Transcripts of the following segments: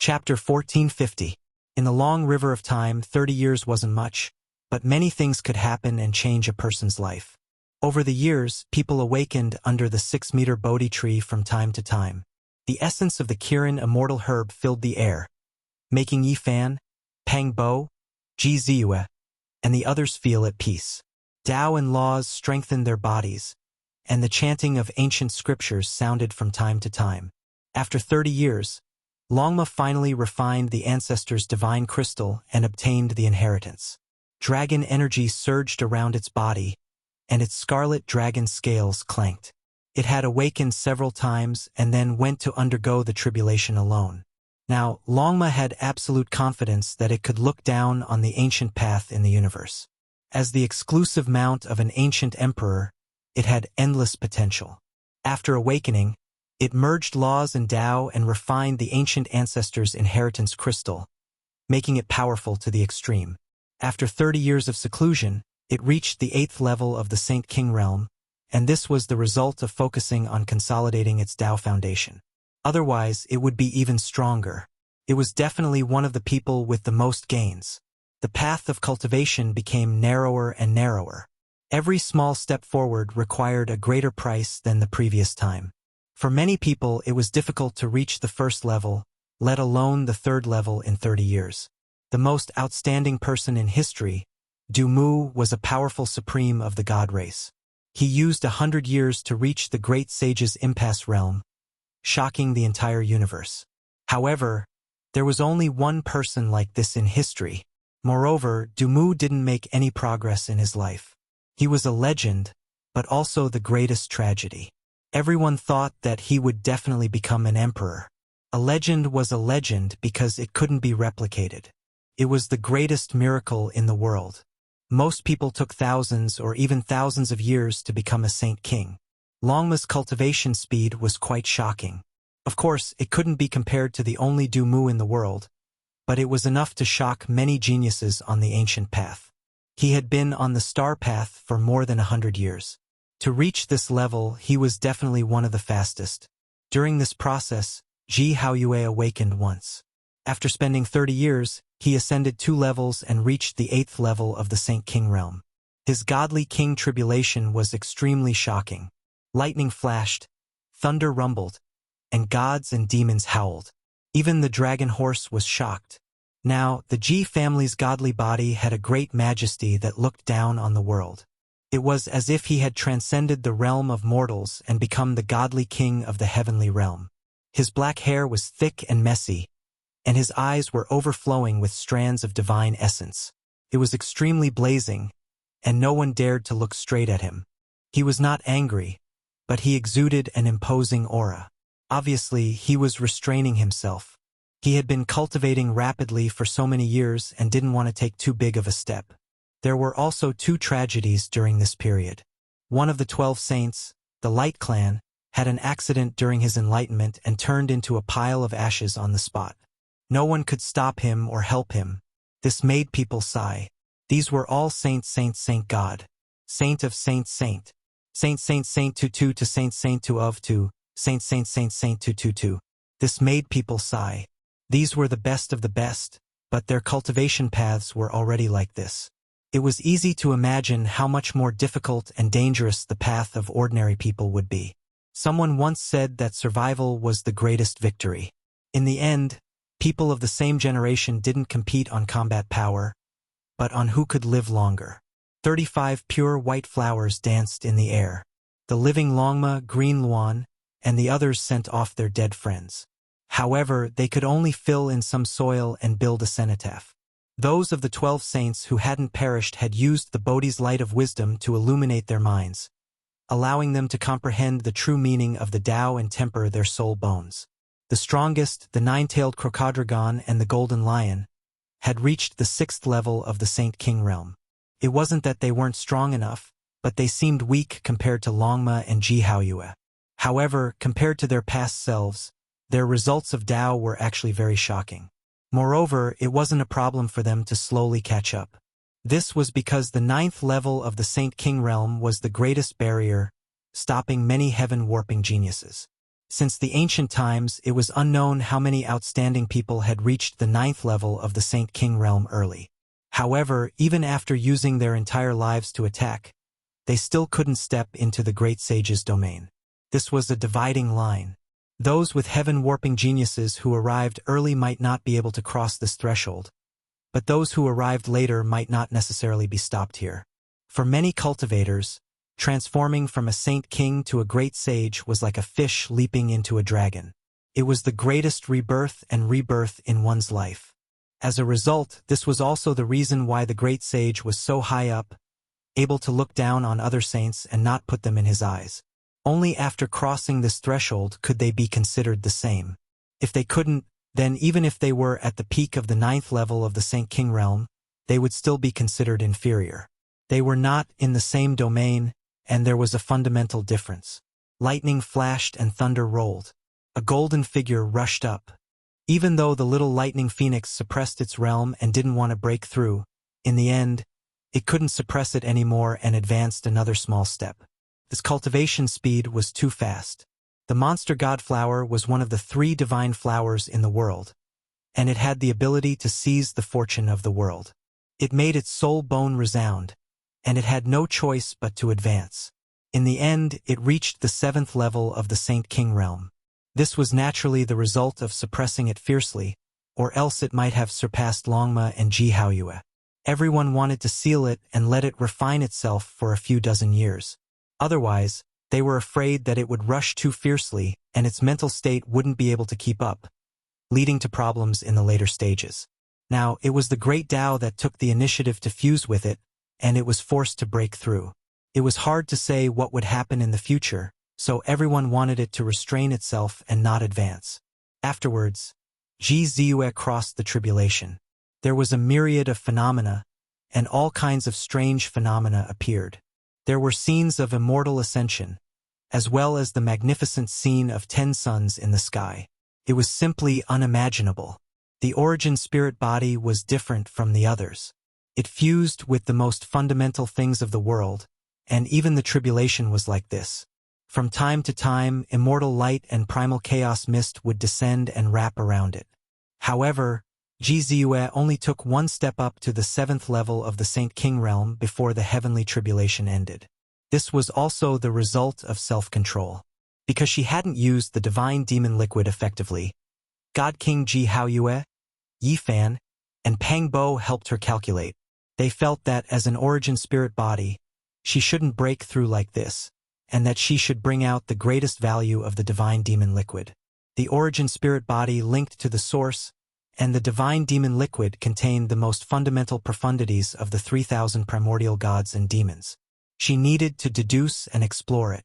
Chapter 1450. In the long river of time, 30 years wasn't much, but many things could happen and change a person's life. Over the years, people awakened under the 6-meter Bodhi tree from time to time. The essence of the Kirin immortal herb filled the air, making Yifan, Pang Bo, Ji Ziyue, and the others feel at peace. Tao and laws strengthened their bodies, and the chanting of ancient scriptures sounded from time to time. After 30 years, Longma finally refined the ancestors' divine crystal and obtained the inheritance. Dragon energy surged around its body, and its scarlet dragon scales clanked. It had awakened several times and then went to undergo the tribulation alone. Now, Longma had absolute confidence that it could look down on the ancient path in the universe. As the exclusive mount of an ancient emperor, it had endless potential. After awakening, it merged laws and Tao and refined the ancient ancestors' inheritance crystal, making it powerful to the extreme. After 30 years of seclusion, it reached the 8th level of the Saint King realm, and this was the result of focusing on consolidating its Tao foundation. Otherwise, it would be even stronger. It was definitely one of the people with the most gains. The path of cultivation became narrower and narrower. Every small step forward required a greater price than the previous time. For many people, it was difficult to reach the 1st level, let alone the 3rd level in 30 years. The most outstanding person in history, Du Mu, was a powerful supreme of the god race. He used 100 years to reach the great sage's impasse realm, shocking the entire universe. However, there was only one person like this in history. Moreover, Du Mu didn't make any progress in his life. He was a legend, but also the greatest tragedy. Everyone thought that he would definitely become an emperor. A legend was a legend because it couldn't be replicated. It was the greatest miracle in the world. Most people took thousands or even thousands of years to become a saint king. Longma's cultivation speed was quite shocking. Of course, it couldn't be compared to the only Du Mu in the world, but it was enough to shock many geniuses on the ancient path. He had been on the star path for more than 100 years. To reach this level, he was definitely one of the fastest. During this process, Ji Haoyue awakened once. After spending 30 years, he ascended 2 levels and reached the 8th level of the Saint King realm. His godly king tribulation was extremely shocking. Lightning flashed, thunder rumbled, and gods and demons howled. Even the dragon horse was shocked. Now, the Ji family's godly body had a great majesty that looked down on the world. It was as if he had transcended the realm of mortals and become the godly king of the heavenly realm. His black hair was thick and messy, and his eyes were overflowing with strands of divine essence. It was extremely blazing, and no one dared to look straight at him. He was not angry, but he exuded an imposing aura. Obviously, he was restraining himself. He had been cultivating rapidly for so many years and didn't want to take too big of a step. There were also 2 tragedies during this period. One of the 12 saints, the Light Clan, had an accident during his enlightenment and turned into a pile of ashes on the spot. No one could stop him or help him. This made people sigh. These were all saint God. Saint of saint. Saint two to saint two of two. Saint two. This made people sigh. These were the best of the best, but their cultivation paths were already like this. It was easy to imagine how much more difficult and dangerous the path of ordinary people would be. Someone once said that survival was the greatest victory. In the end, people of the same generation didn't compete on combat power, but on who could live longer. 35 pure white flowers danced in the air. The living Longma, Green Luan, and the others sent off their dead friends. However, they could only fill in some soil and build a cenotaph. Those of the 12 saints who hadn't perished had used the Bodhi's light of wisdom to illuminate their minds, allowing them to comprehend the true meaning of the Tao and temper their soul bones. The strongest, the 9-tailed crocodile and the golden lion, had reached the 6th level of the Saint King realm. It wasn't that they weren't strong enough, but they seemed weak compared to Longma and Ji Haoyue. However, compared to their past selves, their results of Tao were actually very shocking. Moreover, it wasn't a problem for them to slowly catch up. This was because the 9th level of the Saint King realm was the greatest barrier, stopping many heaven-warping geniuses. Since the ancient times, it was unknown how many outstanding people had reached the 9th level of the Saint King realm early. However, even after using their entire lives to attack, they still couldn't step into the great sage's domain. This was a dividing line. Those with heaven-warping geniuses who arrived early might not be able to cross this threshold, but those who arrived later might not necessarily be stopped here. For many cultivators, transforming from a saint king to a great sage was like a fish leaping into a dragon. It was the greatest rebirth and rebirth in one's life. As a result, this was also the reason why the great sage was so high up, able to look down on other saints and not put them in his eyes. Only after crossing this threshold could they be considered the same. If they couldn't, then even if they were at the peak of the 9th level of the Saint King realm, they would still be considered inferior. They were not in the same domain, and there was a fundamental difference. Lightning flashed and thunder rolled. A golden figure rushed up. Even though the little lightning phoenix suppressed its realm and didn't want to break through, in the end, it couldn't suppress it anymore and advanced another small step. This cultivation speed was too fast. The monster god flower was one of the 3 divine flowers in the world, and it had the ability to seize the fortune of the world. It made its soul bone resound, and it had no choice but to advance. In the end, it reached the 7th level of the Saint King realm. This was naturally the result of suppressing it fiercely, or else it might have surpassed Longma and Ji Haoyue. Everyone wanted to seal it and let it refine itself for a few dozen years. Otherwise, they were afraid that it would rush too fiercely and its mental state wouldn't be able to keep up, leading to problems in the later stages. Now, it was the great Tao that took the initiative to fuse with it, and it was forced to break through. It was hard to say what would happen in the future, so everyone wanted it to restrain itself and not advance. Afterwards, Ji Ziyue crossed the tribulation. There was a myriad of phenomena, and all kinds of strange phenomena appeared. There were scenes of immortal ascension, as well as the magnificent scene of 10 suns in the sky. It was simply unimaginable. The origin spirit body was different from the others. It fused with the most fundamental things of the world, and even the tribulation was like this. From time to time, immortal light and primal chaos mist would descend and wrap around it. However, Ji Ziyue only took 1 step up to the 7th level of the Saint King realm before the heavenly tribulation ended. This was also the result of self-control. Because she hadn't used the divine demon liquid effectively, God King Ji Haoyue, Yi Fan, and Pang Bo helped her calculate. They felt that as an origin spirit body, she shouldn't break through like this, and that she should bring out the greatest value of the divine demon liquid. The origin spirit body linked to the source, and the divine demon liquid contained the most fundamental profundities of the 3,000 primordial gods and demons. She needed to deduce and explore it.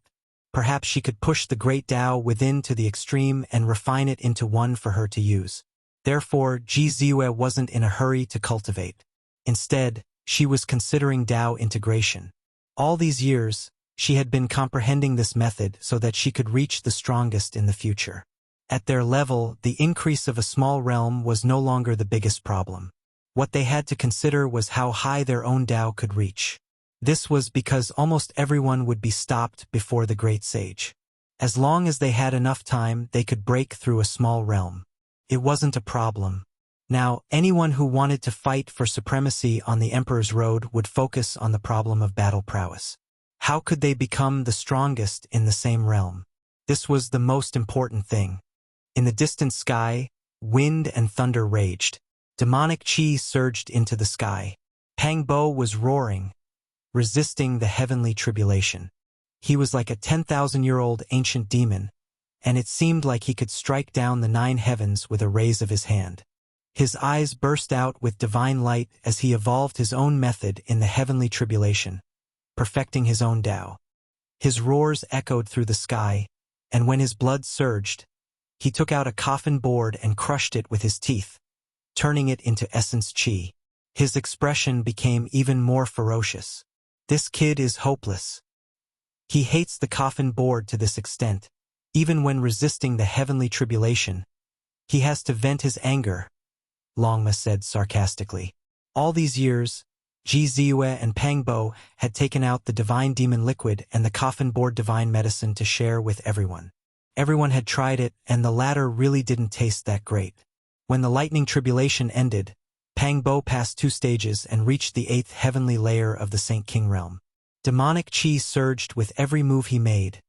Perhaps she could push the great Tao within to the extreme and refine it into one for her to use. Therefore, Ji Ziyue wasn't in a hurry to cultivate. Instead, she was considering Tao integration. All these years, she had been comprehending this method so that she could reach the strongest in the future. At their level, the increase of a small realm was no longer the biggest problem. What they had to consider was how high their own Tao could reach. This was because almost everyone would be stopped before the great sage. As long as they had enough time, they could break through a small realm. It wasn't a problem. Now, anyone who wanted to fight for supremacy on the Emperor's Road would focus on the problem of battle prowess. How could they become the strongest in the same realm? This was the most important thing. In the distant sky, wind and thunder raged. Demonic chi surged into the sky. Pang Bo was roaring, resisting the heavenly tribulation. He was like a 10,000-year-old ancient demon, and it seemed like he could strike down the 9 heavens with a raise of his hand. His eyes burst out with divine light as he evolved his own method in the heavenly tribulation, perfecting his own Tao. His roars echoed through the sky, and when his blood surged, he took out a coffin board and crushed it with his teeth, turning it into essence chi. His expression became even more ferocious. This kid is hopeless. He hates the coffin board to this extent. Even when resisting the heavenly tribulation, he has to vent his anger, Longma said sarcastically. All these years, Ji Ziyue and Pang Bo had taken out the divine demon liquid and the coffin board divine medicine to share with everyone. Everyone had tried it, and the latter really didn't taste that great. When the lightning tribulation ended, Pangbo passed 2 stages and reached the 8th heavenly layer of the Saint King realm. Demonic chi surged with every move he made,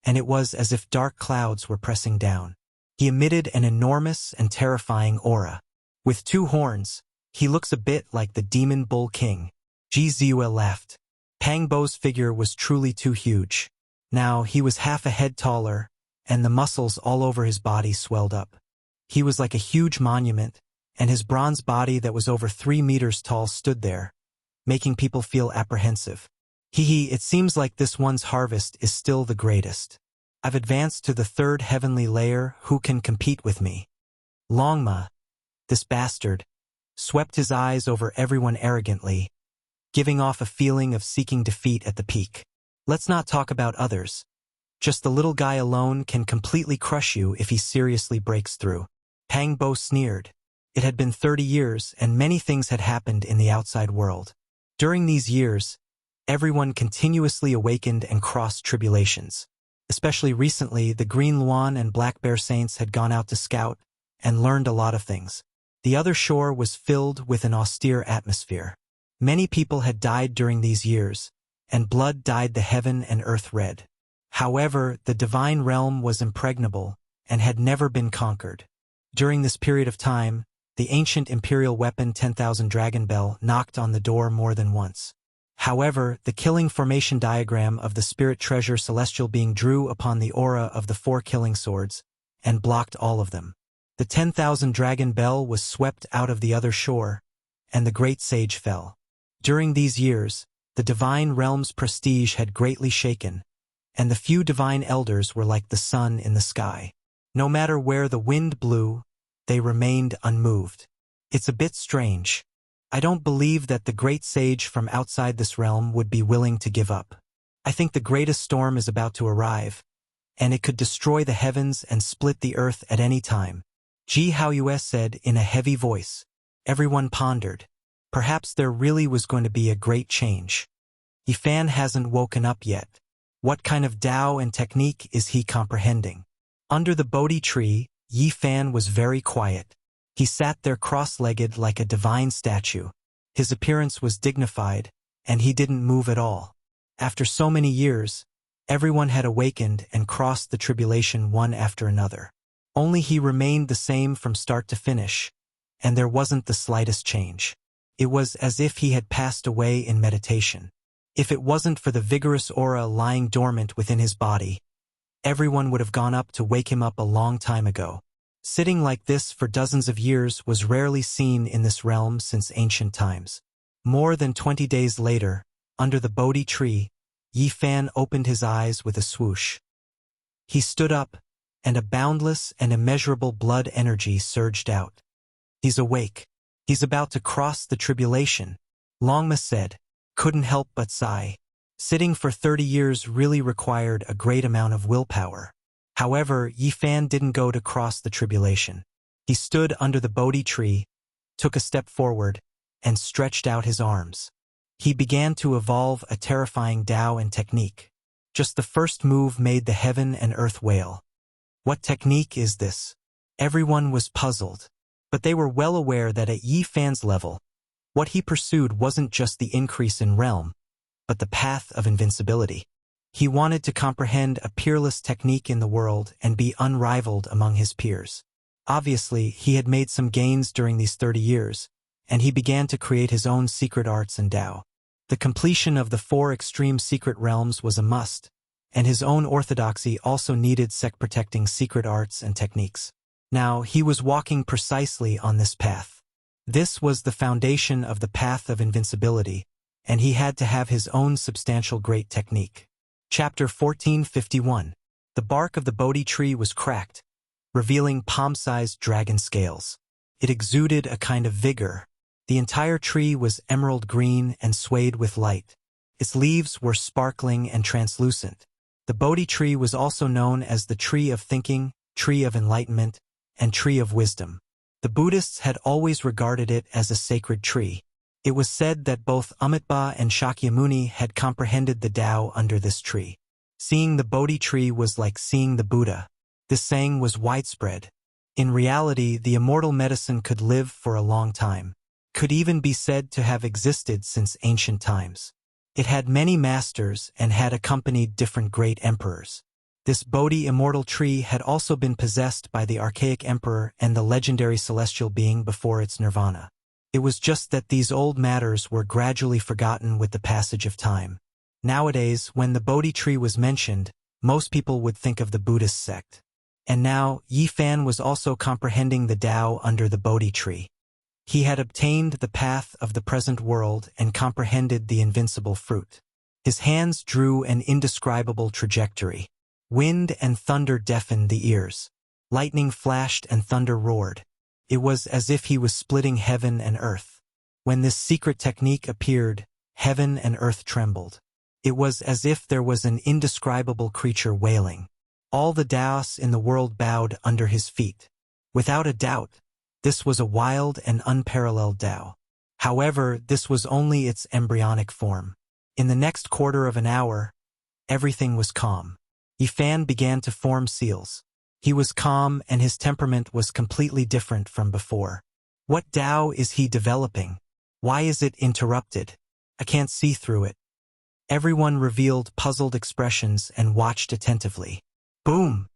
and it was as if dark clouds were pressing down. He emitted an enormous and terrifying aura. With 2 horns, he looks a bit like the demon bull king. Ji Ziyue laughed. Pangbo's figure was truly too huge. Now he was half a head taller, and the muscles all over his body swelled up. He was like a huge monument, and his bronze body that was over 3 meters tall stood there, making people feel apprehensive. It seems like this one's harvest is still the greatest. I've advanced to the 3rd heavenly layer. Who can compete with me? Longma, this bastard, swept his eyes over everyone arrogantly, giving off a feeling of seeking defeat at the peak. Let's not talk about others. Just the little guy alone can completely crush you if he seriously breaks through. Pangbo sneered. It had been 30 years, and many things had happened in the outside world. During these years, everyone continuously awakened and crossed tribulations. Especially recently, the Green Luan and Black Bear Saints had gone out to scout and learned a lot of things. The other shore was filled with an austere atmosphere. Many people had died during these years, and blood dyed the heaven and earth red. However, the divine realm was impregnable and had never been conquered. During this period of time, the ancient imperial weapon 10,000 Dragon Bell knocked on the door more than once. However, the killing formation diagram of the spirit treasure celestial being drew upon the aura of the 4 killing swords and blocked all of them. The 10,000 Dragon Bell was swept out of the other shore, and the great sage fell. During these years, the divine realm's prestige had greatly shaken, and the few divine elders were like the sun in the sky. No matter where the wind blew, they remained unmoved. It's a bit strange. I don't believe that the great sage from outside this realm would be willing to give up. I think the greatest storm is about to arrive, and it could destroy the heavens and split the earth at any time. Ji Haoyue said in a heavy voice. Everyone pondered. Perhaps there really was going to be a great change. Yifan hasn't woken up yet. What kind of Tao and technique is he comprehending? Under the Bodhi tree, Yifan was very quiet. He sat there cross-legged like a divine statue. His appearance was dignified, and he didn't move at all. After so many years, everyone had awakened and crossed the tribulation one after another. Only he remained the same from start to finish, and there wasn't the slightest change. It was as if he had passed away in meditation. If it wasn't for the vigorous aura lying dormant within his body, everyone would have gone up to wake him up a long time ago. Sitting like this for dozens of years was rarely seen in this realm since ancient times. More than 20 days later, under the Bodhi tree, Yifan opened his eyes with a swoosh. He stood up, and a boundless and immeasurable blood energy surged out. He's awake. He's about to cross the tribulation, Longma said. Couldn't help but sigh. Sitting for 30 years really required a great amount of willpower. However, Yifan didn't go to cross the tribulation. He stood under the Bodhi tree, took a step forward, and stretched out his arms. He began to evolve a terrifying Tao and technique. Just the first move made the heaven and earth wail. What technique is this? Everyone was puzzled, but they were well aware that at Yifan's level, what he pursued wasn't just the increase in realm, but the path of invincibility. He wanted to comprehend a peerless technique in the world and be unrivaled among his peers. Obviously, he had made some gains during these 30 years, and he began to create his own secret arts and Tao. The completion of the 4 extreme secret realms was a must, and his own orthodoxy also needed sect-protecting secret arts and techniques. Now, he was walking precisely on this path. This was the foundation of the path of invincibility, and he had to have his own substantial great technique. Chapter 1451. The bark of the Bodhi tree was cracked, revealing palm-sized dragon scales. It exuded a kind of vigor. The entire tree was emerald green and swayed with light. Its leaves were sparkling and translucent. The Bodhi tree was also known as the tree of thinking, tree of enlightenment, and tree of wisdom. The Buddhists had always regarded it as a sacred tree. It was said that both Amitabha and Shakyamuni had comprehended the Tao under this tree. Seeing the Bodhi tree was like seeing the Buddha. This saying was widespread. In reality, the immortal medicine could live for a long time, could even be said to have existed since ancient times. It had many masters and had accompanied different great emperors. This Bodhi immortal tree had also been possessed by the archaic emperor and the legendary celestial being before its nirvana. It was just that these old matters were gradually forgotten with the passage of time. Nowadays, when the Bodhi tree was mentioned, most people would think of the Buddhist sect. And now, Yi Fan was also comprehending the Tao under the Bodhi tree. He had obtained the path of the present world and comprehended the invincible fruit. His hands drew an indescribable trajectory. Wind and thunder deafened the ears. Lightning flashed and thunder roared. It was as if he was splitting heaven and earth. When this secret technique appeared, heaven and earth trembled. It was as if there was an indescribable creature wailing. All the Taoists in the world bowed under his feet. Without a doubt, this was a wild and unparalleled Tao. However, this was only its embryonic form. In the next quarter of an hour, everything was calm. Yi Fan began to form seals. He was calm and his temperament was completely different from before. What Tao is he developing? Why is it interrupted? I can't see through it. Everyone revealed puzzled expressions and watched attentively. Boom!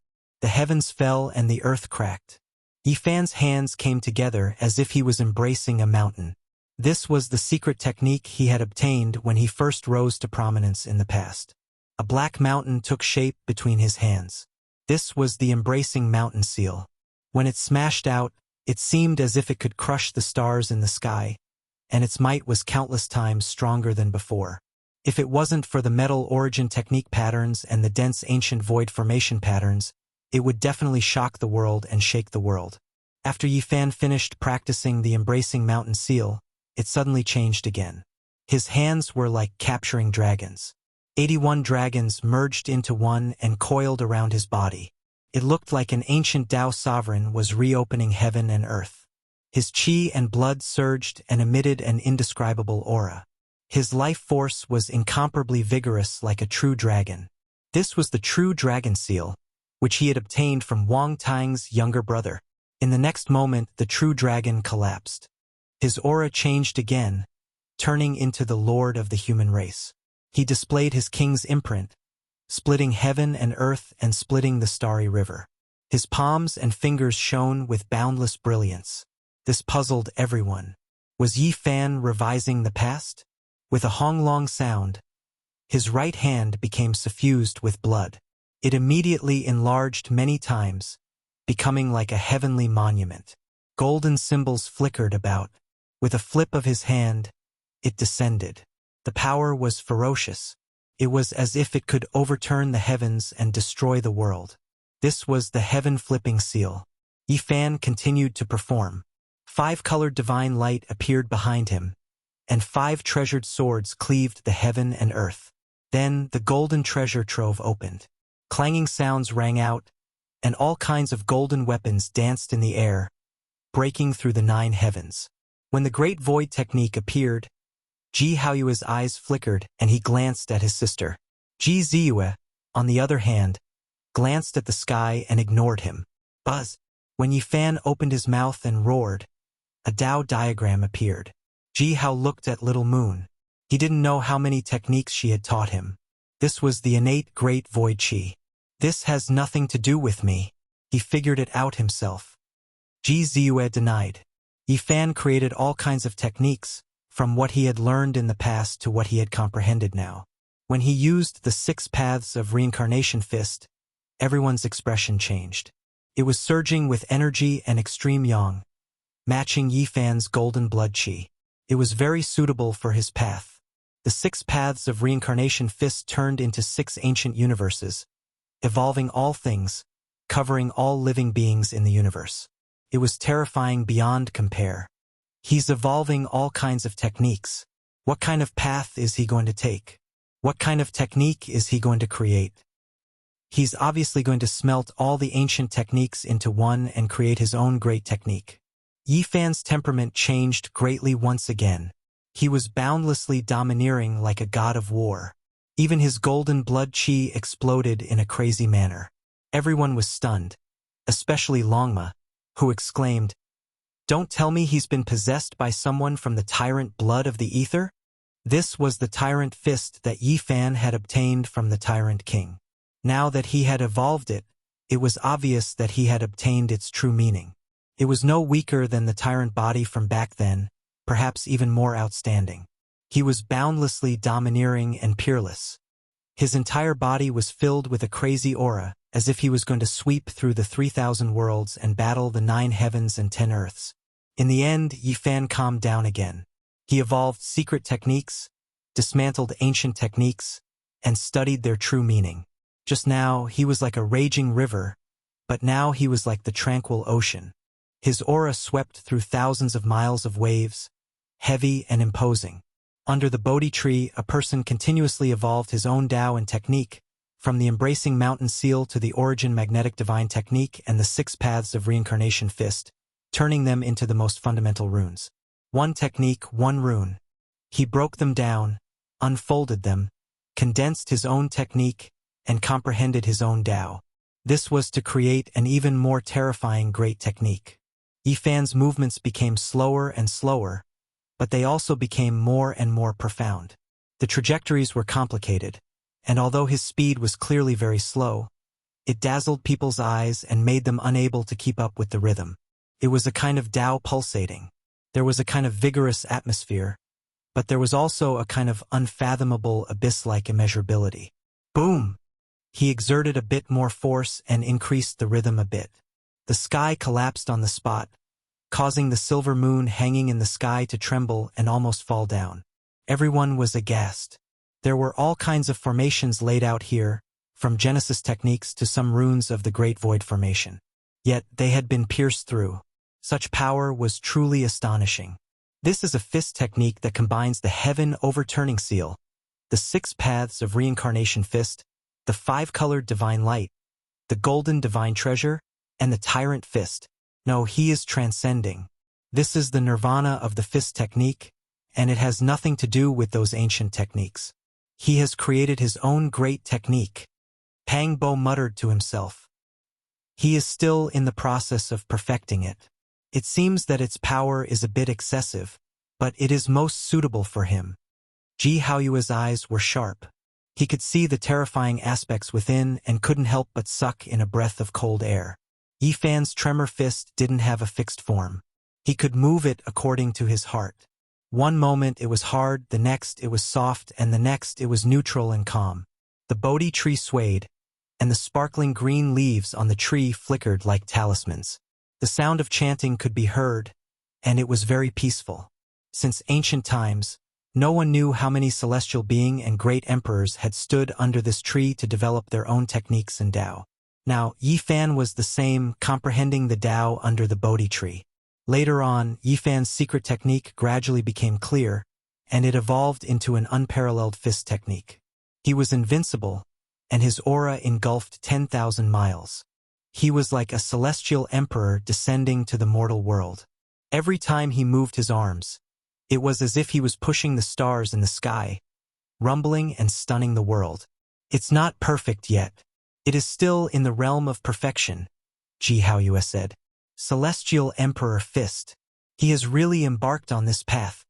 The heavens fell and the earth cracked. Yi Fan's hands came together as if he was embracing a mountain. This was the secret technique he had obtained when he first rose to prominence in the past. A black mountain took shape between his hands. This was the embracing mountain seal. When it smashed out, it seemed as if it could crush the stars in the sky, and its might was countless times stronger than before. If it wasn't for the metal origin technique patterns and the dense ancient void formation patterns, it would definitely shock the world and shake the world. After Yi Fan finished practicing the embracing mountain seal, it suddenly changed again. His hands were like capturing dragons. 81 dragons merged into one and coiled around his body. It looked like an ancient Tao sovereign was reopening heaven and earth. His chi and blood surged and emitted an indescribable aura. His life force was incomparably vigorous like a true dragon. This was the true dragon seal, which he had obtained from Wang Tang's younger brother. In the next moment, the true dragon collapsed. His aura changed again, turning into the lord of the human race. He displayed his king's imprint, splitting heaven and earth and splitting the starry river. His palms and fingers shone with boundless brilliance. This puzzled everyone. Was Yi Fan revising the past? With a honglong sound, his right hand became suffused with blood. It immediately enlarged many times, becoming like a heavenly monument. Golden symbols flickered about. With a flip of his hand, it descended. The power was ferocious. It was as if it could overturn the heavens and destroy the world. This was the heaven-flipping seal. Yi Fan continued to perform. 5-colored divine light appeared behind him, and 5 treasured swords cleaved the heaven and earth. Then the golden treasure trove opened. Clanging sounds rang out, and all kinds of golden weapons danced in the air, breaking through the 9 heavens. When the great void technique appeared, Ji Haoyue's eyes flickered and he glanced at his sister. Ji Ziyue, on the other hand, glanced at the sky and ignored him. Buzz! When Yi Fan opened his mouth and roared, a Tao diagram appeared. Ji Hao looked at Little Moon. He didn't know how many techniques she had taught him. This was the innate great void chi. This has nothing to do with me. He figured it out himself. Ji Ziyue denied. Yi Fan created all kinds of techniques, from what he had learned in the past to what he had comprehended now. When he used the 6 paths of reincarnation fist, everyone's expression changed. It was surging with energy and extreme yang, matching Yi Fan's golden blood chi. It was very suitable for his path. The 6 paths of reincarnation fist turned into 6 ancient universes, evolving all things, covering all living beings in the universe. It was terrifying beyond compare. He's evolving all kinds of techniques. What kind of path is he going to take? What kind of technique is he going to create? He's obviously going to smelt all the ancient techniques into one and create his own great technique. Yi Fan's temperament changed greatly once again. He was boundlessly domineering like a god of war. Even his golden blood chi exploded in a crazy manner. Everyone was stunned. especially Longma, who exclaimed, "Don't tell me he's been possessed by someone from the tyrant blood of the ether?" This was the tyrant fist that Yi Fan had obtained from the tyrant king. Now that he had evolved it, it was obvious that he had obtained its true meaning. It was no weaker than the tyrant body from back then, perhaps even more outstanding. He was boundlessly domineering and peerless. His entire body was filled with a crazy aura, as if he was going to sweep through the 3,000 worlds and battle the 9 heavens and 10 earths. In the end, Yi Fan calmed down again. He evolved secret techniques, dismantled ancient techniques, and studied their true meaning. Just now, he was like a raging river, but now he was like the tranquil ocean. His aura swept through thousands of miles of waves, heavy and imposing. Under the Bodhi tree, a person continuously evolved his own Tao and technique, from the embracing mountain seal to the origin magnetic divine technique and the 6 paths of reincarnation fist, turning them into the most fundamental runes. One technique, one rune. He broke them down, unfolded them, condensed his own technique, and comprehended his own Tao. This was to create an even more terrifying great technique. Yi Fan's movements became slower and slower, but they also became more and more profound. The trajectories were complicated, and although his speed was clearly very slow, it dazzled people's eyes and made them unable to keep up with the rhythm. It was a kind of Tao pulsating. There was a kind of vigorous atmosphere, but there was also a kind of unfathomable abyss-like immeasurability. Boom! He exerted a bit more force and increased the rhythm a bit. The sky collapsed on the spot, causing the silver moon hanging in the sky to tremble and almost fall down. Everyone was aghast. There were all kinds of formations laid out here, from Genesis techniques to some runes of the Great Void Formation. Yet they had been pierced through. Such power was truly astonishing. This is a fist technique that combines the heaven overturning seal, the 6 paths of reincarnation fist, the 5-colored divine light, the golden divine treasure, and the tyrant fist. No, he is transcending. This is the nirvana of the fist technique, and it has nothing to do with those ancient techniques. He has created his own great technique. Pang Bo muttered to himself. He is still in the process of perfecting it. It seems that its power is a bit excessive, but it is most suitable for him. Ji Haoyue's eyes were sharp. He could see the terrifying aspects within and couldn't help but suck in a breath of cold air. Yi Fan's tremor fist didn't have a fixed form. He could move it according to his heart. One moment it was hard, the next it was soft, and the next it was neutral and calm. The Bodhi tree swayed, and the sparkling green leaves on the tree flickered like talismans. The sound of chanting could be heard, and it was very peaceful. Since ancient times, no one knew how many celestial beings and great emperors had stood under this tree to develop their own techniques and Tao. Now, Yi Fan was the same, comprehending the Tao under the Bodhi tree. Later on, Yi Fan's secret technique gradually became clear, and it evolved into an unparalleled fist technique. He was invincible, and his aura engulfed 10,000 miles. He was like a celestial emperor descending to the mortal world. Every time he moved his arms, it was as if he was pushing the stars in the sky, rumbling and stunning the world. It's not perfect yet. It is still in the realm of perfection, Ji Haoyue said. Celestial Emperor Fist. He has really embarked on this path.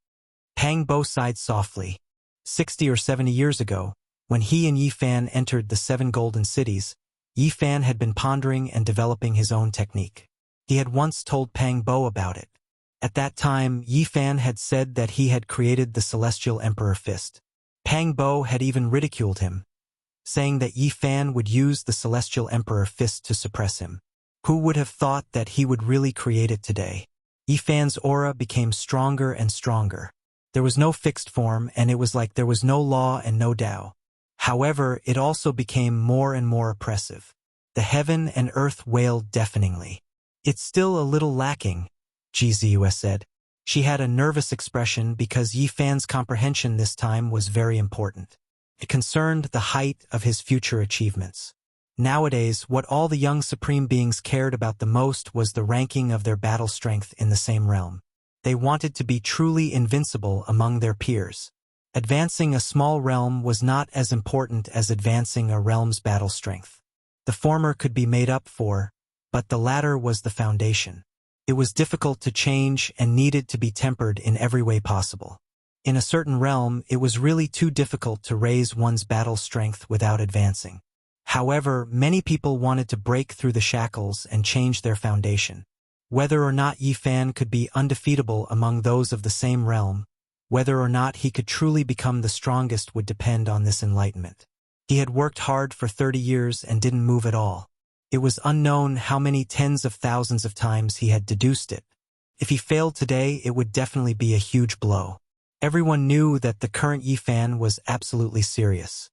Pang Bo sighed softly. 60 or 70 years ago, when he and Yi Fan entered the 7 golden cities, Yi Fan had been pondering and developing his own technique. He had once told Pang Bo about it. At that time, Yi Fan had said that he had created the Celestial Emperor Fist. Pang Bo had even ridiculed him, saying that Yi Fan would use the Celestial Emperor Fist to suppress him. Who would have thought that he would really create it today? Yi Fan's aura became stronger and stronger. There was no fixed form, and it was like there was no law and no Tao. However, it also became more and more oppressive. The heaven and earth wailed deafeningly. It's still a little lacking, Ji Ziyue said. She had a nervous expression because Yi Fan's comprehension this time was very important. It concerned the height of his future achievements. Nowadays, what all the young supreme beings cared about the most was the ranking of their battle strength in the same realm. They wanted to be truly invincible among their peers. Advancing a small realm was not as important as advancing a realm's battle strength. The former could be made up for, but the latter was the foundation. It was difficult to change and needed to be tempered in every way possible. In a certain realm, it was really too difficult to raise one's battle strength without advancing. However, many people wanted to break through the shackles and change their foundation. Whether or not Yi Fan could be undefeatable among those of the same realm, whether or not he could truly become the strongest would depend on this enlightenment. He had worked hard for 30 years and didn't move at all. It was unknown how many tens of thousands of times he had deduced it. If he failed today, it would definitely be a huge blow. Everyone knew that the current Yi Fan was absolutely serious.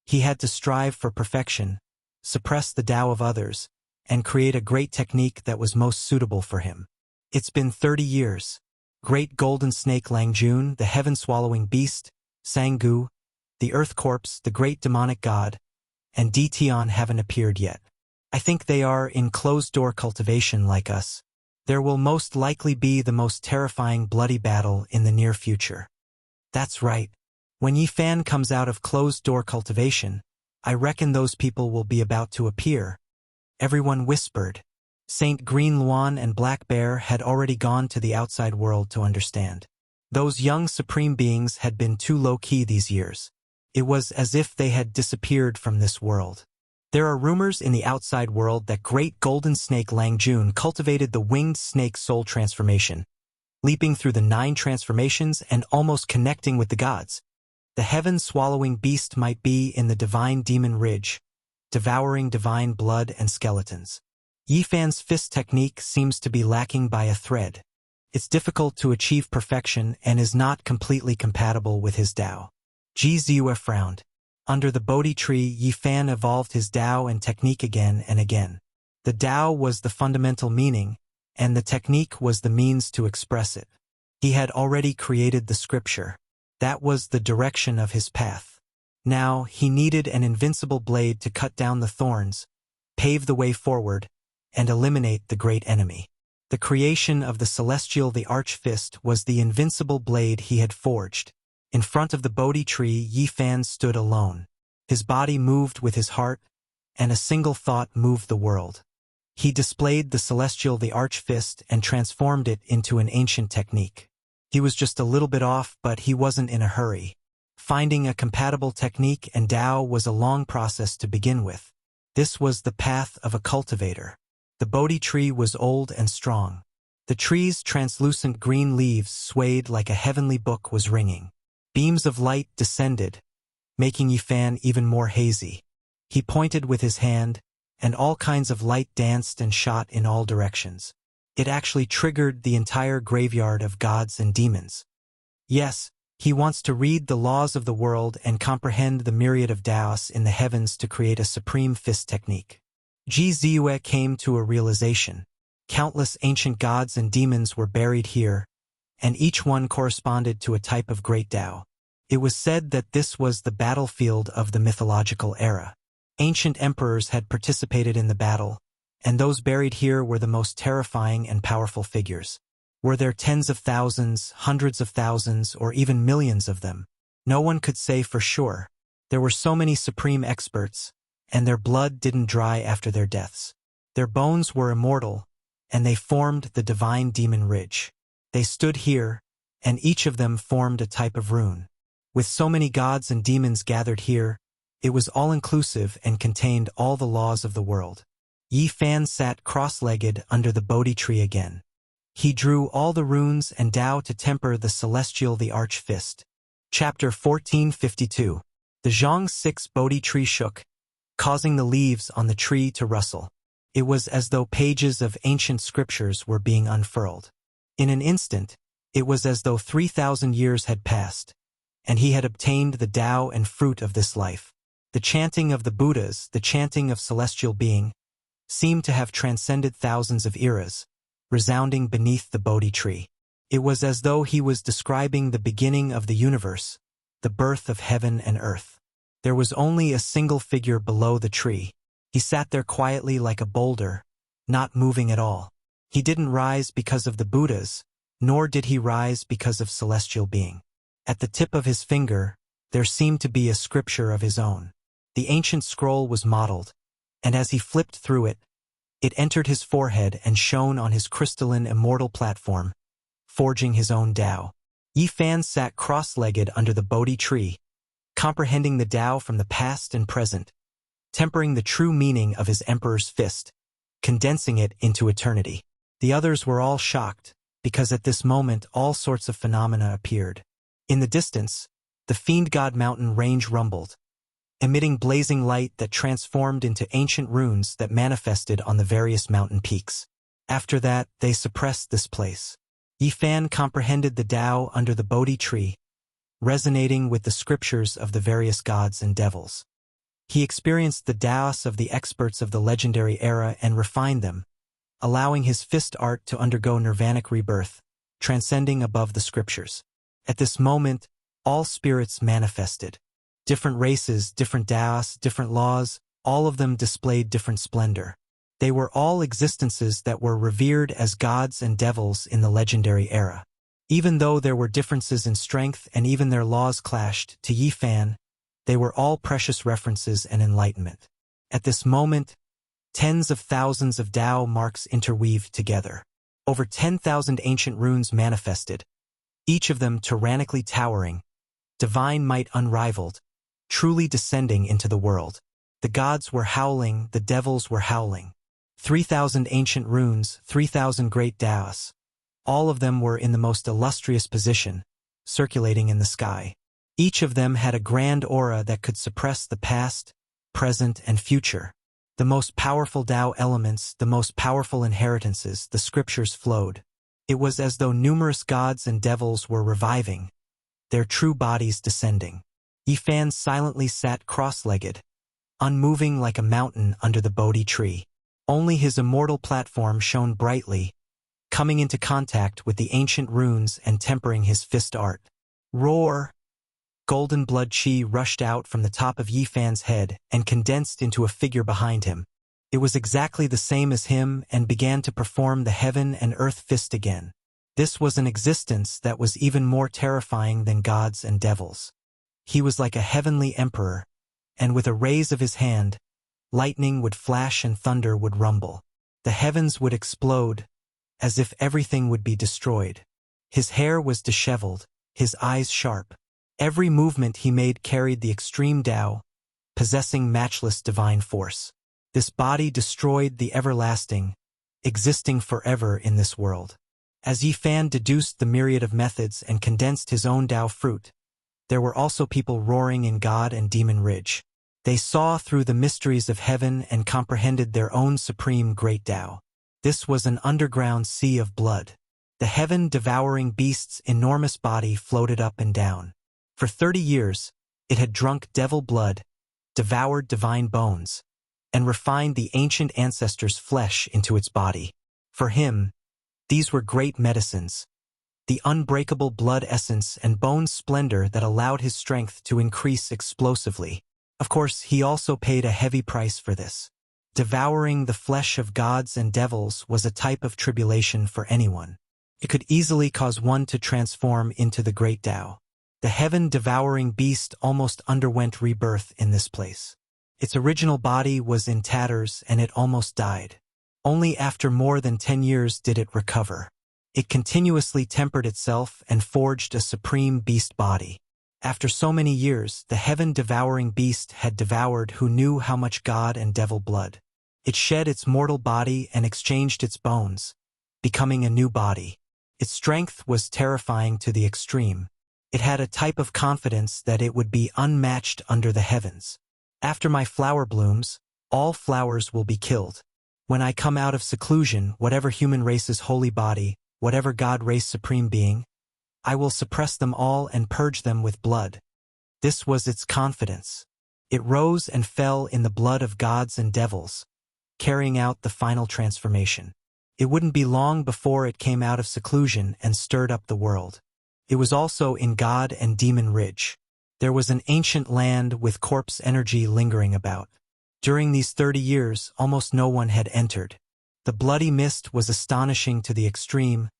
He had to strive for perfection, suppress the Tao of others, and create a great technique that was most suitable for him. It's been 30 years. Great golden snake Langjun, the heaven-swallowing beast, Sanggu, the earth corpse, the great demonic god, and Ditian haven't appeared yet. I think they are in closed-door cultivation like us. There will most likely be the most terrifying bloody battle in the near future. That's right. When Yi Fan comes out of closed-door cultivation, I reckon those people will be about to appear. Everyone whispered. Saint Green Luan and Black Bear had already gone to the outside world to understand. Those young supreme beings had been too low-key these years. It was as if they had disappeared from this world. There are rumors in the outside world that great golden snake Langjun cultivated the winged snake soul transformation, leaping through the 9 transformations and almost connecting with the gods. The heaven-swallowing beast might be in the divine demon ridge, devouring divine blood and skeletons. Yi Fan's fist technique seems to be lacking by a thread. It's difficult to achieve perfection and is not completely compatible with his Tao. Ji Ziyue frowned. Under the Bodhi tree, Yi Fan evolved his Tao and technique again and again. The Tao was the fundamental meaning, and the technique was the means to express it. He had already created the scripture. That was the direction of his path. Now, he needed an invincible blade to cut down the thorns, pave the way forward, and eliminate the great enemy. The creation of the celestial the Arch-Fist was the invincible blade he had forged. In front of the Bodhi tree, Yi Fan stood alone. His body moved with his heart, and a single thought moved the world. He displayed the celestial the Arch-Fist and transformed it into an ancient technique. He was just a little bit off, but he wasn't in a hurry. Finding a compatible technique and Tao was a long process to begin with. This was the path of a cultivator. The Bodhi tree was old and strong. The tree's translucent green leaves swayed like a heavenly book was ringing. Beams of light descended, making Yi Fan even more hazy. He pointed with his hand, and all kinds of light danced and shot in all directions. It actually triggered the entire graveyard of gods and demons. Yes, he wants to read the laws of the world and comprehend the myriad of Taos in the heavens to create a supreme fist technique. Ji Ziyue came to a realization. Countless ancient gods and demons were buried here, and each one corresponded to a type of great Tao. It was said that this was the battlefield of the mythological era. Ancient emperors had participated in the battle, and those buried here were the most terrifying and powerful figures. Were there tens of thousands, hundreds of thousands, or even millions of them? No one could say for sure. There were so many supreme experts, and their blood didn't dry after their deaths. Their bones were immortal, and they formed the divine demon ridge. They stood here, and each of them formed a type of rune. With so many gods and demons gathered here, it was all-inclusive and contained all the laws of the world. Yi Fan sat cross-legged under the Bodhi tree again. He drew all the runes and Tao to temper the celestial the Arch-Fist. Chapter 1452. The Zhang 6 Bodhi tree shook, causing the leaves on the tree to rustle. It was as though pages of ancient scriptures were being unfurled. In an instant, it was as though 3,000 years had passed, and he had obtained the Tao and fruit of this life. The chanting of the Buddhas, the chanting of celestial being, seemed to have transcended thousands of eras, resounding beneath the Bodhi tree. It was as though he was describing the beginning of the universe, the birth of heaven and earth. There was only a single figure below the tree. He sat there quietly like a boulder, not moving at all. He didn't rise because of the Buddhas, nor did he rise because of celestial being. At the tip of his finger, there seemed to be a scripture of his own. The ancient scroll was mottled, and as he flipped through it, It entered his forehead and shone on his crystalline immortal platform, forging his own Tao. Yi Fan sat cross-legged under the Bodhi tree, comprehending the Tao from the past and present, tempering the true meaning of his emperor's fist, condensing it into eternity. The others were all shocked, because at this moment all sorts of phenomena appeared. In the distance, the Fiend God Mountain range rumbled, emitting blazing light that transformed into ancient runes that manifested on the various mountain peaks. After that, they suppressed this place. Yi Fan comprehended the Tao under the Bodhi tree, resonating with the scriptures of the various gods and devils. He experienced the Taos of the experts of the legendary era and refined them, allowing his fist art to undergo nirvanic rebirth, transcending above the scriptures. At this moment, all spirits manifested. Different races, different Taos, different laws, all of them displayed different splendor. They were all existences that were revered as gods and devils in the legendary era. Even though there were differences in strength and even their laws clashed, to Yi Fan, they were all precious references and enlightenment. At this moment, tens of thousands of Tao marks interweaved together. Over 10,000 ancient runes manifested, each of them tyrannically towering, divine might unrivaled, truly descending into the world. The gods were howling, the devils were howling. 3,000 ancient runes, 3,000 great Taos. All of them were in the most illustrious position, circulating in the sky. Each of them had a grand aura that could suppress the past, present, and future. The most powerful Tao elements, the most powerful inheritances, the scriptures flowed. It was as though numerous gods and devils were reviving, their true bodies descending. Yi Fan silently sat cross-legged, unmoving like a mountain under the Bodhi tree. Only his immortal platform shone brightly, coming into contact with the ancient runes and tempering his fist art. Roar! Golden blood chi rushed out from the top of Yi Fan's head and condensed into a figure behind him. It was exactly the same as him and began to perform the heaven and earth fist again. This was an existence that was even more terrifying than gods and devils. He was like a heavenly emperor, and with a raise of his hand, lightning would flash and thunder would rumble. The heavens would explode, as if everything would be destroyed. His hair was disheveled, his eyes sharp. Every movement he made carried the extreme Tao, possessing matchless divine force. This body destroyed the everlasting, existing forever in this world. As Yi Fan deduced the myriad of methods and condensed his own Tao fruit, there were also people roaring in God and Demon Ridge. They saw through the mysteries of heaven and comprehended their own supreme great Tao. This was an underground sea of blood. The heaven-devouring beast's enormous body floated up and down. For 30 years, it had drunk devil blood, devoured divine bones, and refined the ancient ancestors' flesh into its body. For him, these were great medicines, the unbreakable blood essence and bone splendor that allowed his strength to increase explosively. Of course, he also paid a heavy price for this. Devouring the flesh of gods and devils was a type of tribulation for anyone. It could easily cause one to transform into the great Tao. The heaven-devouring beast almost underwent rebirth in this place. Its original body was in tatters and it almost died. Only after more than 10 years did it recover. It continuously tempered itself and forged a supreme beast body. After so many years, the heaven-devouring beast had devoured who knew how much god and devil blood. It shed its mortal body and exchanged its bones, becoming a new body. Its strength was terrifying to the extreme. It had a type of confidence that it would be unmatched under the heavens. After my flower blooms, all flowers will be killed. When I come out of seclusion, whatever human race's holy body, whatever god race supreme being, I will suppress them all and purge them with blood. This was its confidence. It rose and fell in the blood of gods and devils, carrying out the final transformation. It wouldn't be long before it came out of seclusion and stirred up the world. It was also in God and Demon Ridge. There was an ancient land with corpse energy lingering about. During these 30 years, almost no one had entered. The bloody mist was astonishing to the extreme,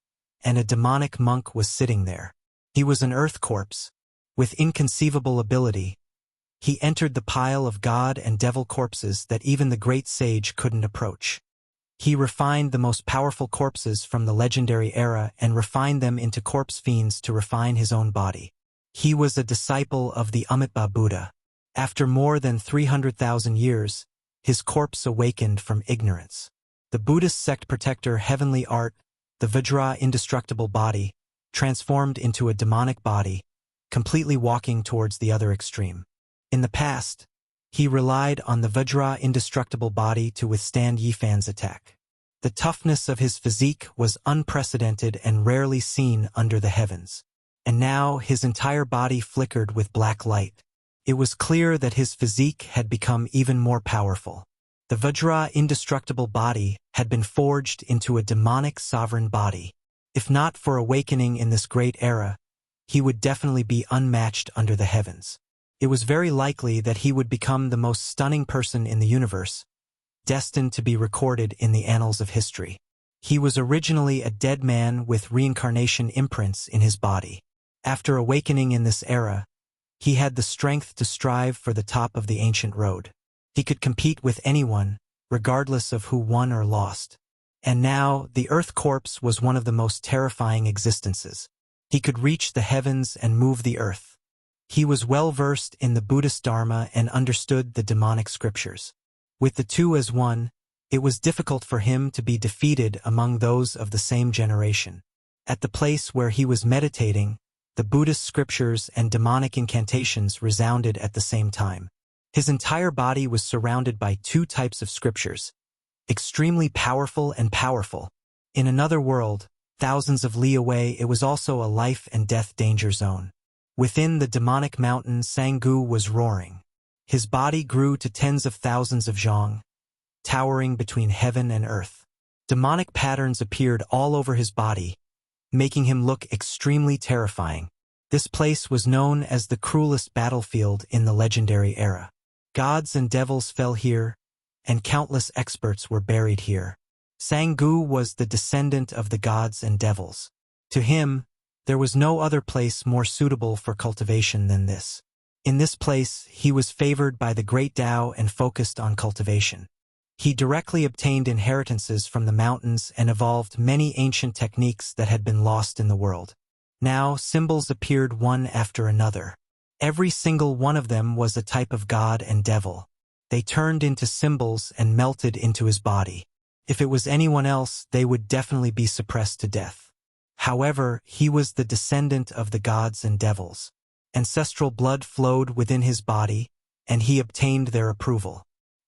and a demonic monk was sitting there. He was an earth corpse, with inconceivable ability. He entered the pile of god and devil corpses that even the great sage couldn't approach. He refined the most powerful corpses from the legendary era and refined them into corpse fiends to refine his own body. He was a disciple of the Amitabha Buddha. After more than 300,000 years, his corpse awakened from ignorance. The Buddhist sect protector heavenly art, the Vajra indestructible body, transformed into a demonic body, completely walking towards the other extreme. In the past, he relied on the Vajra indestructible body to withstand Yifan's attack. The toughness of his physique was unprecedented and rarely seen under the heavens. And now his entire body flickered with black light. It was clear that his physique had become even more powerful. The Vajra indestructible body had been forged into a demonic sovereign body. If not for awakening in this great era, he would definitely be unmatched under the heavens. It was very likely that he would become the most stunning person in the universe, destined to be recorded in the annals of history. He was originally a dead man with reincarnation imprints in his body. After awakening in this era, he had the strength to strive for the top of the ancient road. He could compete with anyone, regardless of who won or lost. And now, the Earth Corpse was one of the most terrifying existences. He could reach the heavens and move the earth. He was well-versed in the Buddhist Dharma and understood the demonic scriptures. With the two as one, it was difficult for him to be defeated among those of the same generation. At the place where he was meditating, the Buddhist scriptures and demonic incantations resounded at the same time. His entire body was surrounded by two types of scriptures, extremely powerful and powerful. In another world, thousands of li away, it was also a life and death danger zone. Within the demonic mountain, Sangu was roaring. His body grew to tens of thousands of zhang, towering between heaven and earth. Demonic patterns appeared all over his body, making him look extremely terrifying. This place was known as the cruelest battlefield in the legendary era. Gods and devils fell here, and countless experts were buried here. Sangu was the descendant of the gods and devils. To him, there was no other place more suitable for cultivation than this. In this place, he was favored by the great Tao and focused on cultivation. He directly obtained inheritances from the mountains and evolved many ancient techniques that had been lost in the world. Now, symbols appeared one after another. Every single one of them was a type of god and devil. They turned into symbols and melted into his body. If it was anyone else, they would definitely be suppressed to death. However, he was the descendant of the gods and devils. Ancestral blood flowed within his body, and he obtained their approval.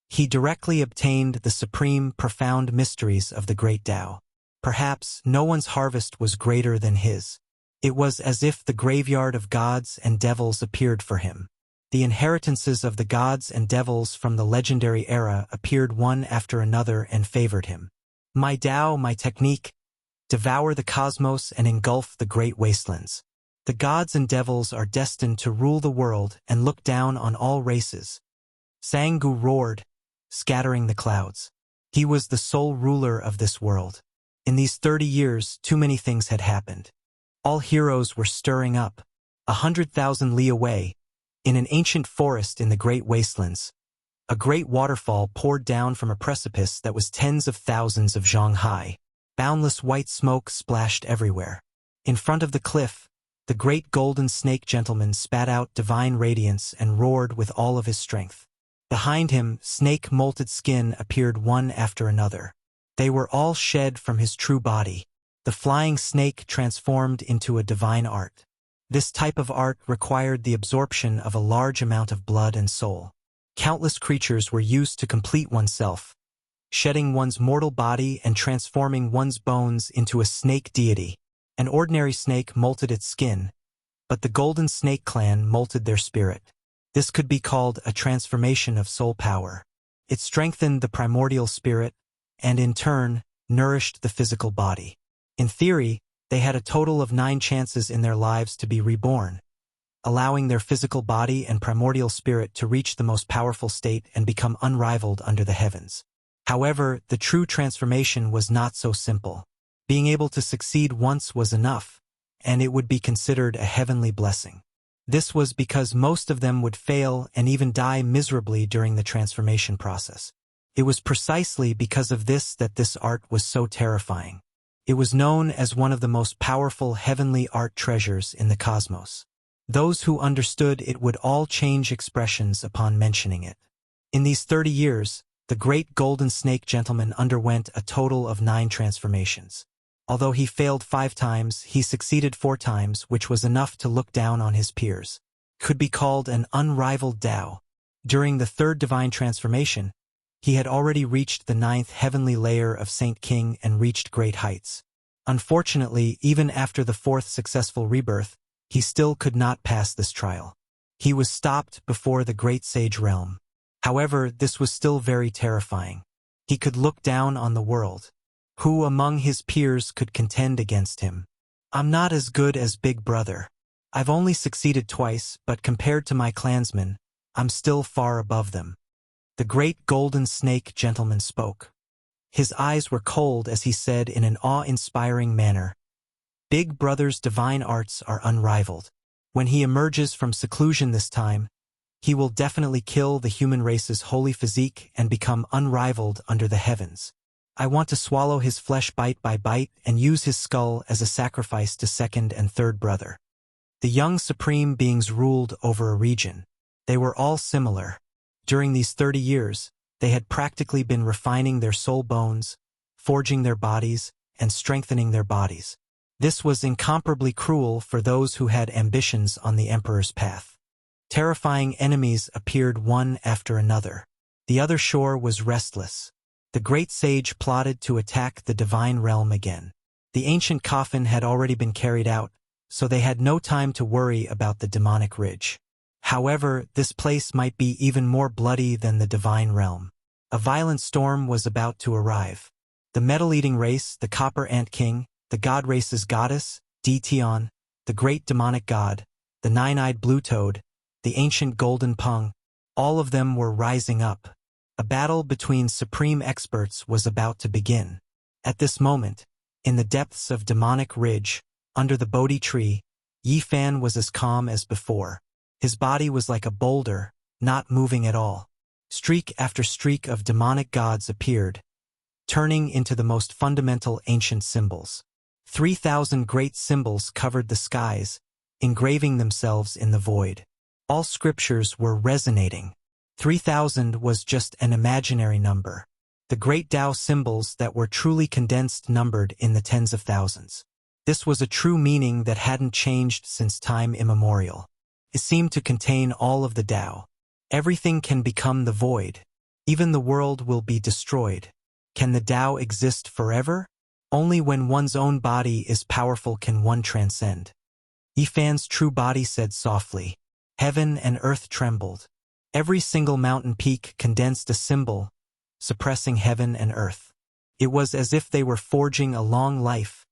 He directly obtained the supreme, profound mysteries of the great Tao. Perhaps no one's harvest was greater than his. It was as if the graveyard of gods and devils appeared for him. The inheritances of the gods and devils from the legendary era appeared one after another and favored him. My Tao, my technique, devour the cosmos and engulf the great wastelands. The gods and devils are destined to rule the world and look down on all races. Sangu roared, scattering the clouds. He was the sole ruler of this world. In these 30 years, too many things had happened. All heroes were stirring up. 100,000 li away, in an ancient forest in the great wastelands, a great waterfall poured down from a precipice that was tens of thousands of zhang high. Boundless white smoke splashed everywhere. In front of the cliff, the great golden snake gentleman spat out divine radiance and roared with all of his strength. Behind him, snake molted skin appeared one after another. They were all shed from his true body. The flying snake transformed into a divine art. This type of art required the absorption of a large amount of blood and soul. Countless creatures were used to complete oneself, shedding one's mortal body and transforming one's bones into a snake deity. An ordinary snake molted its skin, but the Golden Snake Clan molted their spirit. This could be called a transformation of soul power. It strengthened the primordial spirit, and in turn, nourished the physical body. In theory, they had a total of 9 chances in their lives to be reborn, allowing their physical body and primordial spirit to reach the most powerful state and become unrivaled under the heavens. However, the true transformation was not so simple. Being able to succeed once was enough, and it would be considered a heavenly blessing. This was because most of them would fail and even die miserably during the transformation process. It was precisely because of this that this art was so terrifying. It was known as one of the most powerful heavenly art treasures in the cosmos. Those who understood it would all change expressions upon mentioning it. In these 30 years, the great golden snake gentleman underwent a total of 9 transformations. Although he failed 5 times, he succeeded 4 times, which was enough to look down on his peers. Could be called an unrivaled Tao. During the 3rd divine transformation, he had already reached the 9th heavenly layer of Saint King and reached great heights. Unfortunately, even after the 4th successful rebirth, he still could not pass this trial. He was stopped before the great sage realm. However, this was still very terrifying. He could look down on the world. Who among his peers could contend against him? I'm not as good as Big Brother. I've only succeeded twice, but compared to my clansmen, I'm still far above them. The great golden snake gentleman spoke. His eyes were cold as he said in an awe-inspiring manner, Big Brother's divine arts are unrivaled. When he emerges from seclusion this time, he will definitely kill the human race's holy physique and become unrivaled under the heavens. I want to swallow his flesh bite by bite and use his skull as a sacrifice to 2nd and 3rd brother. The young supreme beings ruled over a region. They were all similar. During these 30 years, they had practically been refining their soul bones, forging their bodies, and strengthening their bodies. This was incomparably cruel for those who had ambitions on the emperor's path. Terrifying enemies appeared one after another. The other shore was restless. The great sage plotted to attack the divine realm again. The ancient coffin had already been carried out, so they had no time to worry about the demonic ridge. However, this place might be even more bloody than the divine realm. A violent storm was about to arrive. The metal-eating race, the Copper Ant King, the god race's goddess, Tion, the great demonic god, the nine-eyed blue toad, the ancient golden pung, all of them were rising up. A battle between supreme experts was about to begin. At this moment, in the depths of demonic ridge, under the Bodhi tree, Yi Fan was as calm as before. His body was like a boulder, not moving at all. Streak after streak of demonic gods appeared, turning into the most fundamental ancient symbols. 3,000 great symbols covered the skies, engraving themselves in the void. All scriptures were resonating. 3,000 was just an imaginary number. The great Tao symbols that were truly condensed numbered in the tens of thousands. This was a true meaning that hadn't changed since time immemorial. It seemed to contain all of the Tao. Everything can become the void. Even the world will be destroyed. Can the Tao exist forever? Only when one's own body is powerful can one transcend. Yi Fan's true body said softly. Heaven and earth trembled. Every single mountain peak condensed a symbol, suppressing heaven and earth. It was as if they were forging a long life,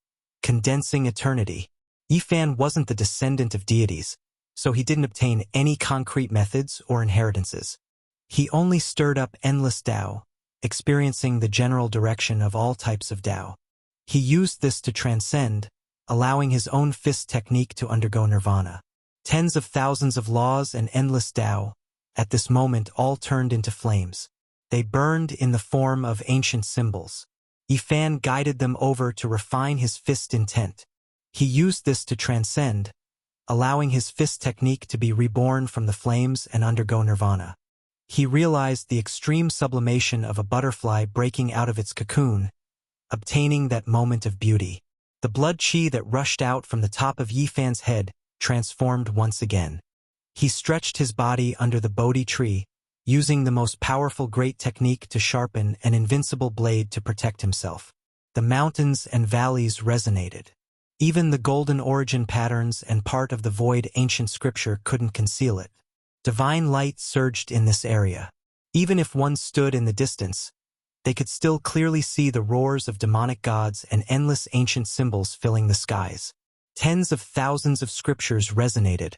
condensing eternity. Yi Fan wasn't the descendant of deities, so he didn't obtain any concrete methods or inheritances. He only stirred up endless Tao, experiencing the general direction of all types of Tao. He used this to transcend, allowing his own fist technique to undergo nirvana. Tens of thousands of laws and endless Tao, at this moment all turned into flames. They burned in the form of ancient symbols. Yi Fan guided them over to refine his fist intent. He used this to transcend, allowing his fist technique to be reborn from the flames and undergo nirvana. He realized the extreme sublimation of a butterfly breaking out of its cocoon, obtaining that moment of beauty. The blood chi that rushed out from the top of Yi Fan's head transformed once again. He stretched his body under the Bodhi tree, using the most powerful great technique to sharpen an invincible blade to protect himself. The mountains and valleys resonated. Even the golden origin patterns and part of the void ancient scripture couldn't conceal it. Divine light surged in this area. Even if one stood in the distance, they could still clearly see the roars of demonic gods and endless ancient symbols filling the skies. Tens of thousands of scriptures resonated,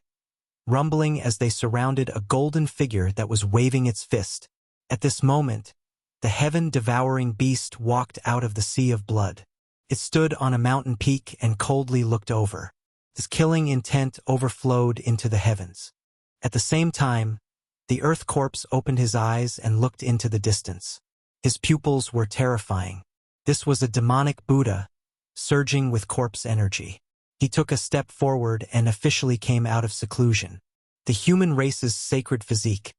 rumbling as they surrounded a golden figure that was waving its fist. At this moment, the heaven-devouring beast walked out of the sea of blood. It stood on a mountain peak and coldly looked over. His killing intent overflowed into the heavens. At the same time, the earth corpse opened his eyes and looked into the distance. His pupils were terrifying. This was a demonic Buddha, surging with corpse energy. He took a step forward and officially came out of seclusion. The human race's sacred physique.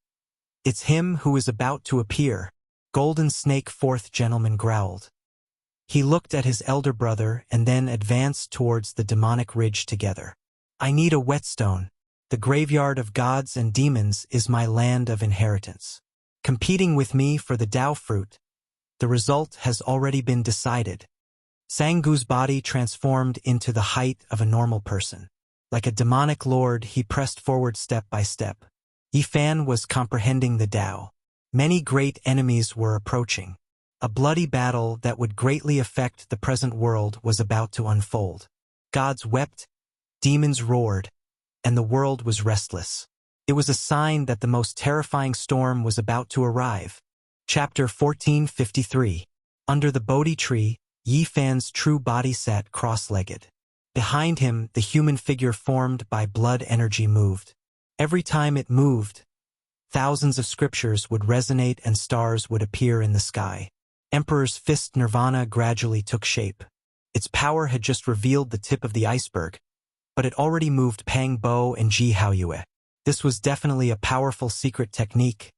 It's him who is about to appear, Golden Snake Fourth Gentleman growled. He looked at his elder brother and then advanced towards the demonic ridge together. I need a whetstone. The graveyard of gods and demons is my land of inheritance. Competing with me for the Tao fruit. The result has already been decided. Sangu's body transformed into the height of a normal person. Like a demonic lord, he pressed forward step by step. Yifan was comprehending the Tao. Many great enemies were approaching. A bloody battle that would greatly affect the present world was about to unfold. Gods wept, demons roared, and the world was restless. It was a sign that the most terrifying storm was about to arrive. Chapter 1453. Under the Bodhi tree, Yifan's true body sat cross-legged. Behind him, the human figure formed by blood energy moved. Every time it moved, thousands of scriptures would resonate and stars would appear in the sky. Emperor's fist nirvana gradually took shape. Its power had just revealed the tip of the iceberg, but it already moved Pang Bo and Ji Haoyue. This was definitely a powerful secret technique,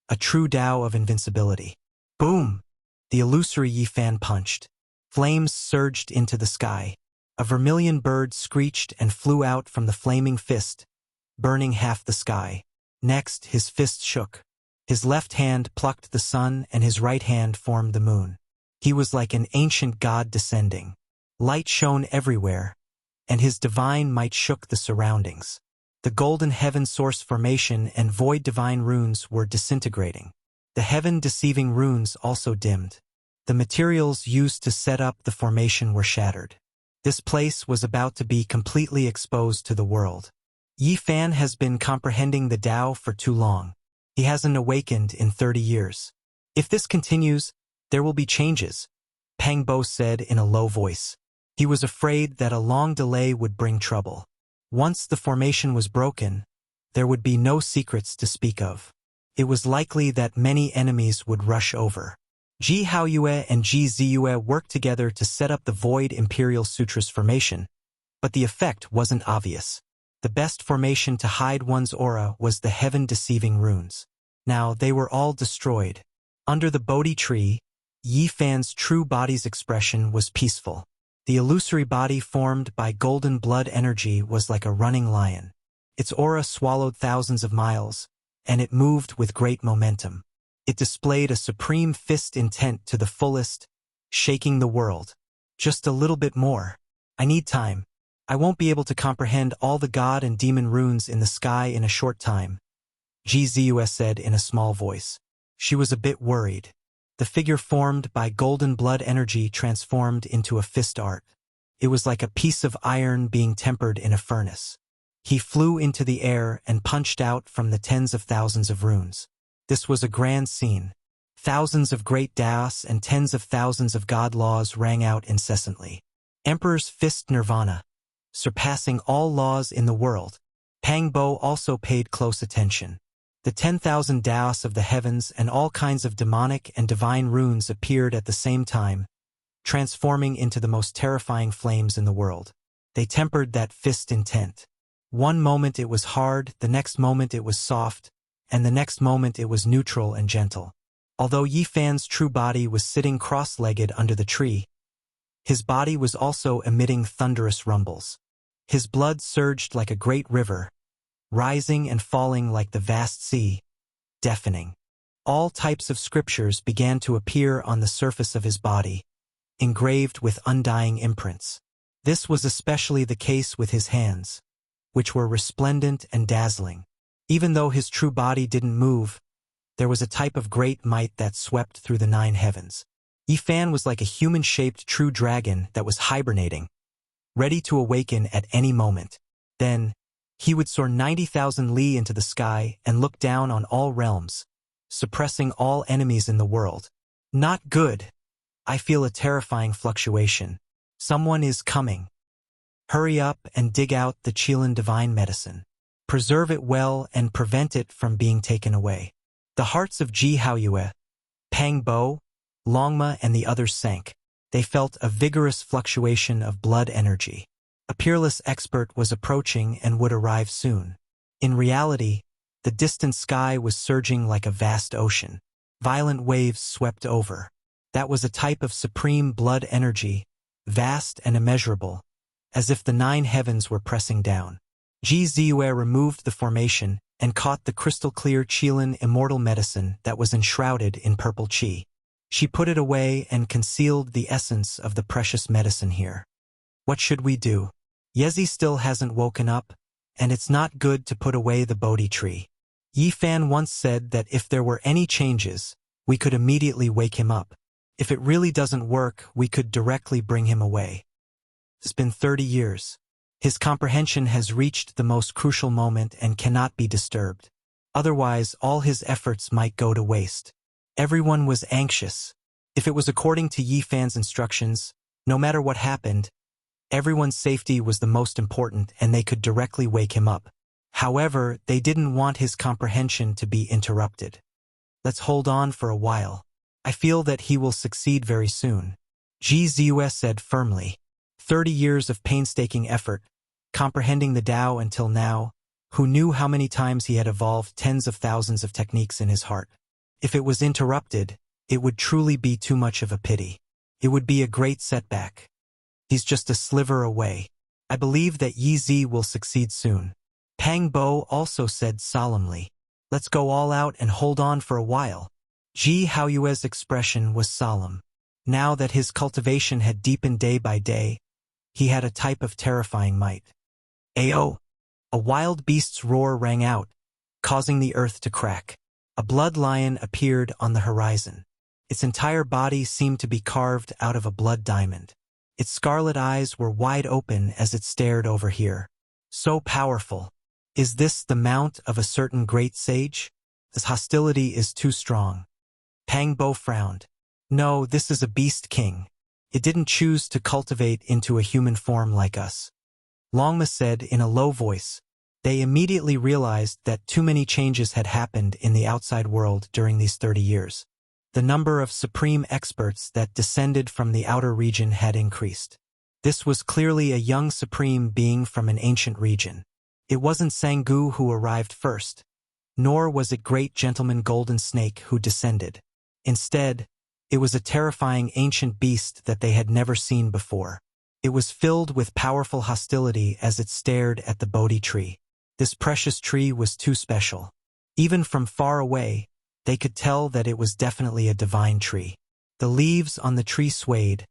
a true Tao of invincibility. Boom! The illusory Yifan punched. Flames surged into the sky. A vermilion bird screeched and flew out from the flaming fist, burning half the sky. Next, his fist shook. His left hand plucked the sun and his right hand formed the moon. He was like an ancient god descending. Light shone everywhere, and his divine might shook the surroundings. The golden heaven source formation and void divine runes were disintegrating. The heaven-deceiving runes also dimmed. The materials used to set up the formation were shattered. This place was about to be completely exposed to the world. Yifan has been comprehending the Tao for too long. He hasn't awakened in 30 years. If this continues, there will be changes, Pang Bo said in a low voice. He was afraid that a long delay would bring trouble. Once the formation was broken, there would be no secrets to speak of. It was likely that many enemies would rush over. Ji Haoyue and Ji Ziyue worked together to set up the Void Imperial Sutra's formation, but the effect wasn't obvious. The best formation to hide one's aura was the heaven-deceiving runes. Now they were all destroyed. Under the Bodhi tree, Yifan's true body's expression was peaceful. The illusory body formed by golden blood energy was like a running lion. Its aura swallowed thousands of miles, and it moved with great momentum. It displayed a supreme fist intent to the fullest, shaking the world. Just a little bit more. I need time. I won't be able to comprehend all the god and demon runes in the sky in a short time, Ji Ziyue said in a small voice. She was a bit worried. The figure formed by golden blood energy transformed into a fist art. It was like a piece of iron being tempered in a furnace. He flew into the air and punched out from the tens of thousands of runes. This was a grand scene. Thousands of great Taos and tens of thousands of god laws rang out incessantly. Emperor's fist nirvana, surpassing all laws in the world. Pang Bo also paid close attention. The 10,000 Taos of the heavens and all kinds of demonic and divine runes appeared at the same time, transforming into the most terrifying flames in the world. They tempered that fist intent. One moment it was hard, the next moment it was soft, and the next moment it was neutral and gentle. Although Yifan's true body was sitting cross-legged under the tree, his body was also emitting thunderous rumbles. His blood surged like a great river, rising and falling like the vast sea, deafening. All types of scriptures began to appear on the surface of his body, engraved with undying imprints. This was especially the case with his hands, which were resplendent and dazzling. Even though his true body didn't move, there was a type of great might that swept through the 9 heavens. Yifan was like a human-shaped true dragon that was hibernating, ready to awaken at any moment. Then, he would soar 90,000 li into the sky and look down on all realms, suppressing all enemies in the world. Not good. I feel a terrifying fluctuation. Someone is coming. Hurry up and dig out the Qilin divine medicine. Preserve it well and prevent it from being taken away. The hearts of Ji Haoyue, Pang Bo, Longma and the others sank. They felt a vigorous fluctuation of blood energy. A peerless expert was approaching and would arrive soon. In reality, the distant sky was surging like a vast ocean. Violent waves swept over. That was a type of supreme blood energy, vast and immeasurable, as if the 9 heavens were pressing down. Ji Ziyue removed the formation and caught the crystal-clear Qilin immortal medicine that was enshrouded in purple qi. She put it away and concealed the essence of the precious medicine here. What should we do? Yezi still hasn't woken up, and it's not good to put away the Bodhi tree. Yi Fan once said that if there were any changes, we could immediately wake him up. If it really doesn't work, we could directly bring him away. It's been 30 years. His comprehension has reached the most crucial moment and cannot be disturbed. Otherwise, all his efforts might go to waste. Everyone was anxious. If it was according to Yi Fan's instructions, no matter what happened, everyone's safety was the most important and they could directly wake him up. However, they didn't want his comprehension to be interrupted. Let's hold on for a while. I feel that he will succeed very soon, Ji Ziyue said firmly. 30 years of painstaking effort, comprehending the Tao until now, who knew how many times he had evolved tens of thousands of techniques in his heart. If it was interrupted, it would truly be too much of a pity. It would be a great setback. He's just a sliver away. I believe that Yi Zi will succeed soon. Pang Bo also said solemnly. Let's go all out and hold on for a while. Ji Haoyue's expression was solemn. Now that his cultivation had deepened day by day, he had a type of terrifying might. Ayo! A wild beast's roar rang out, causing the earth to crack. A blood lion appeared on the horizon. Its entire body seemed to be carved out of a blood diamond. Its scarlet eyes were wide open as it stared over here. So powerful. Is this the mount of a certain great sage? This hostility is too strong. Pang Bo frowned. No, this is a beast king. It didn't choose to cultivate into a human form like us. Longma said in a low voice. They immediately realized that too many changes had happened in the outside world during these 30 years. The number of supreme experts that descended from the outer region had increased. This was clearly a young supreme being from an ancient region. It wasn't Sangu who arrived first, nor was it great gentleman Golden Snake who descended. Instead, it was a terrifying ancient beast that they had never seen before. It was filled with powerful hostility as it stared at the Bodhi tree. This precious tree was too special. Even from far away, they could tell that it was definitely a divine tree. The leaves on the tree swayed,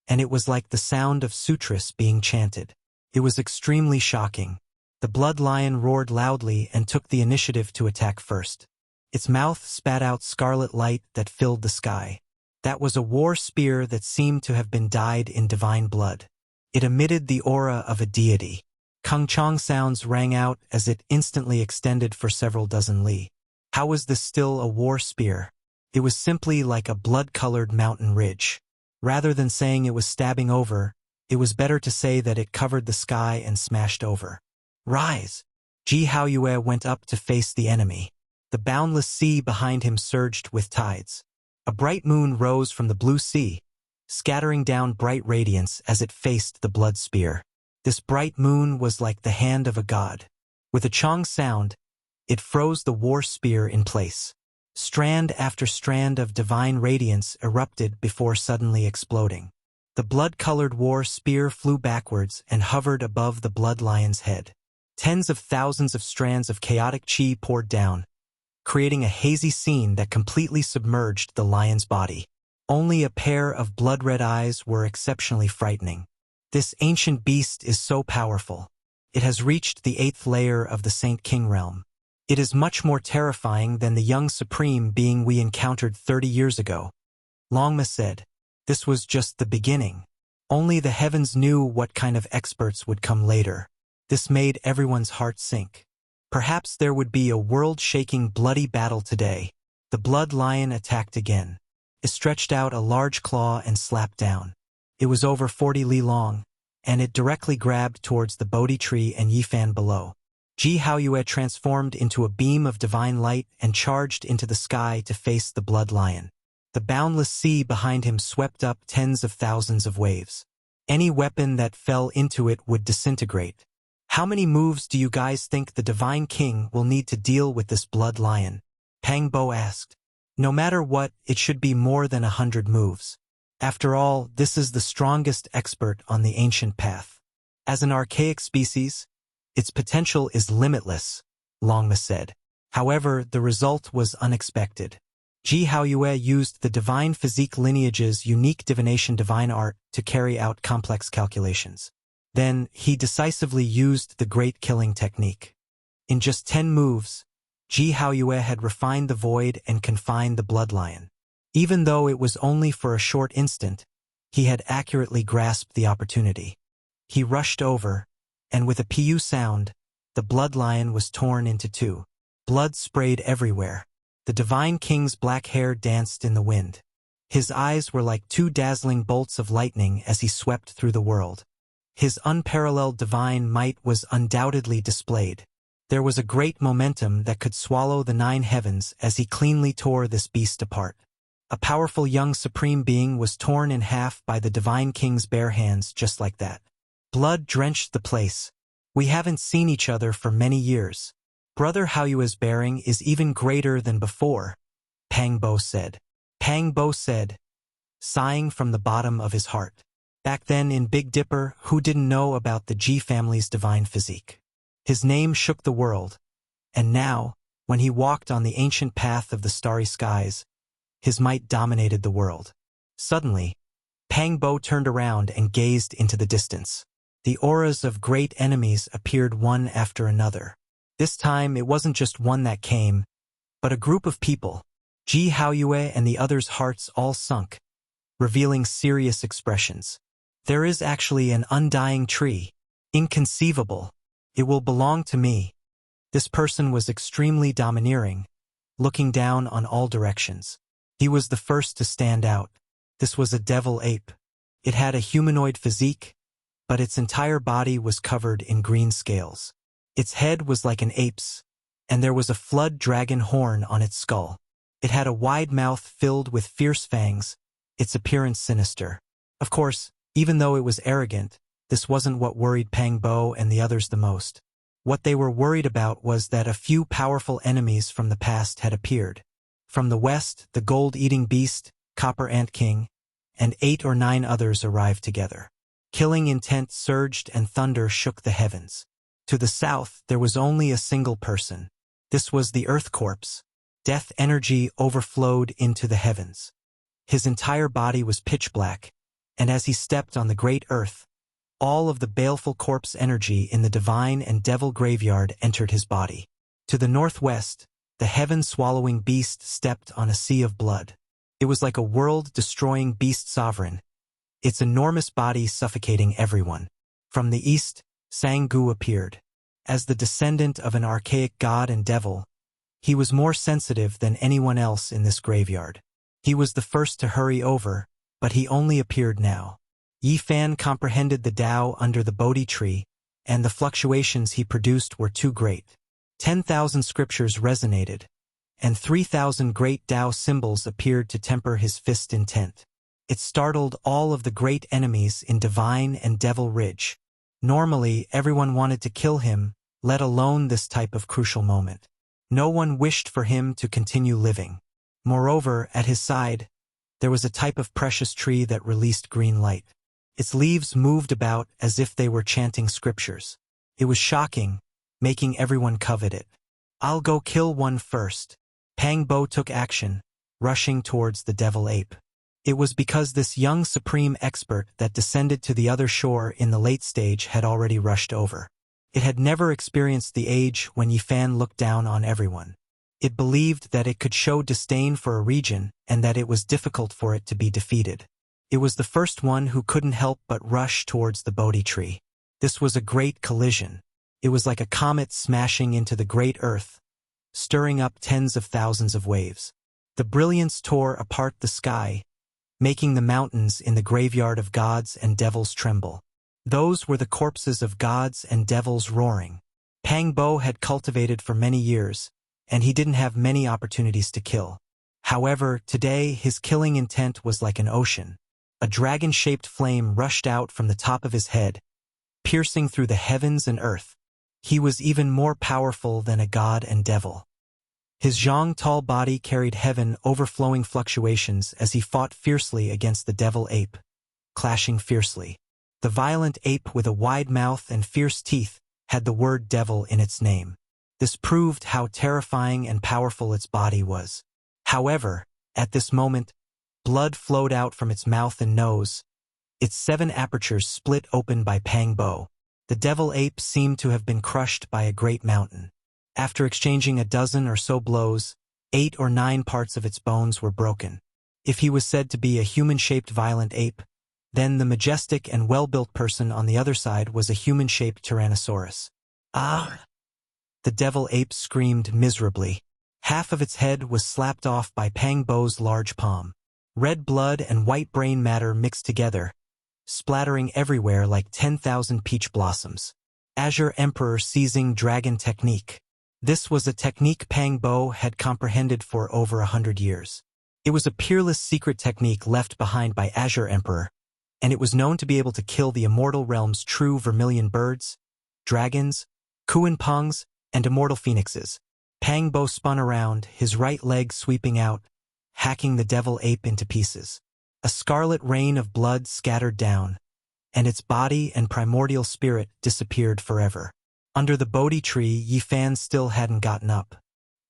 and it was like the sound of sutras being chanted. It was extremely shocking. The blood lion roared loudly and took the initiative to attack first. Its mouth spat out scarlet light that filled the sky. That was a war spear that seemed to have been dyed in divine blood. It emitted the aura of a deity. Kungchong sounds rang out as it instantly extended for several dozen li. How was this still a war spear? It was simply like a blood-colored mountain ridge. Rather than saying it was stabbing over, it was better to say that it covered the sky and smashed over. Rise! Ji Haoyue went up to face the enemy. The boundless sea behind him surged with tides. A bright moon rose from the blue sea, scattering down bright radiance as it faced the blood spear. This bright moon was like the hand of a god. With a chong sound, it froze the war spear in place. Strand after strand of divine radiance erupted before suddenly exploding. The blood-colored war spear flew backwards and hovered above the blood lion's head. Tens of thousands of strands of chaotic chi poured down, creating a hazy scene that completely submerged the lion's body. Only a pair of blood-red eyes were exceptionally frightening. This ancient beast is so powerful. It has reached the 8th layer of the Saint King realm. It is much more terrifying than the young supreme being we encountered 30 years ago. Longma said, this was just the beginning. Only the heavens knew what kind of experts would come later. This made everyone's heart sink. Perhaps there would be a world-shaking bloody battle today. The blood lion attacked again. It stretched out a large claw and slapped down. It was over 40 li long, and it directly grabbed towards the Bodhi tree and Yifan below. Ji Haoyue transformed into a beam of divine light and charged into the sky to face the blood lion. The boundless sea behind him swept up tens of thousands of waves. Any weapon that fell into it would disintegrate. How many moves do you guys think the Divine King will need to deal with this blood lion? Pang Bo asked. No matter what, it should be more than 100 moves. After all, this is the strongest expert on the ancient path. As an archaic species, its potential is limitless, Longma said. However, the result was unexpected. Ji Haoyue used the divine physique lineage's unique divination divine art to carry out complex calculations. Then, he decisively used the great killing technique. In just 10 moves, Ji Haoyue had refined the void and confined the bloodlion. Even though it was only for a short instant, he had accurately grasped the opportunity. He rushed over, and with a pu sound, the bloodlion was torn into two. Blood sprayed everywhere. The Divine King's black hair danced in the wind. His eyes were like two dazzling bolts of lightning as he swept through the world. His unparalleled divine might was undoubtedly displayed. There was a great momentum that could swallow the 9 heavens as he cleanly tore this beast apart. A powerful young supreme being was torn in half by the Divine King's bare hands just like that. Blood drenched the place. We haven't seen each other for many years. Brother Haoyue's bearing is even greater than before, Pang Bo said. Pang Bo said, sighing from the bottom of his heart. Back then in Big Dipper, who didn't know about the Ji family's divine physique? His name shook the world, and now, when he walked on the ancient path of the starry skies, his might dominated the world. Suddenly, Pang Bo turned around and gazed into the distance. The auras of great enemies appeared one after another. This time it wasn't just one that came, but a group of people. Ji Haoyue and the others' hearts all sunk, revealing serious expressions. There is actually an undying tree. Inconceivable. It will belong to me. This person was extremely domineering, looking down on all directions. He was the first to stand out. This was a devil ape. It had a humanoid physique, but its entire body was covered in green scales. Its head was like an ape's, and there was a flood dragon horn on its skull. It had a wide mouth filled with fierce fangs, its appearance sinister. Of course, even though it was arrogant, this wasn't what worried Pang Bo and the others the most. What they were worried about was that a few powerful enemies from the past had appeared. From the west, the gold-eating beast, Copper Ant King, and 8 or 9 others arrived together. Killing intent surged and thunder shook the heavens. To the south, there was only a single person. This was the Earth Corpse. Death energy overflowed into the heavens. His entire body was pitch black, and as he stepped on the great earth, all of the baleful corpse energy in the divine and devil graveyard entered his body. To the northwest, the heaven-swallowing beast stepped on a sea of blood. It was like a world-destroying beast sovereign, its enormous body suffocating everyone. From the east, Sang-gu appeared. As the descendant of an archaic god and devil, he was more sensitive than anyone else in this graveyard. He was the first to hurry over, but he only appeared now. Yi Fan comprehended the Tao under the Bodhi tree, and the fluctuations he produced were too great. 10,000 scriptures resonated, and 3,000 great Tao symbols appeared to temper his fist intent. It startled all of the great enemies in Divine and Devil Ridge. Normally, everyone wanted to kill him, let alone this type of crucial moment. No one wished for him to continue living. Moreover, at his side, there was a type of precious tree that released green light. Its leaves moved about as if they were chanting scriptures. It was shocking, making everyone covet it. I'll go kill one first. Pang Bo took action, rushing towards the devil ape. It was because this young supreme expert that descended to the other shore in the late stage had already rushed over. It had never experienced the age when Yi Fan looked down on everyone. It believed that it could show disdain for a region and that it was difficult for it to be defeated. It was the first one who couldn't help but rush towards the Bodhi tree. This was a great collision. It was like a comet smashing into the great earth, stirring up tens of thousands of waves. The brilliance tore apart the sky, making the mountains in the graveyard of gods and devils tremble. Those were the corpses of gods and devils roaring. Pang Bo had cultivated for many years, and he didn't have many opportunities to kill. However, today his killing intent was like an ocean. A dragon-shaped flame rushed out from the top of his head, piercing through the heavens and earth. He was even more powerful than a god and devil. His zhang tall body carried heaven overflowing fluctuations as he fought fiercely against the devil ape, clashing fiercely. The violent ape with a wide mouth and fierce teeth had the word devil in its name. This proved how terrifying and powerful its body was. However, at this moment, blood flowed out from its mouth and nose. Its 7 apertures split open by Pang Bo. The devil ape seemed to have been crushed by a great mountain. After exchanging a dozen or so blows, 8 or 9 parts of its bones were broken. If he was said to be a human-shaped violent ape, then the majestic and well-built person on the other side was a human-shaped Tyrannosaurus. Ah! The devil ape screamed miserably. Half of its head was slapped off by Pang Bo's large palm. Red blood and white brain matter mixed together, splattering everywhere like 10,000 peach blossoms. Azure Emperor Seizing Dragon Technique. This was a technique Pang Bo had comprehended for over 100 years. It was a peerless secret technique left behind by Azure Emperor, and it was known to be able to kill the immortal realm's true vermilion birds, dragons, Kuan-Pongs, and immortal phoenixes. Pang Bo spun around, his right leg sweeping out, hacking the devil ape into pieces. A scarlet rain of blood scattered down, and its body and primordial spirit disappeared forever. Under the Bodhi tree, Yifan still hadn't gotten up.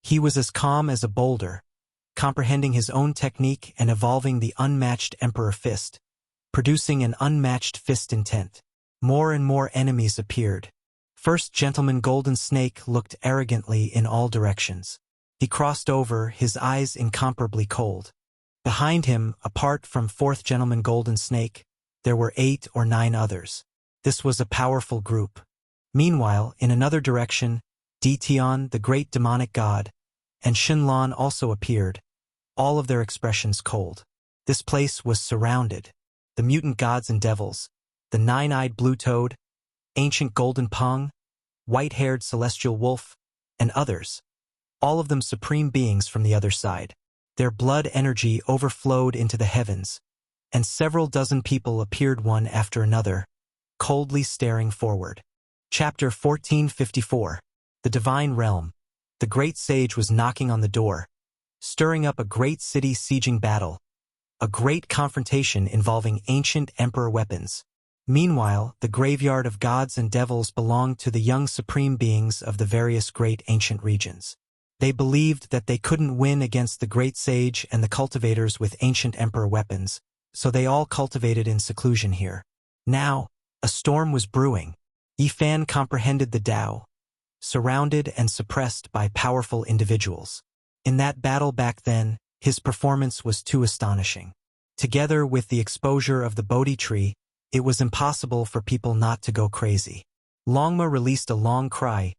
He was as calm as a boulder, comprehending his own technique and evolving the unmatched Emperor Fist, producing an unmatched fist intent. More and more enemies appeared. First Gentleman Golden Snake looked arrogantly in all directions. He crossed over, his eyes incomparably cold. Behind him, apart from Fourth Gentleman Golden Snake, there were 8 or 9 others. This was a powerful group. Meanwhile, in another direction, Tian, the great demonic god, and Shenlong also appeared, all of their expressions cold. This place was surrounded. The mutant gods and devils, the 9-eyed blue toad, ancient golden pong, white-haired celestial wolf, and others, all of them supreme beings from the other side. Their blood energy overflowed into the heavens, and several dozen people appeared one after another, coldly staring forward. Chapter 1454. The Divine Realm. The great sage was knocking on the door, stirring up a great city sieging battle, a great confrontation involving ancient emperor weapons. Meanwhile, the graveyard of gods and devils belonged to the young supreme beings of the various great ancient regions. They believed that they couldn't win against the great sage and the cultivators with ancient emperor weapons, so they all cultivated in seclusion here. Now, a storm was brewing. Yifan comprehended the Tao, surrounded and suppressed by powerful individuals. In that battle back then, his performance was too astonishing. Together with the exposure of the Bodhi tree, it was impossible for people not to go crazy. Longma released a long cry,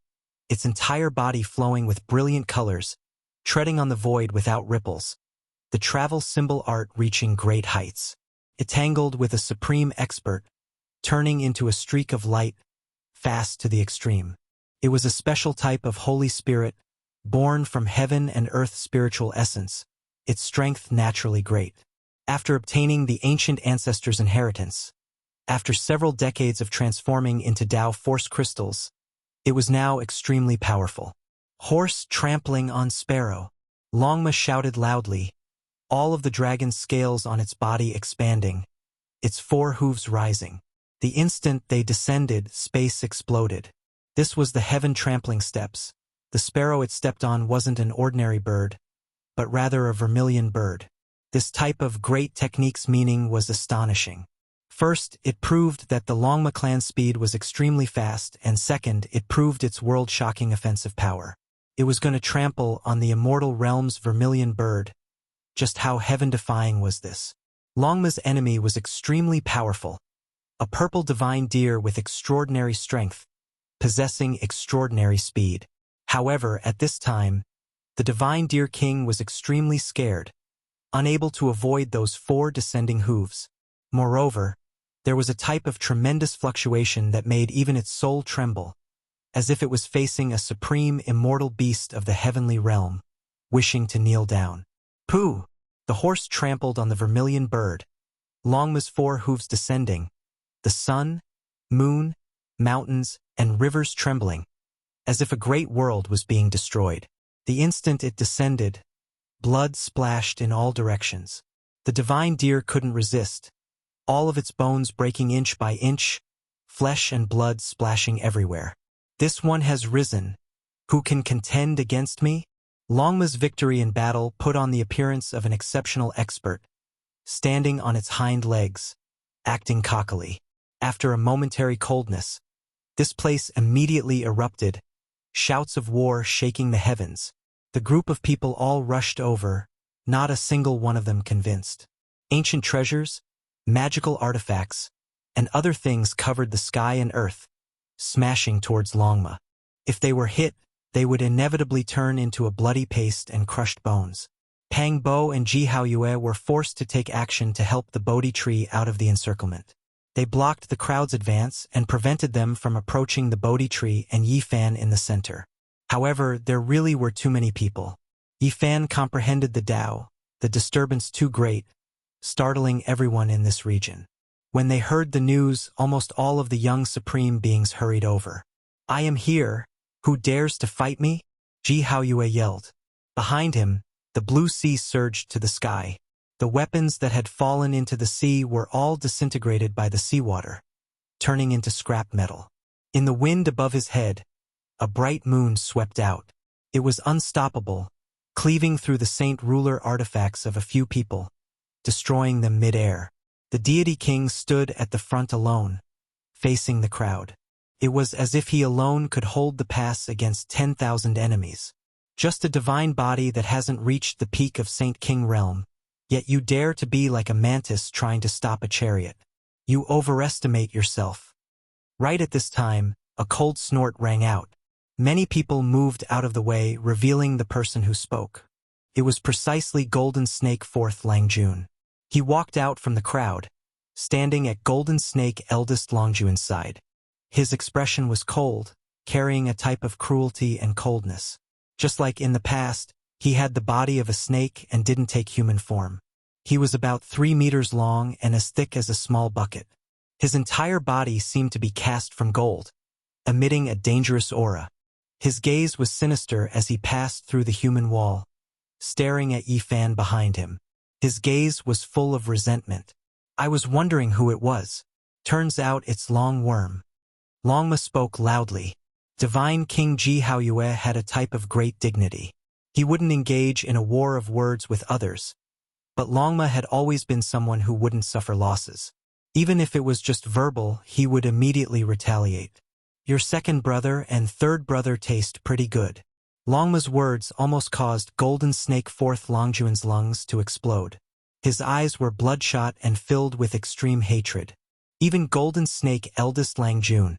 its entire body flowing with brilliant colors, treading on the void without ripples, the travel symbol art reaching great heights. It tangled with a supreme expert, turning into a streak of light, fast to the extreme. It was a special type of Holy Spirit, born from heaven and earth's spiritual essence, its strength naturally great. After obtaining the ancient ancestors' inheritance, after several decades of transforming into Tao Force crystals, it was now extremely powerful. Horse trampling on sparrow. Longma shouted loudly, all of the dragon's scales on its body expanding, its 4 hooves rising. The instant they descended, space exploded. This was the heaven trampling steps. The sparrow it stepped on wasn't an ordinary bird, but rather a vermilion bird. This type of great technique's meaning was astonishing. First, it proved that the Longma clan's speed was extremely fast, and second, it proved its world-shocking offensive power. It was going to trample on the immortal realm's vermilion bird. Just how heaven-defying was this? Longma's enemy was extremely powerful, a purple divine deer with extraordinary strength, possessing extraordinary speed. However, at this time, the divine deer king was extremely scared, unable to avoid those 4 descending hooves. Moreover, there was a type of tremendous fluctuation that made even its soul tremble, as if it was facing a supreme immortal beast of the heavenly realm, wishing to kneel down. Pooh! The horse trampled on the vermilion bird, Longma's 4 hooves descending, the sun, moon, mountains, and rivers trembling, as if a great world was being destroyed. The instant it descended, blood splashed in all directions. The divine deer couldn't resist, all of its bones breaking inch by inch, flesh and blood splashing everywhere. This one has risen. Who can contend against me? Longma's victory in battle put on the appearance of an exceptional expert, standing on its hind legs, acting cockily. After a momentary coldness, this place immediately erupted, shouts of war shaking the heavens. The group of people all rushed over, not a single one of them convinced. Ancient treasures, magical artifacts, and other things covered the sky and earth, smashing towards Longma. If they were hit, they would inevitably turn into a bloody paste and crushed bones. Pang Bo and Ji Haoyue were forced to take action to help the Bodhi tree out of the encirclement. They blocked the crowd's advance and prevented them from approaching the Bodhi tree and Yi Fan in the center. However, there really were too many people. Yi Fan comprehended the Tao, the disturbance too great, startling everyone in this region. When they heard the news, almost all of the young supreme beings hurried over. "I am here. Who dares to fight me?" Ji Haoyue yelled. Behind him, the blue sea surged to the sky. The weapons that had fallen into the sea were all disintegrated by the seawater, turning into scrap metal. In the wind above his head, a bright moon swept out. It was unstoppable, cleaving through the saint ruler artifacts of a few people, destroying them mid-air. The deity king stood at the front alone, facing the crowd. It was as if he alone could hold the pass against 10,000 enemies. Just a divine body that hasn't reached the peak of Saint King realm, yet you dare to be like a mantis trying to stop a chariot. You overestimate yourself. Right at this time, a cold snort rang out. Many people moved out of the way, revealing the person who spoke. It was precisely Golden Snake 4th Langjun. He walked out from the crowd, standing at Golden Snake eldest Longjuan's side. His expression was cold, carrying a type of cruelty and coldness. Just like in the past, he had the body of a snake and didn't take human form. He was about 3 meters long and as thick as a small bucket. His entire body seemed to be cast from gold, emitting a dangerous aura. His gaze was sinister as he passed through the human wall, staring at Yi Fan behind him. His gaze was full of resentment. "I was wondering who it was. Turns out it's Long Worm." Longma spoke loudly. Divine King Ji Haoyue had a type of great dignity. He wouldn't engage in a war of words with others, but Longma had always been someone who wouldn't suffer losses. Even if it was just verbal, he would immediately retaliate. "Your second brother and third brother taste pretty good." Longma's words almost caused Golden Snake 4th Longjuan's lungs to explode. His eyes were bloodshot and filled with extreme hatred. Even Golden Snake eldest Langjun,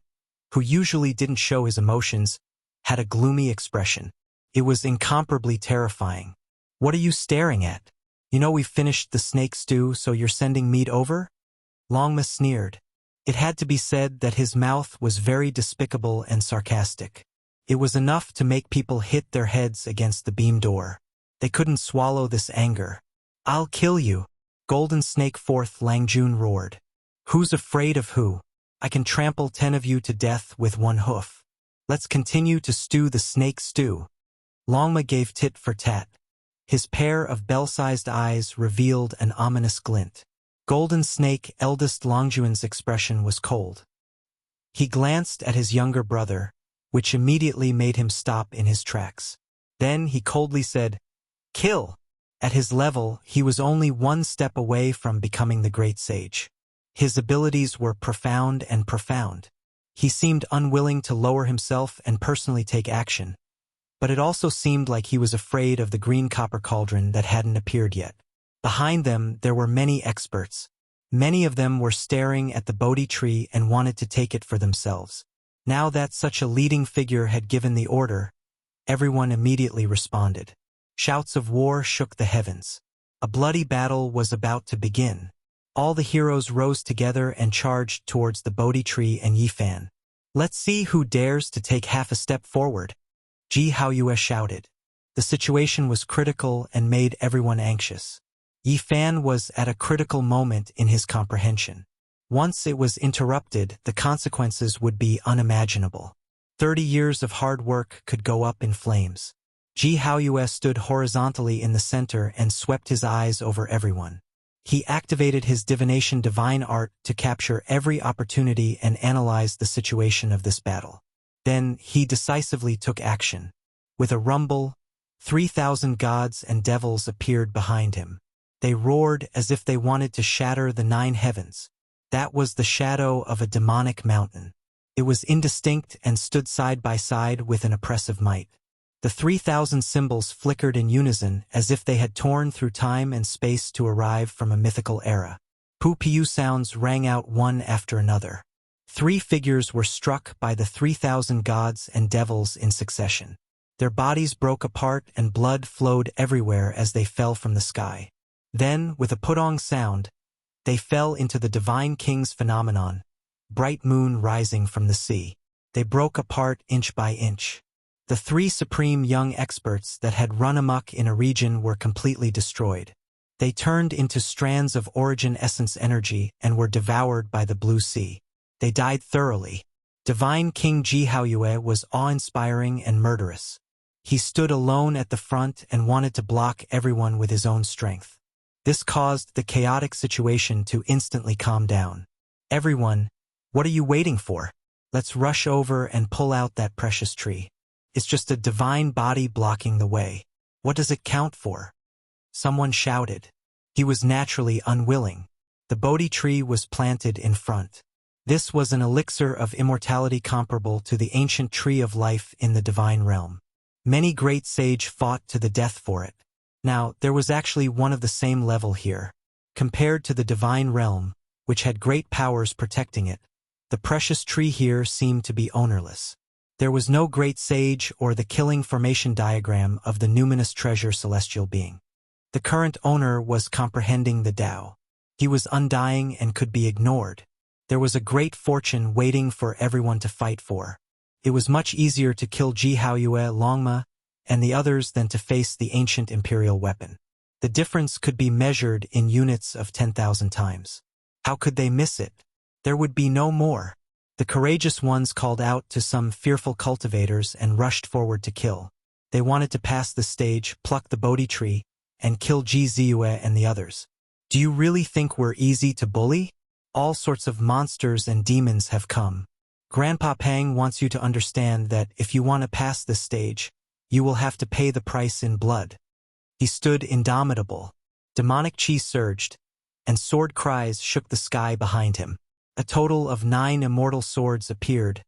who usually didn't show his emotions, had a gloomy expression. It was incomparably terrifying. "What are you staring at? You know we finished the snake stew, so you're sending meat over?" Longma sneered. It had to be said that his mouth was very despicable and sarcastic. It was enough to make people hit their heads against the beam door. They couldn't swallow this anger. "I'll kill you," Golden Snake 4th Langjun roared. "Who's afraid of who? I can trample 10 of you to death with 1 hoof. Let's continue to stew the snake stew." Longma gave tit for tat. His pair of bell-sized eyes revealed an ominous glint. Golden Snake eldest Longjuan's expression was cold. He glanced at his younger brother, which immediately made him stop in his tracks. Then he coldly said, "Kill." At his level, he was only 1 step away from becoming the great sage. His abilities were profound and profound. He seemed unwilling to lower himself and personally take action, but it also seemed like he was afraid of the green copper cauldron that hadn't appeared yet. Behind them, there were many experts. Many of them were staring at the Bodhi tree and wanted to take it for themselves. Now that such a leading figure had given the order, everyone immediately responded. Shouts of war shook the heavens. A bloody battle was about to begin. All the heroes rose together and charged towards the Bodhi tree and Yi Fan. "Let's see who dares to take half a step forward," Ji Haoyue shouted. The situation was critical and made everyone anxious. Yi Fan was at a critical moment in his comprehension. Once it was interrupted, the consequences would be unimaginable. 30 years of hard work could go up in flames. Ji Haoyue stood horizontally in the center and swept his eyes over everyone. He activated his divination divine art to capture every opportunity and analyze the situation of this battle. Then he decisively took action. With a rumble, 3,000 gods and devils appeared behind him. They roared as if they wanted to shatter the 9 heavens. That was the shadow of a demonic mountain. It was indistinct and stood side by side with an oppressive might. The 3,000 symbols flickered in unison as if they had torn through time and space to arrive from a mythical era. Pu-piu sounds rang out one after another. 3 figures were struck by the 3,000 gods and devils in succession. Their bodies broke apart and blood flowed everywhere as they fell from the sky. Then, with a putong sound, they fell into the divine king's phenomenon, bright moon rising from the sea. They broke apart inch by inch. The 3 supreme young experts that had run amok in a region were completely destroyed. They turned into strands of origin essence energy and were devoured by the blue sea. They died thoroughly. Divine King Ji Haoyue was awe-inspiring and murderous. He stood alone at the front and wanted to block everyone with his own strength. This caused the chaotic situation to instantly calm down. Everyone, what are you waiting for? Let's rush over and pull out that precious tree. It's just a divine body blocking the way. What does it count for? Someone shouted. He was naturally unwilling. The Bodhi tree was planted in front. This was an elixir of immortality comparable to the ancient tree of life in the divine realm. Many great sage fought to the death for it. Now, there was actually one of the same level here. Compared to the divine realm, which had great powers protecting it, the precious tree here seemed to be ownerless. There was no great sage or the killing formation diagram of the numinous treasure celestial being. The current owner was comprehending the Tao. He was undying and could be ignored. There was a great fortune waiting for everyone to fight for. It was much easier to kill Ji Haoyue, Longma, and the others than to face the ancient imperial weapon. The difference could be measured in units of 10,000 times. How could they miss it? There would be no more. The courageous ones called out to some fearful cultivators and rushed forward to kill. They wanted to pass the stage, pluck the Bodhi tree, and kill Ji Ziyue and the others. Do you really think we're easy to bully? All sorts of monsters and demons have come. Grandpa Pang wants you to understand that if you want to pass this stage, you will have to pay the price in blood. He stood indomitable. Demonic chi surged, and sword cries shook the sky behind him. A total of 9 immortal swords appeared,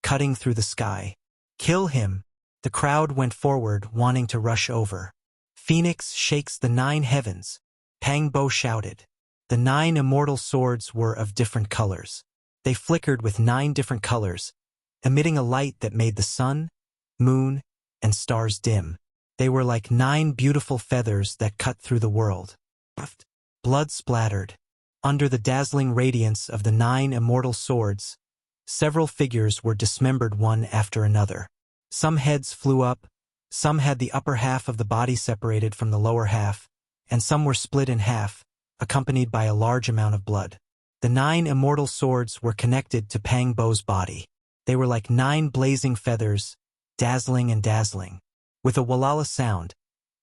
cutting through the sky. Kill him! The crowd went forward, wanting to rush over. Phoenix shakes the 9 heavens. Pang Bo shouted. The 9 immortal swords were of different colors. They flickered with 9 different colors, emitting a light that made the sun, moon, and stars dim. They were like 9 beautiful feathers that cut through the world. Blood splattered. Under the dazzling radiance of the 9 immortal swords, several figures were dismembered one after another. Some heads flew up, some had the upper half of the body separated from the lower half, and some were split in half, accompanied by a large amount of blood. The 9 immortal swords were connected to Pang Bo's body. They were like 9 blazing feathers, dazzling and dazzling. With a walala sound,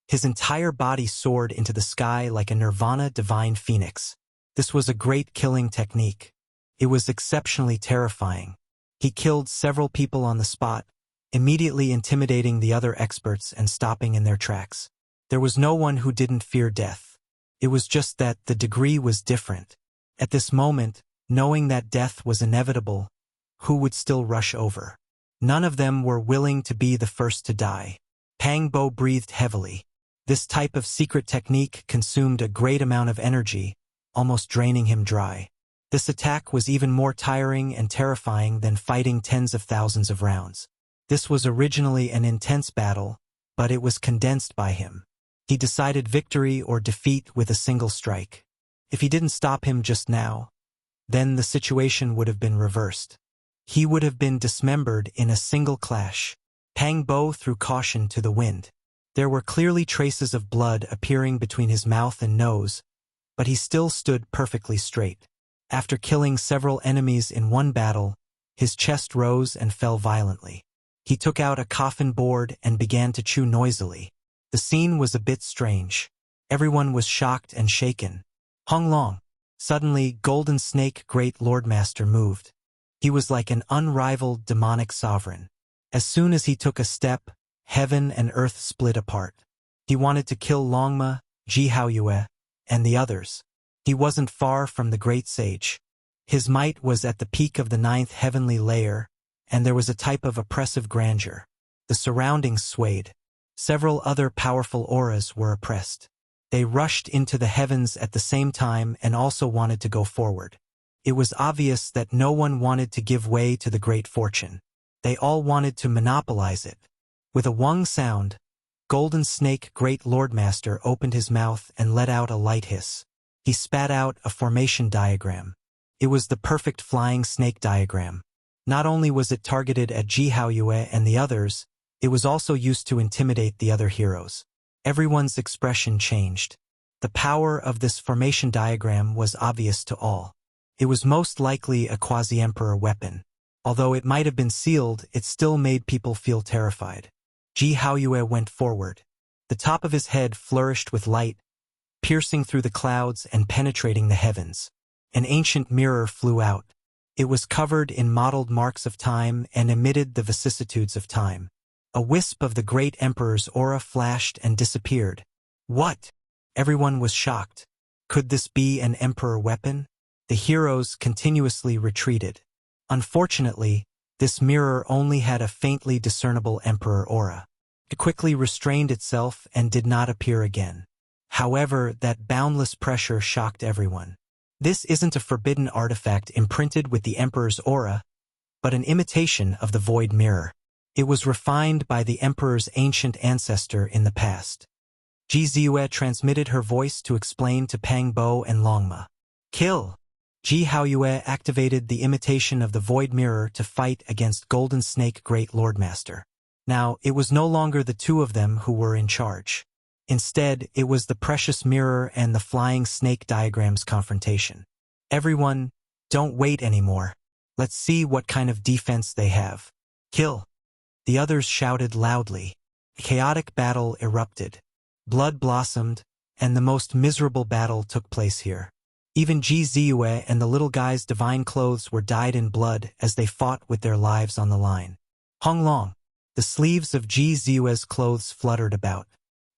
his entire body soared into the sky like a nirvana divine phoenix. This was a great killing technique. It was exceptionally terrifying. He killed several people on the spot, immediately intimidating the other experts and stopping in their tracks. There was no one who didn't fear death. It was just that the degree was different. At this moment, knowing that death was inevitable, who would still rush over? None of them were willing to be the first to die. Pang Bo breathed heavily. This type of secret technique consumed a great amount of energy, almost draining him dry. This attack was even more tiring and terrifying than fighting tens of thousands of rounds. This was originally an intense battle, but it was condensed by him. He decided victory or defeat with a single strike. If he didn't stop him just now, then the situation would have been reversed. He would have been dismembered in a single clash. Pang Bo threw caution to the wind. There were clearly traces of blood appearing between his mouth and nose, but he still stood perfectly straight. After killing several enemies in one battle, his chest rose and fell violently. He took out a coffin board and began to chew noisily. The scene was a bit strange. Everyone was shocked and shaken. Hong Long. Suddenly, Golden Snake Great Lordmaster moved. He was like an unrivaled demonic sovereign. As soon as he took a step, heaven and earth split apart. He wanted to kill Longma, Ji Haoyue, and the others. He wasn't far from the great sage. His might was at the peak of the 9th heavenly layer, and there was a type of oppressive grandeur. The surroundings swayed. Several other powerful auras were oppressed. They rushed into the heavens at the same time and also wanted to go forward. It was obvious that no one wanted to give way to the great fortune. They all wanted to monopolize it. With a wung sound, Golden Snake Great Lordmaster opened his mouth and let out a light hiss. He spat out a formation diagram. It was the perfect flying snake diagram. Not only was it targeted at Ji Haoyue and the others, it was also used to intimidate the other heroes. Everyone's expression changed. The power of this formation diagram was obvious to all. It was most likely a quasi-emperor weapon. Although it might have been sealed, it still made people feel terrified. Ji Haoyue went forward. The top of his head flourished with light, piercing through the clouds and penetrating the heavens. An ancient mirror flew out. It was covered in mottled marks of time and emitted the vicissitudes of time. A wisp of the great emperor's aura flashed and disappeared. What? Everyone was shocked. Could this be an emperor weapon? The heroes continuously retreated. Unfortunately, this mirror only had a faintly discernible emperor aura. It quickly restrained itself and did not appear again. However, that boundless pressure shocked everyone. This isn't a forbidden artifact imprinted with the emperor's aura, but an imitation of the void mirror. It was refined by the emperor's ancient ancestor in the past. Ji Ziyue transmitted her voice to explain to Pang Bo and Longma. Kill! Ji Haoyue activated the imitation of the void mirror to fight against Golden Snake Great Lordmaster. Now, it was no longer the two of them who were in charge. Instead, it was the precious mirror and the flying snake diagram's confrontation. Everyone, don't wait anymore. Let's see what kind of defense they have. Kill! The others shouted loudly. A chaotic battle erupted. Blood blossomed, and the most miserable battle took place here. Even Ji Ziyue and the little guy's divine clothes were dyed in blood as they fought with their lives on the line. Hong Long. The sleeves of Ji Ziyue's clothes fluttered about.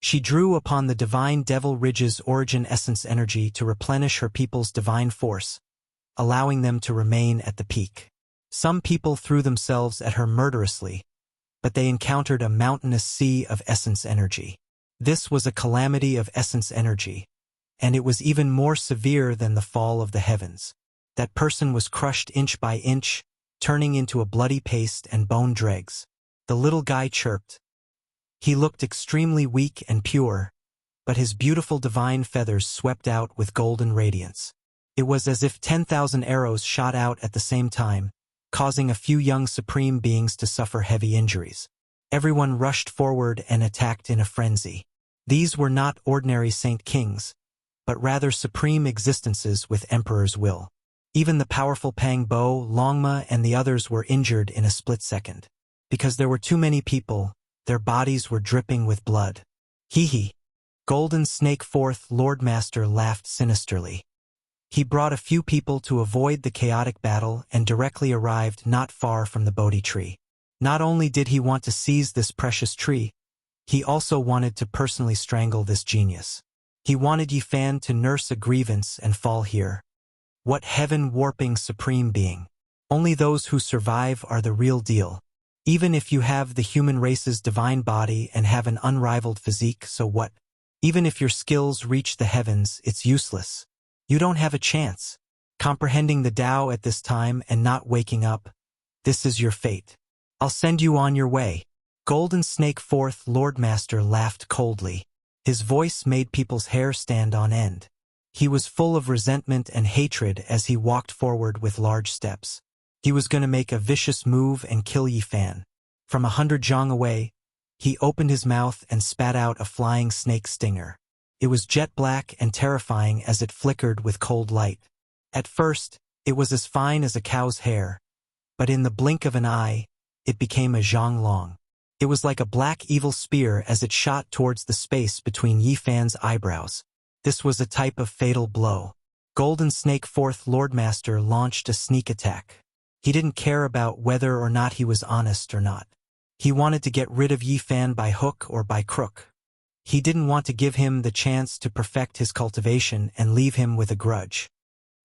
She drew upon the divine Devil Ridge's origin essence energy to replenish her people's divine force, allowing them to remain at the peak. Some people threw themselves at her murderously, but they encountered a mountainous sea of essence energy. This was a calamity of essence energy, and it was even more severe than the fall of the heavens. That person was crushed inch by inch, turning into a bloody paste and bone dregs. The little guy chirped. He looked extremely weak and pure, but his beautiful divine feathers swept out with golden radiance. It was as if 10,000 arrows shot out at the same time, causing a few young supreme beings to suffer heavy injuries. Everyone rushed forward and attacked in a frenzy. These were not ordinary saint kings, but rather supreme existences with emperor's will. Even the powerful Pang Bo, Longma, and the others were injured in a split second. Because there were too many people, their bodies were dripping with blood. Hee hee. Golden Snake Fourth Lordmaster laughed sinisterly. He brought a few people to avoid the chaotic battle and directly arrived not far from the Bodhi tree. Not only did he want to seize this precious tree, he also wanted to personally strangle this genius. He wanted Yifan to nurse a grievance and fall here. What heaven-warping supreme being. Only those who survive are the real deal. Even if you have the human race's divine body and have an unrivaled physique, so what? Even if your skills reach the heavens, it's useless. You don't have a chance. Comprehending the Tao at this time and not waking up, this is your fate. I'll send you on your way. Golden Snake Fourth Lordmaster laughed coldly. His voice made people's hair stand on end. He was full of resentment and hatred as he walked forward with large steps. He was going to make a vicious move and kill Yifan. From 100 zhang away, He opened his mouth and spat out a flying snake stinger. It was jet black and terrifying as it flickered with cold light. At first, it was as fine as a cow's hair, but in the blink of an eye, it became a zhonglong. It was like a black evil spear as it shot towards the space between Yi Fan's eyebrows. This was a type of fatal blow. Golden Snake Fourth Lordmaster launched a sneak attack. He didn't care about whether or not he was honest or not. He wanted to get rid of Yi Fan by hook or by crook. He didn't want to give him the chance to perfect his cultivation and leave him with a grudge.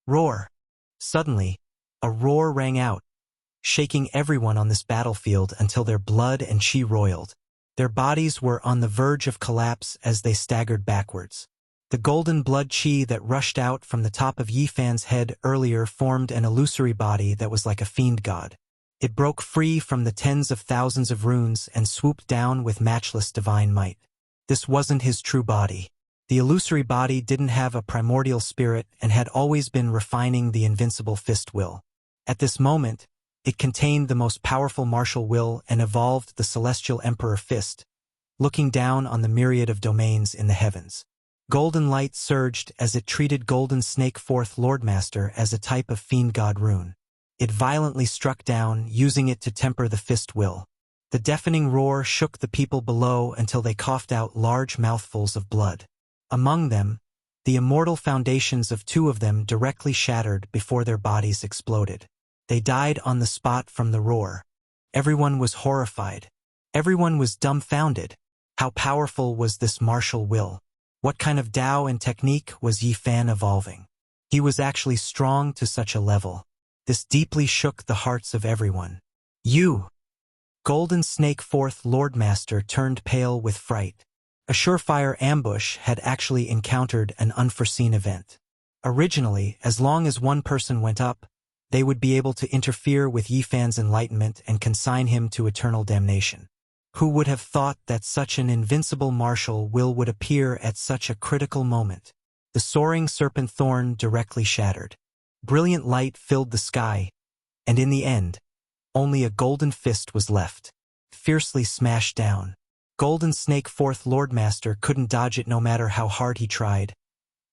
Roar! Suddenly, a roar rang out, shaking everyone on this battlefield until their blood and chi roiled. Their bodies were on the verge of collapse as they staggered backwards. The golden blood chi that rushed out from the top of Yi Fan's head earlier formed an illusory body that was like a fiend god. It broke free from the tens of thousands of runes and swooped down with matchless divine might. This wasn't his true body. The illusory body didn't have a primordial spirit and had always been refining the invincible fist will. At this moment, it contained the most powerful martial will and evolved the celestial emperor fist, looking down on the myriad of domains in the heavens. Golden light surged as it treated Golden Snake Fourth Lordmaster as a type of fiend god rune. It violently struck down, using it to temper the fist will. The deafening roar shook the people below until they coughed out large mouthfuls of blood. Among them, the immortal foundations of two of them directly shattered before their bodies exploded. They died on the spot from the roar. Everyone was horrified. Everyone was dumbfounded. How powerful was this martial will? What kind of Tao and technique was Yi Fan evolving? He was actually strong to such a level. This deeply shook the hearts of everyone. You! Golden Snake Fourth Lordmaster turned pale with fright. A surefire ambush had actually encountered an unforeseen event. Originally, as long as one person went up, they would be able to interfere with Yi Fan's enlightenment and consign him to eternal damnation. Who would have thought that such an invincible martial will would appear at such a critical moment? The soaring serpent thorn directly shattered. Brilliant light filled the sky, and in the end, only a golden fist was left, fiercely smashed down. Golden Snake Fourth Lordmaster couldn't dodge it no matter how hard he tried,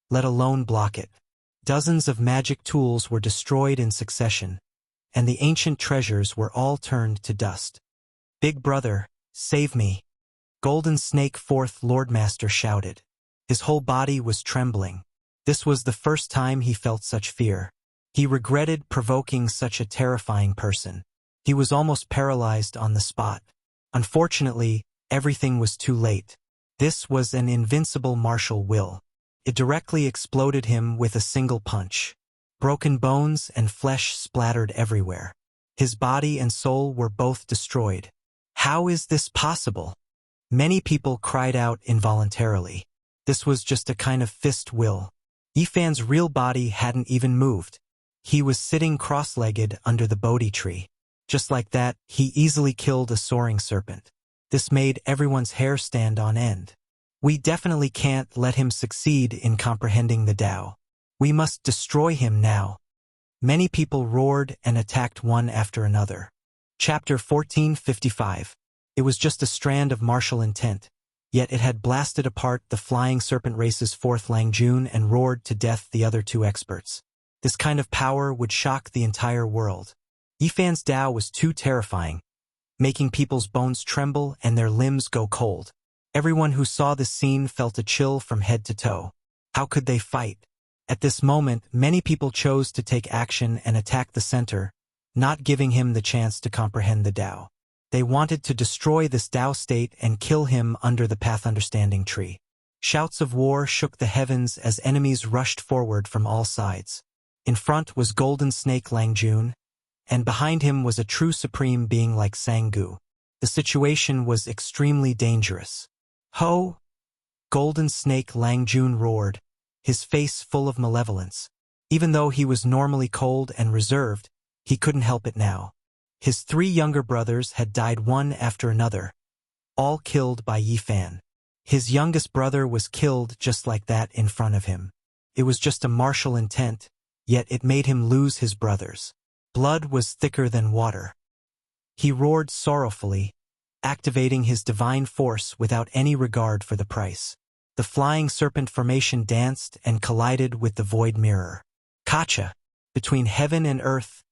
let alone block it. Dozens of magic tools were destroyed in succession, and the ancient treasures were all turned to dust. Big brother, save me! Golden Snake Fourth Lordmaster shouted. His whole body was trembling. This was the first time he felt such fear. He regretted provoking such a terrifying person. He was almost paralyzed on the spot. Unfortunately, everything was too late. This was an invincible martial will. It directly exploded him with a single punch. Broken bones and flesh splattered everywhere. His body and soul were both destroyed. How is this possible? Many people cried out involuntarily. This was just a kind of fist will. Yi Fan's real body hadn't even moved. He was sitting cross-legged under the Bodhi tree. Just like that, he easily killed a soaring serpent. This made everyone's hair stand on end. We definitely can't let him succeed in comprehending the Tao. We must destroy him now. Many people roared and attacked one after another. Chapter 1455. It was just a strand of martial intent, yet it had blasted apart the flying serpent race's fourth Langjun and roared to death the other two experts. This kind of power would shock the entire world. Yi Fan's Tao was too terrifying, making people's bones tremble and their limbs go cold. Everyone who saw this scene felt a chill from head to toe. How could they fight? At this moment, many people chose to take action and attack the center, not giving him the chance to comprehend the Tao. They wanted to destroy this Tao state and kill him under the Path Understanding tree. Shouts of war shook the heavens as enemies rushed forward from all sides. In front was Golden Snake Langjun, and behind him was a true supreme being like Sanggu. The situation was extremely dangerous. Ho! Golden Snake Langjun roared, his face full of malevolence. Even though he was normally cold and reserved, he couldn't help it now. His three younger brothers had died one after another, all killed by Yi Fan. His youngest brother was killed just like that in front of him. It was just a martial intent, yet it made him lose his brothers. Blood was thicker than water. He roared sorrowfully, activating his divine force without any regard for the price. The flying serpent formation danced and collided with the void mirror. Kacha, between heaven and earth,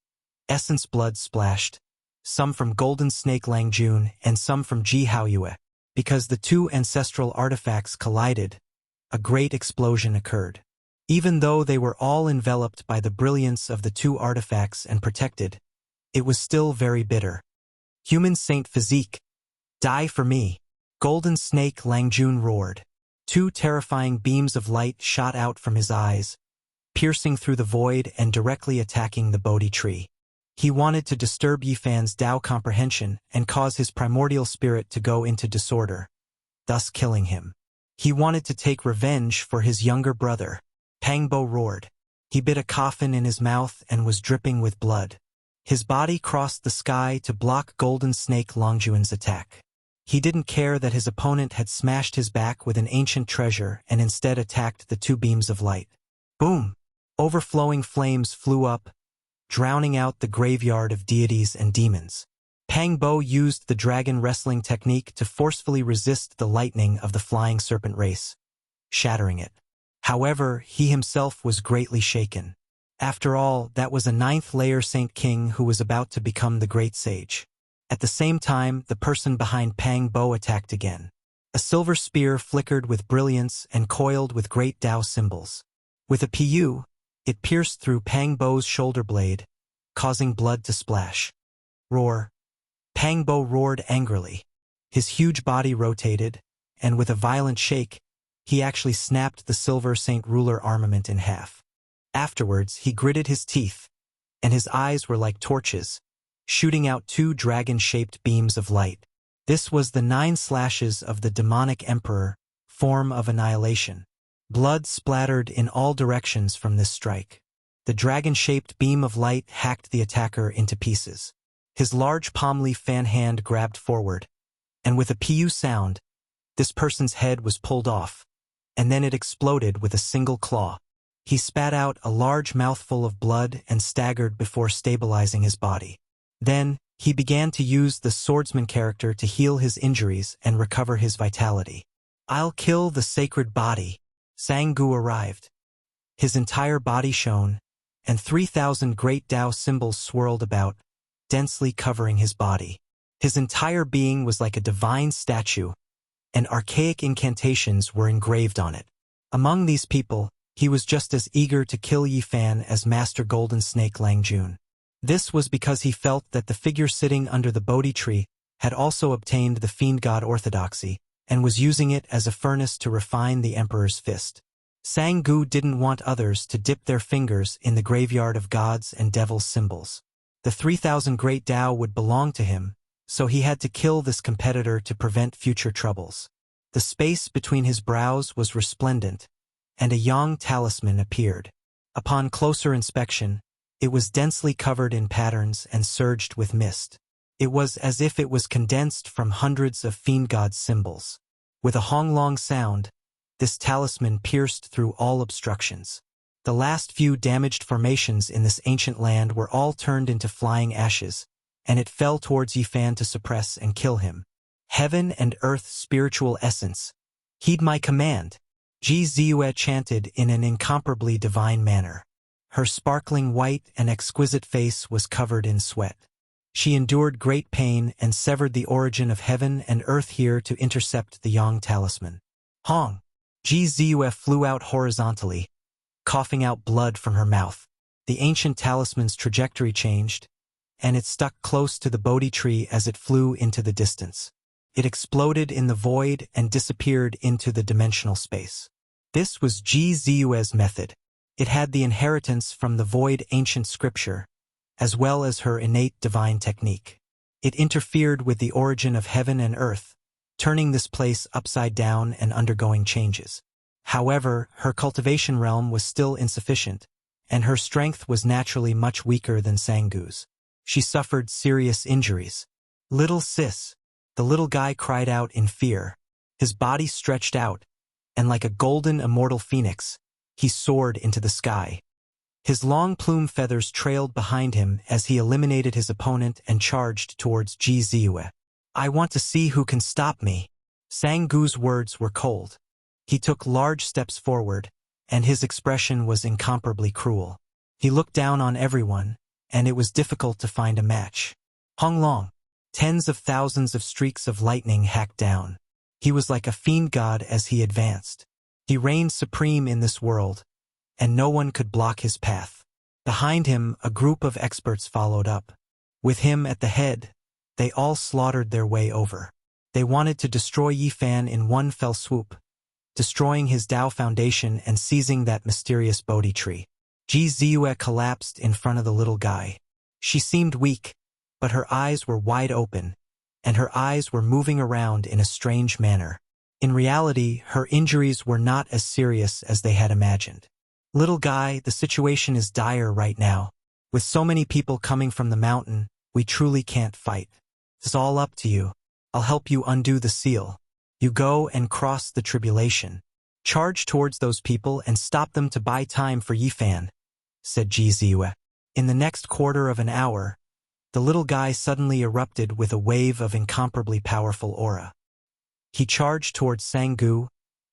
essence blood splashed, some from Golden Snake Langjun and some from Ji Haoyue. Because the two ancestral artifacts collided, a great explosion occurred. Even though they were all enveloped by the brilliance of the two artifacts and protected, it was still very bitter. Human Saint Physique, die for me! Golden Snake Langjun roared. Two terrifying beams of light shot out from his eyes, piercing through the void and directly attacking the Bodhi tree. He wanted to disturb Yifan's Tao comprehension and cause his primordial spirit to go into disorder, thus killing him. He wanted to take revenge for his younger brother. Pangbo roared. He bit a coffin in his mouth and was dripping with blood. His body crossed the sky to block Golden Snake Longjuan's attack. He didn't care that his opponent had smashed his back with an ancient treasure and instead attacked the two beams of light. Boom! Overflowing flames flew up, drowning out the graveyard of deities and demons. Pangbo used the dragon wrestling technique to forcefully resist the lightning of the flying serpent race, shattering it. However, he himself was greatly shaken. After all, that was a 9th-layer Saint King who was about to become the great sage. At the same time, the person behind Pangbo attacked again. A silver spear flickered with brilliance and coiled with great Tao symbols. With a pu, it pierced through Pangbo's shoulder blade, causing blood to splash. Roar! Pangbo roared angrily. His huge body rotated, and with a violent shake, he actually snapped the Silver Saint Ruler armament in half. Afterwards, he gritted his teeth, and his eyes were like torches, shooting out two dragon-shaped beams of light. This was the 9 slashes of the demonic emperor, form of annihilation. Blood splattered in all directions from this strike. The dragon-shaped beam of light hacked the attacker into pieces. His large palm leaf fan hand grabbed forward, and with a pu sound, this person's head was pulled off, and then it exploded with a single claw. He spat out a large mouthful of blood and staggered before stabilizing his body. Then, he began to use the swordsman character to heal his injuries and recover his vitality. I'll kill the sacred body. Sanggu arrived. His entire body shone, and 3,000 great Tao symbols swirled about, densely covering his body. His entire being was like a divine statue, and archaic incantations were engraved on it. Among these people, he was just as eager to kill Yifan as Master Golden Snake Langjun. This was because he felt that the figure sitting under the Bodhi tree had also obtained the fiend god orthodoxy, and was using it as a furnace to refine the emperor's fist. Sanggu didn't want others to dip their fingers in the graveyard of gods and devils' symbols. The 3,000 great Tao would belong to him, so he had to kill this competitor to prevent future troubles. The space between his brows was resplendent, and a yang talisman appeared. Upon closer inspection, it was densely covered in patterns and surged with mist. It was as if it was condensed from hundreds of fiend god symbols. With a honglong sound, this talisman pierced through all obstructions. The last few damaged formations in this ancient land were all turned into flying ashes, and it fell towards Yifan to suppress and kill him. Heaven and earth spiritual essence, heed my command, Ji Ziyue chanted in an incomparably divine manner. Her sparkling white and exquisite face was covered in sweat. She endured great pain and severed the origin of heaven and earth here to intercept the Yang talisman. Hong! Ji Ziyue flew out horizontally, coughing out blood from her mouth. The ancient talisman's trajectory changed, and it stuck close to the Bodhi tree as it flew into the distance. It exploded in the void and disappeared into the dimensional space. This was Ji Ziyue's method. It had the inheritance from the void ancient scripture, as well as her innate divine technique. It interfered with the origin of heaven and earth, turning this place upside down and undergoing changes. However, her cultivation realm was still insufficient, and her strength was naturally much weaker than Sanggu's. She suffered serious injuries. Little sis, the little guy cried out in fear. His body stretched out, and like a golden immortal phoenix, he soared into the sky. His long plume feathers trailed behind him as he eliminated his opponent and charged towards Ji Ziyue. I want to see who can stop me. Sang-gu's words were cold. He took large steps forward, and his expression was incomparably cruel. He looked down on everyone, and it was difficult to find a match. Hong Long. Tens of thousands of streaks of lightning hacked down. He was like a fiend god as he advanced. He reigned supreme in this world, and no one could block his path. Behind him, a group of experts followed up. With him at the head, they all slaughtered their way over. They wanted to destroy Yifan in one fell swoop, destroying his Tao foundation and seizing that mysterious Bodhi tree. Ji Ziyue collapsed in front of the little guy. She seemed weak, but her eyes were wide open, and her eyes were moving around in a strange manner. In reality, her injuries were not as serious as they had imagined. Little guy, the situation is dire right now. With so many people coming from the mountain, we truly can't fight. It's all up to you. I'll help you undo the seal. You go and cross the tribulation. Charge towards those people and stop them to buy time for Yifan, said Ji Ziyue. In the next quarter of an hour, the little guy suddenly erupted with a wave of incomparably powerful aura. He charged towards Sang-gu,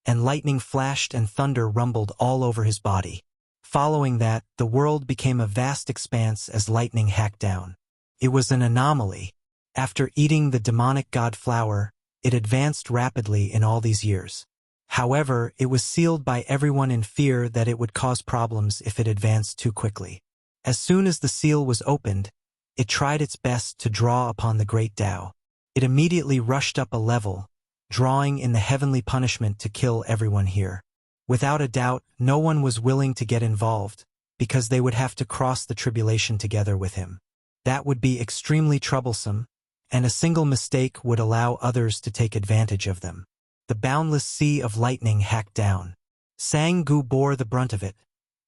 and lightning flashed and thunder rumbled all over his body. Following that, the world became a vast expanse as lightning hacked down. It was an anomaly. After eating the demonic god flower, it advanced rapidly in all these years. However, it was sealed by everyone in fear that it would cause problems if it advanced too quickly. As soon as the seal was opened, it tried its best to draw upon the great Tao. It immediately rushed up a level, drawing in the heavenly punishment to kill everyone here. Without a doubt, no one was willing to get involved, because they would have to cross the tribulation together with him. That would be extremely troublesome, and a single mistake would allow others to take advantage of them. The boundless sea of lightning hacked down. Sang-gu bore the brunt of it,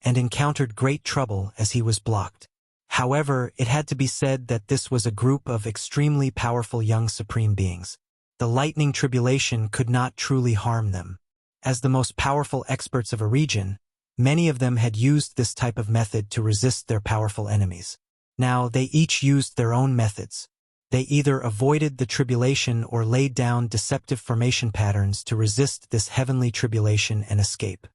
and encountered great trouble as he was blocked. However, it had to be said that this was a group of extremely powerful young supreme beings. The lightning tribulation could not truly harm them. As the most powerful experts of a region, many of them had used this type of method to resist their powerful enemies. Now, they each used their own methods. They either avoided the tribulation or laid down deceptive formation patterns to resist this heavenly tribulation and escape.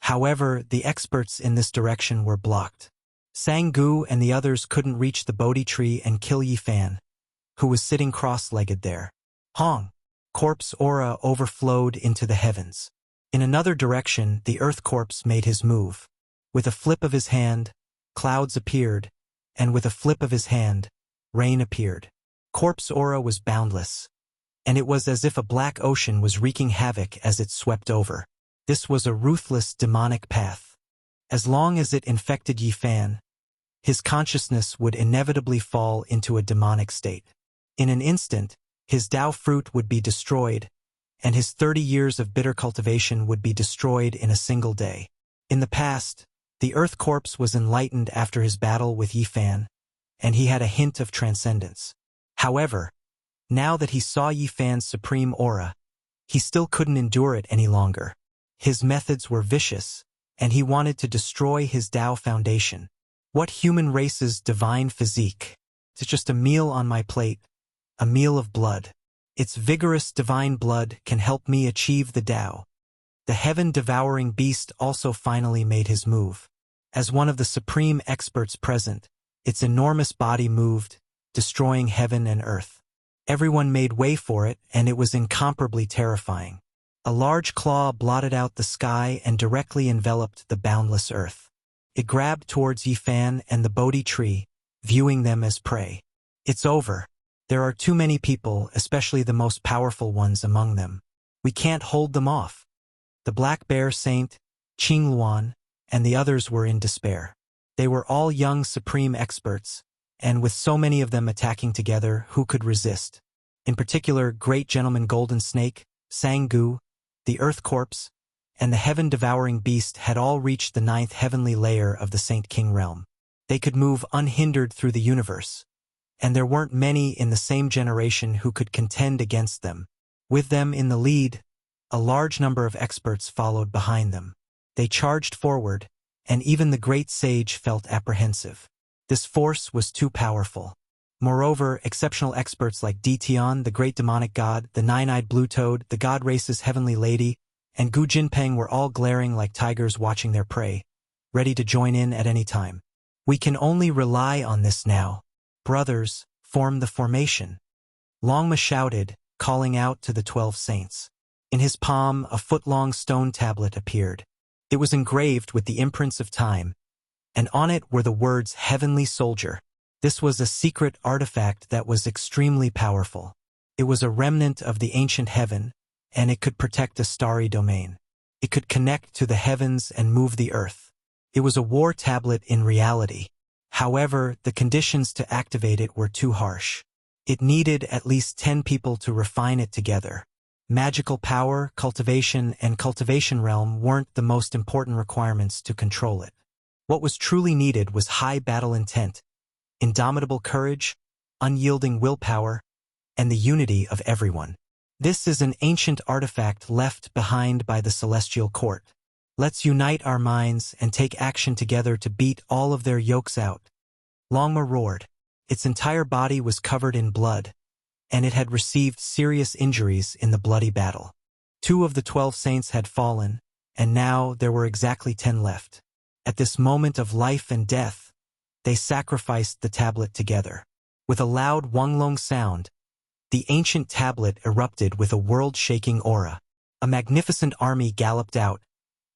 However, the experts in this direction were blocked. Sang-gu and the others couldn't reach the Bodhi tree and kill Yifan, who was sitting cross-legged there. Hong. Corpse aura overflowed into the heavens. In another direction, the earth corpse made his move. With a flip of his hand, clouds appeared, and with a flip of his hand, rain appeared. Corpse aura was boundless, and it was as if a black ocean was wreaking havoc as it swept over. This was a ruthless demonic path. As long as it infected Yifan, his consciousness would inevitably fall into a demonic state. In an instant, his Tao fruit would be destroyed, and his 30 years of bitter cultivation would be destroyed in a single day. In the past, the earth corpse was enlightened after his battle with Yifan, and he had a hint of transcendence. However, now that he saw Yifan's supreme aura, he still couldn't endure it any longer. His methods were vicious, and he wanted to destroy his Tao foundation. What human race's divine physique? It's just a meal on my plate, a meal of blood. Its vigorous divine blood can help me achieve the Tao. The heaven-devouring beast also finally made his move. As one of the supreme experts present, its enormous body moved, destroying heaven and earth. Everyone made way for it, and it was incomparably terrifying. A large claw blotted out the sky and directly enveloped the boundless earth. It grabbed towards Yifan and the Bodhi tree, viewing them as prey. It's over. There are too many people, especially the most powerful ones among them. We can't hold them off. The Black Bear Saint, Qing Luan, and the others were in despair. They were all young supreme experts, and with so many of them attacking together, who could resist? In particular, Great Gentleman Golden Snake, Sang-gu, the Earth Corpse, and the heaven-devouring beast had all reached the 9th heavenly layer of the Saint King realm. They could move unhindered through the universe, and there weren't many in the same generation who could contend against them. With them in the lead, a large number of experts followed behind them. They charged forward, and even the great sage felt apprehensive. This force was too powerful. Moreover, exceptional experts like Tian, the great demonic god, the nine-eyed blue toad, the god race's heavenly lady, and Gu Jinpeng were all glaring like tigers watching their prey, ready to join in at any time. We can only rely on this now. Brothers, form the formation. Longma shouted, calling out to the 12 saints. In his palm, a foot-long stone tablet appeared. It was engraved with the imprints of time, and on it were the words Heavenly Soldier. This was a secret artifact that was extremely powerful. It was a remnant of the ancient heaven, and it could protect a starry domain. It could connect to the heavens and move the earth. It was a war tablet in reality. However, the conditions to activate it were too harsh. It needed at least 10 people to refine it together. Magical power, cultivation, and cultivation realm weren't the most important requirements to control it. What was truly needed was high battle intent, indomitable courage, unyielding willpower, and the unity of everyone. This is an ancient artifact left behind by the Celestial Court. Let's unite our minds and take action together to beat all of their yokes out. Longma roared. Its entire body was covered in blood, and it had received serious injuries in the bloody battle. 2 of the 12 saints had fallen, and now there were exactly 10 left. At this moment of life and death, they sacrificed the tablet together. With a loud Wanglong sound, the ancient tablet erupted with a world-shaking aura. A magnificent army galloped out,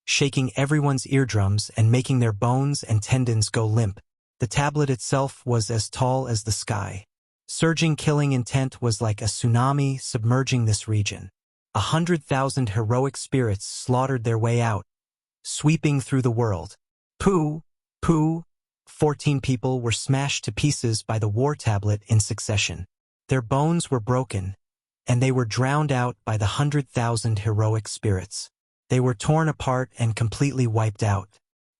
shaking everyone's eardrums and making their bones and tendons go limp. The tablet itself was as tall as the sky. Surging killing intent was like a tsunami submerging this region. 100,000 heroic spirits slaughtered their way out, sweeping through the world. Pooh, pooh. 14 people were smashed to pieces by the war tablet in succession. Their bones were broken, and they were drowned out by the 100,000 heroic spirits. They were torn apart and completely wiped out.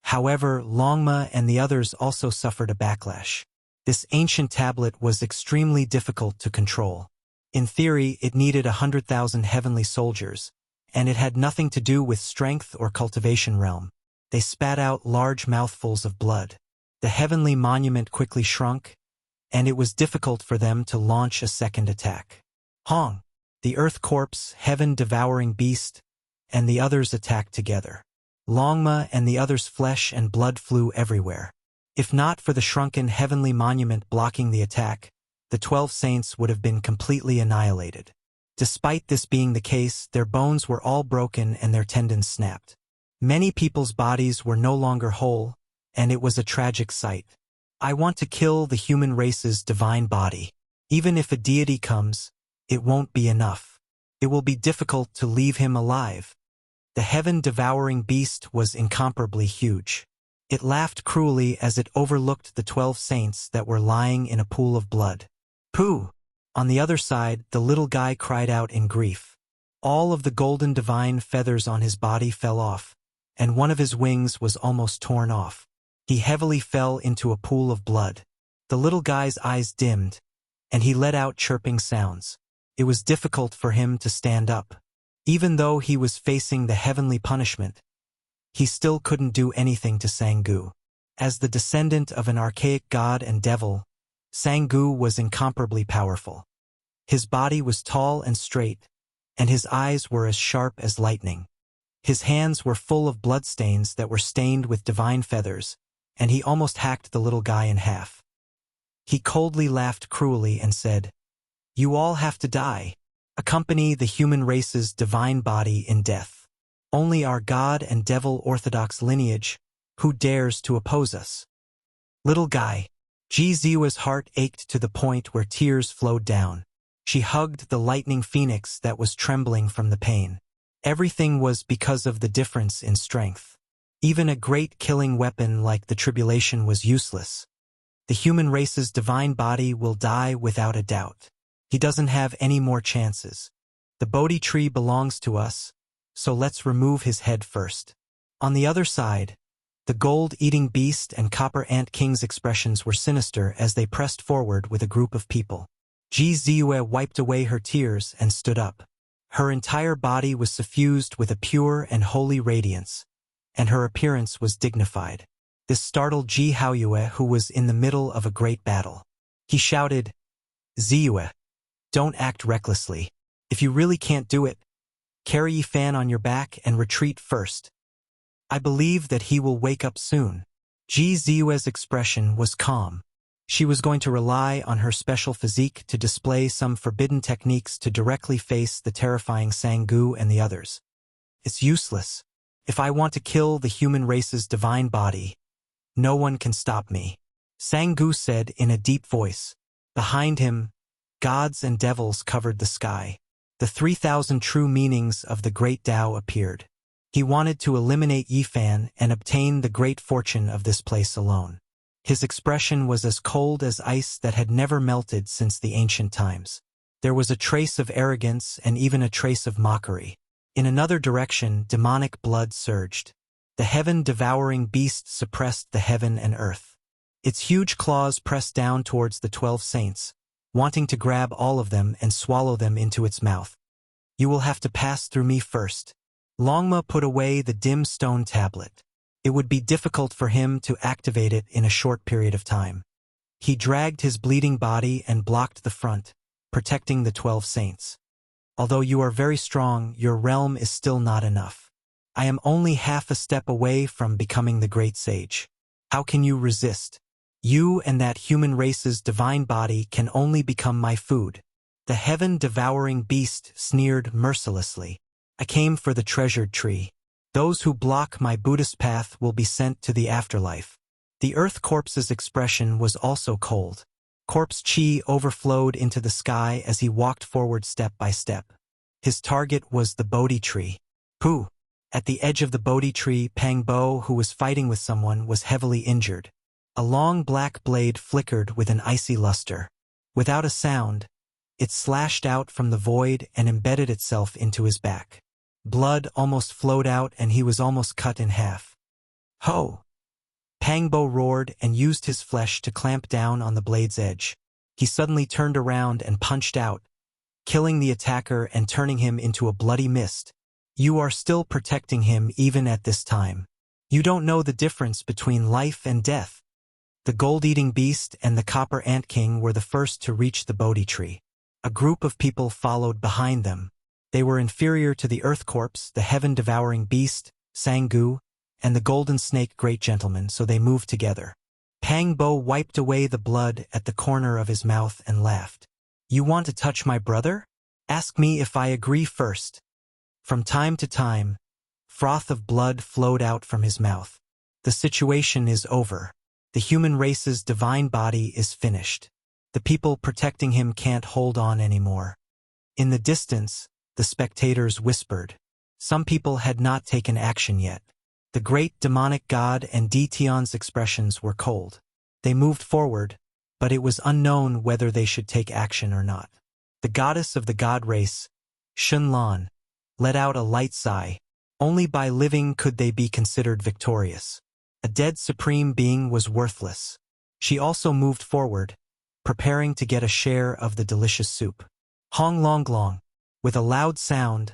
However, Longma and the others also suffered a backlash. This ancient tablet was extremely difficult to control. In theory, it needed 100,000 heavenly soldiers, and it had nothing to do with strength or cultivation realm. They spat out large mouthfuls of blood. The heavenly monument quickly shrunk, and it was difficult for them to launch a second attack. Hong, the earth corpse, heaven-devouring beast, and the others attacked together. Longma and the others' flesh and blood flew everywhere. If not for the shrunken heavenly monument blocking the attack, the 12 saints would have been completely annihilated. Despite this being the case, their bones were all broken and their tendons snapped. Many people's bodies were no longer whole, and it was a tragic sight. I want to kill the human race's divine body. Even if a deity comes, it won't be enough. It will be difficult to leave him alive. The heaven-devouring beast was incomparably huge. It laughed cruelly as it overlooked the 12 saints that were lying in a pool of blood. Pooh! On the other side, the little guy cried out in grief. All of the golden divine feathers on his body fell off, and one of his wings was almost torn off. He heavily fell into a pool of blood. The little guy's eyes dimmed, and he let out chirping sounds. It was difficult for him to stand up. Even though he was facing the heavenly punishment, he still couldn't do anything to Sangu. As the descendant of an archaic god and devil, Sangu was incomparably powerful. His body was tall and straight, and his eyes were as sharp as lightning. His hands were full of bloodstains that were stained with divine feathers, and he almost hacked the little guy in half. He coldly laughed cruelly and said, "You all have to die. Accompany the human race's divine body in death. Only our god and devil orthodox lineage, who dares to oppose us?" Little guy. Ji Ziwa's heart ached to the point where tears flowed down. She hugged the lightning phoenix that was trembling from the pain. Everything was because of the difference in strength. Even a great killing weapon like the tribulation was useless. The human race's divine body will die without a doubt. He doesn't have any more chances. The Bodhi tree belongs to us, so let's remove his head first. On the other side, the gold-eating beast and copper ant king's expressions were sinister as they pressed forward with a group of people. Ji Ziyue wiped away her tears and stood up. Her entire body was suffused with a pure and holy radiance, and her appearance was dignified. This startled Ji Haoyue, who was in the middle of a great battle. He shouted, Ziyue, don't act recklessly. If you really can't do it, carry Yifan on your back and retreat first. I believe that he will wake up soon. Ji Ziyue's expression was calm. She was going to rely on her special physique to display some forbidden techniques to directly face the terrifying Sang-gu and the others. It's useless. If I want to kill the human race's divine body, no one can stop me. Sang-gu said in a deep voice. Behind him, gods and devils covered the sky. The 3,000 true meanings of the great Tao appeared. He wanted to eliminate Yifan and obtain the great fortune of this place alone. His expression was as cold as ice that had never melted since the ancient times. There was a trace of arrogance and even a trace of mockery. In another direction, demonic blood surged. The heaven-devouring beast suppressed the heaven and earth. Its huge claws pressed down towards the 12 saints, wanting to grab all of them and swallow them into its mouth. You will have to pass through me first. Longma put away the dim stone tablet. It would be difficult for him to activate it in a short period of time. He dragged his bleeding body and blocked the front, protecting the 12 saints. Although you are very strong, your realm is still not enough. I am only half a step away from becoming the great sage. How can you resist? You and that human race's divine body can only become my food. The heaven-devouring beast sneered mercilessly. I came for the treasured tree. Those who block my Buddhist path will be sent to the afterlife. The earth corpse's expression was also cold. Corpse chi overflowed into the sky as he walked forward step by step. His target was the Bodhi tree. Pooh! At the edge of the Bodhi tree, Pang Bo, who was fighting with someone, was heavily injured. A long black blade flickered with an icy luster. Without a sound, it slashed out from the void and embedded itself into his back. Blood almost flowed out and he was almost cut in half. Ho! Pang Bo roared and used his flesh to clamp down on the blade's edge. He suddenly turned around and punched out, killing the attacker and turning him into a bloody mist. You are still protecting him even at this time. You don't know the difference between life and death. The gold-eating beast and the copper ant king were the first to reach the Bodhi tree. A group of people followed behind them. They were inferior to the earth corpse, the heaven-devouring beast, Sang-gu, and the golden snake great gentleman, so they moved together. Pang Bo wiped away the blood at the corner of his mouth and laughed. You want to touch my brother? Ask me if I agree first. From time to time, froth of blood flowed out from his mouth. The situation is over. The human race's divine body is finished. The people protecting him can't hold on anymore. In the distance, the spectators whispered. Some people had not taken action yet. The great demonic god and Di Tian's expressions were cold. They moved forward, but it was unknown whether they should take action or not. The goddess of the god race, Shun Lan, let out a light sigh. Only by living could they be considered victorious. A dead supreme being was worthless. She also moved forward, preparing to get a share of the delicious soup. Hong Long Long. With a loud sound,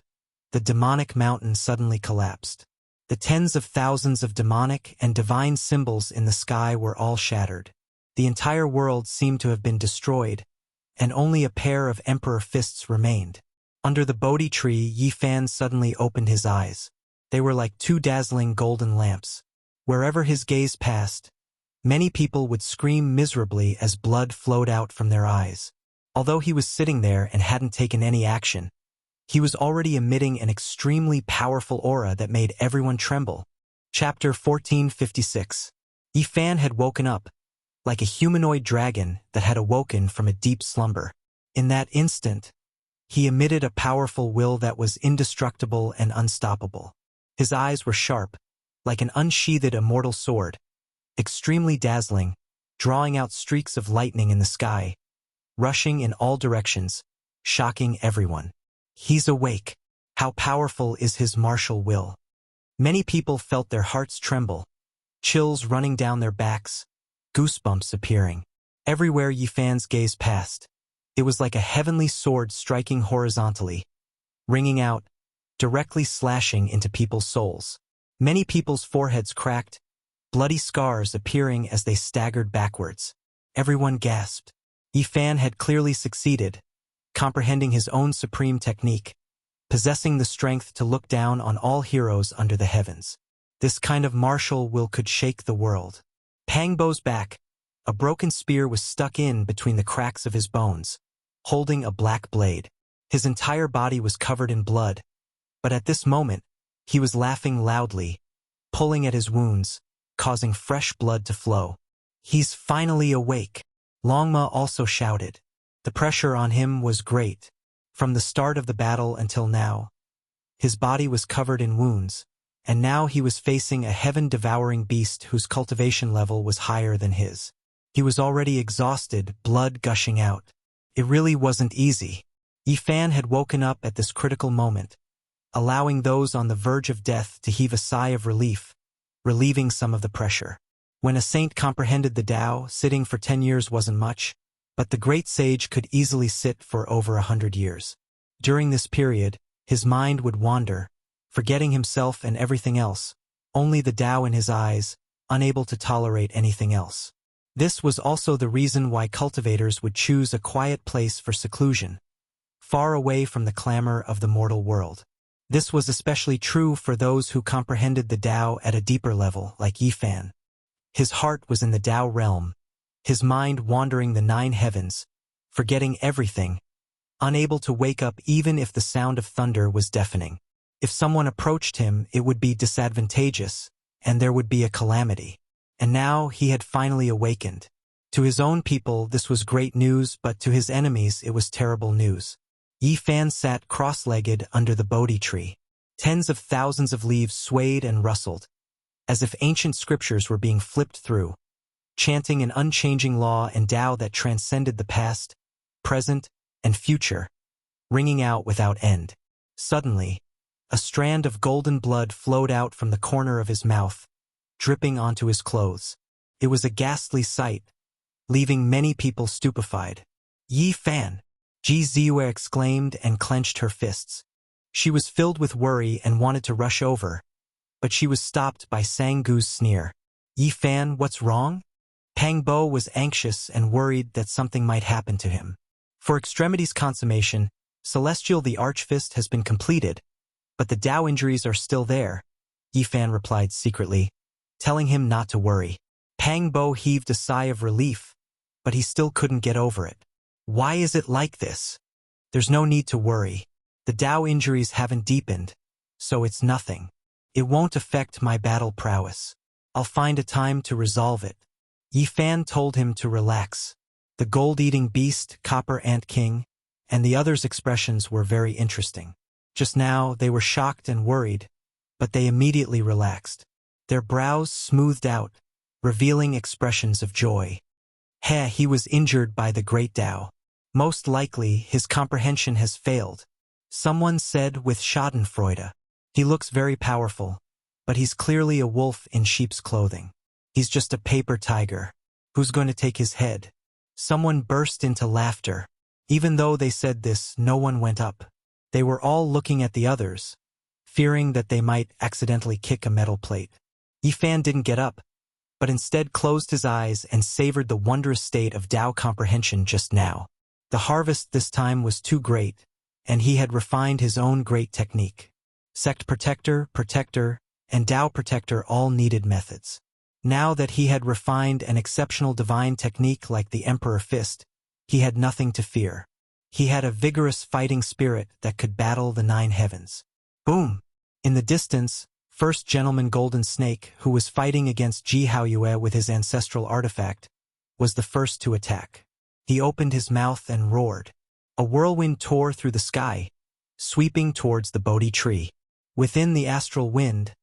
the demonic mountain suddenly collapsed. The tens of thousands of demonic and divine symbols in the sky were all shattered. The entire world seemed to have been destroyed, and only a pair of emperor fists remained. Under the Bodhi tree, Yifan suddenly opened his eyes. They were like two dazzling golden lamps. Wherever his gaze passed, many people would scream miserably as blood flowed out from their eyes. Although he was sitting there and hadn't taken any action, he was already emitting an extremely powerful aura that made everyone tremble. Chapter 1456. Yifan had woken up, like a humanoid dragon that had awoken from a deep slumber. In that instant, he emitted a powerful will that was indestructible and unstoppable. His eyes were sharp, like an unsheathed immortal sword, extremely dazzling, drawing out streaks of lightning in the sky, rushing in all directions, shocking everyone. He's awake. How powerful is his martial will? Many people felt their hearts tremble, chills running down their backs, goosebumps appearing. Everywhere Yifan's gaze passed, it was like a heavenly sword striking horizontally, ringing out, directly slashing into people's souls. Many people's foreheads cracked, bloody scars appearing as they staggered backwards. Everyone gasped. Yi Fan had clearly succeeded, comprehending his own supreme technique, possessing the strength to look down on all heroes under the heavens. This kind of martial will could shake the world. Pang Bo's back. A broken spear was stuck in between the cracks of his bones, holding a black blade. His entire body was covered in blood, but at this moment, he was laughing loudly, pulling at his wounds, causing fresh blood to flow. He's finally awake. Longma also shouted. The pressure on him was great. From the start of the battle until now, his body was covered in wounds, and now he was facing a heaven-devouring beast whose cultivation level was higher than his. He was already exhausted, blood gushing out. It really wasn't easy. Yi Fan had woken up at this critical moment, allowing those on the verge of death to heave a sigh of relief, relieving some of the pressure. When a saint comprehended the Tao, sitting for 10 years wasn't much, but the great sage could easily sit for over 100 years. During this period, his mind would wander, forgetting himself and everything else, only the Tao in his eyes, unable to tolerate anything else. This was also the reason why cultivators would choose a quiet place for seclusion, far away from the clamor of the mortal world. This was especially true for those who comprehended the Tao at a deeper level, like Yi Fan. His heart was in the Tao realm, his mind wandering the 9 heavens, forgetting everything, unable to wake up even if the sound of thunder was deafening. If someone approached him, it would be disadvantageous, and there would be a calamity. And now he had finally awakened. To his own people, this was great news, but to his enemies, it was terrible news. Yi Fan sat cross-legged under the Bodhi tree. Tens of thousands of leaves swayed and rustled, as if ancient scriptures were being flipped through, chanting an unchanging law and Tao that transcended the past, present, and future, ringing out without end. Suddenly, a strand of golden blood flowed out from the corner of his mouth, dripping onto his clothes. It was a ghastly sight, leaving many people stupefied. Yi Fan! Ji Ziyue exclaimed and clenched her fists. She was filled with worry and wanted to rush over, but she was stopped by Sang Gu's sneer. Yi Fan, what's wrong? Pang Bo was anxious and worried that something might happen to him. For Extremity's consummation, Celestial the Archfist has been completed, but the Tao injuries are still there, Yi Fan replied secretly, telling him not to worry. Pang Bo heaved a sigh of relief, but he still couldn't get over it. Why is it like this? There's no need to worry. The Tao injuries haven't deepened, so it's nothing. It won't affect my battle prowess. I'll find a time to resolve it. Yi Fan told him to relax. The gold-eating beast, Copper Ant King, and the others' expressions were very interesting. Just now, they were shocked and worried, but they immediately relaxed. Their brows smoothed out, revealing expressions of joy. He was injured by the great Tao. Most likely, his comprehension has failed. Someone said with schadenfreude. He looks very powerful, but he's clearly a wolf in sheep's clothing. He's just a paper tiger. Who's going to take his head? Someone burst into laughter. Even though they said this, no one went up. They were all looking at the others, fearing that they might accidentally kick a metal plate. Yi Fan didn't get up, but instead closed his eyes and savored the wondrous state of Tao comprehension just now. The harvest this time was too great, and he had refined his own great technique. Sect Protector, and Tao Protector all needed methods. Now that he had refined an exceptional divine technique like the Emperor Fist, he had nothing to fear. He had a vigorous fighting spirit that could battle the 9 heavens. Boom! In the distance, First Gentleman Golden Snake, who was fighting against Ji Haoyue with his ancestral artifact, was the first to attack. He opened his mouth and roared. A whirlwind tore through the sky, sweeping towards the Bodhi tree. Within the astral wind,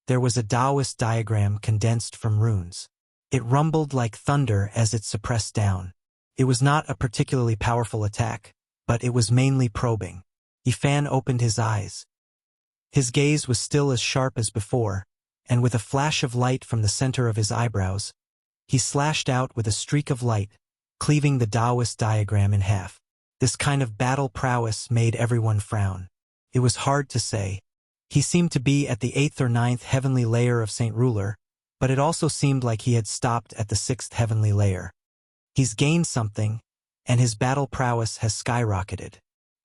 there was a Taoist diagram condensed from runes. It rumbled like thunder as it suppressed down. It was not a particularly powerful attack, but it was mainly probing. Yi Fan opened his eyes. His gaze was still as sharp as before, and with a flash of light from the center of his eyebrows, he slashed out with a streak of light, cleaving the Taoist diagram in half. This kind of battle prowess made everyone frown. It was hard to say. He seemed to be at the 8th or 9th heavenly layer of Saint Ruler, but it also seemed like he had stopped at the 6th heavenly layer. He's gained something, and his battle prowess has skyrocketed.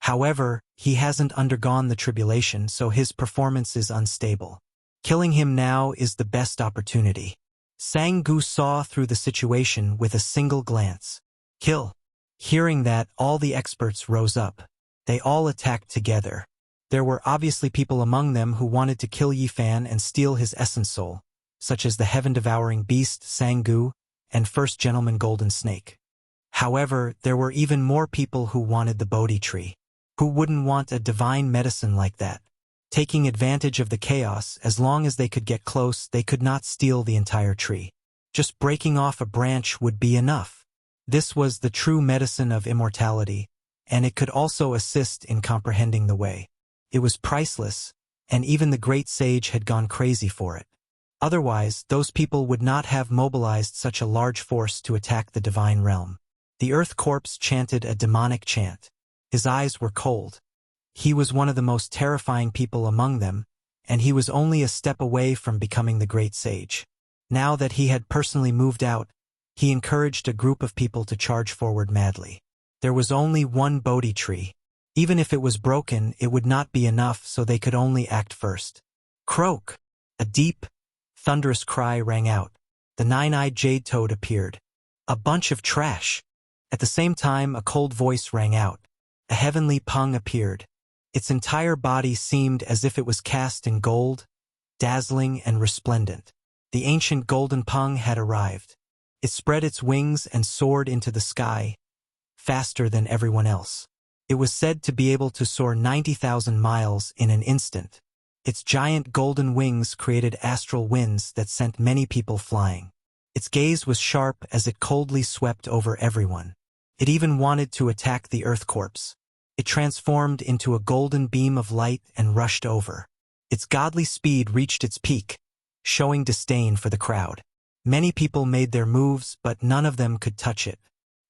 However, he hasn't undergone the tribulation, so his performance is unstable. Killing him now is the best opportunity. Sang Gu saw through the situation with a single glance. Kill. Hearing that, all the experts rose up. They all attacked together. There were obviously people among them who wanted to kill Yi Fan and steal his essence soul, such as the heaven-devouring beast Sang Gu and First Gentleman Golden Snake. However, there were even more people who wanted the Bodhi tree. Who wouldn't want a divine medicine like that? Taking advantage of the chaos, as long as they could get close, they could not steal the entire tree. Just breaking off a branch would be enough. This was the true medicine of immortality, and it could also assist in comprehending the way. It was priceless, and even the great sage had gone crazy for it. Otherwise, those people would not have mobilized such a large force to attack the divine realm. The Earth Corpse chanted a demonic chant. His eyes were cold. He was one of the most terrifying people among them, and he was only a step away from becoming the great sage. Now that he had personally moved out, he encouraged a group of people to charge forward madly. There was only one Bodhi tree. Even if it was broken, it would not be enough, so they could only act first. Croak! A deep, thunderous cry rang out. The nine-eyed jade toad appeared. A bunch of trash! At the same time, a cold voice rang out. A heavenly pung appeared. Its entire body seemed as if it was cast in gold, dazzling and resplendent. The ancient golden pung had arrived. It spread its wings and soared into the sky, faster than everyone else. It was said to be able to soar 90,000 miles in an instant. Its giant golden wings created astral winds that sent many people flying. Its gaze was sharp as it coldly swept over everyone. It even wanted to attack the Earth Corpse. It transformed into a golden beam of light and rushed over. Its godly speed reached its peak, showing disdain for the crowd. Many people made their moves, but none of them could touch it.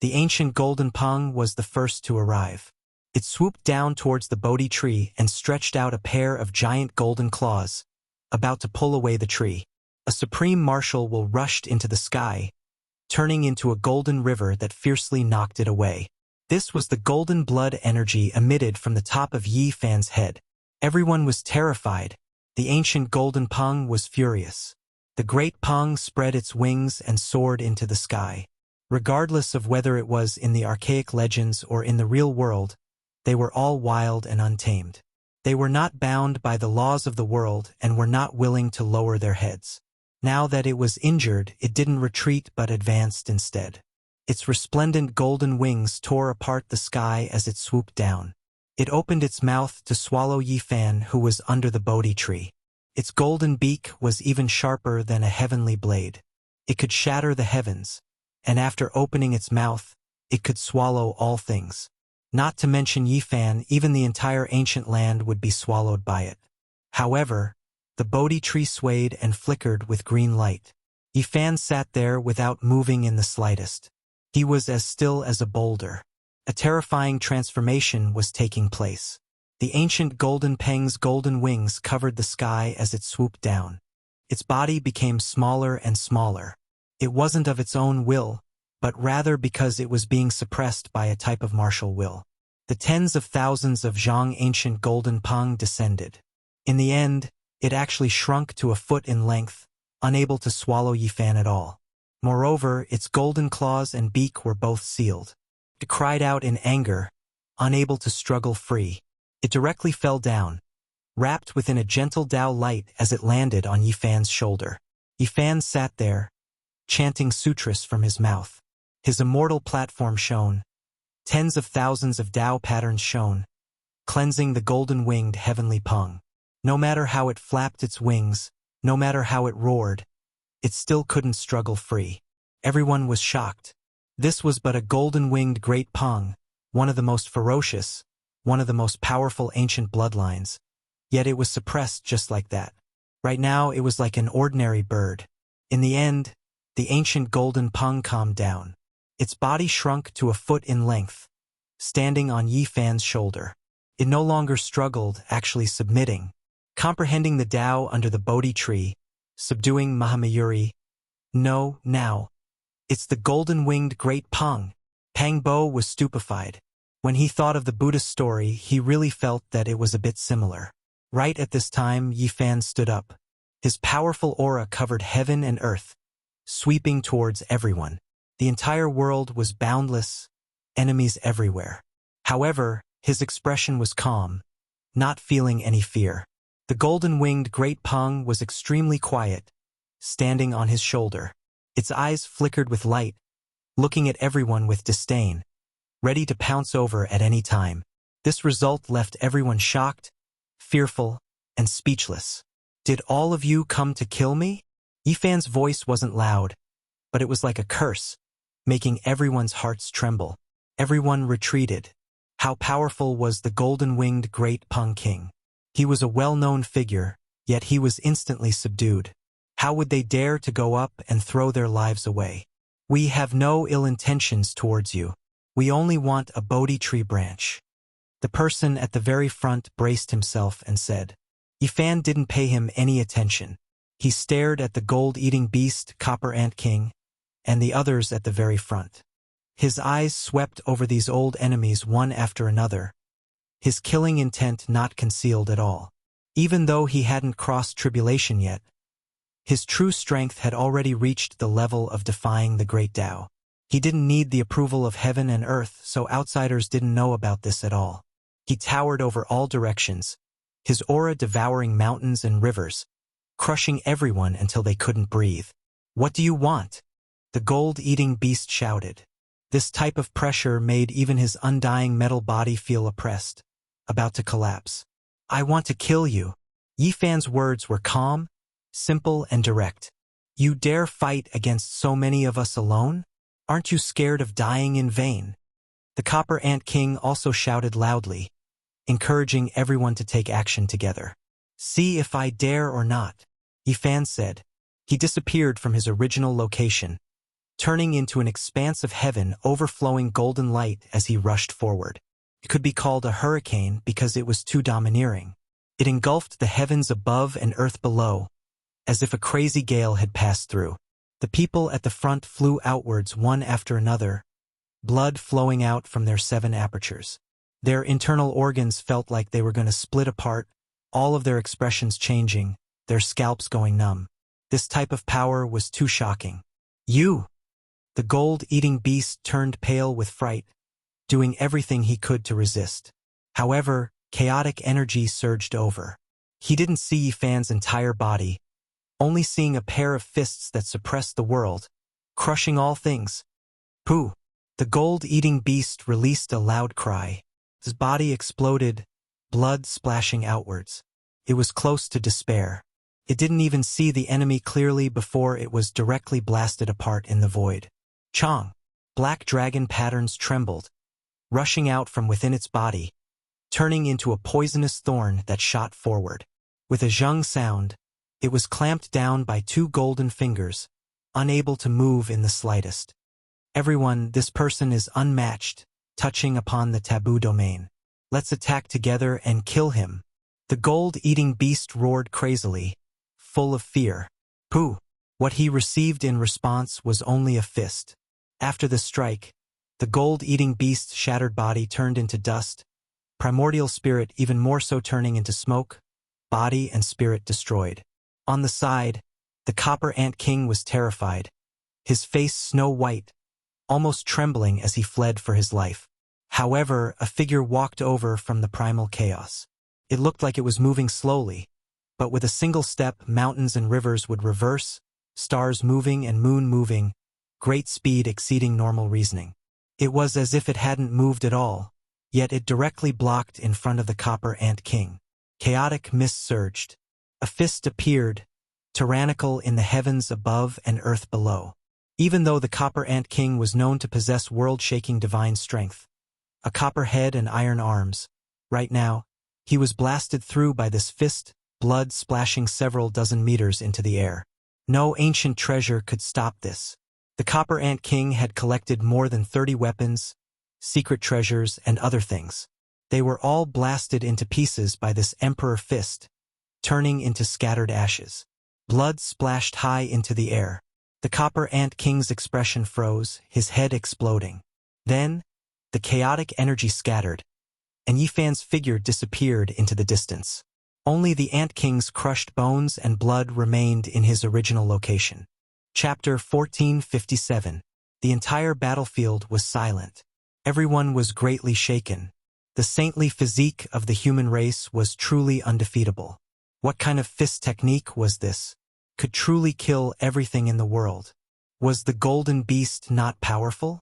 The ancient golden pung was the first to arrive. It swooped down towards the Bodhi tree and stretched out a pair of giant golden claws, about to pull away the tree. A supreme martial will rushed into the sky, turning into a golden river that fiercely knocked it away. This was the golden blood energy emitted from the top of Yi Fan's head. Everyone was terrified. The ancient golden pung was furious. The great pung spread its wings and soared into the sky. Regardless of whether it was in the archaic legends or in the real world, they were all wild and untamed. They were not bound by the laws of the world and were not willing to lower their heads. Now that it was injured, it didn't retreat but advanced instead. Its resplendent golden wings tore apart the sky as it swooped down. It opened its mouth to swallow Yi Fan, who was under the Bodhi tree. Its golden beak was even sharper than a heavenly blade. It could shatter the heavens, and after opening its mouth, it could swallow all things. Not to mention Yi Fan, even the entire ancient land would be swallowed by it. However, the Bodhi tree swayed and flickered with green light. Yi Fan sat there without moving in the slightest. He was as still as a boulder. A terrifying transformation was taking place. The ancient golden peng's golden wings covered the sky as it swooped down. Its body became smaller and smaller. It wasn't of its own will, but rather because it was being suppressed by a type of martial will. The tens of thousands of Zhang ancient golden peng descended. In the end, it actually shrunk to a foot in length, unable to swallow Yi Fan at all. Moreover, its golden claws and beak were both sealed. It cried out in anger, unable to struggle free. It directly fell down, wrapped within a gentle Tao light as it landed on Yi Fan's shoulder. Yi Fan sat there, chanting sutras from his mouth. His immortal platform shone. Tens of thousands of Tao patterns shone, cleansing the golden-winged heavenly peng. No matter how it flapped its wings, no matter how it roared, it still couldn't struggle free. Everyone was shocked. This was but a golden-winged great peng, one of the most ferocious, one of the most powerful ancient bloodlines. Yet it was suppressed just like that. Right now it was like an ordinary bird. In the end, the ancient golden peng calmed down. Its body shrunk to a foot in length, standing on Yi Fan's shoulder. It no longer struggled, actually submitting, comprehending the Tao under the Bodhi tree, subduing Mahamayuri. No, now. It's the golden-winged great peng. Pangbo was stupefied. When he thought of the Buddhist story, he really felt that it was a bit similar. Right at this time, Yifan stood up. His powerful aura covered heaven and earth, sweeping towards everyone. The entire world was boundless, enemies everywhere. However, his expression was calm, not feeling any fear. The golden-winged Great Peng was extremely quiet, standing on his shoulder. Its eyes flickered with light, looking at everyone with disdain, ready to pounce over at any time. This result left everyone shocked, fearful, and speechless. "Did all of you come to kill me?" Yifan's voice wasn't loud, but it was like a curse, making everyone's hearts tremble. Everyone retreated. How powerful was the golden-winged Great Peng King? He was a well-known figure, yet he was instantly subdued. How would they dare to go up and throw their lives away? "We have no ill intentions towards you. We only want a Bodhi tree branch." The person at the very front braced himself and said. Yifan didn't pay him any attention. He stared at the gold-eating beast, Copper Ant King, and the others at the very front. His eyes swept over these old enemies one after another, his killing intent not concealed at all. Even though he hadn't crossed tribulation yet, his true strength had already reached the level of defying the great Tao. He didn't need the approval of heaven and earth, so outsiders didn't know about this at all. He towered over all directions, his aura devouring mountains and rivers, crushing everyone until they couldn't breathe. "What do you want?" the gold-eating beast shouted. This type of pressure made even his undying metal body feel oppressed, about to collapse. "I want to kill you." Yifan's words were calm, simple, and direct. "You dare fight against so many of us alone? Aren't you scared of dying in vain?" The Copper Ant King also shouted loudly, encouraging everyone to take action together. "See if I dare or not," Yifan said. He disappeared from his original location, turning into an expanse of heaven overflowing golden light as he rushed forward. It could be called a hurricane because it was too domineering. It engulfed the heavens above and earth below, as if a crazy gale had passed through. The people at the front flew outwards one after another, blood flowing out from their 7 apertures. Their internal organs felt like they were going to split apart, all of their expressions changing, their scalps going numb. This type of power was too shocking. "You!" The gold-eating beast turned pale with fright, doing everything he could to resist. However, chaotic energy surged over. He didn't see Yifan's entire body, only seeing a pair of fists that suppressed the world, crushing all things. "Pooh!" The gold-eating beast released a loud cry. His body exploded, blood splashing outwards. It was close to despair. It didn't even see the enemy clearly before it was directly blasted apart in the void. Chong! Black dragon patterns trembled, rushing out from within its body, turning into a poisonous thorn that shot forward. With a zhung sound, it was clamped down by 2 golden fingers, unable to move in the slightest. "Everyone, this person is unmatched, touching upon the taboo domain. Let's attack together and kill him." The gold-eating beast roared crazily, full of fear. "Pooh!" What he received in response was only a fist. After the strike, the gold-eating beast's shattered body turned into dust, primordial spirit even more so turning into smoke, body and spirit destroyed. On the side, the Copper Ant King was terrified, his face snow-white, almost trembling as he fled for his life. However, a figure walked over from the primal chaos. It looked like it was moving slowly, but with a single step, mountains and rivers would reverse, stars moving and moon moving, great speed exceeding normal reasoning. It was as if it hadn't moved at all, yet it directly blocked in front of the Copper Ant King. Chaotic mist surged. A fist appeared, tyrannical in the heavens above and earth below. Even though the Copper Ant King was known to possess world-shaking divine strength, a copper head and iron arms, right now, he was blasted through by this fist, blood splashing several dozen meters into the air. No ancient treasure could stop this. The Copper Ant King had collected more than 30 weapons, secret treasures, and other things. They were all blasted into pieces by this Emperor Fist, turning into scattered ashes. Blood splashed high into the air. The Copper Ant King's expression froze, his head exploding. Then, the chaotic energy scattered, and Yifan's figure disappeared into the distance. Only the Ant King's crushed bones and blood remained in his original location. Chapter 1457. The entire battlefield was silent. Everyone was greatly shaken. The saintly physique of the human race was truly undefeatable. What kind of fist technique was this? Could truly kill everything in the world. Was the golden beast not powerful?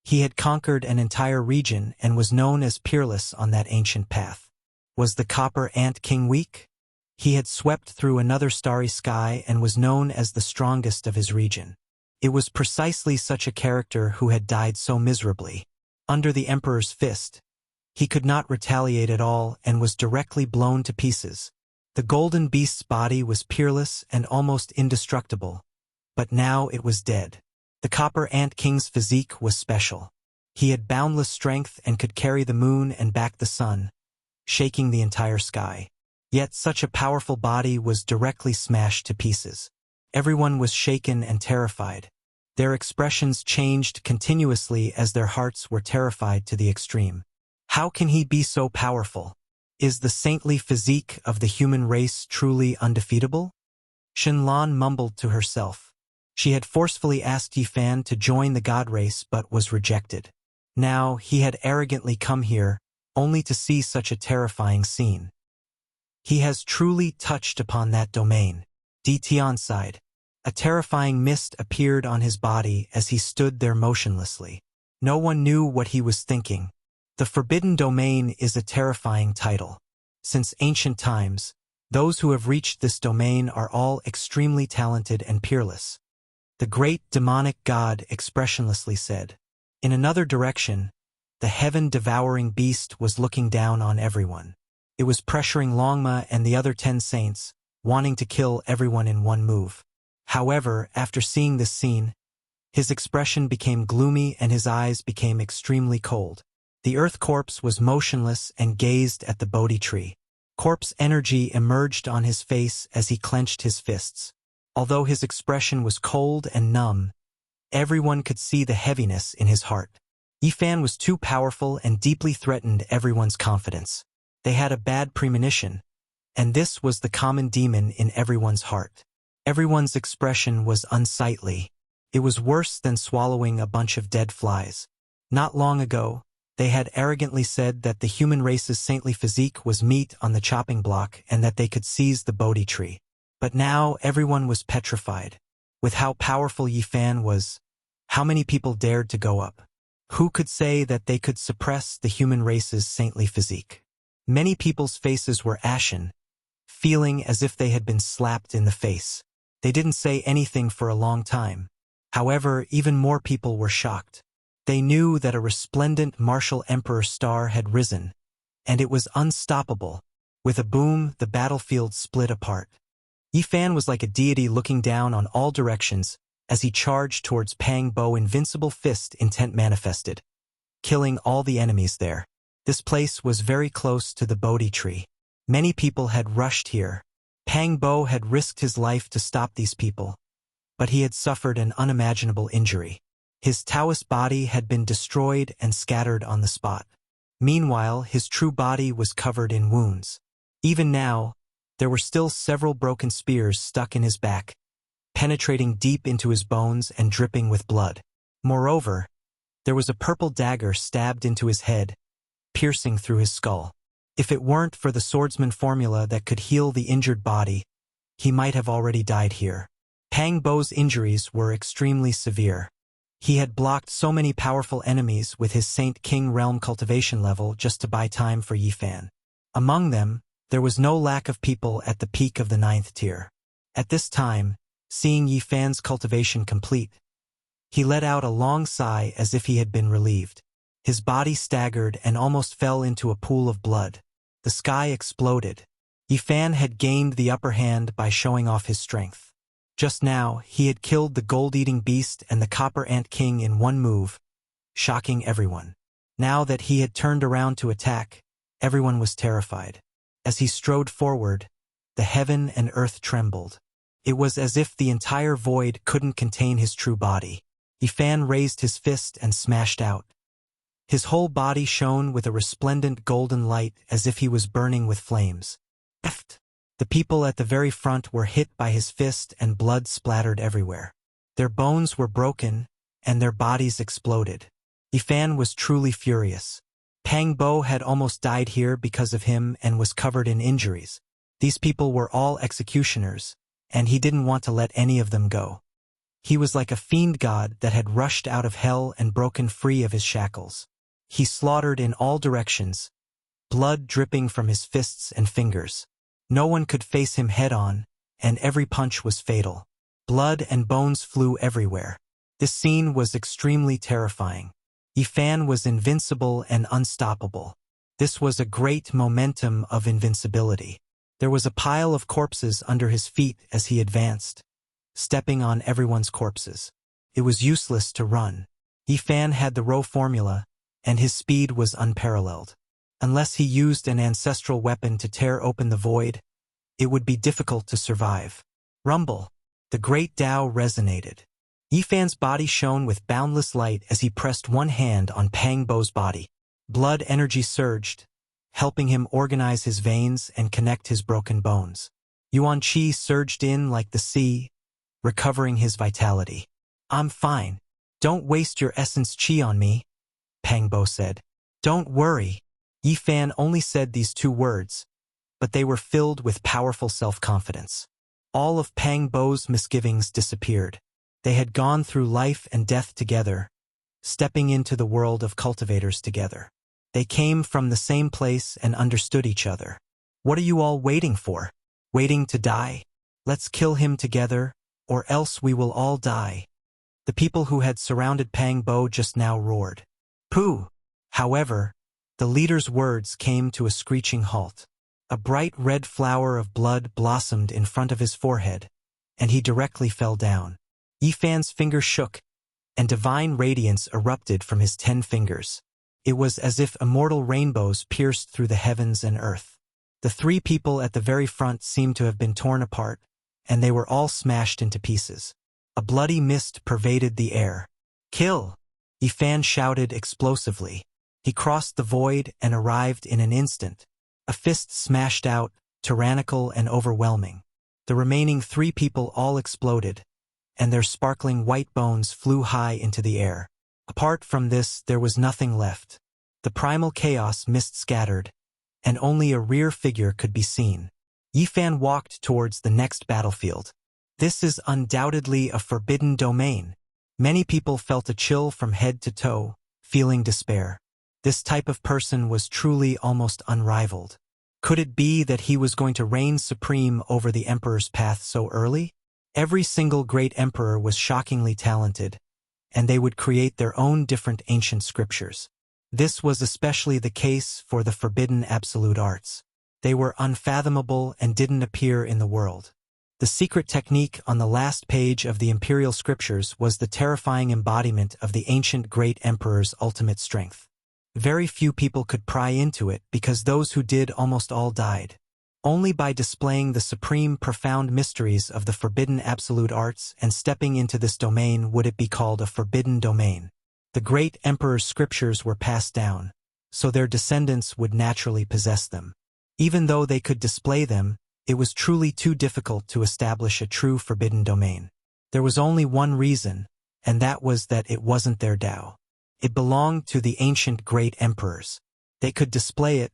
He had conquered an entire region and was known as peerless on that ancient path. Was the Copper Ant King weak? He had swept through another starry sky and was known as the strongest of his region. It was precisely such a character who had died so miserably. Under the Emperor's fist, he could not retaliate at all and was directly blown to pieces. The golden beast's body was peerless and almost indestructible, but now it was dead. The Copper Ant King's physique was special. He had boundless strength and could carry the moon and back the sun, shaking the entire sky. Yet such a powerful body was directly smashed to pieces. Everyone was shaken and terrified. Their expressions changed continuously as their hearts were terrified to the extreme. How can he be so powerful? Is the saintly physique of the human race truly undefeatable? Shenlan mumbled to herself. She had forcefully asked Yifan to join the god race but was rejected. Now he had arrogantly come here, only to see such a terrifying scene. He has truly touched upon that domain. Di Tian sighed. A terrifying mist appeared on his body as he stood there motionlessly. No one knew what he was thinking. The Forbidden Domain is a terrifying title. Since ancient times, those who have reached this domain are all extremely talented and peerless. The great demonic god expressionlessly said. In another direction, the heaven-devouring beast was looking down on everyone. It was pressuring Longma and the other 10 saints, wanting to kill everyone in one move. However, after seeing this scene, his expression became gloomy and his eyes became extremely cold. The earth corpse was motionless and gazed at the Bodhi tree. Corpse energy emerged on his face as he clenched his fists. Although his expression was cold and numb, everyone could see the heaviness in his heart. Yifan was too powerful and deeply threatened everyone's confidence. They had a bad premonition, and this was the common demon in everyone's heart. Everyone's expression was unsightly. It was worse than swallowing a bunch of dead flies. Not long ago, they had arrogantly said that the human race's saintly physique was meat on the chopping block and that they could seize the Bodhi tree. But now everyone was petrified. With how powerful Yifan was, how many people dared to go up? Who could say that they could suppress the human race's saintly physique? Many people's faces were ashen, feeling as if they had been slapped in the face. They didn't say anything for a long time. However, even more people were shocked. They knew that a resplendent martial emperor star had risen, and it was unstoppable. With a boom, the battlefield split apart. Yifan was like a deity looking down on all directions as he charged towards Pang Bo's invincible fist intent manifested, killing all the enemies there. This place was very close to the Bodhi tree. Many people had rushed here. Pang Bo had risked his life to stop these people, but he had suffered an unimaginable injury. His Taoist body had been destroyed and scattered on the spot. Meanwhile, his true body was covered in wounds. Even now, there were still several broken spears stuck in his back, penetrating deep into his bones and dripping with blood. Moreover, there was a purple dagger stabbed into his head, piercing through his skull. If it weren't for the swordsman formula that could heal the injured body, he might have already died here. Pang Bo's injuries were extremely severe. He had blocked so many powerful enemies with his Saint King realm cultivation level just to buy time for Yifan. Among them, there was no lack of people at the peak of the 9th tier. At this time, seeing Yifan's cultivation complete, he let out a long sigh as if he had been relieved. His body staggered and almost fell into a pool of blood. The sky exploded. Yifan had gained the upper hand by showing off his strength. Just now, he had killed the gold-eating beast and the Copper Ant King in one move, shocking everyone. Now that he had turned around to attack, everyone was terrified. As he strode forward, the heaven and earth trembled. It was as if the entire void couldn't contain his true body. Yifan raised his fist and smashed out. His whole body shone with a resplendent golden light as if he was burning with flames. The people at the very front were hit by his fist and blood splattered everywhere. Their bones were broken, and their bodies exploded. Yifan was truly furious. Pang Bo had almost died here because of him and was covered in injuries. These people were all executioners, and he didn't want to let any of them go. He was like a fiend god that had rushed out of hell and broken free of his shackles. He slaughtered in all directions, blood dripping from his fists and fingers. No one could face him head-on, and every punch was fatal. Blood and bones flew everywhere. This scene was extremely terrifying. Yifan was invincible and unstoppable. This was a great momentum of invincibility. There was a pile of corpses under his feet as he advanced, stepping on everyone's corpses. It was useless to run. Yifan had the Rho formula, and his speed was unparalleled. Unless he used an ancestral weapon to tear open the void, it would be difficult to survive. Rumble. The great Tao resonated. Yifan's body shone with boundless light as he pressed one hand on Pang Bo's body. Blood energy surged, helping him organize his veins and connect his broken bones. Yuan Qi surged in like the sea, recovering his vitality. "I'm fine. Don't waste your essence qi on me," Pang Bo said. "Don't worry." Yifan only said these two words, but they were filled with powerful self-confidence. All of Pang Bo's misgivings disappeared. They had gone through life and death together, stepping into the world of cultivators together. They came from the same place and understood each other. "What are you all waiting for? Waiting to die? Let's kill him together, or else we will all die." The people who had surrounded Pang Bo just now roared. "Pooh!" However, the leader's words came to a screeching halt. A bright red flower of blood blossomed in front of his forehead, and he directly fell down. Yifan's fingers shook, and divine radiance erupted from his 10 fingers. It was as if immortal rainbows pierced through the heavens and earth. The 3 people at the very front seemed to have been torn apart, and they were all smashed into pieces. A bloody mist pervaded the air. "Kill!" Yifan shouted explosively. He crossed the void and arrived in an instant. A fist smashed out, tyrannical and overwhelming. The remaining 3 people all exploded, and their sparkling white bones flew high into the air. Apart from this, there was nothing left. The primal chaos mist scattered, and only a rear figure could be seen. Yifan walked towards the next battlefield. This is undoubtedly a forbidden domain. Many people felt a chill from head to toe, feeling despair. This type of person was truly almost unrivaled. Could it be that he was going to reign supreme over the emperor's path so early? Every single great emperor was shockingly talented, and they would create their own different ancient scriptures. This was especially the case for the forbidden absolute arts. They were unfathomable and didn't appear in the world. The secret technique on the last page of the imperial scriptures was the terrifying embodiment of the ancient great emperor's ultimate strength. Very few people could pry into it because those who did almost all died. Only by displaying the supreme profound mysteries of the forbidden absolute arts and stepping into this domain would it be called a forbidden domain. The great emperor's scriptures were passed down, so their descendants would naturally possess them. Even though they could display them, it was truly too difficult to establish a true forbidden domain. There was only one reason, and that was that it wasn't their Tao. It belonged to the ancient great emperors. They could display it,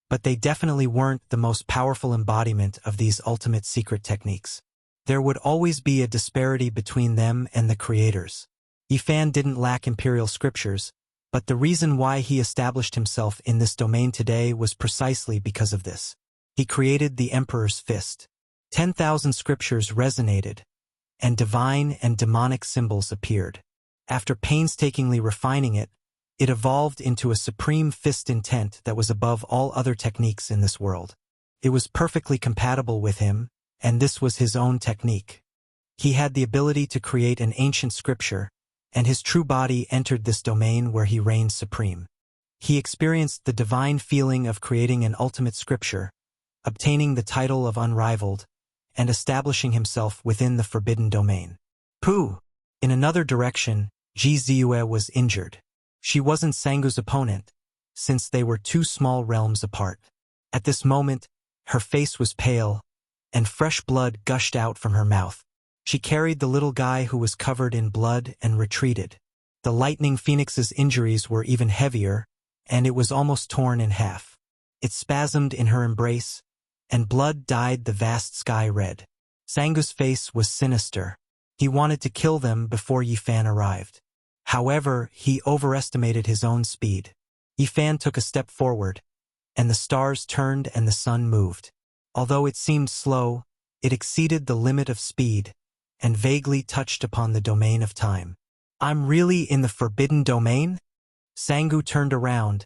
but they definitely weren't the most powerful embodiment of these ultimate secret techniques. There would always be a disparity between them and the creators. Yifan didn't lack imperial scriptures, but the reason why he established himself in this domain today was precisely because of this. He created the Emperor's Fist. 10,000 scriptures resonated, and divine and demonic symbols appeared. After painstakingly refining it, it evolved into a supreme fist intent that was above all other techniques in this world. It was perfectly compatible with him, and this was his own technique. He had the ability to create an ancient scripture, and his true body entered this domain where he reigned supreme. He experienced the divine feeling of creating an ultimate scripture, obtaining the title of unrivaled, and establishing himself within the forbidden domain. Pooh! In another direction, Ji Ziyue was injured. She wasn't Sangu's opponent, since they were two small realms apart. At this moment, her face was pale, and fresh blood gushed out from her mouth. She carried the little guy who was covered in blood and retreated. The lightning phoenix's injuries were even heavier, and it was almost torn in half. It spasmed in her embrace, and blood dyed the vast sky red. Sangu's face was sinister. He wanted to kill them before Yifan arrived. However, he overestimated his own speed. Yifan took a step forward, and the stars turned and the sun moved. Although it seemed slow, it exceeded the limit of speed, and vaguely touched upon the domain of time. I'm really in the forbidden domain? Sangu turned around,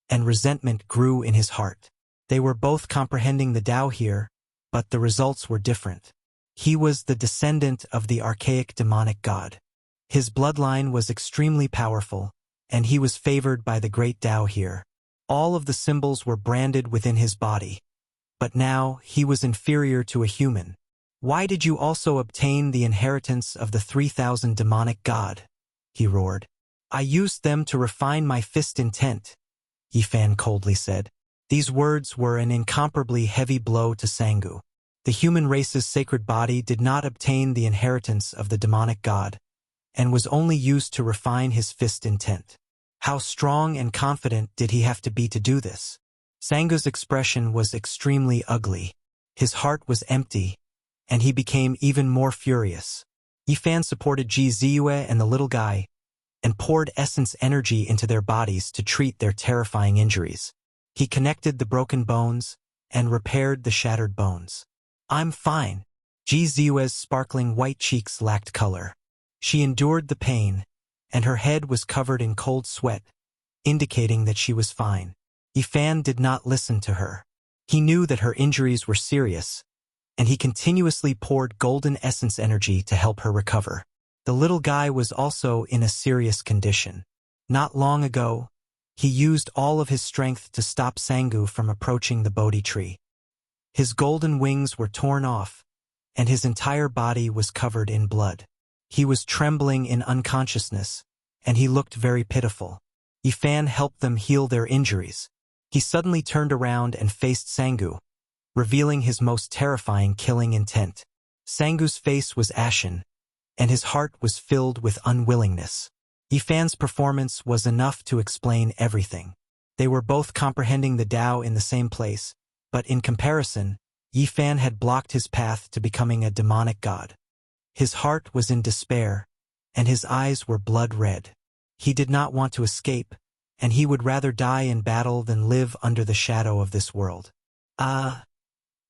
and resentment grew in his heart. They were both comprehending the Tao here, but the results were different. He was the descendant of the archaic demonic god. His bloodline was extremely powerful, and he was favored by the great Tao here. All of the symbols were branded within his body. But now, he was inferior to a human. Why did you also obtain the inheritance of the 3,000 demonic god? He roared. I used them to refine my fist intent, Yifan coldly said. These words were an incomparably heavy blow to Sangu. The human race's sacred body did not obtain the inheritance of the demonic god, and was only used to refine his fist intent. How strong and confident did he have to be to do this? Sangu's expression was extremely ugly. His heart was empty, and he became even more furious. Yifan supported Ji Ziyue and the little guy, and poured essence energy into their bodies to treat their terrifying injuries. He connected the broken bones and repaired the shattered bones. I'm fine. Ji Ziyue's sparkling white cheeks lacked color. She endured the pain, and her head was covered in cold sweat, indicating that she was fine. Yifan did not listen to her. He knew that her injuries were serious, and he continuously poured golden essence energy to help her recover. The little guy was also in a serious condition. Not long ago, he used all of his strength to stop Sangu from approaching the Bodhi tree. His golden wings were torn off, and his entire body was covered in blood. He was trembling in unconsciousness, and he looked very pitiful. Yifan helped them heal their injuries. He suddenly turned around and faced Sangu, revealing his most terrifying killing intent. Sangu's face was ashen, and his heart was filled with unwillingness. Yifan's performance was enough to explain everything. They were both comprehending the Tao in the same place, but in comparison, Yifan had blocked his path to becoming a demonic god. His heart was in despair, and his eyes were blood red. He did not want to escape, and he would rather die in battle than live under the shadow of this world.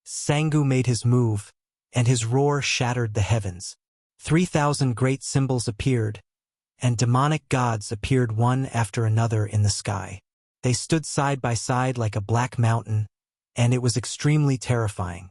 Sangu made his move, and his roar shattered the heavens. 3,000 great symbols appeared, and demonic gods appeared one after another in the sky. They stood side by side like a black mountain, and it was extremely terrifying.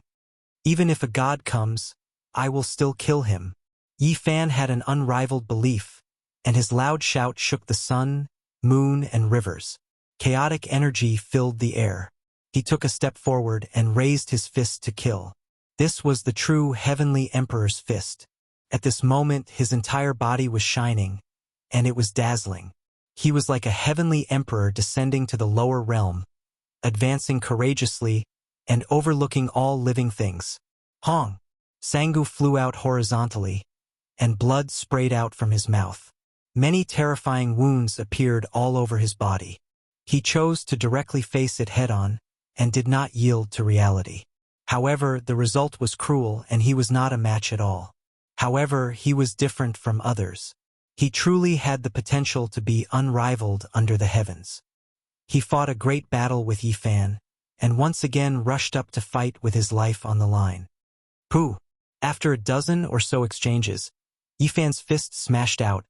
Even if a god comes, I will still kill him. Yifan had an unrivaled belief, and his loud shout shook the sun, moon, and rivers. Chaotic energy filled the air. He took a step forward and raised his fist to kill. This was the true heavenly emperor's fist. At this moment, his entire body was shining, and it was dazzling. He was like a heavenly emperor descending to the lower realm, advancing courageously and overlooking all living things. Hong! Sangu flew out horizontally, and blood sprayed out from his mouth. Many terrifying wounds appeared all over his body. He chose to directly face it head-on, and did not yield to reality. However, the result was cruel, and he was not a match at all. However, he was different from others. He truly had the potential to be unrivaled under the heavens. He fought a great battle with Yifan, and once again rushed up to fight with his life on the line. Pooh! After a dozen or so exchanges, Yifan's fist smashed out,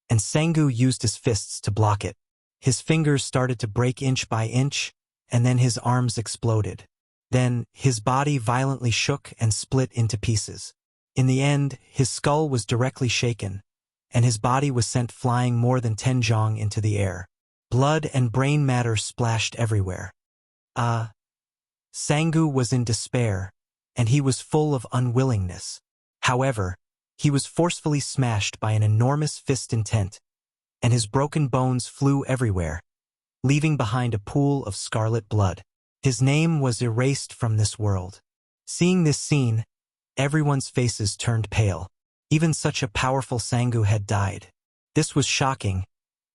and Sangu used his fists to block it. His fingers started to break inch by inch, and then his arms exploded. Then, his body violently shook and split into pieces. In the end, his skull was directly shaken, and his body was sent flying more than 10 zhong into the air. Blood and brain matter splashed everywhere. Sangu was in despair, and he was full of unwillingness. However, he was forcefully smashed by an enormous fist intent, and his broken bones flew everywhere, leaving behind a pool of scarlet blood. His name was erased from this world. Seeing this scene, everyone's faces turned pale. Even such a powerful Sangu had died. This was shocking,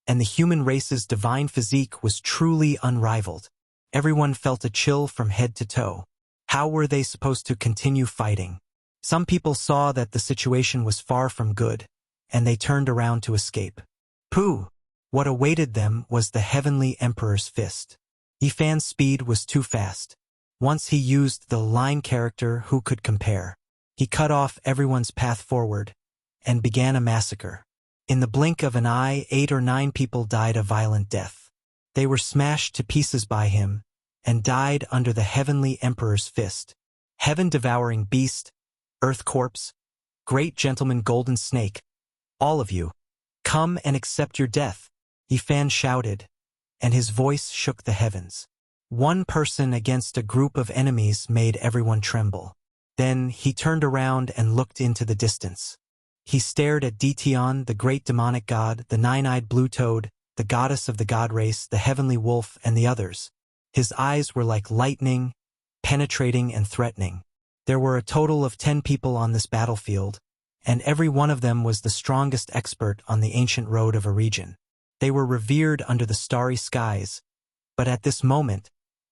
and the human race's divine physique was truly unrivaled. Everyone felt a chill from head to toe. How were they supposed to continue fighting? Some people saw that the situation was far from good, and they turned around to escape. Pooh! What awaited them was the Heavenly Emperor's fist. Yifan's speed was too fast. Once he used the line character who could compare. He cut off everyone's path forward, and began a massacre. In the blink of an eye, 8 or 9 people died a violent death. They were smashed to pieces by him, and died under the Heavenly Emperor's fist. Heaven-devouring beast, earth corpse, great gentleman golden snake, all of you, come and accept your death, Yifan shouted, and his voice shook the heavens. One person against a group of enemies made everyone tremble. Then he turned around and looked into the distance. He stared at Dtion, the great demonic god, the nine-eyed blue toad, the goddess of the god race, the heavenly wolf, and the others. His eyes were like lightning, penetrating and threatening. There were a total of 10 people on this battlefield, and every one of them was the strongest expert on the ancient road of a region. They were revered under the starry skies, but at this moment,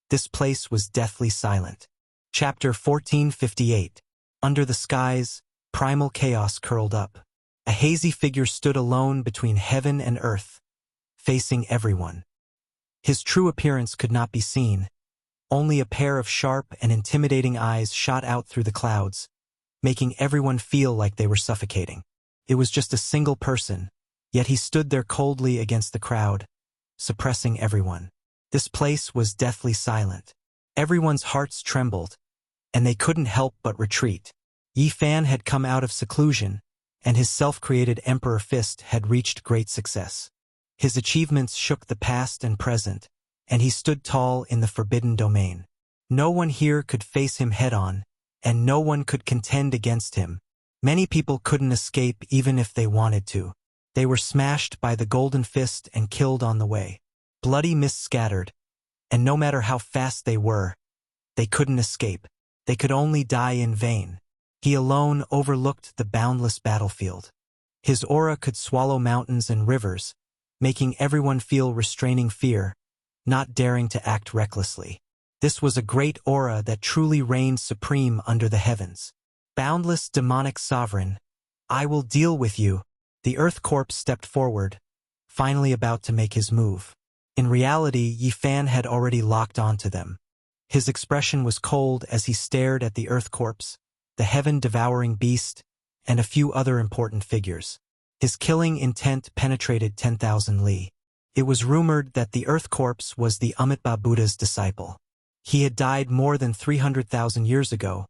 this place was deathly silent. Chapter 1458. Under the skies, primal chaos curled up. A hazy figure stood alone between heaven and earth, facing everyone. His true appearance could not be seen. Only a pair of sharp and intimidating eyes shot out through the clouds, making everyone feel like they were suffocating. It was just a single person, yet he stood there coldly against the crowd, suppressing everyone. This place was deathly silent. Everyone's hearts trembled, and they couldn't help but retreat. Yifan had come out of seclusion, and his self-created Emperor Fist had reached great success. His achievements shook the past and present, and he stood tall in the forbidden domain. No one here could face him head-on, and no one could contend against him. Many people couldn't escape even if they wanted to. They were smashed by the golden fist and killed on the way. Bloody mist scattered, and no matter how fast they were, they couldn't escape. They could only die in vain. He alone overlooked the boundless battlefield. His aura could swallow mountains and rivers, making everyone feel restraining fear, not daring to act recklessly. This was a great aura that truly reigned supreme under the heavens. Boundless demonic sovereign, I will deal with you. The Earth Corpse stepped forward, finally about to make his move. In reality, Yifan had already locked onto them. His expression was cold as he stared at the Earth Corpse, the heaven-devouring beast, and a few other important figures. His killing intent penetrated 10,000 li. It was rumored that the Earth Corpse was the Amitabha Buddha's disciple. He had died more than 300,000 years ago,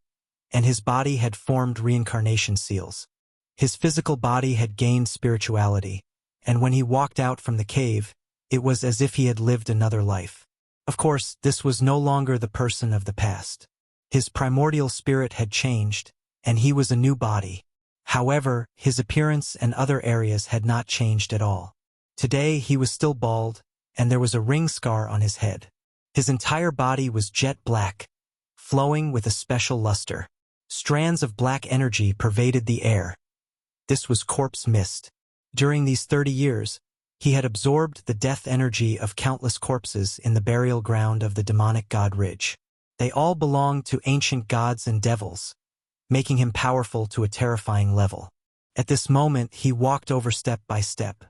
and his body had formed reincarnation seals. His physical body had gained spirituality, and when he walked out from the cave, it was as if he had lived another life. Of course, this was no longer the person of the past. His primordial spirit had changed, and he was a new body. However, his appearance and other areas had not changed at all. Today he was still bald, and there was a ring scar on his head. His entire body was jet black, flowing with a special luster. Strands of black energy pervaded the air. This was corpse mist. During these 30 years, he had absorbed the death energy of countless corpses in the burial ground of the demonic god Ridge. They all belonged to ancient gods and devils, making him powerful to a terrifying level. At this moment, he walked over step by step.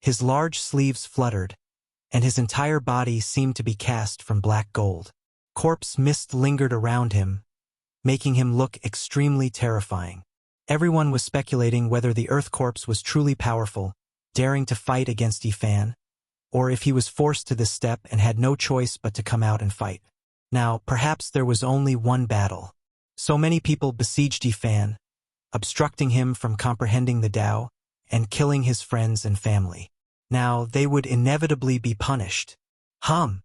His large sleeves fluttered, and his entire body seemed to be cast from black gold. Corpse mist lingered around him, making him look extremely terrifying. Everyone was speculating whether the Earth Corpse was truly powerful, daring to fight against Yifan, or if he was forced to this step and had no choice but to come out and fight. Now, perhaps there was only one battle. So many people besieged Yifan, obstructing him from comprehending the Tao and killing his friends and family. Now, they would inevitably be punished. The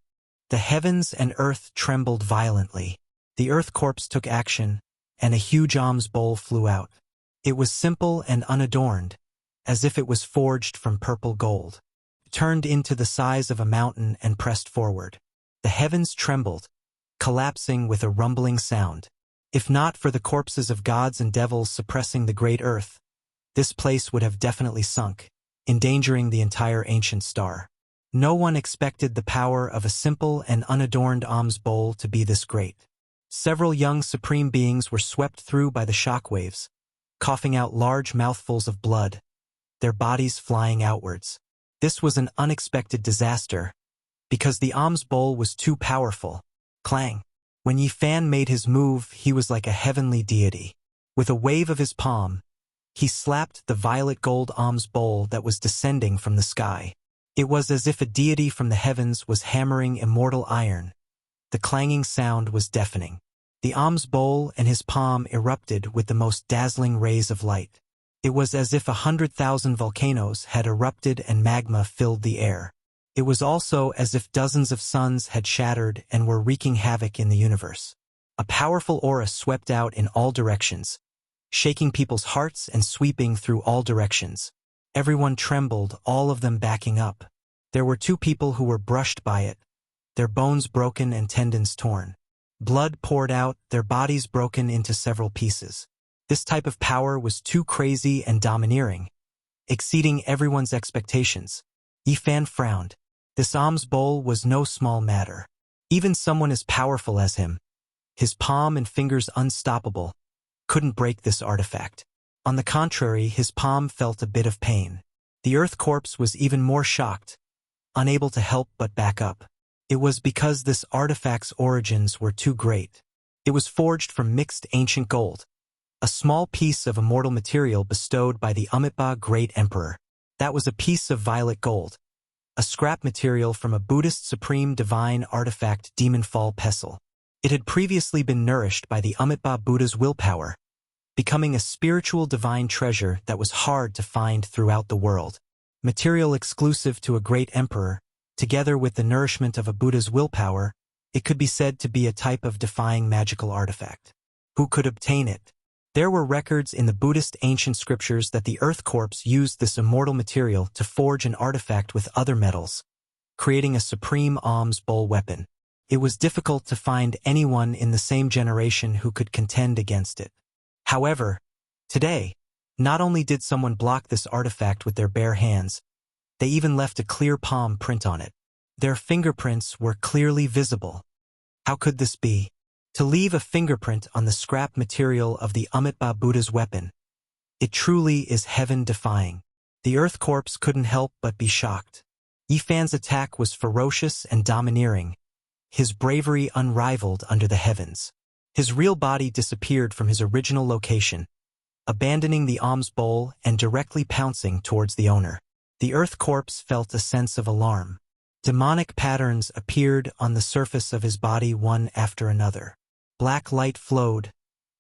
heavens and earth trembled violently. The Earth Corpse took action, and a huge alms bowl flew out. It was simple and unadorned, as if it was forged from purple gold. turned into the size of a mountain and pressed forward. The heavens trembled, collapsing with a rumbling sound. If not for the corpses of gods and devils suppressing the great earth, this place would have definitely sunk, endangering the entire ancient star. No one expected the power of a simple and unadorned alms bowl to be this great. Several young supreme beings were swept through by the shockwaves, coughing out large mouthfuls of blood, their bodies flying outwards. This was an unexpected disaster, because the alms bowl was too powerful. Clang! When Yi Fan made his move, he was like a heavenly deity. With a wave of his palm, he slapped the violet gold alms bowl that was descending from the sky. It was as if a deity from the heavens was hammering immortal iron. The clanging sound was deafening. The alms bowl and his palm erupted with the most dazzling rays of light. It was as if 100,000 volcanoes had erupted and magma filled the air. It was also as if dozens of suns had shattered and were wreaking havoc in the universe. A powerful aura swept out in all directions, shaking people's hearts and sweeping through all directions. Everyone trembled, all of them backing up. There were 2 people who were brushed by it, their bones broken and tendons torn. Blood poured out, their bodies broken into several pieces. This type of power was too crazy and domineering, exceeding everyone's expectations. Yi Fan frowned. This alms bowl was no small matter. Even someone as powerful as him, his palm and fingers unstoppable, couldn't break this artifact. On the contrary, his palm felt a bit of pain. The Earth Corpse was even more shocked, unable to help but back up. It was because this artifact's origins were too great. It was forged from mixed ancient gold, a small piece of immortal material bestowed by the Amitabha Great Emperor. That was a piece of violet gold, a scrap material from a Buddhist supreme divine artifact demon fall pestle. It had previously been nourished by the Amitabha Buddha's willpower, becoming a spiritual divine treasure that was hard to find throughout the world. Material exclusive to a great emperor, together with the nourishment of a Buddha's willpower, it could be said to be a type of defying magical artifact. Who could obtain it? There were records in the Buddhist ancient scriptures that the Earth Corpse used this immortal material to forge an artifact with other metals, creating a supreme alms bowl weapon. It was difficult to find anyone in the same generation who could contend against it. However, today, not only did someone block this artifact with their bare hands, they even left a clear palm print on it. Their fingerprints were clearly visible. How could this be? To leave a fingerprint on the scrap material of the Amitabha Buddha's weapon, it truly is heaven-defying. The Earth Corpse couldn't help but be shocked. Yi Fan's attack was ferocious and domineering, his bravery unrivaled under the heavens. His real body disappeared from his original location, abandoning the alms bowl and directly pouncing towards the owner. The Earth Corpse felt a sense of alarm. Demonic patterns appeared on the surface of his body one after another. Black light flowed,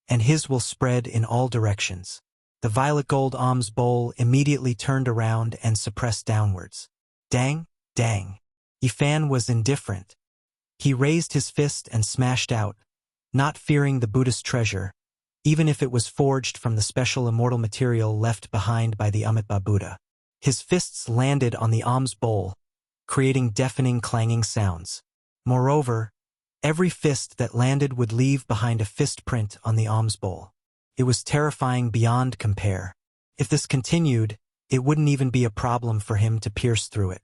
and his will spread in all directions. The violet gold alms bowl immediately turned around and suppressed downwards. Dang, dang. Yi Fan was indifferent. He raised his fist and smashed out, not fearing the Buddhist treasure, even if it was forged from the special immortal material left behind by the Amitabha Buddha. His fists landed on the alms bowl, creating deafening clanging sounds. Moreover, every fist that landed would leave behind a fist print on the alms bowl. It was terrifying beyond compare. If this continued, it wouldn't even be a problem for him to pierce through it.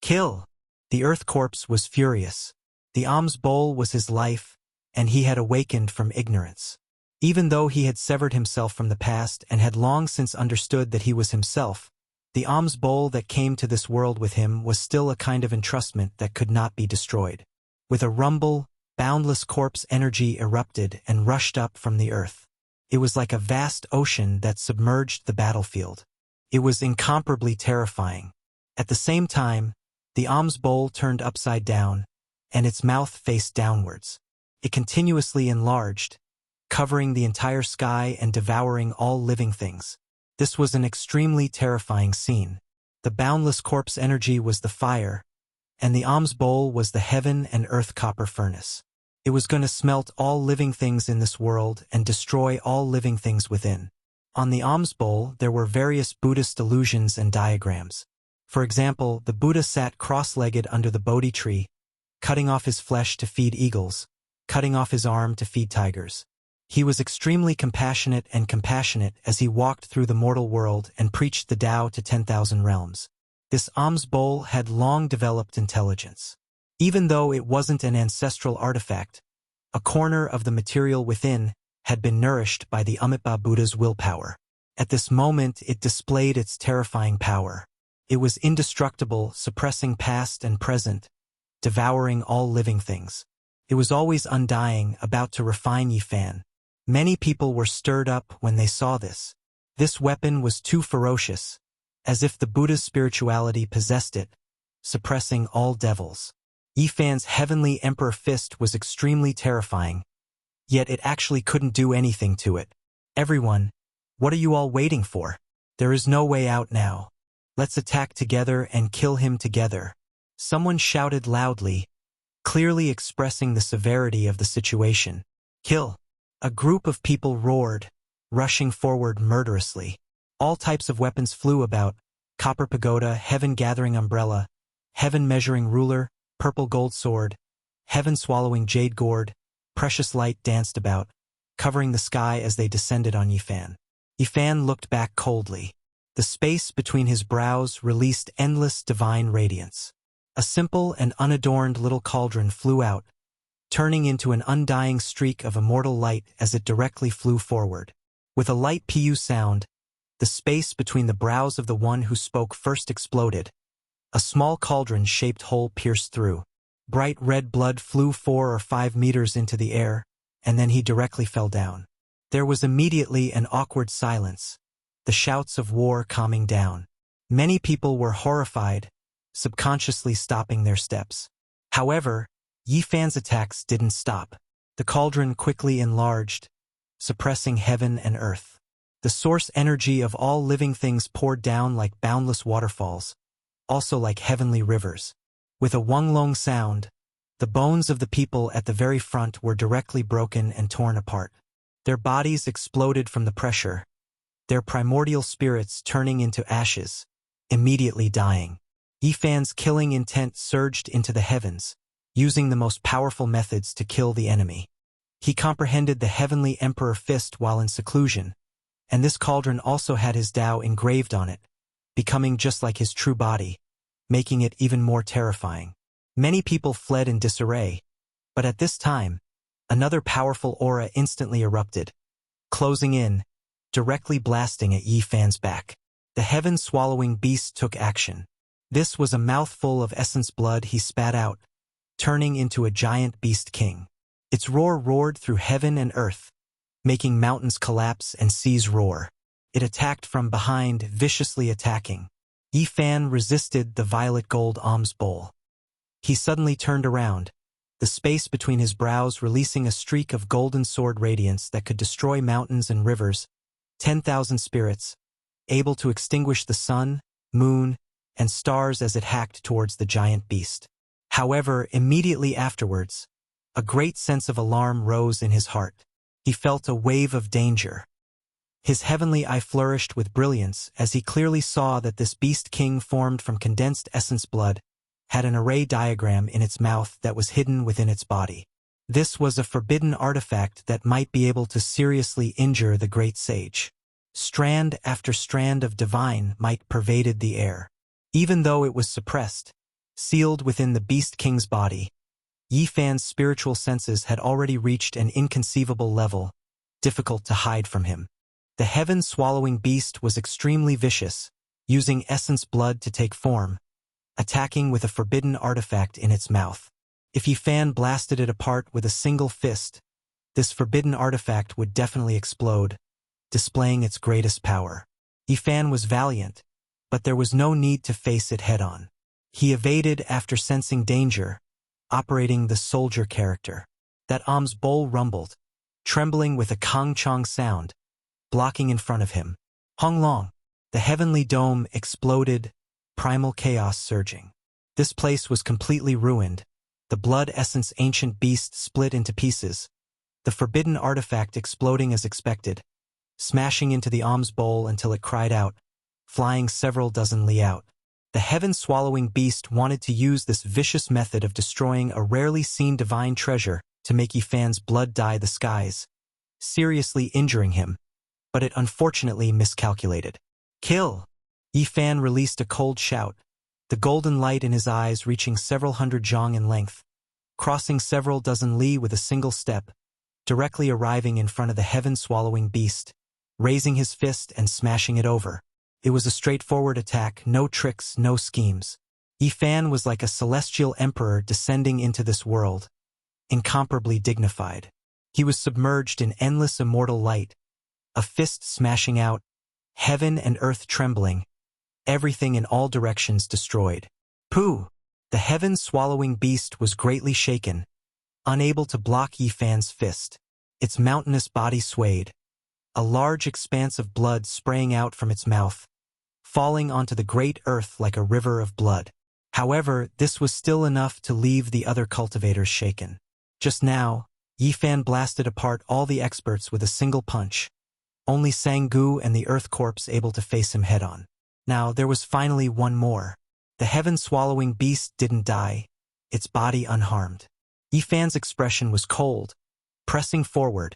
Kill! The Earth Corpse was furious. The alms bowl was his life, and he had awakened from ignorance. Even though he had severed himself from the past and had long since understood that he was himself, the alms bowl that came to this world with him was still a kind of entrustment that could not be destroyed. With a rumble, boundless corpse energy erupted and rushed up from the earth. It was like a vast ocean that submerged the battlefield. It was incomparably terrifying. At the same time, the alms bowl turned upside down, and its mouth faced downwards. It continuously enlarged, covering the entire sky and devouring all living things. This was an extremely terrifying scene. The boundless corpse energy was the fire, and the alms bowl was the heaven and earth copper furnace. It was going to smelt all living things in this world and destroy all living things within. On the alms bowl there were various Buddhist allusions and diagrams. For example, the Buddha sat cross-legged under the Bodhi tree, cutting off his flesh to feed eagles, cutting off his arm to feed tigers. He was extremely compassionate as he walked through the mortal world and preached the Tao to 10,000 realms. This alms bowl had long developed intelligence. Even though it wasn't an ancestral artifact, a corner of the material within had been nourished by the Amitabha Buddha's willpower. At this moment it displayed its terrifying power. It was indestructible, suppressing past and present, devouring all living things. It was always undying, about to refine Yifan. Many people were stirred up when they saw this. This weapon was too ferocious, as if the Buddha's spirituality possessed it, suppressing all devils. Yifan's heavenly emperor fist was extremely terrifying, yet it actually couldn't do anything to it. Everyone, what are you all waiting for? There is no way out now. Let's attack together and kill him together. Someone shouted loudly, clearly expressing the severity of the situation. Kill! A group of people roared, rushing forward murderously. All types of weapons flew about: copper pagoda, heaven-gathering umbrella, heaven-measuring ruler, purple gold sword, heaven-swallowing jade gourd. Precious light danced about, covering the sky as they descended on Yifan. Yifan looked back coldly. The space between his brows released endless divine radiance. A simple and unadorned little cauldron flew out, turning into an undying streak of immortal light as it directly flew forward. With a light pu sound, the space between the brows of the one who spoke first exploded. A small cauldron-shaped hole pierced through. Bright red blood flew 4 or 5 meters into the air, and then he directly fell down. There was immediately an awkward silence, the shouts of war calming down. Many people were horrified, subconsciously stopping their steps. However, Yifan's attacks didn't stop. The cauldron quickly enlarged, suppressing heaven and earth. The source energy of all living things poured down like boundless waterfalls, also like heavenly rivers. With a wonglong sound, the bones of the people at the very front were directly broken and torn apart. Their bodies exploded from the pressure, their primordial spirits turning into ashes, immediately dying. Yifan's killing intent surged into the heavens, using the most powerful methods to kill the enemy. He comprehended the heavenly emperor fist while in seclusion, and this cauldron also had his Tao engraved on it, becoming just like his true body, making it even more terrifying. Many people fled in disarray, but at this time, another powerful aura instantly erupted, closing in, directly blasting at Yifan's back. The heaven-swallowing beast took action. This was a mouthful of essence blood he spat out, turning into a giant beast king. Its roar roared through heaven and earth, making mountains collapse and seas roar. It attacked from behind, viciously attacking. Yifan resisted the violet gold alms bowl. He suddenly turned around, the space between his brows releasing a streak of golden sword radiance that could destroy mountains and rivers, 10,000 spirits, able to extinguish the sun, moon, and stars as it hacked towards the giant beast. However, immediately afterwards, a great sense of alarm rose in his heart. He felt a wave of danger. His heavenly eye flourished with brilliance as he clearly saw that this beast king formed from condensed essence blood had an array diagram in its mouth that was hidden within its body. This was a forbidden artifact that might be able to seriously injure the great sage. Strand after strand of divine might pervaded the air. Even though it was suppressed, sealed within the beast king's body, Yifan's spiritual senses had already reached an inconceivable level, difficult to hide from him. The heaven-swallowing beast was extremely vicious, using essence blood to take form, attacking with a forbidden artifact in its mouth. If Yifan blasted it apart with a single fist, this forbidden artifact would definitely explode, displaying its greatest power. Yifan was valiant, but there was no need to face it head-on. He evaded after sensing danger, operating the soldier character. That alms bowl rumbled, trembling with a kong-chong sound, blocking in front of him. Hong Long. The heavenly dome exploded, primal chaos surging. This place was completely ruined, the blood essence ancient beast split into pieces, the forbidden artifact exploding as expected, smashing into the alms bowl until it cried out, flying several dozen li out. The heaven-swallowing beast wanted to use this vicious method of destroying a rarely seen divine treasure to make Yifan's blood dye the skies, seriously injuring him, but it unfortunately miscalculated. Kill! Yifan released a cold shout, the golden light in his eyes reaching several hundred zhang in length, crossing several dozen li with a single step, directly arriving in front of the heaven-swallowing beast, raising his fist and smashing it over. It was a straightforward attack, no tricks, no schemes. Yifan was like a celestial emperor descending into this world, incomparably dignified. He was submerged in endless immortal light, a fist smashing out, heaven and earth trembling, everything in all directions destroyed. Pooh! The heaven-swallowing beast was greatly shaken, unable to block Yifan's fist. Its mountainous body swayed, a large expanse of blood spraying out from its mouth, falling onto the great earth like a river of blood. However, this was still enough to leave the other cultivators shaken. Just now, Yifan blasted apart all the experts with a single punch, only Sanggu and the Earth Corpse able to face him head-on. Now, there was finally one more. The heaven-swallowing beast didn't die, its body unharmed. Yifan's expression was cold, pressing forward,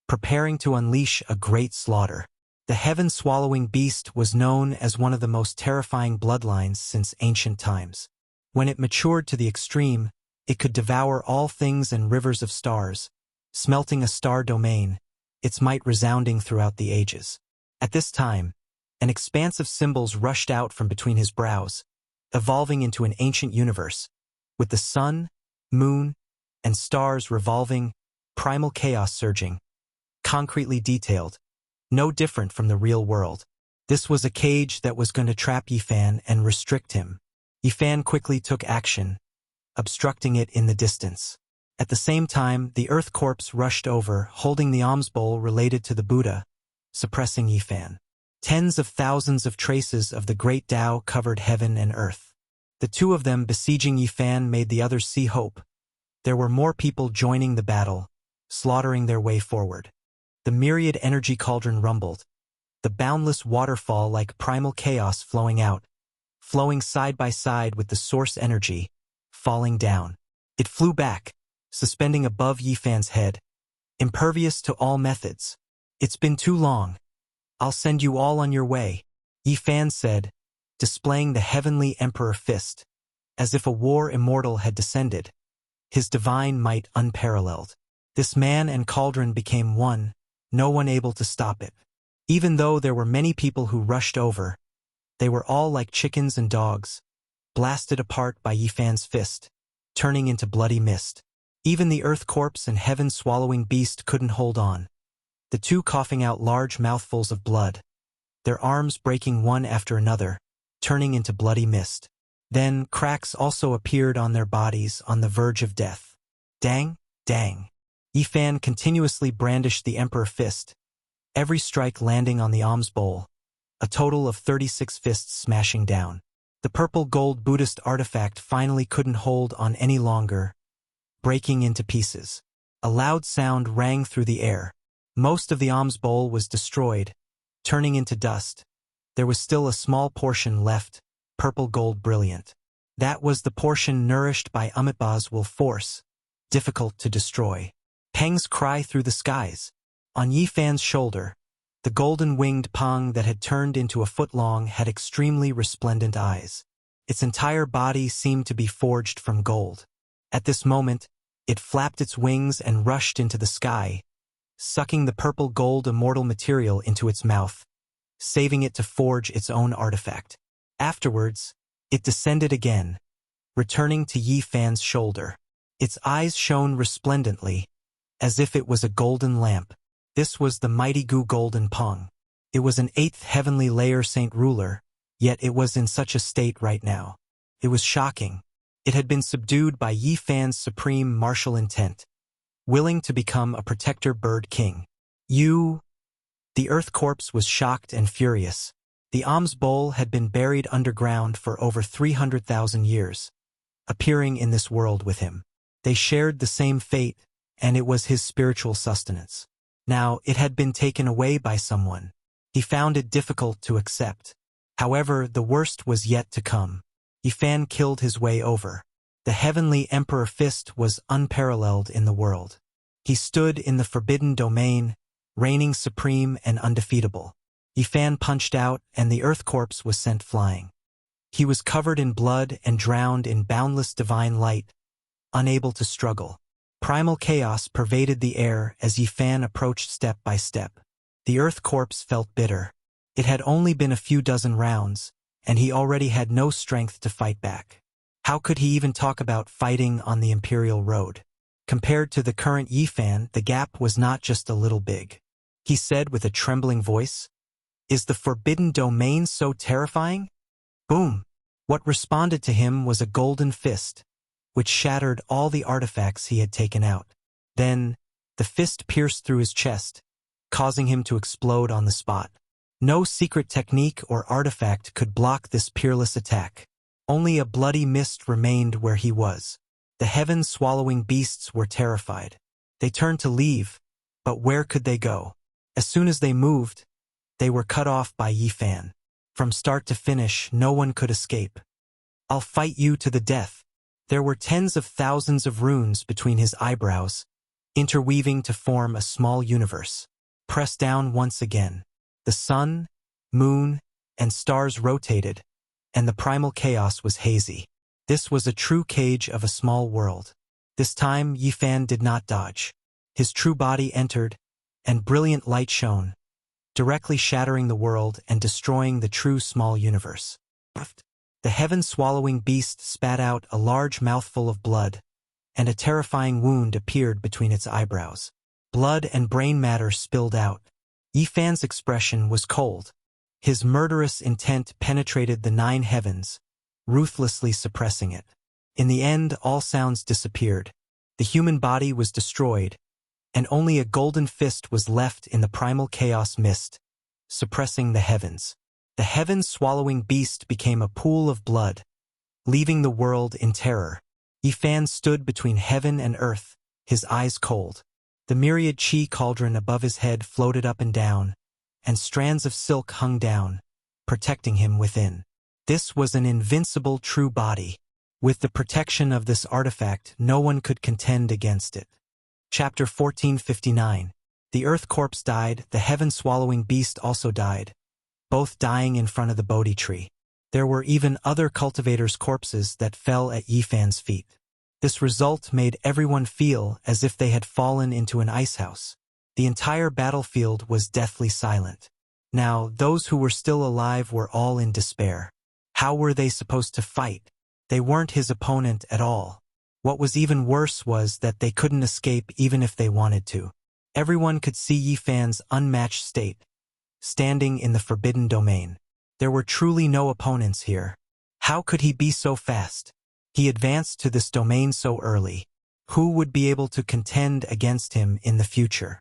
preparing to unleash a great slaughter. The heaven-swallowing beast was known as one of the most terrifying bloodlines since ancient times. When it matured to the extreme, it could devour all things and rivers of stars, smelting a star domain, its might resounding throughout the ages. At this time, an expanse of symbols rushed out from between his brows, evolving into an ancient universe, with the sun, moon, and stars revolving, primal chaos surging, concretely detailed, no different from the real world. This was a cage that was going to trap Yifan and restrict him. Yifan quickly took action, obstructing it in the distance. At the same time, the Earth Corpse rushed over, holding the alms bowl related to the Buddha, suppressing Yifan. Tens of thousands of traces of the great Tao covered heaven and earth. The two of them besieging Yifan made the others see hope. There were more people joining the battle, slaughtering their way forward. The myriad energy cauldron rumbled, the boundless waterfall like primal chaos flowing out, flowing side by side with the source energy, falling down. It flew back, suspending above Yifan's head, impervious to all methods. It's been too long. I'll send you all on your way, Yifan said, displaying the heavenly emperor fist, as if a war immortal had descended, his divine might unparalleled. This man and cauldron became one, no one able to stop it. Even though there were many people who rushed over, they were all like chickens and dogs, blasted apart by Yifan's fist, turning into bloody mist. Even the Earth Corpse and heaven-swallowing beast couldn't hold on, the two coughing out large mouthfuls of blood, their arms breaking one after another, turning into bloody mist. Then cracks also appeared on their bodies on the verge of death. Dang, dang. Yifan continuously brandished the emperor fist, every strike landing on the alms bowl, a total of 36 fists smashing down. The purple gold Buddhist artifact finally couldn't hold on any longer, breaking into pieces. A loud sound rang through the air. Most of the alms bowl was destroyed, turning into dust. There was still a small portion left, purple gold brilliant. That was the portion nourished by Amitabha's will force, difficult to destroy. Peng's cry through the skies. On Yifan's shoulder, the golden-winged Peng that had turned into a foot long had extremely resplendent eyes. Its entire body seemed to be forged from gold. At this moment, it flapped its wings and rushed into the sky, sucking the purple gold immortal material into its mouth, saving it to forge its own artifact. Afterwards, it descended again, returning to Yifan's shoulder. Its eyes shone resplendently, as if it was a golden lamp. This was the mighty Gu Golden Peng. It was an 8th heavenly layer saint ruler, yet it was in such a state right now. It was shocking. It had been subdued by Yifan's supreme martial intent, willing to become a protector bird king. The Earth Corpse was shocked and furious. The alms bowl had been buried underground for over 300,000 years, appearing in this world with him. They shared the same fate, and it was his spiritual sustenance. Now it had been taken away by someone. He found it difficult to accept. However, the worst was yet to come. Yifan killed his way over. The heavenly Emperor Fist was unparalleled in the world. He stood in the forbidden domain, reigning supreme and undefeatable. Yifan punched out, and the Earth Corpse was sent flying. He was covered in blood and drowned in boundless divine light, unable to struggle. Primal chaos pervaded the air as Yifan approached step by step. The Earth Corpse felt bitter. It had only been a few dozen rounds, and he already had no strength to fight back. How could he even talk about fighting on the Imperial Road? Compared to the current Yifan, the gap was not just a little big. He said with a trembling voice, "Is the forbidden domain so terrifying?" Boom! What responded to him was a golden fist, which shattered all the artifacts he had taken out. Then, the fist pierced through his chest, causing him to explode on the spot. No secret technique or artifact could block this peerless attack. Only a bloody mist remained where he was. The heaven-swallowing beasts were terrified. They turned to leave, but where could they go? As soon as they moved, they were cut off by Yifan. From start to finish, no one could escape. "I'll fight you to the death." There were tens of thousands of runes between his eyebrows, interweaving to form a small universe. Press down once again. The sun, moon, and stars rotated, and the primal chaos was hazy. This was a true cage of a small world. This time, Yifan did not dodge. His true body entered, and brilliant light shone, directly shattering the world and destroying the true small universe. The heaven-swallowing beast spat out a large mouthful of blood, and a terrifying wound appeared between its eyebrows. Blood and brain matter spilled out. Yifan's expression was cold. His murderous intent penetrated the 9 heavens, ruthlessly suppressing it. In the end, all sounds disappeared. The human body was destroyed, and only a golden fist was left in the primal chaos mist, suppressing the heavens. The heaven-swallowing beast became a pool of blood, leaving the world in terror. Yifan stood between heaven and earth, his eyes cold. The myriad chi cauldron above his head floated up and down, and strands of silk hung down, protecting him within. This was an invincible true body. With the protection of this artifact, no one could contend against it. Chapter 1459. The Earth Corpse died, the heaven-swallowing beast also died, both dying in front of the Bodhi tree. There were even other cultivators' corpses that fell at Yifan's feet. This result made everyone feel as if they had fallen into an icehouse. The entire battlefield was deathly silent. Now, those who were still alive were all in despair. How were they supposed to fight? They weren't his opponent at all. What was even worse was that they couldn't escape even if they wanted to. Everyone could see Yifan's unmatched state, standing in the forbidden domain. There were truly no opponents here. How could he be so fast? He advanced to this domain so early. Who would be able to contend against him in the future?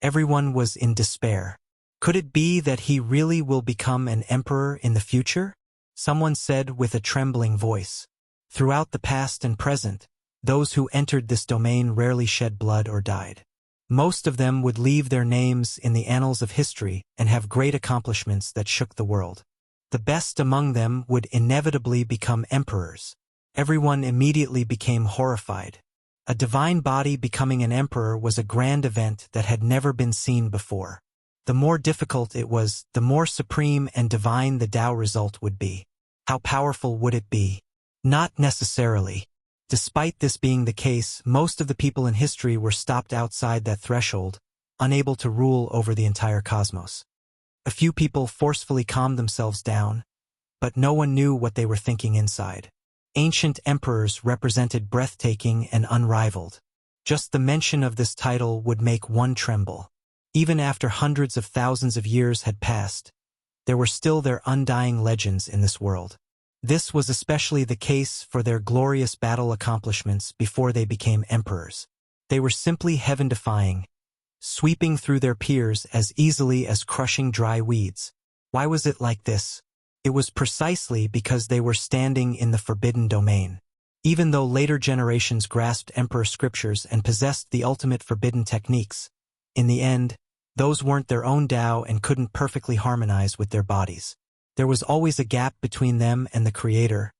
Everyone was in despair. Could it be that he really will become an emperor in the future? Someone said with a trembling voice. Throughout the past and present, those who entered this domain rarely shed blood or died. Most of them would leave their names in the annals of history and have great accomplishments that shook the world. The best among them would inevitably become emperors. Everyone immediately became horrified. A divine body becoming an emperor was a grand event that had never been seen before. The more difficult it was, the more supreme and divine the Tao result would be. How powerful would it be? Not necessarily. Despite this being the case, most of the people in history were stopped outside that threshold, unable to rule over the entire cosmos. A few people forcefully calmed themselves down, but no one knew what they were thinking inside. Ancient emperors represented breathtaking and unrivaled. Just the mention of this title would make one tremble. Even after hundreds of thousands of years had passed, there were still their undying legends in this world. This was especially the case for their glorious battle accomplishments before they became emperors. They were simply heaven-defying, sweeping through their peers as easily as crushing dry weeds. Why was it like this? It was precisely because they were standing in the forbidden domain. Even though later generations grasped emperor scriptures and possessed the ultimate forbidden techniques, in the end, those weren't their own Tao and couldn't perfectly harmonize with their bodies. There was always a gap between them and the Creator,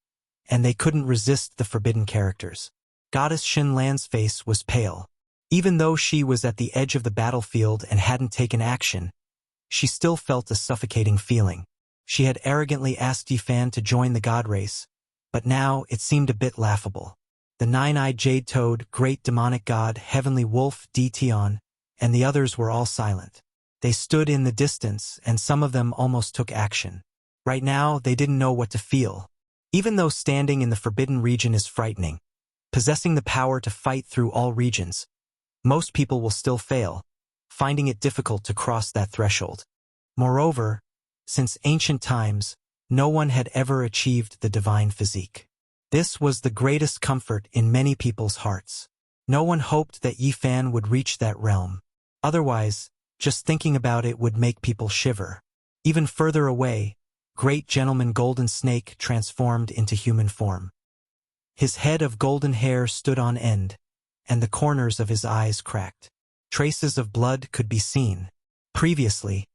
and they couldn't resist the forbidden characters. Goddess Xinlan's face was pale. Even though she was at the edge of the battlefield and hadn't taken action, she still felt a suffocating feeling. She had arrogantly asked Yifan to join the god race, but now it seemed a bit laughable. The nine-eyed jade toad, great demonic god, heavenly wolf Tion, and the others were all silent. They stood in the distance, and some of them almost took action. Right now, they didn't know what to feel. Even though standing in the forbidden region is frightening, possessing the power to fight through all regions, most people will still fail, finding it difficult to cross that threshold. Moreover, since ancient times, no one had ever achieved the divine physique. This was the greatest comfort in many people's hearts. No one hoped that Yifan would reach that realm. Otherwise, just thinking about it would make people shiver. Even further away, great gentleman Golden Snake transformed into human form. His head of golden hair stood on end, and the corners of his eyes cracked. Traces of blood could be seen. Previously,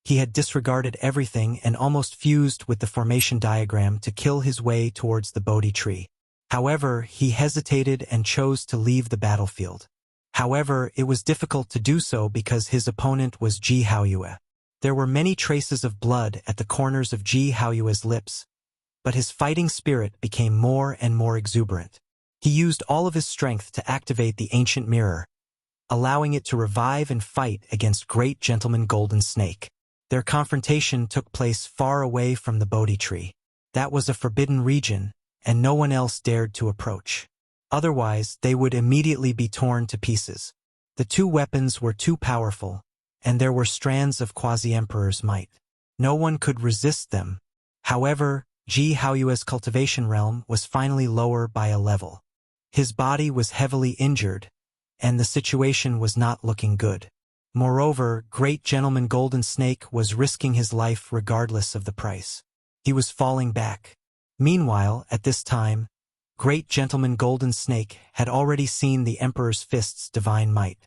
he had disregarded everything and almost fused with the formation diagram to kill his way towards the Bodhi tree. However, he hesitated and chose to leave the battlefield. However, it was difficult to do so because his opponent was Ji Haoyue. There were many traces of blood at the corners of Ji Haoyue's lips, but his fighting spirit became more and more exuberant. He used all of his strength to activate the ancient mirror, allowing it to revive and fight against Great Gentleman Golden Snake. Their confrontation took place far away from the Bodhi tree. That was a forbidden region, and no one else dared to approach. Otherwise, they would immediately be torn to pieces. The two weapons were too powerful, and there were strands of Quasi-Emperor's might. No one could resist them. However, Ji Haoyue's cultivation realm was finally lower by a level. His body was heavily injured, and the situation was not looking good. Moreover, Great Gentleman Golden Snake was risking his life regardless of the price. He was falling back. Meanwhile, at this time, Great Gentleman Golden Snake had already seen the Emperor's fist's divine might.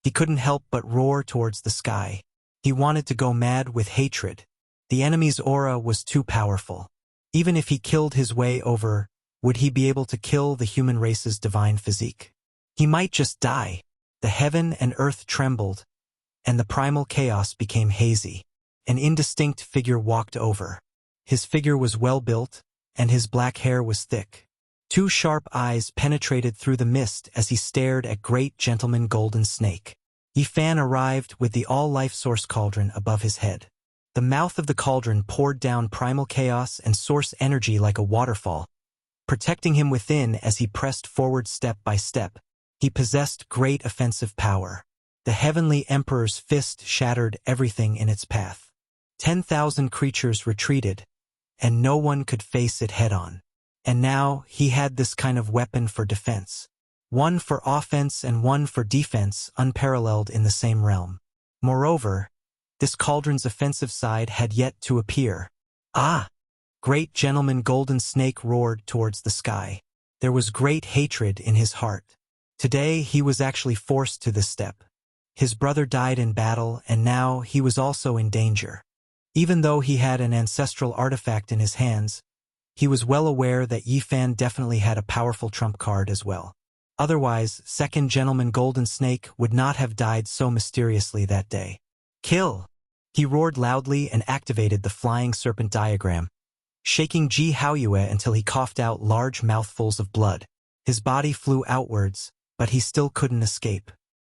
He couldn't help but roar towards the sky. He wanted to go mad with hatred. The enemy's aura was too powerful. Even if he killed his way over, would he be able to kill the human race's divine physique? He might just die. The heaven and earth trembled, and the primal chaos became hazy. An indistinct figure walked over. His figure was well built, and his black hair was thick. Two sharp eyes penetrated through the mist as he stared at Great Gentleman Golden Snake. Yifan arrived with the all-life source cauldron above his head. The mouth of the cauldron poured down primal chaos and source energy like a waterfall, protecting him within as he pressed forward step by step. He possessed great offensive power. The Heavenly Emperor's fist shattered everything in its path. 10,000 creatures retreated, and no one could face it head-on. And now he had this kind of weapon for defense. One for offense and one for defense, unparalleled in the same realm. Moreover, this cauldron's offensive side had yet to appear. Ah! Great Gentleman Golden Snake roared towards the sky. There was great hatred in his heart. Today he was actually forced to this step. His brother died in battle, and now he was also in danger. Even though he had an ancestral artifact in his hands, he was well aware that Yifan definitely had a powerful trump card as well. Otherwise, Second Gentleman Golden Snake would not have died so mysteriously that day. Kill! He roared loudly and activated the flying serpent diagram, shaking Ji Haoyue until he coughed out large mouthfuls of blood. His body flew outwards, but he still couldn't escape.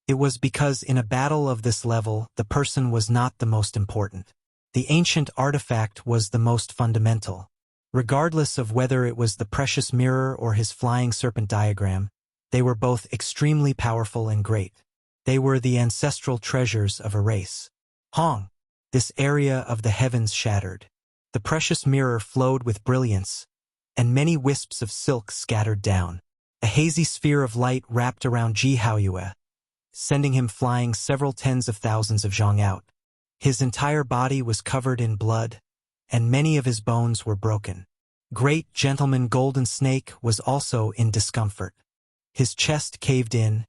It was because in a battle of this level, the person was not the most important. The ancient artifact was the most fundamental. Regardless of whether it was the precious mirror or his flying serpent diagram, they were both extremely powerful and great. They were the ancestral treasures of a race. Hong! This area of the heavens shattered. The precious mirror flowed with brilliance, and many wisps of silk scattered down. A hazy sphere of light wrapped around Ji Haoyue, sending him flying several tens of thousands of zhang out. His entire body was covered in blood, and many of his bones were broken. Great Gentleman Golden Snake was also in discomfort. His chest caved in,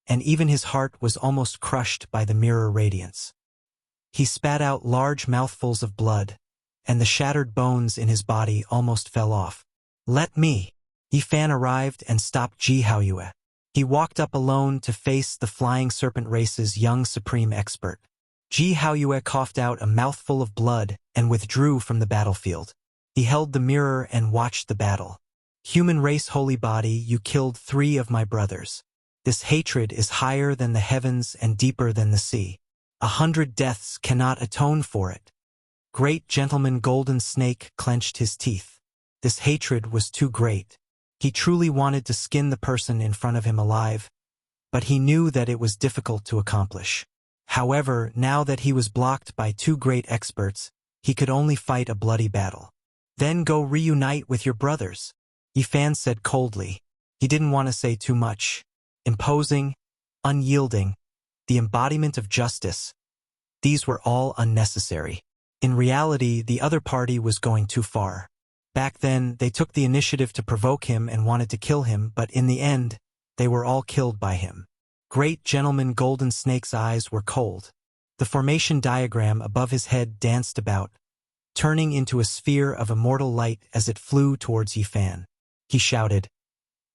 and even his heart was almost crushed by the mirror radiance. He spat out large mouthfuls of blood, and the shattered bones in his body almost fell off. "Let me!" Yifan arrived and stopped Ji Haoyue. He walked up alone to face the Flying Serpent race's young supreme expert. Ji Haoyue coughed out a mouthful of blood and withdrew from the battlefield. He held the mirror and watched the battle. Human race holy body, you killed 3 of my brothers. This hatred is higher than the heavens and deeper than the sea. 100 deaths cannot atone for it. Great Gentleman Golden Snake clenched his teeth. This hatred was too great. He truly wanted to skin the person in front of him alive, but he knew that it was difficult to accomplish. However, now that he was blocked by 2 great experts, he could only fight a bloody battle. Then go reunite with your brothers, Yifan said coldly. He didn't want to say too much. Imposing, unyielding, the embodiment of justice. These were all unnecessary. In reality, the other party was going too far. Back then, they took the initiative to provoke him and wanted to kill him, but in the end, they were all killed by him. Great Gentleman Golden Snake's eyes were cold. The formation diagram above his head danced about, turning into a sphere of immortal light as it flew towards Yifan. He shouted,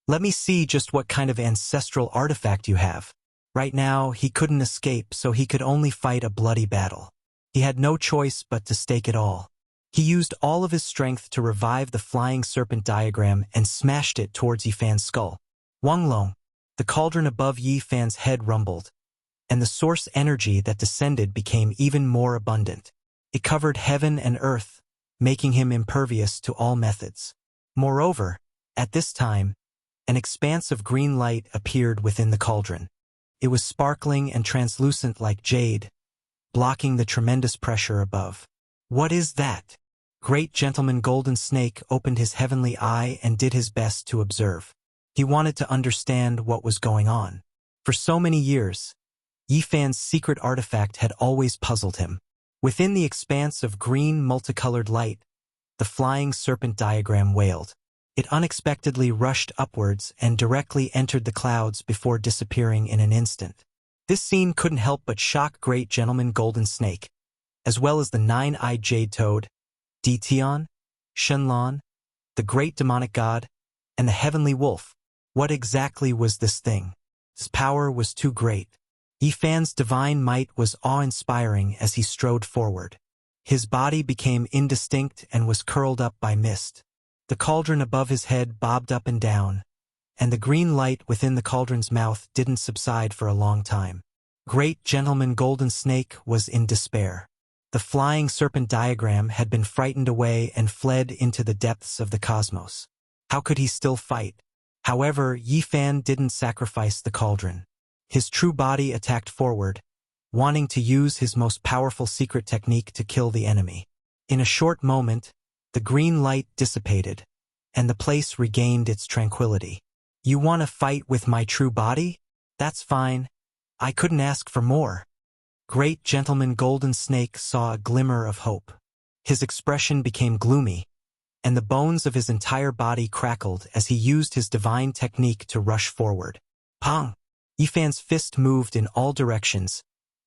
"Let me see just what kind of ancestral artifact you have." Right now, he couldn't escape, so he could only fight a bloody battle. He had no choice but to stake it all. He used all of his strength to revive the Flying Serpent diagram and smashed it towards Yifan's skull. Wanglong, the cauldron above Yifan's head rumbled, and the source energy that descended became even more abundant. It covered heaven and earth, making him impervious to all methods. Moreover, at this time, an expanse of green light appeared within the cauldron. It was sparkling and translucent like jade, blocking the tremendous pressure above. What is that? Great Gentleman Golden Snake opened his heavenly eye and did his best to observe. He wanted to understand what was going on. For so many years, Yifan's secret artifact had always puzzled him. Within the expanse of green multicolored light, the Flying Serpent diagram wailed. It unexpectedly rushed upwards and directly entered the clouds before disappearing in an instant. This scene couldn't help but shock Great Gentleman Golden Snake, as well as the 9-eyed Jade Toad, Ditian, Shenlong, the Great Demonic God, and the Heavenly Wolf. What exactly was this thing? His power was too great. Yifan's divine might was awe-inspiring as he strode forward. His body became indistinct and was curled up by mist. The cauldron above his head bobbed up and down, and the green light within the cauldron's mouth didn't subside for a long time. Great Gentleman Golden Snake was in despair. The Flying Serpent diagram had been frightened away and fled into the depths of the cosmos. How could he still fight? However, Yifan didn't sacrifice the cauldron. His true body attacked forward, wanting to use his most powerful secret technique to kill the enemy. In a short moment, the green light dissipated, and the place regained its tranquility. You want to fight with my true body? That's fine. I couldn't ask for more. Great Gentleman Golden Snake saw a glimmer of hope. His expression became gloomy, and the bones of his entire body crackled as he used his divine technique to rush forward. Pong! Yifan's fist moved in all directions,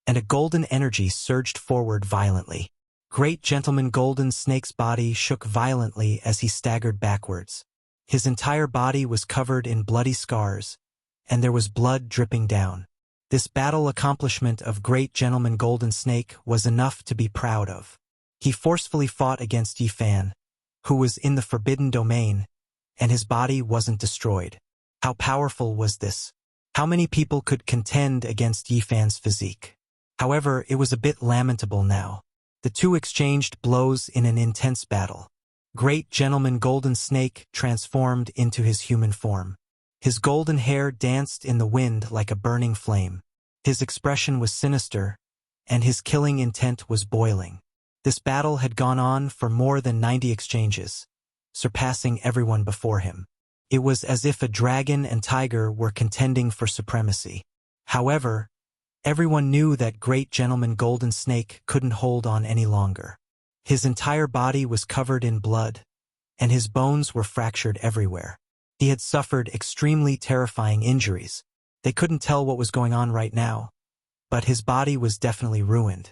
and a golden energy surged forward violently. Great Gentleman Golden Snake's body shook violently as he staggered backwards. His entire body was covered in bloody scars, and there was blood dripping down. This battle accomplishment of Great Gentleman Golden Snake was enough to be proud of. He forcefully fought against Yifan, who was in the forbidden domain, and his body wasn't destroyed. How powerful was this? How many people could contend against Yifan's physique? However, it was a bit lamentable now. The two exchanged blows in an intense battle. Great Gentleman Golden Snake transformed into his human form. His golden hair danced in the wind like a burning flame. His expression was sinister, and his killing intent was boiling. This battle had gone on for more than 90 exchanges, surpassing everyone before him. It was as if a dragon and tiger were contending for supremacy. However, everyone knew that Great Gentleman Golden Snake couldn't hold on any longer. His entire body was covered in blood, and his bones were fractured everywhere. He had suffered extremely terrifying injuries. They couldn't tell what was going on right now, but his body was definitely ruined.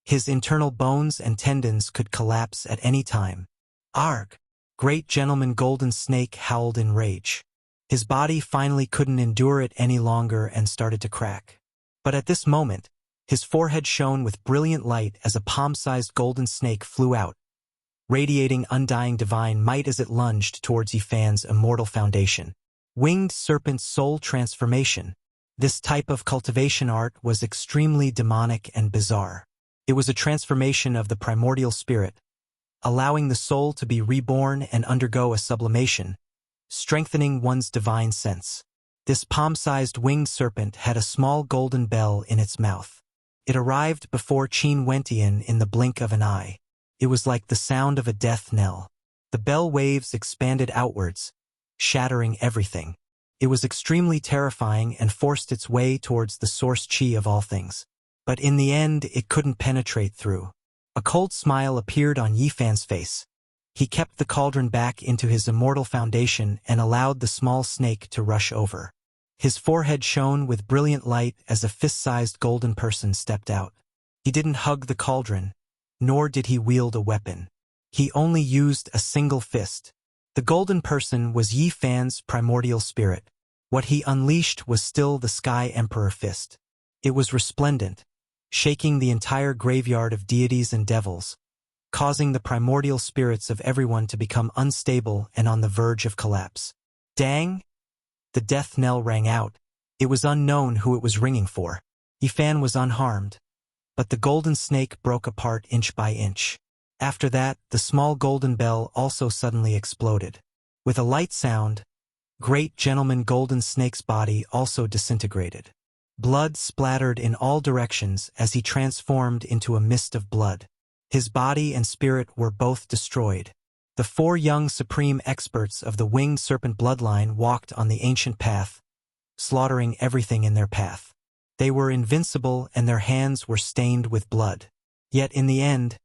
His internal bones and tendons could collapse at any time. Arg! Great Gentleman Golden Snake howled in rage. His body finally couldn't endure it any longer and started to crack. But at this moment, his forehead shone with brilliant light as a palm-sized golden snake flew out, radiating undying divine might as it lunged towards Yifan's immortal foundation. Winged Serpent Soul Transformation. This type of cultivation art was extremely demonic and bizarre. It was a transformation of the primordial spirit, allowing the soul to be reborn and undergo a sublimation, strengthening one's divine sense. This palm-sized winged serpent had a small golden bell in its mouth. It arrived before Qin Wentian in the blink of an eye. It was like the sound of a death knell. The bell waves expanded outwards, shattering everything. It was extremely terrifying and forced its way towards the source qi of all things. But in the end, it couldn't penetrate through. A cold smile appeared on Yifan's face. He kept the cauldron back into his immortal foundation and allowed the small snake to rush over. His forehead shone with brilliant light as a fist-sized golden person stepped out. He didn't hug the cauldron, nor did he wield a weapon. He only used a single fist. The golden person was Yifan's primordial spirit. What he unleashed was still the Sky Emperor fist. It was resplendent, shaking the entire graveyard of deities and devils, causing the primordial spirits of everyone to become unstable and on the verge of collapse. Dang! The death knell rang out. It was unknown who it was ringing for. Yifan was unharmed, but the golden snake broke apart inch by inch. After that, the small golden bell also suddenly exploded. With a light sound, Great Gentleman Golden Snake's body also disintegrated. Blood splattered in all directions as he transformed into a mist of blood. His body and spirit were both destroyed. The 4 young supreme experts of the winged serpent bloodline walked on the ancient path, slaughtering everything in their path. They were invincible and their hands were stained with blood. Yet in the end,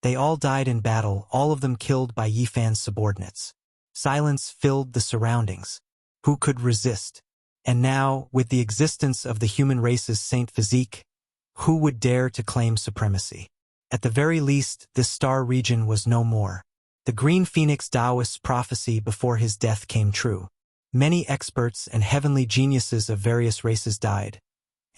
they all died in battle, all of them killed by Yifan's subordinates. Silence filled the surroundings. Who could resist? And now, with the existence of the human race's saint physique, who would dare to claim supremacy? At the very least, this star region was no more. The Green Phoenix Taoist's prophecy before his death came true. Many experts and heavenly geniuses of various races died,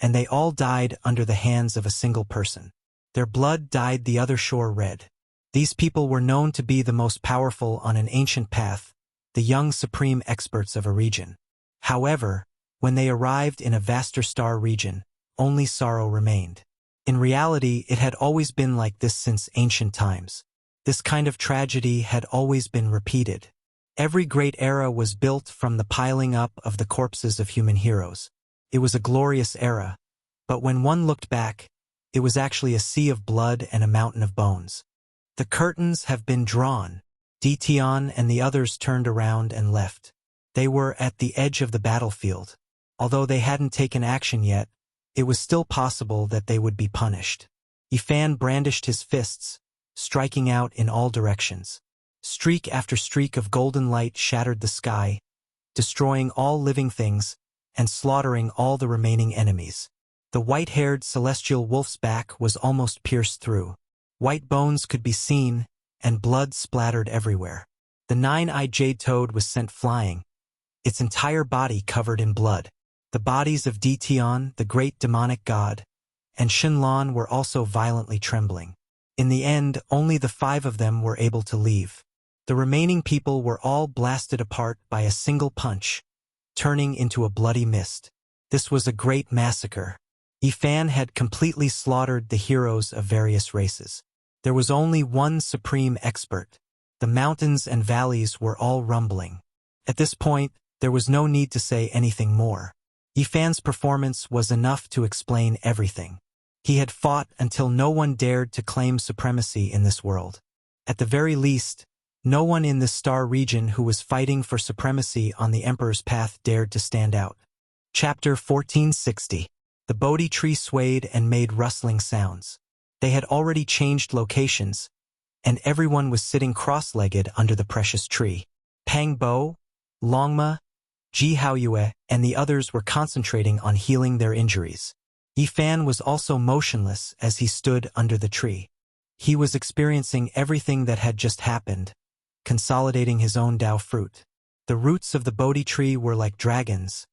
and they all died under the hands of a single person. Their blood dyed the other shore red. These people were known to be the most powerful on an ancient path, the young supreme experts of a region. However, when they arrived in a vaster star region, only sorrow remained. In reality, it had always been like this since ancient times. This kind of tragedy had always been repeated. Every great era was built from the piling up of the corpses of human heroes. It was a glorious era, but when one looked back, it was actually a sea of blood and a mountain of bones. The curtains have been drawn. Dition and the others turned around and left. They were at the edge of the battlefield. Although they hadn't taken action yet, it was still possible that they would be punished. Yifan brandished his fists, striking out in all directions. Streak after streak of golden light shattered the sky, destroying all living things and slaughtering all the remaining enemies. The white-haired celestial wolf's back was almost pierced through. White bones could be seen, and blood splattered everywhere. The 9-eyed jade toad was sent flying, its entire body covered in blood. The bodies of Dition, the great demonic god, and Shenlong were also violently trembling. In the end, only the 5 of them were able to leave. The remaining people were all blasted apart by a single punch, turning into a bloody mist. This was a great massacre. Yifan had completely slaughtered the heroes of various races. There was only one supreme expert. The mountains and valleys were all rumbling. At this point, there was no need to say anything more. Yifan's performance was enough to explain everything. He had fought until no one dared to claim supremacy in this world. At the very least, no one in this star region who was fighting for supremacy on the Emperor's path dared to stand out. Chapter 1460. The Bodhi tree swayed and made rustling sounds. They had already changed locations, and everyone was sitting cross-legged under the precious tree. Pang Bo, Longma, Ji Haoyue, and the others were concentrating on healing their injuries. Yifan was also motionless as he stood under the tree. He was experiencing everything that had just happened, consolidating his own Dao fruit. The roots of the Bodhi tree were like dragons,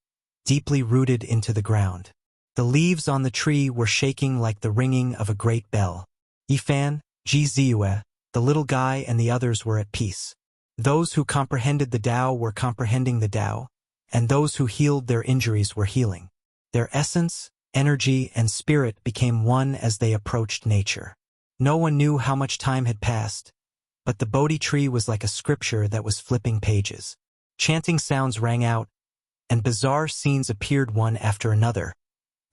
deeply rooted into the ground. The leaves on the tree were shaking like the ringing of a great bell. Yifan, Ji Ziyue, the little guy and the others were at peace. Those who comprehended the Tao were comprehending the Tao, and those who healed their injuries were healing. Their essence, energy, and spirit became one as they approached nature. No one knew how much time had passed, but the Bodhi tree was like a scripture that was flipping pages. Chanting sounds rang out, and bizarre scenes appeared one after another,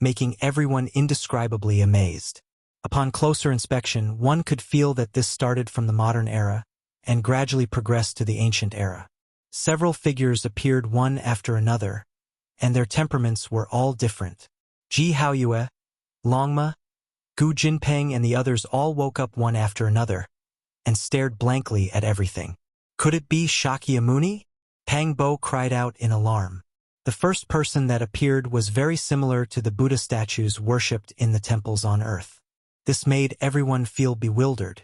making everyone indescribably amazed. Upon closer inspection, one could feel that this started from the modern era and gradually progressed to the ancient era. Several figures appeared one after another, and their temperaments were all different. Ji Haoyue, Longma, Gu Jinpeng and the others all woke up one after another and stared blankly at everything. Could it be Shakyamuni? Pang Bo cried out in alarm. The first person that appeared was very similar to the Buddha statues worshipped in the temples on earth. This made everyone feel bewildered.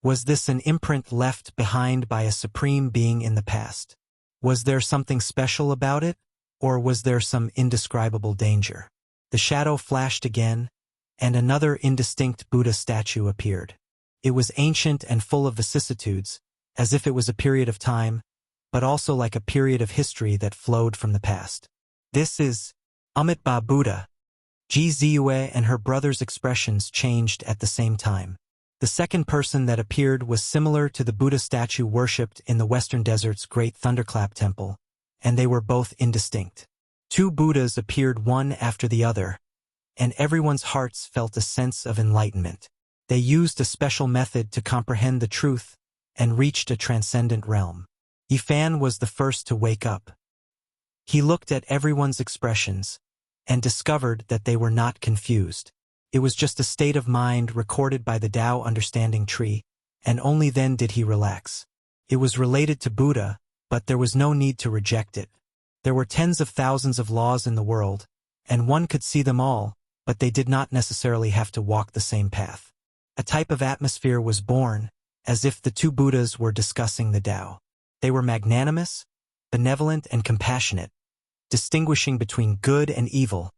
Was this an imprint left behind by a supreme being in the past? Was there something special about it, or was there some indescribable danger? The shadow flashed again, and another indistinct Buddha statue appeared. It was ancient and full of vicissitudes, as if it was a period of time, but also like a period of history that flowed from the past. This is Amitabha Buddha. Ji Ziyue and her brother's expressions changed at the same time. The second person that appeared was similar to the Buddha statue worshipped in the Western Desert's Great Thunderclap Temple, and they were both indistinct. Two Buddhas appeared one after the other, and everyone's hearts felt a sense of enlightenment. They used a special method to comprehend the truth and reached a transcendent realm. Yifan was the first to wake up. He looked at everyone's expressions and discovered that they were not confused. It was just a state of mind recorded by the Tao understanding tree, and only then did he relax. It was related to Buddha, but there was no need to reject it. There were tens of thousands of laws in the world, and one could see them all, but they did not necessarily have to walk the same path. A type of atmosphere was born, as if the two Buddhas were discussing the Tao. They were magnanimous, benevolent, and compassionate, distinguishing between good and evil,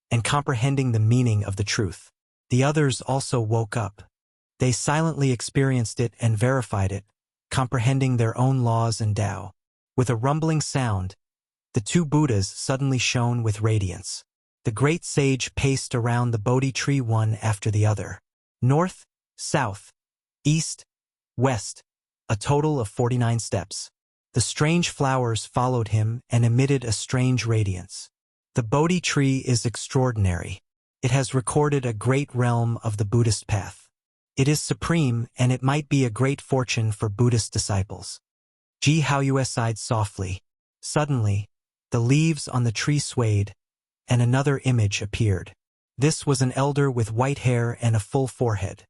and comprehending the meaning of the truth. The others also woke up. They silently experienced it and verified it, comprehending their own laws and Tao. With a rumbling sound, the two Buddhas suddenly shone with radiance. The great sage paced around the Bodhi tree one after the other. North, south, east, west, a total of 49 steps. The strange flowers followed him and emitted a strange radiance. The Bodhi tree is extraordinary. It has recorded a great realm of the Buddhist path. It is supreme, and it might be a great fortune for Buddhist disciples. Ji Haoyue sighed softly. Suddenly, the leaves on the tree swayed, and another image appeared. This was an elder with white hair and a full forehead.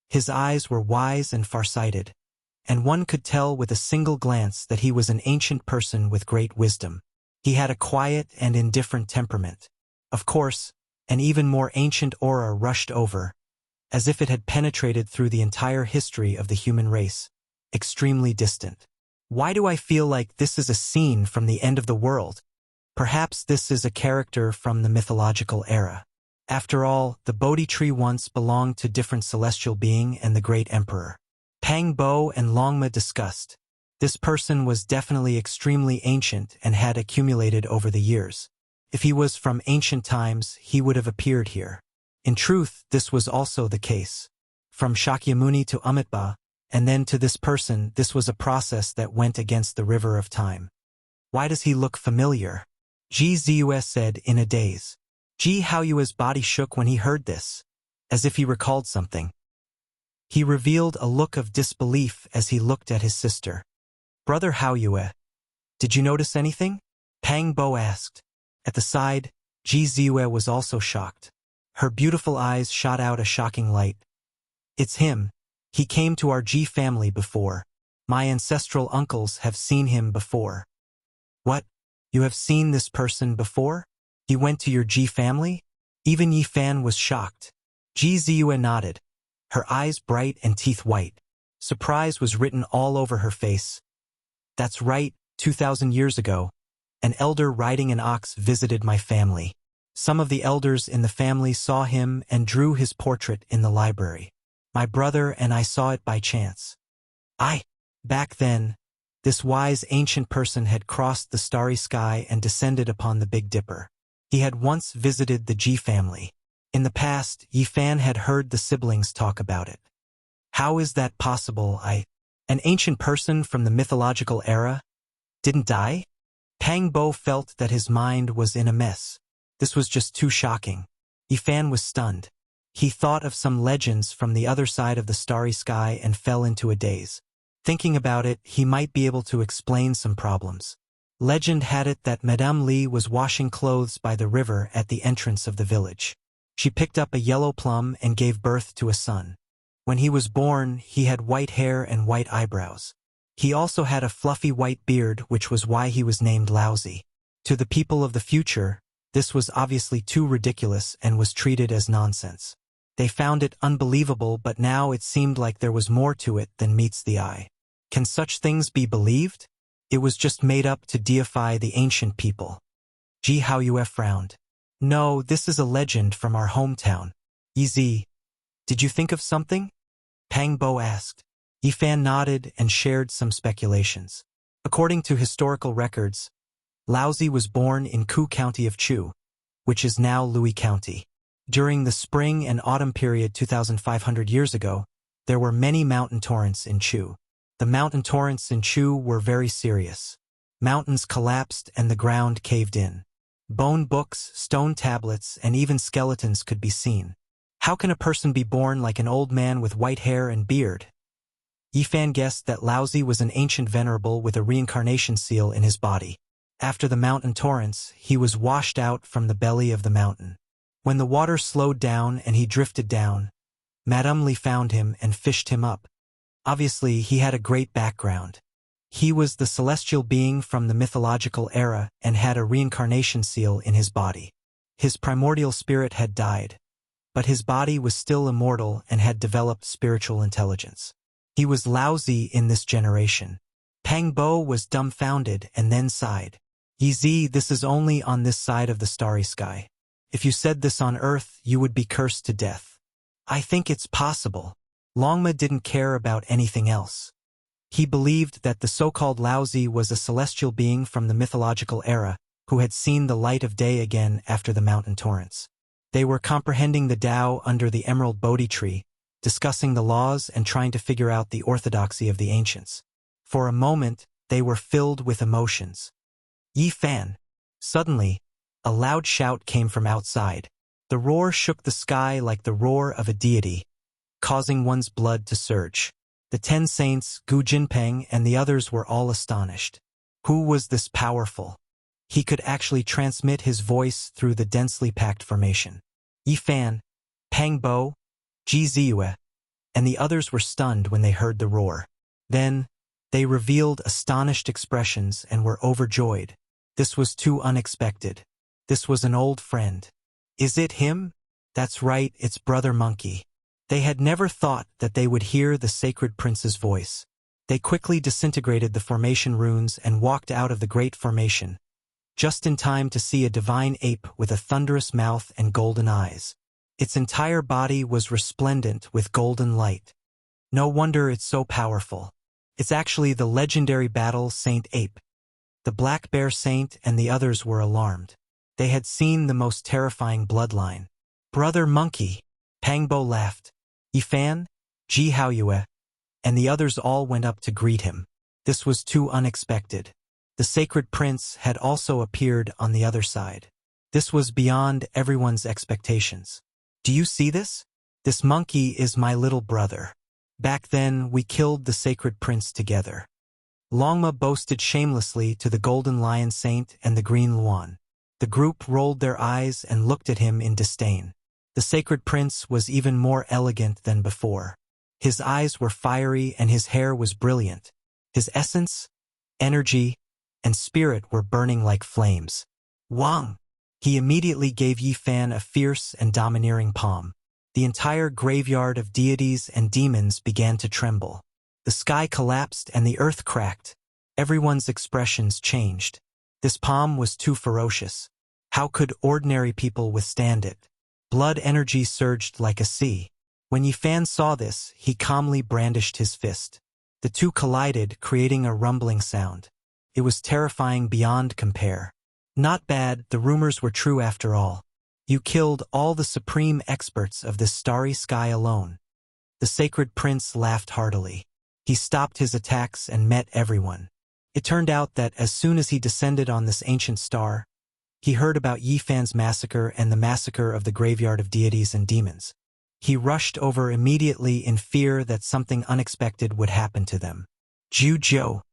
His eyes were wise and farsighted, and one could tell with a single glance that he was an ancient person with great wisdom. He had a quiet and indifferent temperament. Of course, an even more ancient aura rushed over, as if it had penetrated through the entire history of the human race, extremely distant. Why do I feel like this is a scene from the end of the world? Perhaps this is a character from the mythological era. After all, the Bodhi tree once belonged to different celestial being and the great emperor. Pang Bo and Longma discussed. This person was definitely extremely ancient and had accumulated over the years. If he was from ancient times, he would have appeared here. In truth, this was also the case. From Shakyamuni to Amitabha, and then to this person, this was a process that went against the river of time. Why does he look familiar? Ji Ziyue said in a daze. Ji Haoyue's body shook when he heard this, as if he recalled something. He revealed a look of disbelief as he looked at his sister. Brother Haoyue, did you notice anything? Pang Bo asked. At the side, Ji Ziyue was also shocked. Her beautiful eyes shot out a shocking light. It's him. He came to our Ji family before. My ancestral uncles have seen him before. What? You have seen this person before? He went to your Ji family? Even Yifan was shocked. Ji Ziyue nodded, her eyes bright and teeth white. Surprise was written all over her face, That's right, 2,000 years ago, an elder riding an ox visited my family. Some of the elders in the family saw him and drew his portrait in the library. My brother and I saw it by chance. Back then, this wise ancient person had crossed the starry sky and descended upon the Big Dipper. He had once visited the Ji family. In the past, Yi Fan had heard the siblings talk about it. How is that possible? An ancient person from the mythological era didn't die? Pang Bo felt that his mind was in a mess. This was just too shocking. Yi Fan was stunned. He thought of some legends from the other side of the starry sky and fell into a daze. Thinking about it, he might be able to explain some problems. Legend had it that Madame Li was washing clothes by the river at the entrance of the village. She picked up a yellow plum and gave birth to a son. When he was born, he had white hair and white eyebrows. He also had a fluffy white beard, which was why he was named Lousy. To the people of the future, this was obviously too ridiculous and was treated as nonsense. They found it unbelievable, but now it seemed like there was more to it than meets the eye. Can such things be believed? It was just made up to deify the ancient people. Ji Haoyue frowned. No, this is a legend from our hometown. Yi, did you think of something? Pang Bo asked. Yi Fan nodded and shared some speculations. According to historical records, Laozi was born in Ku County of Chu, which is now Louis County. During the spring and autumn period 2,500 years ago, there were many mountain torrents in Chu. The mountain torrents in Chu were very serious. Mountains collapsed and the ground caved in. Bone books, stone tablets, and even skeletons could be seen. How can a person be born like an old man with white hair and beard? Yi Fan guessed that Laozi was an ancient venerable with a reincarnation seal in his body. After the mountain torrents, he was washed out from the belly of the mountain. When the water slowed down and he drifted down, Madame Li found him and fished him up. Obviously, he had a great background. He was the celestial being from the mythological era and had a reincarnation seal in his body. His primordial spirit had died, but his body was still immortal and had developed spiritual intelligence. He was Laozi in this generation. Pang Bo was dumbfounded and then sighed. Yi, this is only on this side of the starry sky. If you said this on Earth, you would be cursed to death. I think it's possible. Longma didn't care about anything else. He believed that the so-called Laozi was a celestial being from the mythological era who had seen the light of day again after the mountain torrents. They were comprehending the Tao under the emerald Bodhi tree, discussing the laws and trying to figure out the orthodoxy of the ancients. For a moment, they were filled with emotions. Yi Fan. Suddenly, a loud shout came from outside. The roar shook the sky like the roar of a deity, causing one's blood to surge. The 10 saints, Gu Jinpeng, and the others were all astonished. Who was this powerful? He could actually transmit his voice through the densely packed formation. Yi Fan, Pang Bo, Ji Ziyue, and the others were stunned when they heard the roar. Then, they revealed astonished expressions and were overjoyed. This was too unexpected. This was an old friend. Is it him? That's right, it's Brother Monkey. They had never thought that they would hear the sacred prince's voice. They quickly disintegrated the formation runes and walked out of the great formation, just in time to see a divine ape with a thunderous mouth and golden eyes. Its entire body was resplendent with golden light. No wonder it's so powerful. It's actually the legendary battle Saint Ape. The Black Bear Saint and the others were alarmed. They had seen the most terrifying bloodline. Brother Monkey, Pang Bo laughed. Yi Fan, Ji Haoyue, and the others all went up to greet him. This was too unexpected. The sacred prince had also appeared on the other side. This was beyond everyone's expectations. Do you see this? This monkey is my little brother. Back then, we killed the sacred prince together. Longma boasted shamelessly to the Golden Lion Saint and the Green Luan. The group rolled their eyes and looked at him in disdain. The sacred prince was even more elegant than before. His eyes were fiery and his hair was brilliant. His essence, energy, and spirit were burning like flames. Wang! He immediately gave Yi Fan a fierce and domineering palm. The entire graveyard of deities and demons began to tremble. The sky collapsed and the earth cracked. Everyone's expressions changed. This palm was too ferocious. How could ordinary people withstand it? Blood energy surged like a sea. When Yi Fan saw this, he calmly brandished his fist. The two collided, creating a rumbling sound. It was terrifying beyond compare. Not bad, the rumors were true after all. You killed all the supreme experts of this starry sky alone. The sacred prince laughed heartily. He stopped his attacks and met everyone. It turned out that as soon as he descended on this ancient star, he heard about Yi Fan's massacre and the massacre of the graveyard of deities and demons. He rushed over immediately in fear that something unexpected would happen to them. Jiu.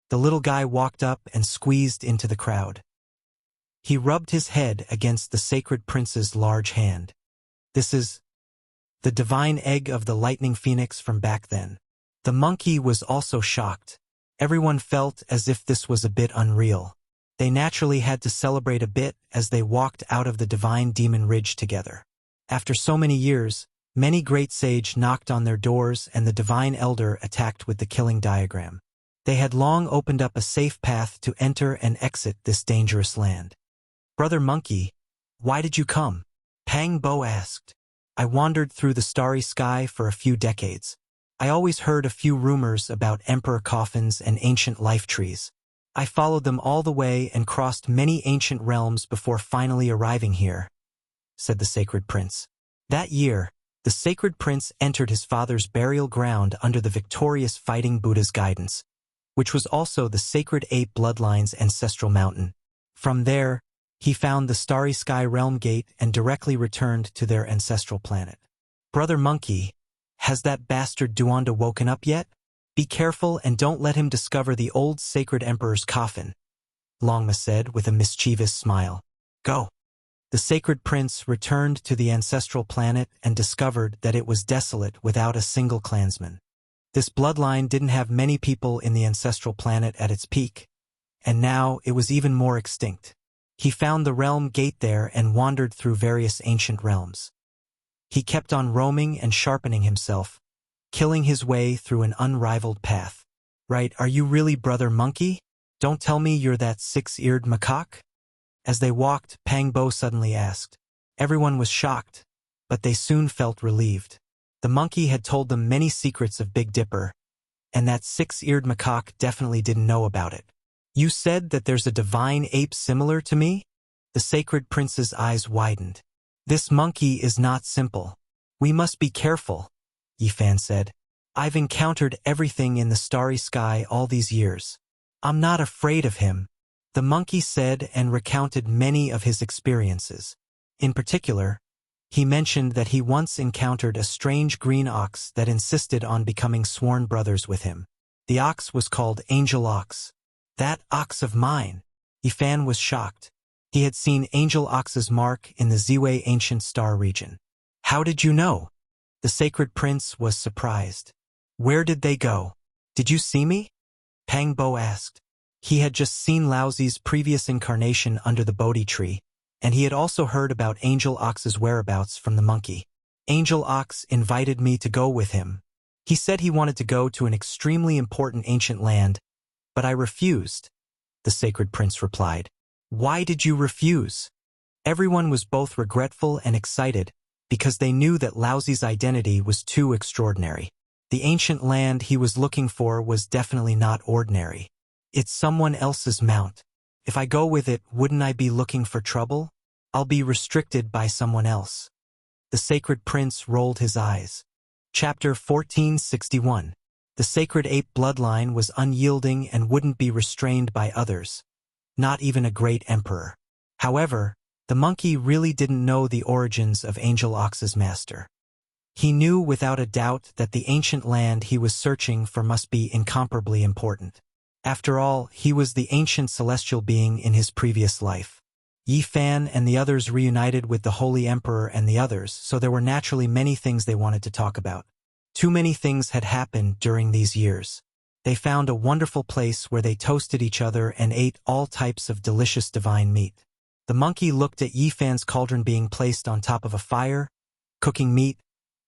The little guy walked up and squeezed into the crowd. He rubbed his head against the sacred prince's large hand. This is the divine egg of the lightning phoenix from back then. The monkey was also shocked. Everyone felt as if this was a bit unreal. They naturally had to celebrate a bit as they walked out of the divine demon ridge together. After so many years, many great sage knocked on their doors and the divine elder attacked with the killing diagram. They had long opened up a safe path to enter and exit this dangerous land. Brother Monkey, why did you come? Pang Bo asked. I wandered through the starry sky for a few decades. I always heard a few rumors about emperor coffins and ancient life trees. I followed them all the way and crossed many ancient realms before finally arriving here, said the sacred prince. That year, the sacred prince entered his father's burial ground under the victorious fighting Buddha's guidance, which was also the sacred ape bloodline's ancestral mountain. From there, he found the starry sky realm gate and directly returned to their ancestral planet. Brother Monkey, has that bastard Duanda woken up yet? Be careful and don't let him discover the old sacred emperor's coffin, Longma said with a mischievous smile. Go. The sacred prince returned to the ancestral planet and discovered that it was desolate without a single clansman. This bloodline didn't have many people in the ancestral planet at its peak, and now it was even more extinct. He found the realm gate there and wandered through various ancient realms. He kept on roaming and sharpening himself, killing his way through an unrivaled path. Right, are you really Brother Monkey? Don't tell me you're that six-eared macaque? As they walked, Pang Bo suddenly asked. Everyone was shocked, but they soon felt relieved. The monkey had told them many secrets of Big Dipper, and that six-eared macaque definitely didn't know about it. You said that there's a divine ape similar to me? The sacred prince's eyes widened. This monkey is not simple. We must be careful, Yi Fan said. I've encountered everything in the starry sky all these years. I'm not afraid of him, the monkey said and recounted many of his experiences. In particular, he mentioned that he once encountered a strange green ox that insisted on becoming sworn brothers with him. The ox was called Angel Ox. That ox of mine! Yi Fan was shocked. He had seen Angel Ox's mark in the Ziwei ancient star region. How did you know? The sacred prince was surprised. Where did they go? Did you see me? Pang Bo asked. He had just seen Laozi's previous incarnation under the Bodhi tree, and he had also heard about Angel Ox's whereabouts from the monkey. Angel Ox invited me to go with him. He said he wanted to go to an extremely important ancient land, but I refused, the sacred prince replied. Why did you refuse? Everyone was both regretful and excited, because they knew that Laozi's identity was too extraordinary. The ancient land he was looking for was definitely not ordinary. It's someone else's mount. If I go with it, wouldn't I be looking for trouble? I'll be restricted by someone else. The sacred prince rolled his eyes. Chapter 1461. The sacred ape bloodline was unyielding and wouldn't be restrained by others, not even a great emperor. However, the monkey really didn't know the origins of Angel Ox's master. He knew without a doubt that the ancient land he was searching for must be incomparably important. After all, he was the ancient celestial being in his previous life. Yi Fan and the others reunited with the Holy Emperor and the others, so there were naturally many things they wanted to talk about. Too many things had happened during these years. They found a wonderful place where they toasted each other and ate all types of delicious divine meat. The monkey looked at Yi Fan's cauldron being placed on top of a fire, cooking meat,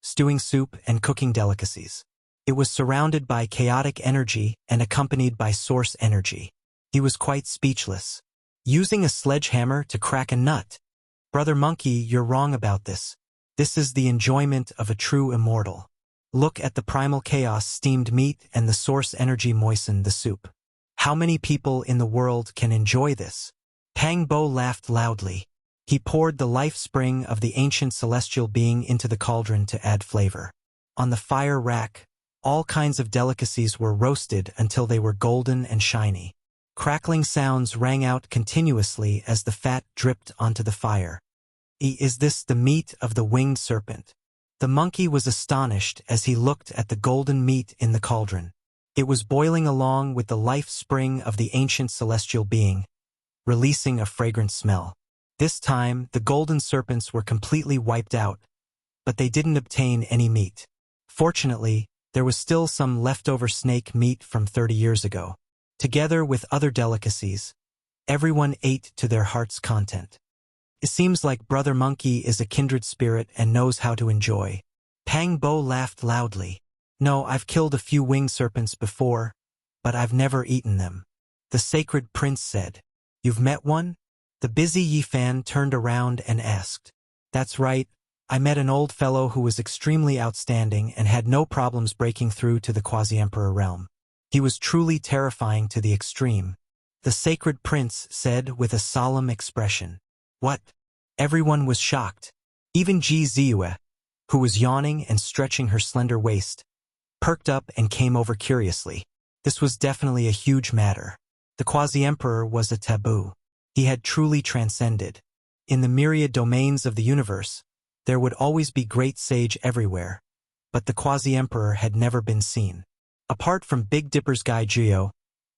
stewing soup, and cooking delicacies. It was surrounded by chaotic energy and accompanied by source energy. He was quite speechless. Using a sledgehammer to crack a nut. Brother Monkey, you're wrong about this. This is the enjoyment of a true immortal. Look at the primal chaos steamed meat and the source energy moisten the soup. How many people in the world can enjoy this? Pang Bo laughed loudly. He poured the life spring of the ancient celestial being into the cauldron to add flavor. On the fire rack, all kinds of delicacies were roasted until they were golden and shiny. Crackling sounds rang out continuously as the fat dripped onto the fire. Is this the meat of the winged serpent? The monkey was astonished as he looked at the golden meat in the cauldron. It was boiling along with the life spring of the ancient celestial being, releasing a fragrant smell. This time, the golden serpents were completely wiped out, but they didn't obtain any meat. Fortunately, there was still some leftover snake meat from 30 years ago. Together with other delicacies, everyone ate to their heart's content. It seems like Brother Monkey is a kindred spirit and knows how to enjoy. Pang Bo laughed loudly. No, I've killed a few winged serpents before, but I've never eaten them. The sacred prince said. You've met one? The busy Yi Fan turned around and asked. That's right, I met an old fellow who was extremely outstanding and had no problems breaking through to the quasi-emperor realm. He was truly terrifying to the extreme. The sacred prince said with a solemn expression. What? Everyone was shocked. Even Ji Ziyue, who was yawning and stretching her slender waist, perked up and came over curiously. This was definitely a huge matter. The quasi-emperor was a taboo. He had truly transcended. In the myriad domains of the universe, there would always be great sage everywhere, but the quasi-emperor had never been seen. Apart from Big Dipper's guy Gio,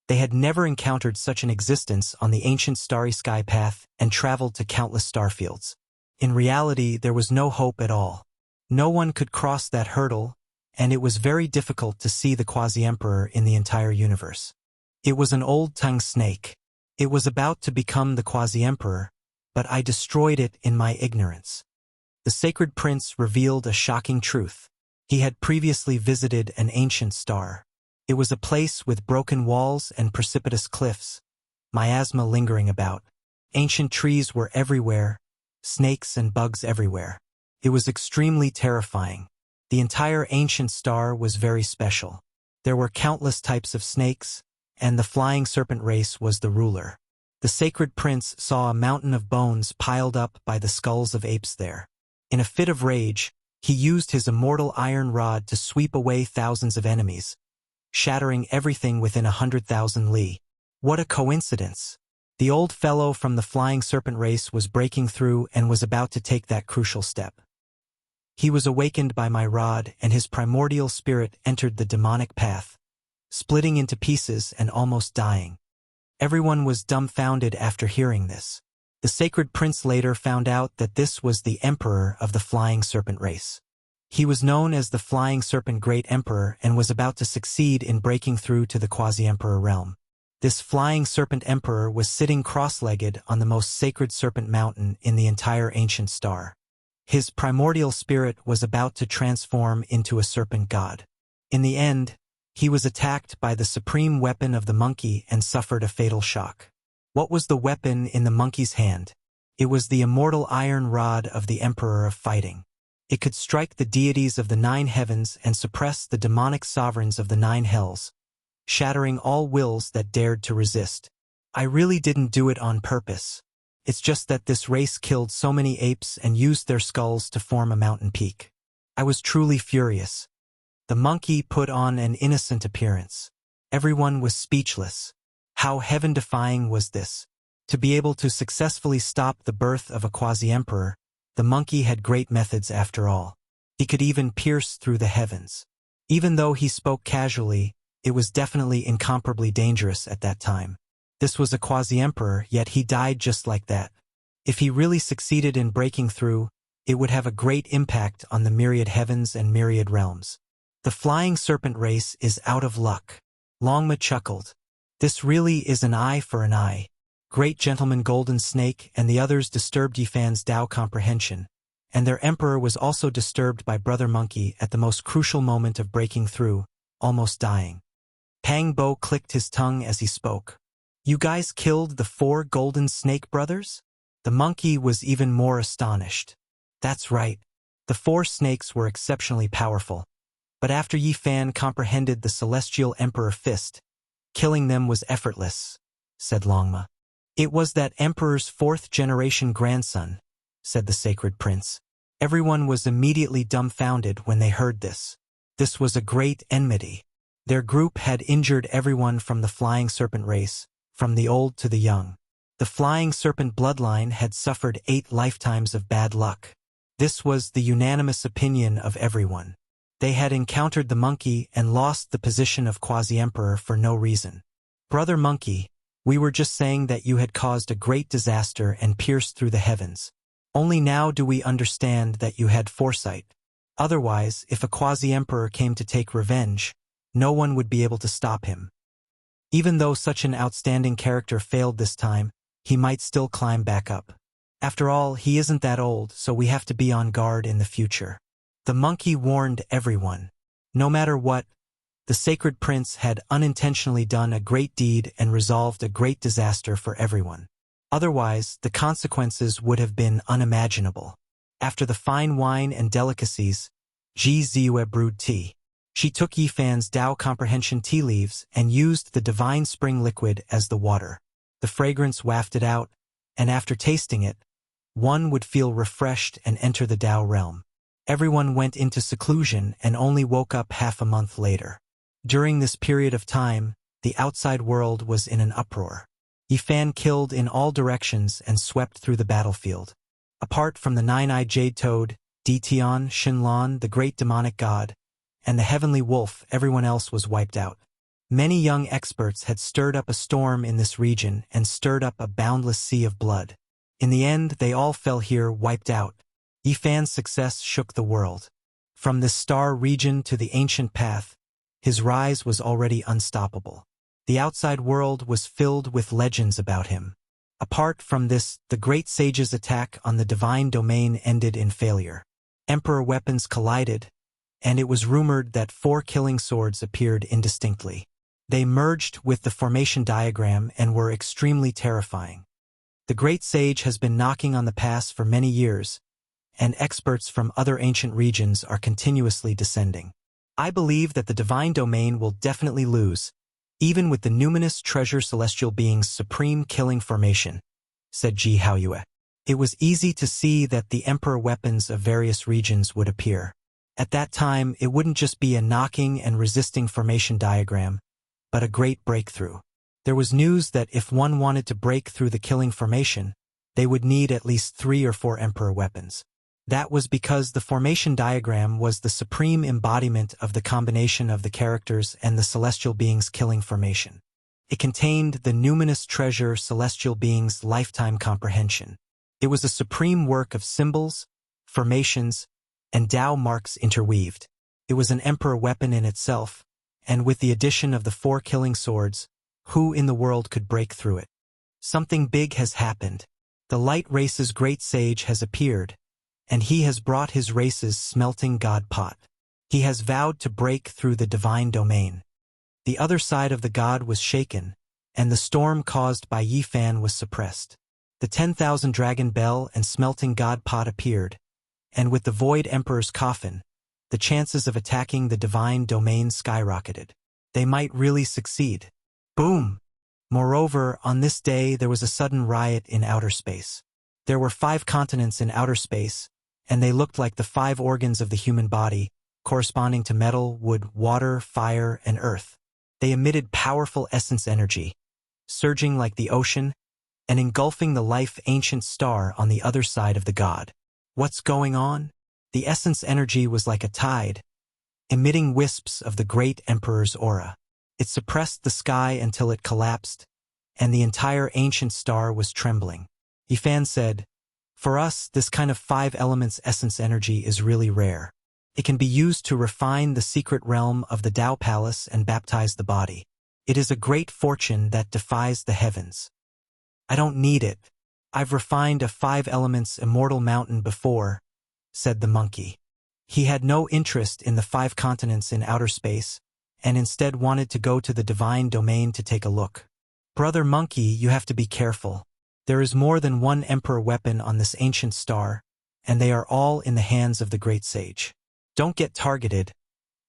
they had never encountered such an existence on the ancient starry sky path and traveled to countless starfields. In reality, there was no hope at all. No one could cross that hurdle, and it was very difficult to see the quasi-emperor in the entire universe. It was an old tongue snake. It was about to become the quasi-emperor, but I destroyed it in my ignorance. The sacred prince revealed a shocking truth. He had previously visited an ancient star. It was a place with broken walls and precipitous cliffs, miasma lingering about. Ancient trees were everywhere, snakes and bugs everywhere. It was extremely terrifying. The entire ancient star was very special. There were countless types of snakes, and the flying serpent race was the ruler. The sacred prince saw a mountain of bones piled up by the skulls of apes there. In a fit of rage, he used his immortal iron rod to sweep away thousands of enemies, shattering everything within 100,000 li. What a coincidence! The old fellow from the flying serpent race was breaking through and was about to take that crucial step. He was awakened by my rod, and his primordial spirit entered the demonic path, splitting into pieces and almost dying. Everyone was dumbfounded after hearing this. The sacred prince later found out that this was the emperor of the flying serpent race. He was known as the Flying Serpent Great Emperor and was about to succeed in breaking through to the quasi-emperor realm. This Flying Serpent Emperor was sitting cross-legged on the most sacred serpent mountain in the entire ancient star. His primordial spirit was about to transform into a serpent god. In the end, he was attacked by the supreme weapon of the monkey and suffered a fatal shock. What was the weapon in the monkey's hand? It was the immortal iron rod of the Emperor of Fighting. It could strike the deities of the 9 heavens and suppress the demonic sovereigns of the 9 hells, shattering all wills that dared to resist. I really didn't do it on purpose. It's just that this race killed so many apes and used their skulls to form a mountain peak. I was truly furious. The monkey put on an innocent appearance. Everyone was speechless. How heaven-defying was this? To be able to successfully stop the birth of a quasi-emperor, the monkey had great methods after all. He could even pierce through the heavens. Even though he spoke casually, it was definitely incomparably dangerous at that time. This was a quasi-emperor, yet he died just like that. If he really succeeded in breaking through, it would have a great impact on the myriad heavens and myriad realms. The flying serpent race is out of luck. Longma chuckled. This really is an eye for an eye. Great Gentleman Golden Snake and the others disturbed Yifan's Tao comprehension, and their emperor was also disturbed by Brother Monkey at the most crucial moment of breaking through, almost dying. Pang Bo clicked his tongue as he spoke. You guys killed the 4 golden snake brothers? The monkey was even more astonished. That's right. The 4 snakes were exceptionally powerful. But after Yi Fan comprehended the celestial emperor fist, killing them was effortless, said Longma. It was that emperor's 4th-generation grandson, said the sacred prince. Everyone was immediately dumbfounded when they heard this. This was a great enmity. Their group had injured everyone from the flying serpent race, from the old to the young. The flying serpent bloodline had suffered 8 lifetimes of bad luck. This was the unanimous opinion of everyone. They had encountered the monkey and lost the position of quasi-emperor for no reason. Brother Monkey, we were just saying that you had caused a great disaster and pierced through the heavens. Only now do we understand that you had foresight. Otherwise, if a quasi-emperor came to take revenge, no one would be able to stop him. Even though such an outstanding character failed this time, he might still climb back up. After all, he isn't that old, so we have to be on guard in the future. The monkey warned everyone. No matter what, the sacred prince had unintentionally done a great deed and resolved a great disaster for everyone. Otherwise, the consequences would have been unimaginable. After the fine wine and delicacies, Ji Ziyue brewed tea. She took Yi Fan's Tao Comprehension tea leaves and used the divine spring liquid as the water. The fragrance wafted out, and after tasting it, one would feel refreshed and enter the Tao realm. Everyone went into seclusion and only woke up half a month later. During this period of time, the outside world was in an uproar. Yi Fan killed in all directions and swept through the battlefield. Apart from the 9-eyed jade toad, Ditian, Shinlan, the great demonic god, and the heavenly wolf, everyone else was wiped out. Many young experts had stirred up a storm in this region and stirred up a boundless sea of blood. In the end, they all fell here wiped out. Yi Fan's success shook the world. From this star region to the ancient path, his rise was already unstoppable. The outside world was filled with legends about him. Apart from this, the great sage's attack on the divine domain ended in failure. Emperor weapons collided, and it was rumored that 4 killing swords appeared indistinctly. They merged with the formation diagram and were extremely terrifying. The great sage has been knocking on the pass for many years, and experts from other ancient regions are continuously descending. I believe that the divine domain will definitely lose, even with the numinous treasure celestial being's supreme killing formation, said Ji Haoyue. It was easy to see that the emperor weapons of various regions would appear. At that time, it wouldn't just be a knocking and resisting formation diagram, but a great breakthrough. There was news that if one wanted to break through the killing formation, they would need at least 3 or 4 emperor weapons. That was because the formation diagram was the supreme embodiment of the combination of the characters and the celestial being's killing formation. It contained the numinous treasure celestial being's lifetime comprehension. It was a supreme work of symbols, formations, and Tao marks interweaved. It was an emperor weapon in itself, and with the addition of the 4 killing swords, who in the world could break through it? Something big has happened. The light race's great sage has appeared, and he has brought his race's smelting god pot. He has vowed to break through the divine domain. The other side of the god was shaken, and the storm caused by Yi Fan was suppressed. The 10,000 dragon bell and smelting god pot appeared, and with the void emperor's coffin, the chances of attacking the divine domain skyrocketed. They might really succeed. Boom! Moreover, on this day there was a sudden riot in outer space. There were 5 continents in outer space, and they looked like the 5 organs of the human body, corresponding to metal, wood, water, fire, and earth. They emitted powerful essence energy, surging like the ocean, and engulfing the life-ancient star on the other side of the god. What's going on? The essence energy was like a tide, emitting wisps of the great emperor's aura. It suppressed the sky until it collapsed, and the entire ancient star was trembling. Yi Fan said, "For us, this kind of 5 elements essence energy is really rare. It can be used to refine the secret realm of the Tao Palace and baptize the body. It is a great fortune that defies the heavens. I don't need it. I've refined a 5 elements immortal mountain before," said the monkey. He had no interest in the 5 continents in outer space, and instead wanted to go to the divine domain to take a look. Brother Monkey, you have to be careful. There is more than one emperor weapon on this ancient star, and they are all in the hands of the great sage. Don't get targeted,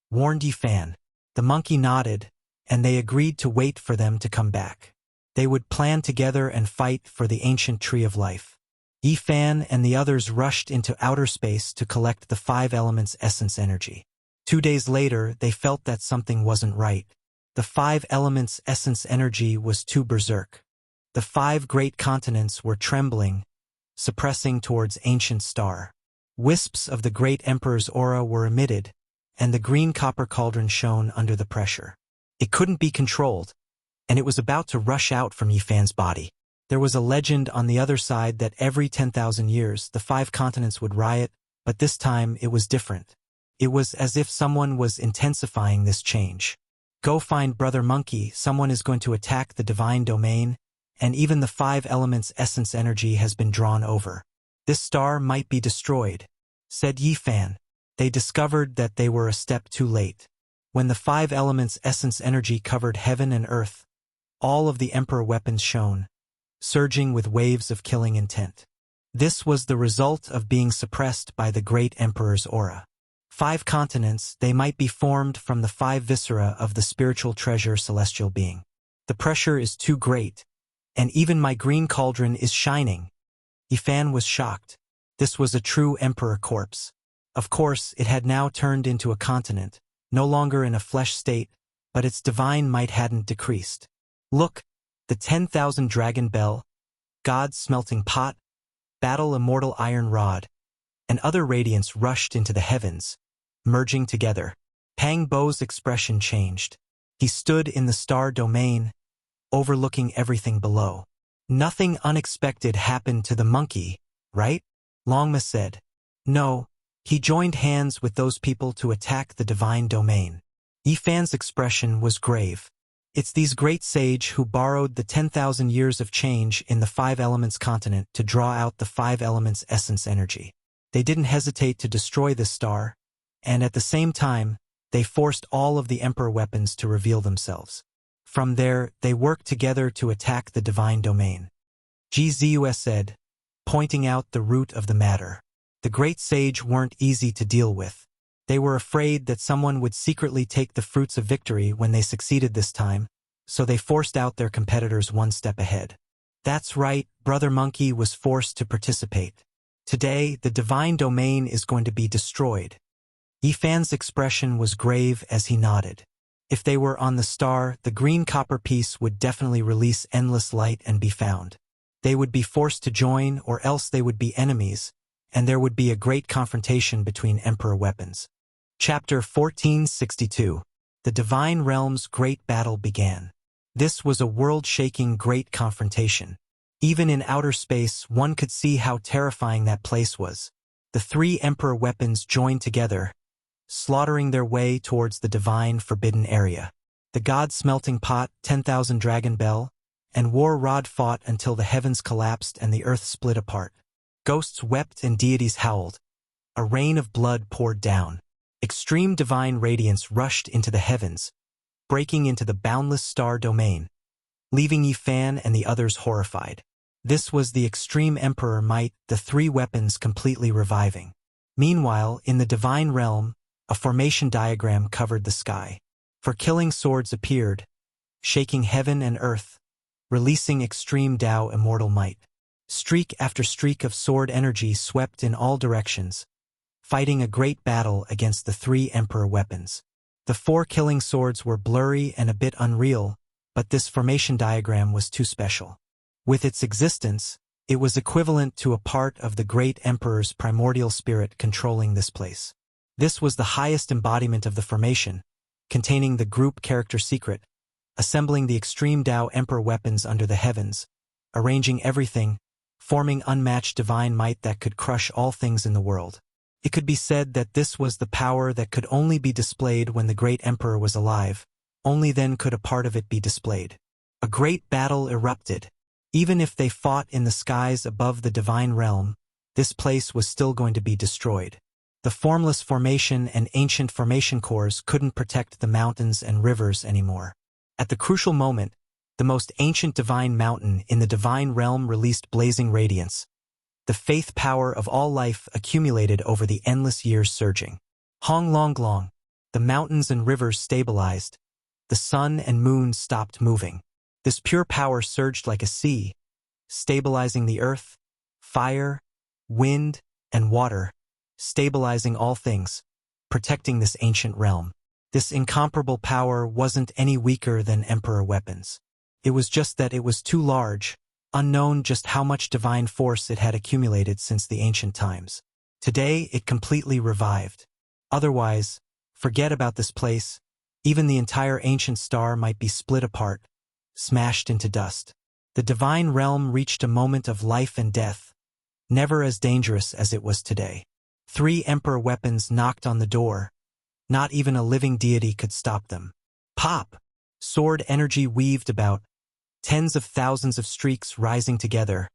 warned Yifan. The monkey nodded, and they agreed to wait for them to come back. They would plan together and fight for the ancient tree of life. Yifan and the others rushed into outer space to collect the 5 elements' essence energy. 2 days later, they felt that something wasn't right. The 5 elements' essence energy was too berserk. The 5 great continents were trembling, suppressing towards ancient star. Wisps of the great emperor's aura were emitted, and the green copper cauldron shone under the pressure. It couldn't be controlled, and it was about to rush out from Yifan's body. There was a legend on the other side that every 10,000 years the 5 continents would riot, but this time it was different. It was as if someone was intensifying this change. Go find Brother Monkey, someone is going to attack the divine domain, and even the 5 elements' essence energy has been drawn over. This star might be destroyed, said Yifan. They discovered that they were a step too late. When the 5 elements' essence energy covered heaven and earth, all of the emperor weapons shone, surging with waves of killing intent. This was the result of being suppressed by the great emperor's aura. 5 continents, they might be formed from the 5 viscera of the spiritual treasure celestial being. The pressure is too great, and even my green cauldron is shining. Yifan was shocked. This was a true emperor corpse. Of course, it had now turned into a continent, no longer in a flesh state, but its divine might hadn't decreased. Look, the 10,000 dragon bell, God's smelting pot, battle immortal iron rod, and other radiance rushed into the heavens, merging together. Pang Bo's expression changed. He stood in the star domain, overlooking everything below. Nothing unexpected happened to the monkey, right? Longma said. No, he joined hands with those people to attack the divine domain. Yifan's expression was grave. It's these great sage who borrowed the 10,000 years of change in the 5 elements continent to draw out the 5 elements essence energy. They didn't hesitate to destroy this star, and at the same time, they forced all of the emperor weapons to reveal themselves. From there, they worked together to attack the divine domain. GZUS said, pointing out the root of the matter. The great sage weren't easy to deal with. They were afraid that someone would secretly take the fruits of victory when they succeeded this time, so they forced out their competitors one step ahead. That's right, Brother Monkey was forced to participate. Today, the divine domain is going to be destroyed. Yifan's expression was grave as he nodded. If they were on the star, the green copper piece would definitely release endless light and be found. They would be forced to join, or else they would be enemies, and there would be a great confrontation between emperor weapons. Chapter 1462. The Divine Realm's Great Battle began. This was a world-shaking great confrontation. Even in outer space, one could see how terrifying that place was. The 3 emperor weapons joined together, slaughtering their way towards the divine forbidden area. The god smelting pot, 10,000 dragon bell, and war rod fought until the heavens collapsed and the earth split apart. Ghosts wept and deities howled. A rain of blood poured down. Extreme divine radiance rushed into the heavens, breaking into the boundless star domain, leaving Yifan and the others horrified. This was the extreme emperor might, the 3 weapons completely reviving. Meanwhile, in the divine realm, a formation diagram covered the sky. For killing swords appeared, shaking heaven and earth, releasing extreme Tao immortal might. Streak after streak of sword energy swept in all directions, fighting a great battle against the 3 emperor weapons. The 4 killing swords were blurry and a bit unreal, but this formation diagram was too special. With its existence, it was equivalent to a part of the great emperor's primordial spirit controlling this place. This was the highest embodiment of the formation, containing the group character secret, assembling the extreme Tao emperor weapons under the heavens, arranging everything, forming unmatched divine might that could crush all things in the world. It could be said that this was the power that could only be displayed when the great emperor was alive. Only then could a part of it be displayed. A great battle erupted. Even if they fought in the skies above the divine realm, this place was still going to be destroyed. The formless formation and ancient formation cores couldn't protect the mountains and rivers anymore. At the crucial moment, the most ancient divine mountain in the divine realm released blazing radiance. The faith power of all life accumulated over the endless years surging. Hong Long Long. The mountains and rivers stabilized. The sun and moon stopped moving. This pure power surged like a sea, stabilizing the earth, fire, wind, and water, stabilizing all things, protecting this ancient realm. This incomparable power wasn't any weaker than Emperor weapons. It was just that it was too large, unknown just how much divine force it had accumulated since the ancient times. Today, it completely revived. Otherwise, forget about this place. Even the entire ancient star might be split apart, smashed into dust. The divine realm reached a moment of life and death, never as dangerous as it was today. 3 emperor weapons knocked on the door. Not even a living deity could stop them. Pop! Sword energy weaved about, tens of thousands of streaks rising together,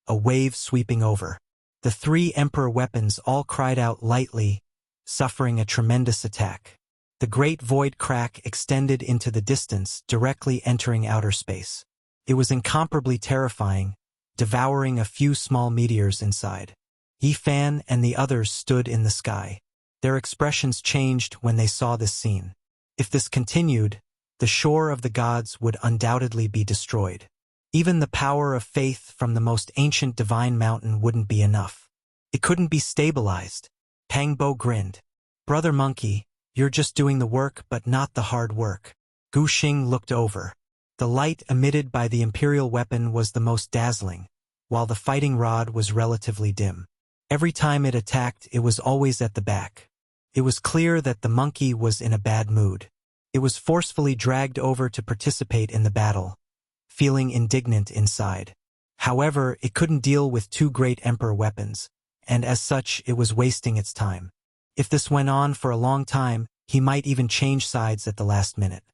a wave sweeping over. The 3 emperor weapons all cried out lightly, suffering a tremendous attack. The great void crack extended into the distance, directly entering outer space. It was incomparably terrifying, devouring a few small meteors inside. Yi Fan and the others stood in the sky. Their expressions changed when they saw this scene. If this continued, the shore of the gods would undoubtedly be destroyed. Even the power of faith from the most ancient divine mountain wouldn't be enough. It couldn't be stabilized. Pang Bo grinned. Brother Monkey, you're just doing the work but not the hard work. Gu Xing looked over. The light emitted by the imperial weapon was the most dazzling, while the fighting rod was relatively dim. Every time it attacked, it was always at the back. It was clear that the monkey was in a bad mood. It was forcefully dragged over to participate in the battle, feeling indignant inside. However, it couldn't deal with 2 great emperor weapons, and as such it was wasting its time. If this went on for a long time, he might even change sides at the last minute.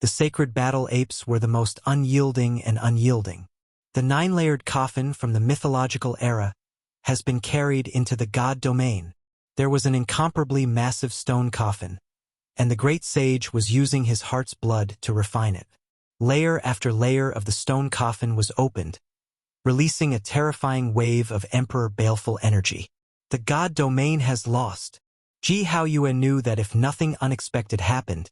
The sacred battle apes were the most unyielding and unyielding. The 9-layered coffin from the mythological era has been carried into the god domain. There was an incomparably massive stone coffin, and the great sage was using his heart's blood to refine it. Layer after layer of the stone coffin was opened, releasing a terrifying wave of emperor baleful energy. The god domain has lost. Ji Haoyuan knew that if nothing unexpected happened,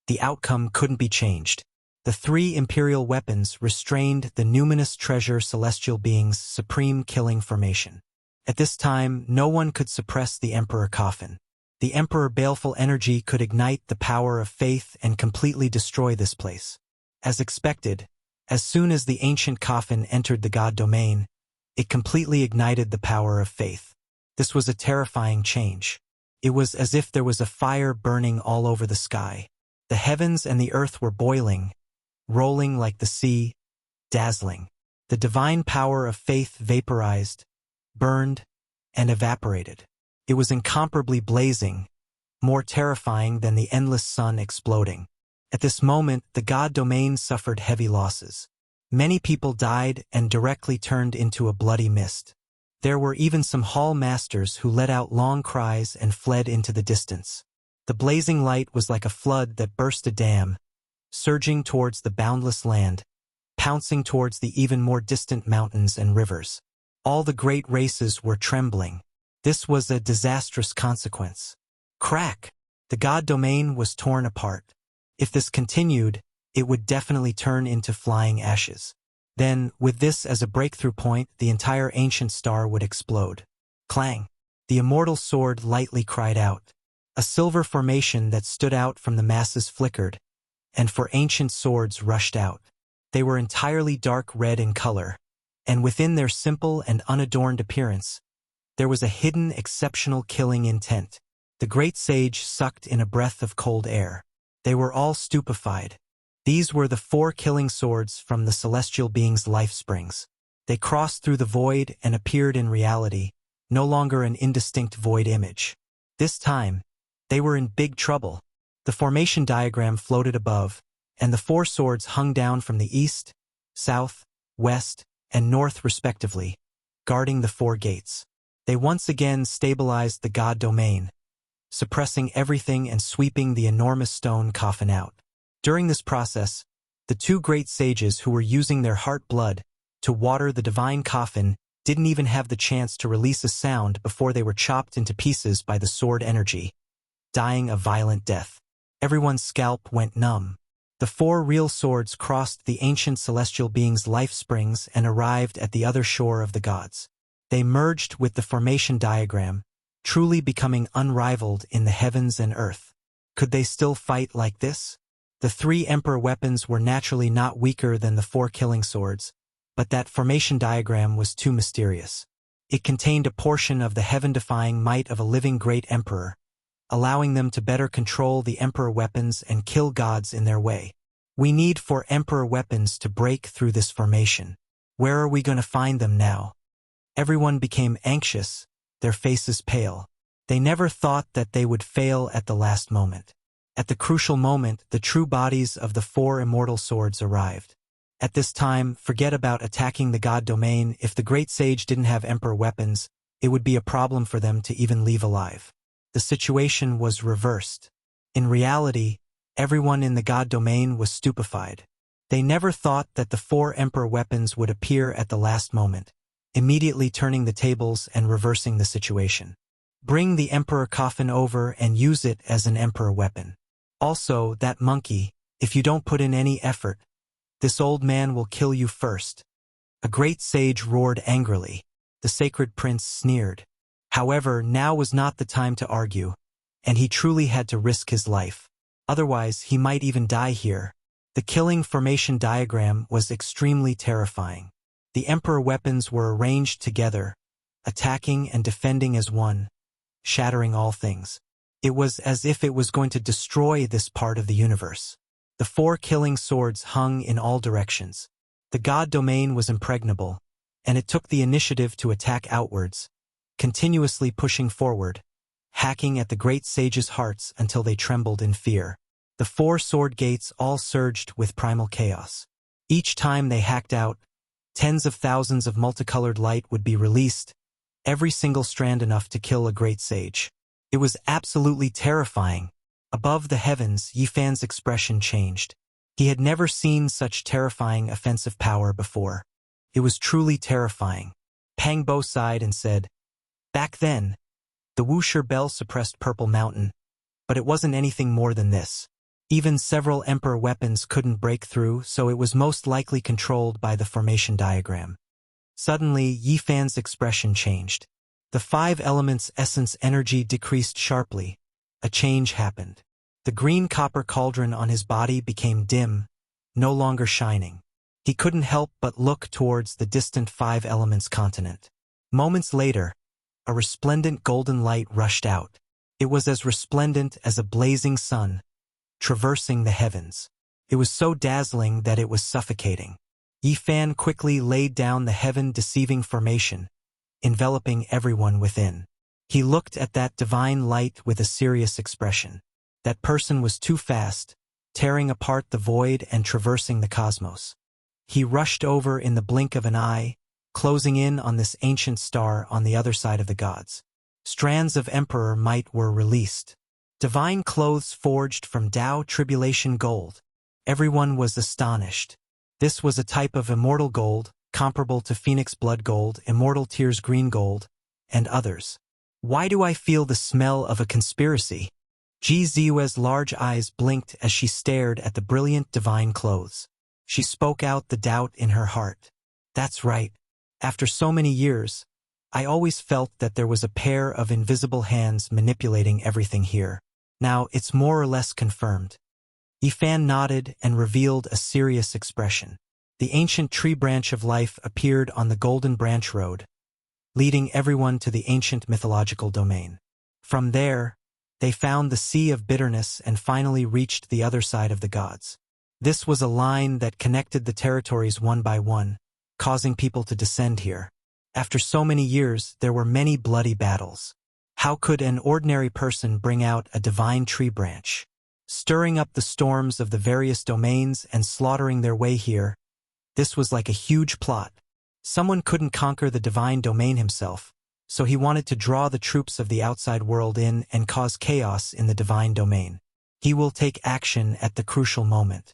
the outcome couldn't be changed. The 3 imperial weapons restrained the numinous treasure celestial being's supreme killing formation. At this time, no one could suppress the emperor coffin. The emperor baleful energy could ignite the power of faith and completely destroy this place. As expected, as soon as the ancient coffin entered the god domain, it completely ignited the power of faith. This was a terrifying change. It was as if there was a fire burning all over the sky. The heavens and the earth were boiling, rolling like the sea, dazzling. The divine power of faith vaporized, burned, and evaporated. It was incomparably blazing, more terrifying than the endless sun exploding. At this moment, the god domain suffered heavy losses. Many people died and directly turned into a bloody mist. There were even some hall masters who let out long cries and fled into the distance. The blazing light was like a flood that burst a dam, surging towards the boundless land, pouncing towards the even more distant mountains and rivers. All the great races were trembling. This was a disastrous consequence. Crack! The god domain was torn apart. If this continued, it would definitely turn into flying ashes. Then, with this as a breakthrough point, the entire ancient star would explode. Clang! The immortal sword lightly cried out. A silver formation that stood out from the masses flickered, and 4 ancient swords rushed out. They were entirely dark red in color, and within their simple and unadorned appearance, there was a hidden, exceptional killing intent. The great sage sucked in a breath of cold air. They were all stupefied. These were the 4 killing swords from the celestial being's life springs. They crossed through the void and appeared in reality, no longer an indistinct void image. This time, they were in big trouble. The formation diagram floated above, and the 4 swords hung down from the east, south, west, and north respectively, guarding the 4 gates. They once again stabilized the god domain, suppressing everything and sweeping the enormous stone coffin out. During this process, the two great sages who were using their heart blood to water the divine coffin didn't even have the chance to release a sound before they were chopped into pieces by the sword energy, dying a violent death. Everyone's scalp went numb. The four real swords crossed the ancient celestial being's life springs and arrived at the other shore of the gods. They merged with the formation diagram, truly becoming unrivaled in the heavens and earth. Could they still fight like this? The three emperor weapons were naturally not weaker than the four killing swords, but that formation diagram was too mysterious. It contained a portion of the heaven-defying might of a living great emperor, allowing them to better control the emperor weapons and kill gods in their way. We need four emperor weapons to break through this formation. Where are we going to find them now? Everyone became anxious, their faces pale. They never thought that they would fail at the last moment. At the crucial moment, the true bodies of the four immortal swords arrived. At this time, forget about attacking the god domain. If the great sage didn't have emperor weapons, it would be a problem for them to even leave alive. The situation was reversed. In reality, everyone in the god domain was stupefied. They never thought that the four emperor weapons would appear at the last moment, immediately turning the tables and reversing the situation. Bring the emperor coffin over and use it as an emperor weapon. Also, that monkey, if you don't put in any effort, this old man will kill you first. A great sage roared angrily. The sacred prince sneered. However, now was not the time to argue, and he truly had to risk his life. Otherwise, he might even die here. The killing formation diagram was extremely terrifying. The emperor weapons were arranged together, attacking and defending as one, shattering all things. It was as if it was going to destroy this part of the universe. The four killing swords hung in all directions. The god domain was impregnable, and it took the initiative to attack outwards, continuously pushing forward, hacking at the great sages' hearts until they trembled in fear. The four sword gates all surged with primal chaos. Each time they hacked out, tens of thousands of multicolored light would be released, every single strand enough to kill a great sage. It was absolutely terrifying. Above the heavens, Yifan's expression changed. He had never seen such terrifying offensive power before. It was truly terrifying. Pang Bo sighed and said, "Back then, the Wuxia bell suppressed Purple Mountain, but it wasn't anything more than this. Even several emperor weapons couldn't break through, so it was most likely controlled by the formation diagram." Suddenly, Yifan's expression changed. The five elements' essence energy decreased sharply. A change happened. The green copper cauldron on his body became dim, no longer shining. He couldn't help but look towards the distant five elements continent. Moments later, a resplendent golden light rushed out. It was as resplendent as a blazing sun, traversing the heavens. It was so dazzling that it was suffocating. Yifan quickly laid down the heaven-deceiving formation, enveloping everyone within. He looked at that divine light with a serious expression. That person was too fast, tearing apart the void and traversing the cosmos. He rushed over in the blink of an eye, closing in on this ancient star on the other side of the gods. Strands of emperor might were released. Divine clothes forged from Tao tribulation gold. Everyone was astonished. This was a type of immortal gold, comparable to Phoenix blood gold, immortal tears green gold, and others. Why do I feel the smell of a conspiracy? Ji Ziwe's large eyes blinked as she stared at the brilliant divine clothes. She spoke out the doubt in her heart. That's right. After so many years, I always felt that there was a pair of invisible hands manipulating everything here. Now it's more or less confirmed. Yifan nodded and revealed a serious expression. The ancient tree branch of life appeared on the Golden Branch Road, leading everyone to the ancient mythological domain. From there, they found the Sea of Bitterness and finally reached the other side of the gods. This was a line that connected the territories one by one, causing people to descend here. After so many years, there were many bloody battles. How could an ordinary person bring out a divine tree branch? Stirring up the storms of the various domains and slaughtering their way here, this was like a huge plot. Someone couldn't conquer the divine domain himself, so he wanted to draw the troops of the outside world in and cause chaos in the divine domain. He will take action at the crucial moment.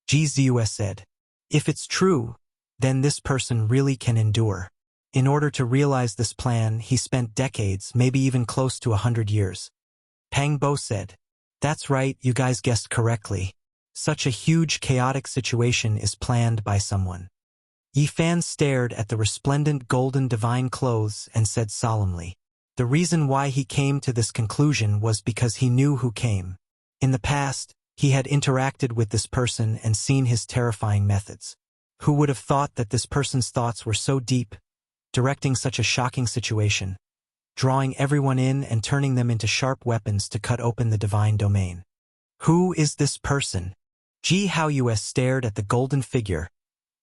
Wuxia said. If it's true, then this person really can endure. In order to realize this plan, he spent decades, maybe even close to 100 years. Pang Bo said. That's right, you guys guessed correctly. Such a huge chaotic situation is planned by someone. Yi Fan stared at the resplendent golden divine clothes and said solemnly. The reason why he came to this conclusion was because he knew who came. In the past, he had interacted with this person and seen his terrifying methods. Who would have thought that this person's thoughts were so deep, directing such a shocking situation, drawing everyone in and turning them into sharp weapons to cut open the divine domain? Who is this person? Wuxia stared at the golden figure,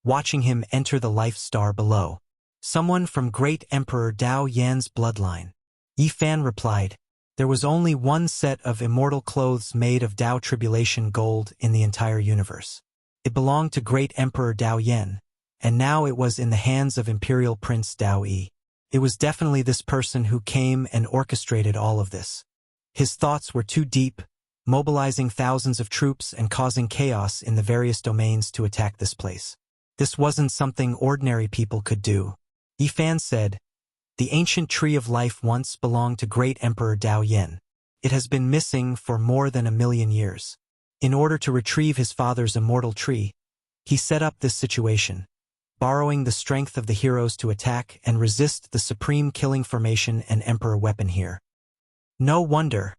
watching him enter the life star below. Someone from great Emperor Dao Yan's bloodline. Yi Fan replied. There was only one set of immortal clothes made of Dao Tribulation gold in the entire universe. It belonged to great Emperor Dao Yan, and now it was in the hands of Imperial Prince Dao Yi. It was definitely this person who came and orchestrated all of this. His thoughts were too deep, mobilizing thousands of troops and causing chaos in the various domains to attack this place. This wasn't something ordinary people could do. Yi Fan said, the ancient tree of life once belonged to great Emperor Dao Yan. It has been missing for more than 1,000,000 years. In order to retrieve his father's immortal tree, he set up this situation, borrowing the strength of the heroes to attack and resist the supreme killing formation and emperor weapon here. No wonder.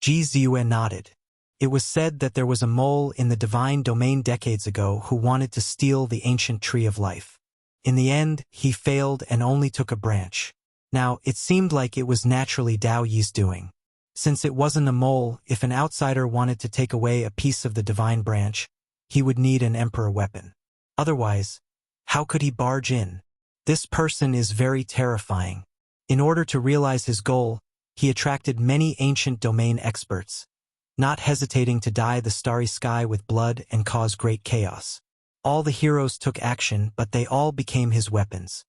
Wuxia nodded. It was said that there was a mole in the divine domain decades ago who wanted to steal the ancient tree of life. In the end, he failed and only took a branch. Now, it seemed like it was naturally Dao Yi's doing. Since it wasn't a mole, if an outsider wanted to take away a piece of the divine branch, he would need an emperor weapon. Otherwise, how could he barge in? This person is very terrifying. In order to realize his goal, he attracted many ancient domain experts, not hesitating to dye the starry sky with blood and cause great chaos. All the heroes took action, but they all became his weapons.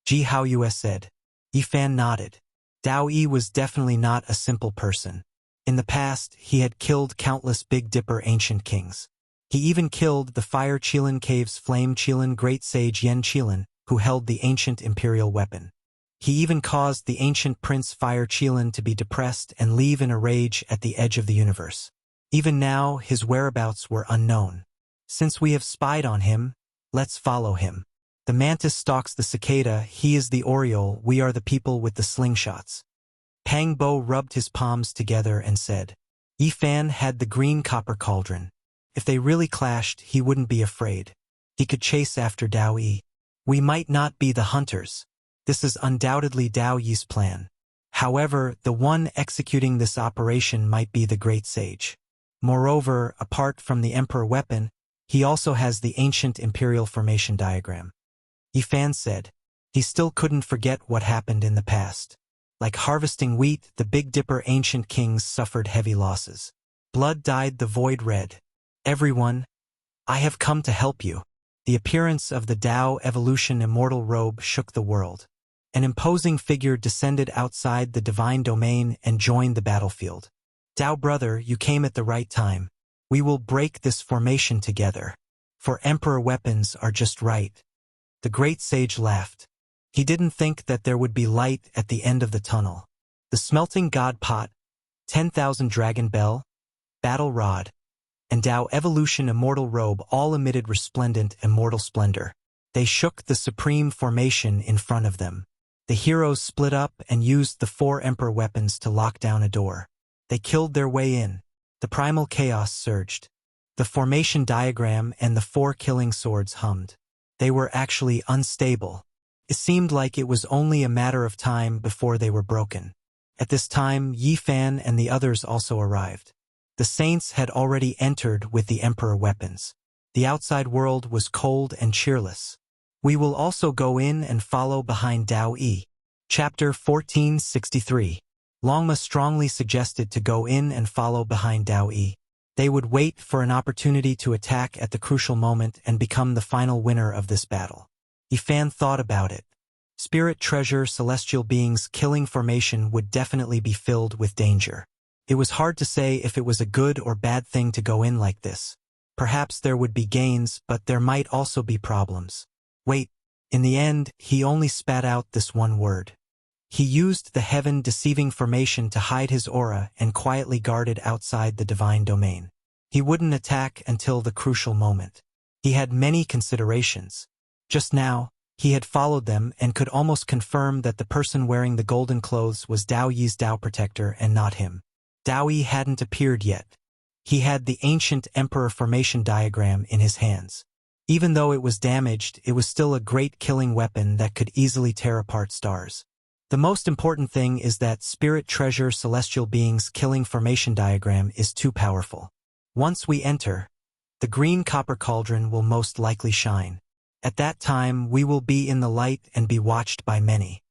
Wuxia said. Yi Fan nodded. Dao Yi was definitely not a simple person. In the past, he had killed countless Big Dipper ancient kings. He even killed the Fire Qilin Cave's Flame Qilin great sage Yen Qilin, who held the ancient imperial weapon. He even caused the ancient Prince Fire Qilin to be depressed and leave in a rage at the edge of the universe. Even now, his whereabouts were unknown. Since we have spied on him, let's follow him. The mantis stalks the cicada, he is the oriole, we are the people with the slingshots. Pang Bo rubbed his palms together and said. Yi Fan had the green copper cauldron. If they really clashed, he wouldn't be afraid. He could chase after Dao Yi. We might not be the hunters. This is undoubtedly Dao Yi's plan. However, the one executing this operation might be the great sage. Moreover, apart from the emperor weapon, he also has the ancient imperial formation diagram. Yi Fan said. He still couldn't forget what happened in the past. Like harvesting wheat, the Big Dipper ancient kings suffered heavy losses. Blood dyed the void red. Everyone, I have come to help you. The appearance of the Dao evolution immortal robe shook the world. An imposing figure descended outside the divine domain and joined the battlefield. Dao brother, you came at the right time. We will break this formation together. For emperor weapons are just right. The great sage laughed. He didn't think that there would be light at the end of the tunnel. The smelting god pot, 10,000 dragon bell, battle rod, and Dao evolution immortal robe all emitted resplendent immortal splendor. They shook the supreme formation in front of them. The heroes split up and used the 4 emperor weapons to lock down a door. They killed their way in. The primal chaos surged. The formation diagram and the 4 killing swords hummed. They were actually unstable. It seemed like it was only a matter of time before they were broken. At this time, Yi Fan and the others also arrived. The saints had already entered with the emperor weapons. The outside world was cold and cheerless. We will also go in and follow behind Dao Yi. Chapter 1463. Longma strongly suggested to go in and follow behind Dao Yi. They would wait for an opportunity to attack at the crucial moment and become the final winner of this battle. Yi Fan thought about it. Spirit treasure celestial beings killing formation would definitely be filled with danger. It was hard to say if it was a good or bad thing to go in like this. Perhaps there would be gains, but there might also be problems. Wait, in the end, he only spat out this one word. He used the heaven-deceiving formation to hide his aura and quietly guarded outside the divine domain. He wouldn't attack until the crucial moment. He had many considerations. Just now, he had followed them and could almost confirm that the person wearing the golden clothes was Dao Yi's Dao protector and not him. Dao Yi hadn't appeared yet. He had the ancient emperor formation diagram in his hands. Even though it was damaged, it was still a great killing weapon that could easily tear apart stars. The most important thing is that spirit treasure celestial beings killing formation diagram is too powerful. Once we enter, the green copper cauldron will most likely shine. At that time, we will be in the light and be watched by many.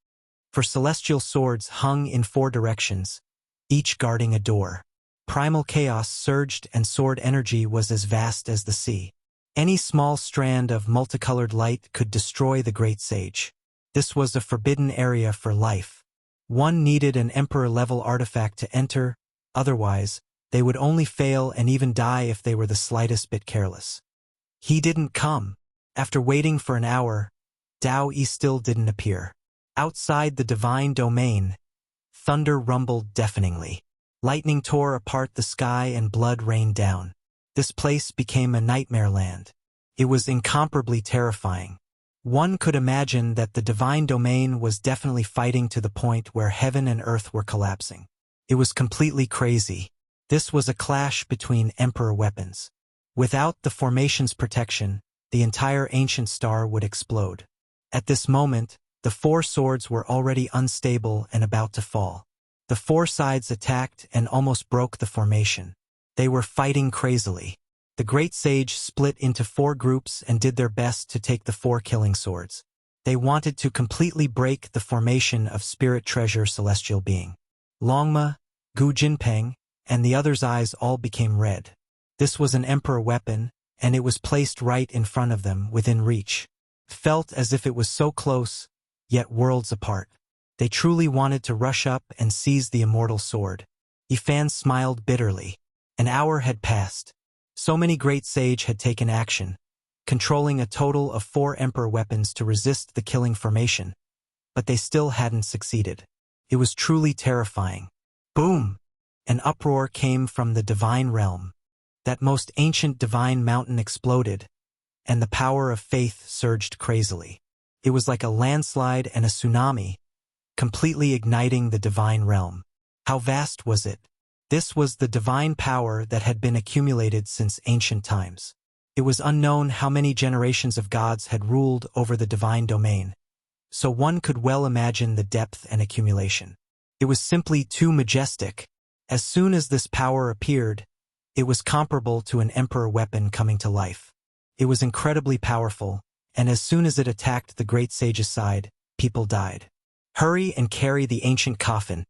For celestial swords hung in 4 directions, each guarding a door. Primal chaos surged and sword energy was as vast as the sea. Any small strand of multicolored light could destroy the great sage. This was a forbidden area for life. One needed an emperor-level artifact to enter, otherwise, they would only fail and even die if they were the slightest bit careless. He didn't come. After waiting for an hour, Dao Yi still didn't appear. Outside the divine domain, thunder rumbled deafeningly. Lightning tore apart the sky and blood rained down. This place became a nightmare land. It was incomparably terrifying. One could imagine that the divine domain was definitely fighting to the point where heaven and earth were collapsing. It was completely crazy. This was a clash between emperor weapons. Without the formation's protection, the entire ancient star would explode. At this moment, the 4 swords were already unstable and about to fall. The 4 sides attacked and almost broke the formation. They were fighting crazily. The great sage split into 4 groups and did their best to take the 4 killing swords. They wanted to completely break the formation of spirit treasure celestial being. Longma, Gu Jinpeng, and the others' eyes all became red. This was an emperor weapon, and it was placed right in front of them, within reach. Felt as if it was so close, yet worlds apart. They truly wanted to rush up and seize the immortal sword. Yifan smiled bitterly. An hour had passed. So many great sage had taken action, controlling a total of 4 emperor weapons to resist the killing formation, but they still hadn't succeeded. It was truly terrifying. Boom! An uproar came from the divine realm. That most ancient divine mountain exploded, and the power of faith surged crazily. It was like a landslide and a tsunami, completely igniting the divine realm. How vast was it? This was the divine power that had been accumulated since ancient times. It was unknown how many generations of gods had ruled over the divine domain, so one could well imagine the depth and accumulation. It was simply too majestic. As soon as this power appeared, it was comparable to an emperor weapon coming to life. It was incredibly powerful, and as soon as it attacked the great sage's side, people died. Hurry and carry the ancient coffin.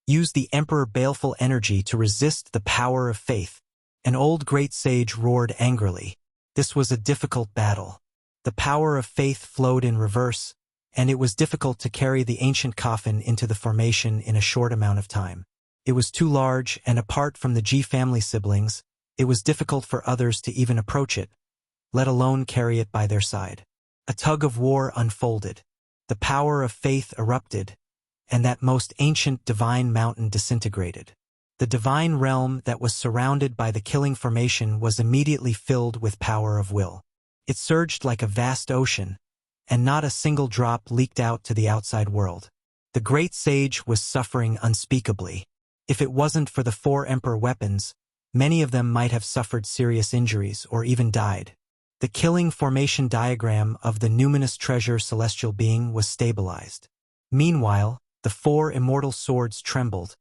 Use the emperor baleful energy to resist the power of faith. An old great sage roared angrily. This was a difficult battle. The power of faith flowed in reverse, and it was difficult to carry the ancient coffin into the formation in a short amount of time. It was too large, and apart from the Ji family siblings, it was difficult for others to even approach it, let alone carry it by their side. A tug of war unfolded. The power of faith erupted, and that most ancient divine mountain disintegrated. The divine realm that was surrounded by the killing formation was immediately filled with power of will. It surged like a vast ocean, and not a single drop leaked out to the outside world. The great sage was suffering unspeakably. If it wasn't for the 4 emperor weapons, many of them might have suffered serious injuries or even died. The killing formation diagram of the numinous treasure celestial being was stabilized. Meanwhile, the 4 immortal swords trembled,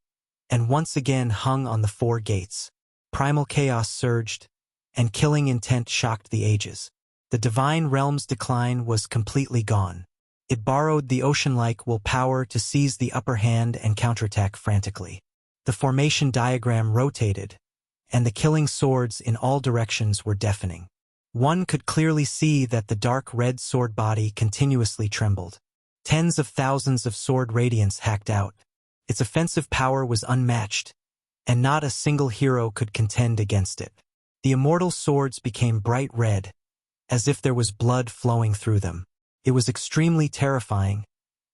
and once again hung on the 4 gates. Primal chaos surged, and killing intent shocked the ages. The divine realm's decline was completely gone. It borrowed the ocean-like willpower to seize the upper hand and counterattack frantically. The formation diagram rotated, and the killing swords in all directions were deafening. One could clearly see that the dark red sword body continuously trembled. Tens of thousands of sword radiants hacked out. Its offensive power was unmatched, and not a single hero could contend against it. The immortal swords became bright red, as if there was blood flowing through them. It was extremely terrifying,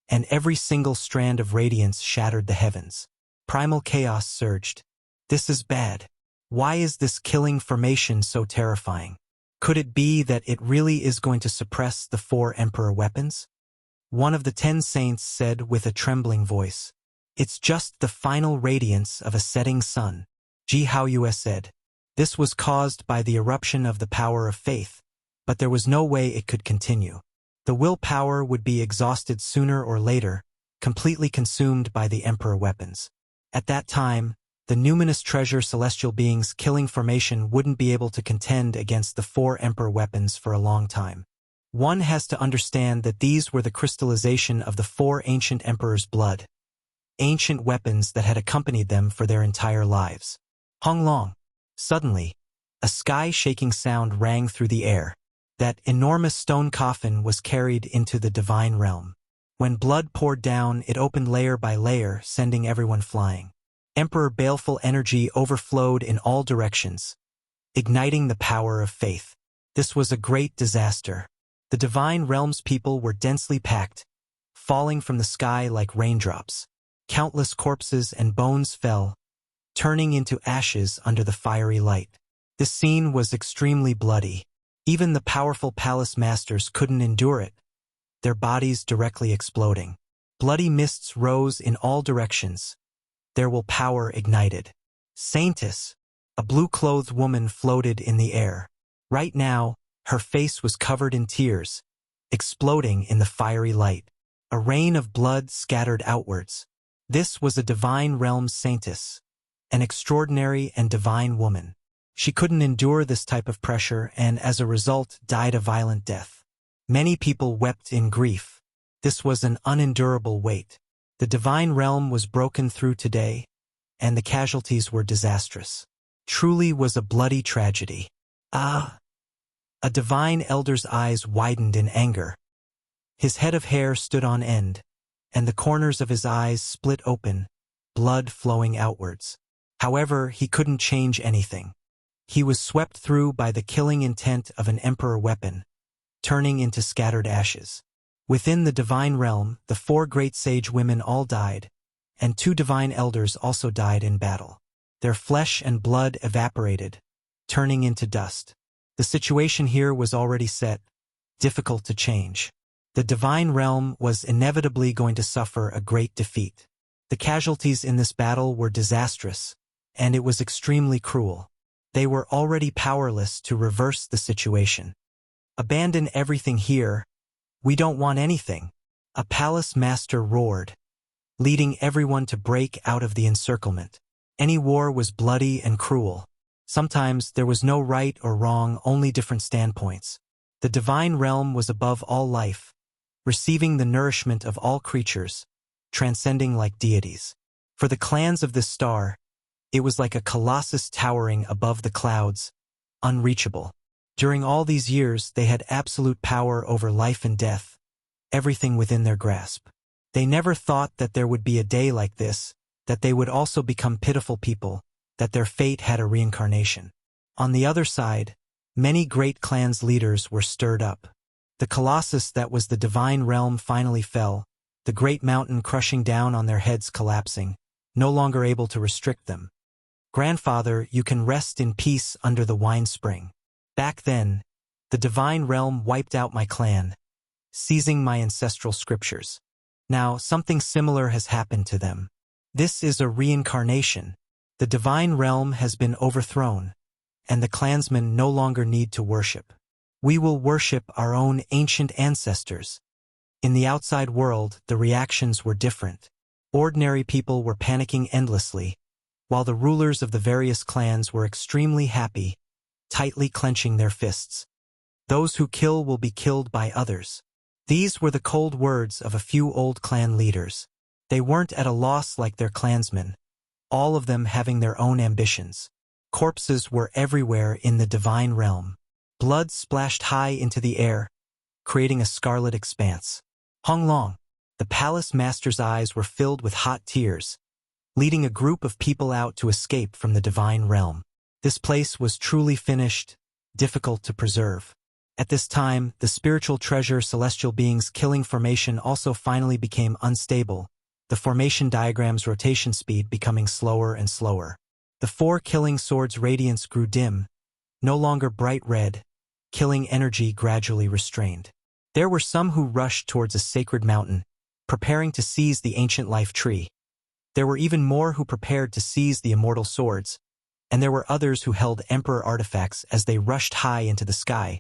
and every single strand of radiance shattered the heavens. Primal chaos surged. This is bad. Why is this killing formation so terrifying? Could it be that it really is going to suppress the 4 Emperor weapons? One of the 10 saints said with a trembling voice. It's just the final radiance of a setting sun. Ji Haoyue said. This was caused by the eruption of the power of faith, but there was no way it could continue. The willpower would be exhausted sooner or later, completely consumed by the Emperor weapons. At that time, the numinous treasure celestial beings killing formation wouldn't be able to contend against the 4 Emperor weapons for a long time. One has to understand that these were the crystallization of the 4 ancient emperors' blood, ancient weapons that had accompanied them for their entire lives. Honglong. Suddenly, a sky-shaking sound rang through the air. That enormous stone coffin was carried into the divine realm. When blood poured down, it opened layer by layer, sending everyone flying. Emperor baleful energy overflowed in all directions, igniting the power of faith. This was a great disaster. The divine realm's people were densely packed, falling from the sky like raindrops. Countless corpses and bones fell, turning into ashes under the fiery light. This scene was extremely bloody. Even the powerful palace masters couldn't endure it, their bodies directly exploding. Bloody mists rose in all directions, their willpower ignited. Saintess, a blue-clothed woman, floated in the air. Right now, her face was covered in tears, exploding in the fiery light. A rain of blood scattered outwards. This was a divine realm saintess, an extraordinary and divine woman. She couldn't endure this type of pressure and, as a result, died a violent death. Many people wept in grief. This was an unendurable weight. The divine realm was broken through today, and the casualties were disastrous. Truly was a bloody tragedy. Ah! A divine elder's eyes widened in anger. His head of hair stood on end, and the corners of his eyes split open, blood flowing outwards. However, he couldn't change anything. He was swept through by the killing intent of an emperor weapon, turning into scattered ashes. Within the divine realm, the 4 great sage women all died, and 2 divine elders also died in battle. Their flesh and blood evaporated, turning into dust. The situation here was already set, difficult to change. The divine realm was inevitably going to suffer a great defeat. The casualties in this battle were disastrous, and it was extremely cruel. They were already powerless to reverse the situation. Abandon everything here. We don't want anything. A palace master roared, leading everyone to break out of the encirclement. Any war was bloody and cruel. Sometimes there was no right or wrong, only different standpoints. The divine realm was above all life, receiving the nourishment of all creatures, transcending like deities. For the clans of this star, it was like a colossus towering above the clouds, unreachable. During all these years, they had absolute power over life and death, everything within their grasp. They never thought that there would be a day like this, that they would also become pitiful people, that their fate had a reincarnation. On the other side, many great clans' leaders were stirred up. The colossus that was the divine realm finally fell, the great mountain crushing down on their heads collapsing, no longer able to restrict them. Grandfather, you can rest in peace under the wine spring. Back then, the divine realm wiped out my clan, seizing my ancestral scriptures. Now, something similar has happened to them. This is a reincarnation. The divine realm has been overthrown, and the clansmen no longer need to worship. We will worship our own ancient ancestors. In the outside world, the reactions were different. Ordinary people were panicking endlessly, while the rulers of the various clans were extremely happy, tightly clenching their fists. Those who kill will be killed by others. These were the cold words of a few old clan leaders. They weren't at a loss like their clansmen, all of them having their own ambitions. Corpses were everywhere in the divine realm. Blood splashed high into the air, creating a scarlet expanse. Honglong. The palace master's eyes were filled with hot tears, leading a group of people out to escape from the divine realm. This place was truly finished, difficult to preserve. At this time, the spiritual treasure celestial beings killing formation also finally became unstable, the formation diagram's rotation speed becoming slower and slower. The 4 killing swords' radiance grew dim, no longer bright red, killing energy gradually restrained. There were some who rushed towards a sacred mountain, preparing to seize the ancient life tree. There were even more who prepared to seize the immortal swords, and there were others who held emperor artifacts as they rushed high into the sky,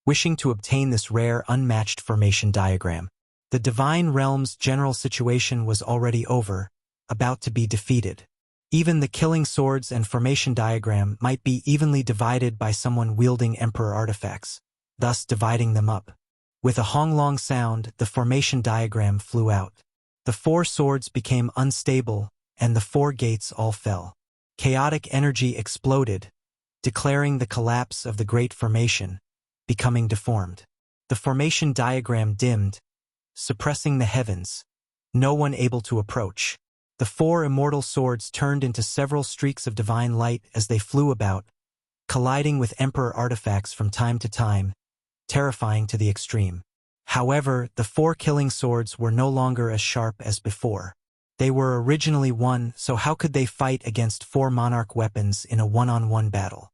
wishing to obtain this rare, unmatched formation diagram. The divine realm's general situation was already over, about to be defeated. Even the killing swords and formation diagram might be evenly divided by someone wielding emperor artifacts, thus dividing them up. With a honglong sound, the formation diagram flew out. The 4 swords became unstable, and the 4 gates all fell. Chaotic energy exploded, declaring the collapse of the great formation, becoming deformed. The formation diagram dimmed, suppressing the heavens, no one able to approach. The 4 immortal swords turned into several streaks of divine light as they flew about, colliding with emperor artifacts from time to time, terrifying to the extreme. However, the 4 killing swords were no longer as sharp as before. They were originally 1, so how could they fight against 4 monarch weapons in a one-on-one battle?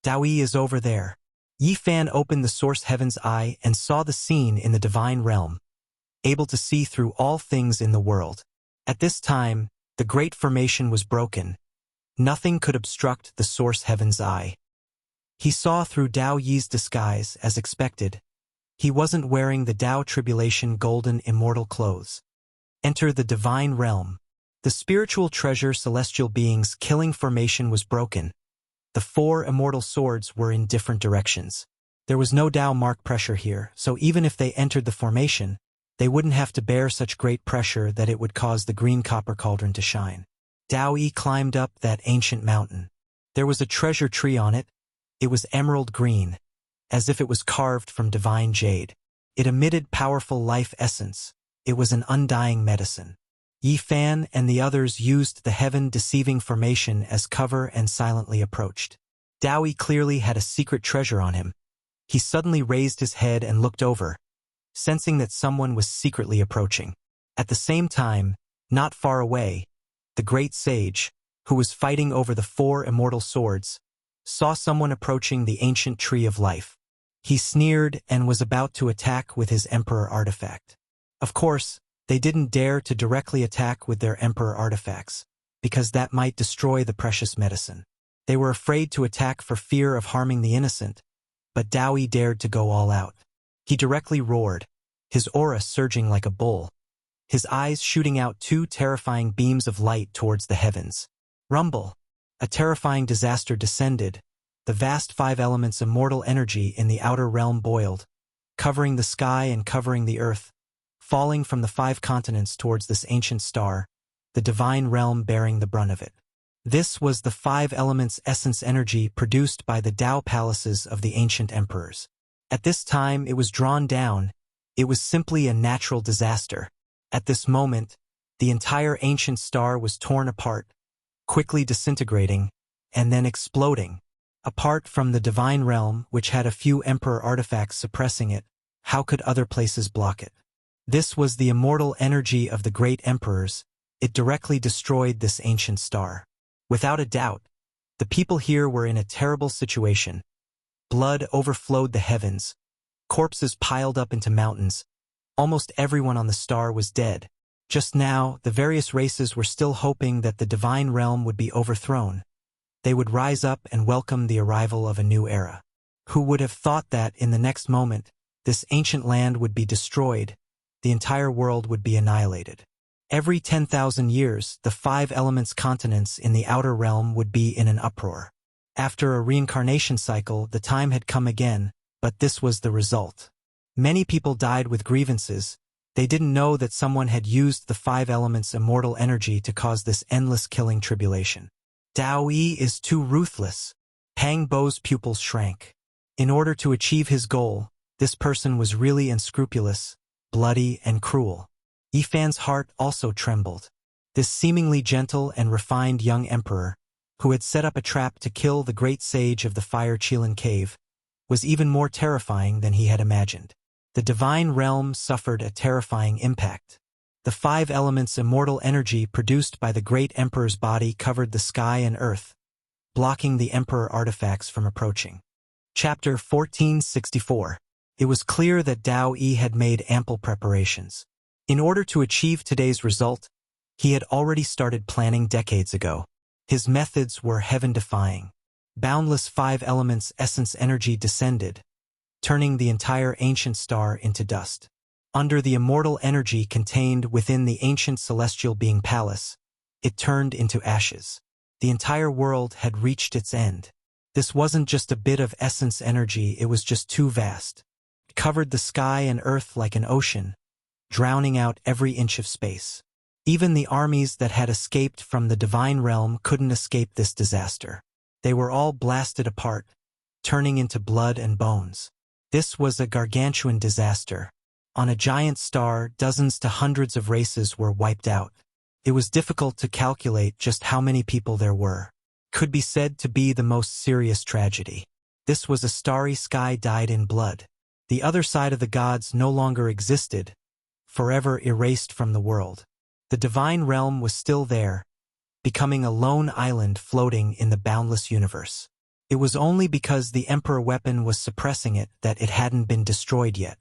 Daoyi is over there. Yi Fan opened the source heaven's eye and saw the scene in the divine realm, able to see through all things in the world. At this time, the great formation was broken. Nothing could obstruct the source heaven's eye. He saw through Dao Yi's disguise as expected. He wasn't wearing the Dao Tribulation golden immortal clothes. Enter the divine realm. The spiritual treasure celestial beings killing formation was broken. The 4 immortal swords were in different directions. There was no Dao mark pressure here, so even if they entered the formation, they wouldn't have to bear such great pressure that it would cause the green copper cauldron to shine. Dao Yi climbed up that ancient mountain. There was a treasure tree on it. It was emerald green, as if it was carved from divine jade. It emitted powerful life essence. It was an undying medicine. Yi Fan and the others used the heaven-deceiving formation as cover and silently approached. Dao Yi clearly had a secret treasure on him. He suddenly raised his head and looked over, sensing that someone was secretly approaching. At the same time, not far away, the great sage, who was fighting over the 4 immortal swords, saw someone approaching the ancient tree of life. He sneered and was about to attack with his emperor artifact. Of course, they didn't dare to directly attack with their emperor artifacts, because that might destroy the precious medicine. They were afraid to attack for fear of harming the innocent, but Dao Yi dared to go all out. He directly roared, his aura surging like a bull, his eyes shooting out 2 terrifying beams of light towards the heavens. Rumble! A terrifying disaster descended. The vast 5 elements immortal energy in the outer realm boiled, covering the sky and covering the earth, falling from the 5 continents towards this ancient star, the divine realm bearing the brunt of it. This was the 5 elements essence energy produced by the Tao palaces of the ancient emperors. At this time it was drawn down. It was simply a natural disaster. At this moment, the entire ancient star was torn apart, quickly disintegrating, and then exploding. Apart from the divine realm, which had a few emperor artifacts suppressing it, how could other places block it? This was the immortal energy of the great emperors. It directly destroyed this ancient star. Without a doubt, the people here were in a terrible situation. Blood overflowed the heavens. Corpses piled up into mountains. Almost everyone on the star was dead. Just now, the various races were still hoping that the divine realm would be overthrown. They would rise up and welcome the arrival of a new era. Who would have thought that in the next moment, this ancient land would be destroyed, the entire world would be annihilated. Every 10,000 years, the 5 elements continents in the outer realm would be in an uproar. After a reincarnation cycle, the time had come again, but this was the result. Many people died with grievances. They didn't know that someone had used the 5 elements immortal energy to cause this endless killing tribulation. Dao Yi is too ruthless. Pang Bo's pupils shrank. In order to achieve his goal, this person was really unscrupulous, bloody, and cruel. Yifan's heart also trembled. This seemingly gentle and refined young emperor, who had set up a trap to kill the great sage of the Fire Qilin cave, was even more terrifying than he had imagined. The divine realm suffered a terrifying impact. The 5 elements immortal energy produced by the great emperor's body covered the sky and earth, blocking the emperor artifacts from approaching. Chapter 1464. It was clear that Dao Yi had made ample preparations. In order to achieve today's result, he had already started planning decades ago. His methods were heaven-defying. Boundless 5 elements essence energy descended, turning the entire ancient star into dust. Under the immortal energy contained within the ancient celestial being palace, it turned into ashes. The entire world had reached its end. This wasn't just a bit of essence energy, it was just too vast. It covered the sky and earth like an ocean, drowning out every inch of space. Even the armies that had escaped from the divine realm couldn't escape this disaster. They were all blasted apart, turning into blood and bones. This was a gargantuan disaster. On a giant star, dozens to hundreds of races were wiped out. It was difficult to calculate just how many people there were. It could be said to be the most serious tragedy. This was a starry sky dyed in blood. The other side of the gods no longer existed, forever erased from the world. The divine realm was still there, becoming a lone island floating in the boundless universe. It was only because the emperor weapon was suppressing it that it hadn't been destroyed yet.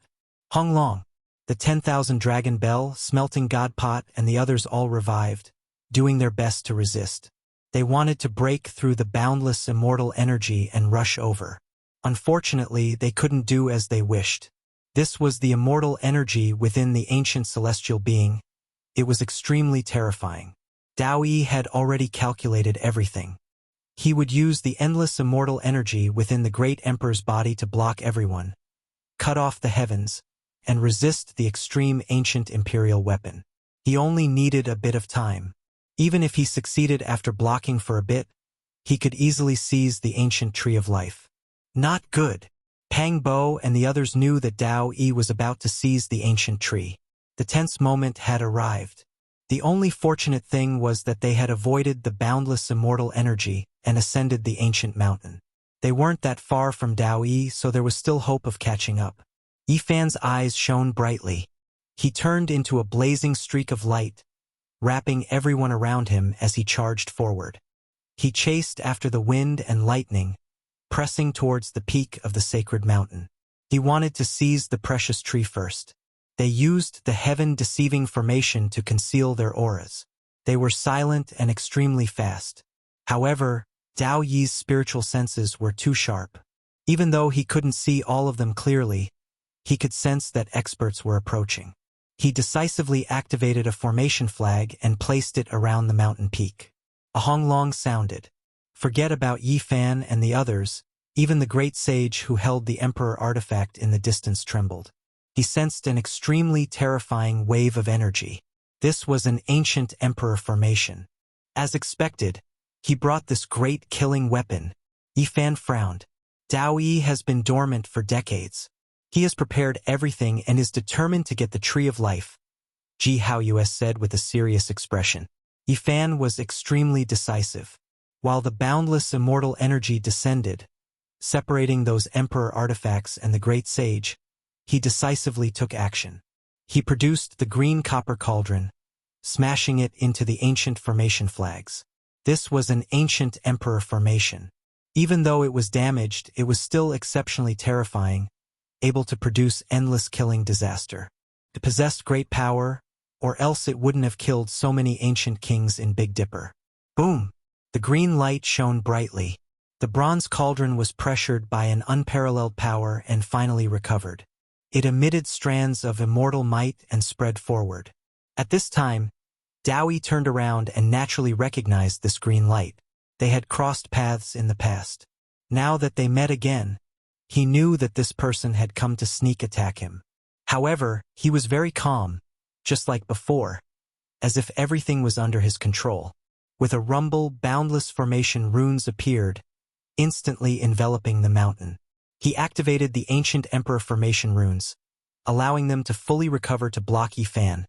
Honglong, the 10,000 dragon bell, smelting god pot, and the others all revived, doing their best to resist. They wanted to break through the boundless immortal energy and rush over. Unfortunately, they couldn't do as they wished. This was the immortal energy within the ancient celestial being. It was extremely terrifying. Dao Yi had already calculated everything. He would use the endless immortal energy within the great emperor's body to block everyone, cut off the heavens, and resist the extreme ancient imperial weapon. He only needed a bit of time. Even if he succeeded after blocking for a bit, he could easily seize the ancient tree of life. Not good. Pang Bo and the others knew that Dao Yi was about to seize the ancient tree. The tense moment had arrived. The only fortunate thing was that they had avoided the boundless immortal energy and ascended the ancient mountain. They weren't that far from Dao Yi, so there was still hope of catching up. Yifan's eyes shone brightly. He turned into a blazing streak of light, wrapping everyone around him as he charged forward. He chased after the wind and lightning, pressing towards the peak of the sacred mountain. He wanted to seize the precious tree first. They used the heaven-deceiving formation to conceal their auras. They were silent and extremely fast. However, Dao Yi's spiritual senses were too sharp. Even though he couldn't see all of them clearly, he could sense that experts were approaching. He decisively activated a formation flag and placed it around the mountain peak. A honglong sounded. Forget about Yifan and the others, even the great sage who held the emperor artifact in the distance trembled. He sensed an extremely terrifying wave of energy. This was an ancient emperor formation. As expected, he brought this great killing weapon. Yifan frowned. Dao Yi has been dormant for decades. He has prepared everything and is determined to get the Tree of Life, Ji Haoyues said with a serious expression. Yifan was extremely decisive. While the boundless immortal energy descended, separating those emperor artifacts and the great sage, he decisively took action. He produced the green copper cauldron, smashing it into the ancient formation flags. This was an ancient emperor formation. Even though it was damaged, it was still exceptionally terrifying, able to produce endless killing disaster. It possessed great power, or else it wouldn't have killed so many ancient kings in Big Dipper. Boom! The green light shone brightly. The bronze cauldron was pressured by an unparalleled power and finally recovered. It emitted strands of immortal might and spread forward. At this time, Dao Yi turned around and naturally recognized this green light. They had crossed paths in the past. Now that they met again, he knew that this person had come to sneak attack him. However, he was very calm, just like before, as if everything was under his control. With a rumble, boundless formation runes appeared, instantly enveloping the mountain. He activated the ancient emperor formation runes, allowing them to fully recover to block Yifan.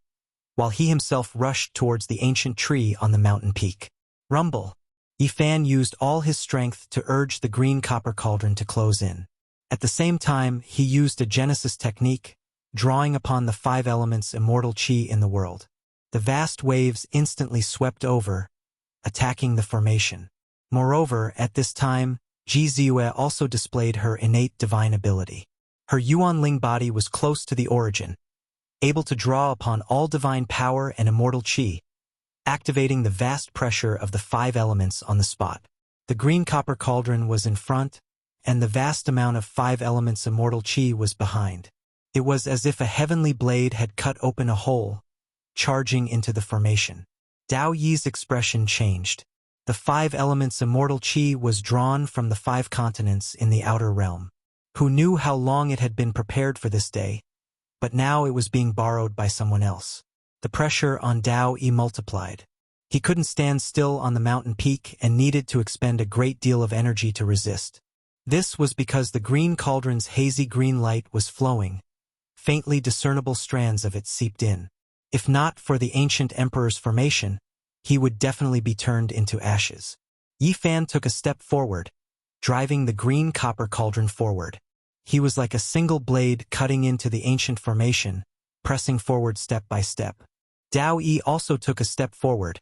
while he himself rushed towards the ancient tree on the mountain peak. Rumble. Yifan used all his strength to urge the green copper cauldron to close in. At the same time, he used a Genesis technique, drawing upon the 5 elements immortal qi in the world. The vast waves instantly swept over, attacking the formation. Moreover, at this time, Ji Ziyue also displayed her innate divine ability. Her Yuanling body was close to the origin, able to draw upon all divine power and immortal qi, activating the vast pressure of the 5 elements on the spot. The green copper cauldron was in front, and the vast amount of 5 elements immortal qi was behind. It was as if a heavenly blade had cut open a hole, charging into the formation. Dao Yi's expression changed. The 5 elements immortal qi was drawn from the 5 continents in the outer realm. Who knew how long it had been prepared for this day, but now it was being borrowed by someone else. The pressure on Dao Yi multiplied. He couldn't stand still on the mountain peak and needed to expend a great deal of energy to resist. This was because the green cauldron's hazy green light was flowing. Faintly discernible strands of it seeped in. If not for the ancient emperor's formation, he would definitely be turned into ashes. Yifan took a step forward, driving the green copper cauldron forward. He was like a single blade cutting into the ancient formation, pressing forward step by step. Dao Yi also took a step forward,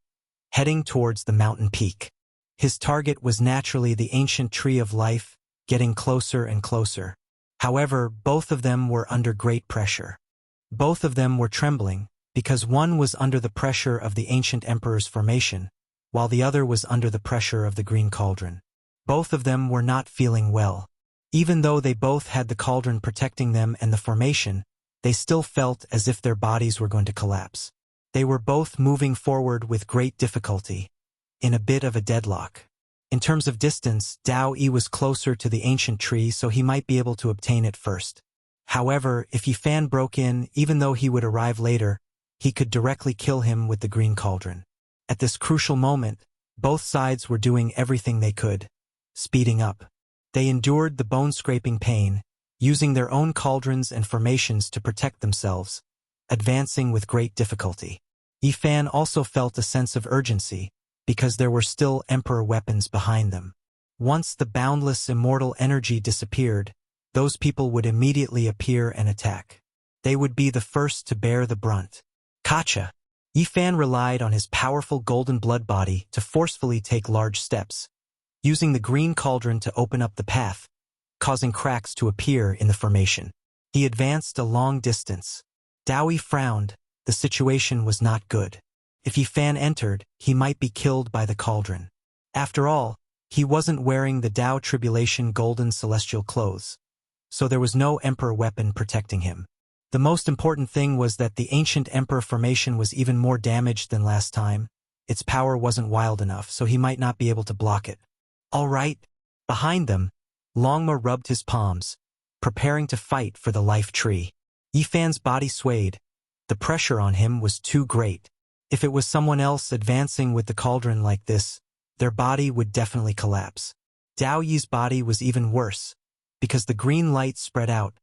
heading towards the mountain peak. His target was naturally the ancient tree of life, getting closer and closer. However, both of them were under great pressure. Both of them were trembling, because one was under the pressure of the ancient emperor's formation, while the other was under the pressure of the green cauldron. Both of them were not feeling well. Even though they both had the cauldron protecting them and the formation, they still felt as if their bodies were going to collapse. They were both moving forward with great difficulty, in a bit of a deadlock. In terms of distance, Dao Yi was closer to the ancient tree, so he might be able to obtain it first. However, if Yifan broke in, even though he would arrive later, he could directly kill him with the green cauldron. At this crucial moment, both sides were doing everything they could, speeding up. They endured the bone-scraping pain, using their own cauldrons and formations to protect themselves, advancing with great difficulty. Yifan also felt a sense of urgency, because there were still emperor weapons behind them. Once the boundless immortal energy disappeared, those people would immediately appear and attack. They would be the first to bear the brunt. Kacha. Yifan relied on his powerful golden blood body to forcefully take large steps, using the green cauldron to open up the path, causing cracks to appear in the formation. He advanced a long distance. Dao Yi frowned. The situation was not good. If Yifan entered, he might be killed by the cauldron. After all, he wasn't wearing the Dao Tribulation golden celestial clothes, so there was no emperor weapon protecting him. The most important thing was that the ancient emperor formation was even more damaged than last time. Its power wasn't wild enough, so he might not be able to block it. All right. Behind them, Longma rubbed his palms, preparing to fight for the life tree. Yifan's body swayed. The pressure on him was too great. If it was someone else advancing with the cauldron like this, their body would definitely collapse. Dao Yi's body was even worse, because the green light spread out,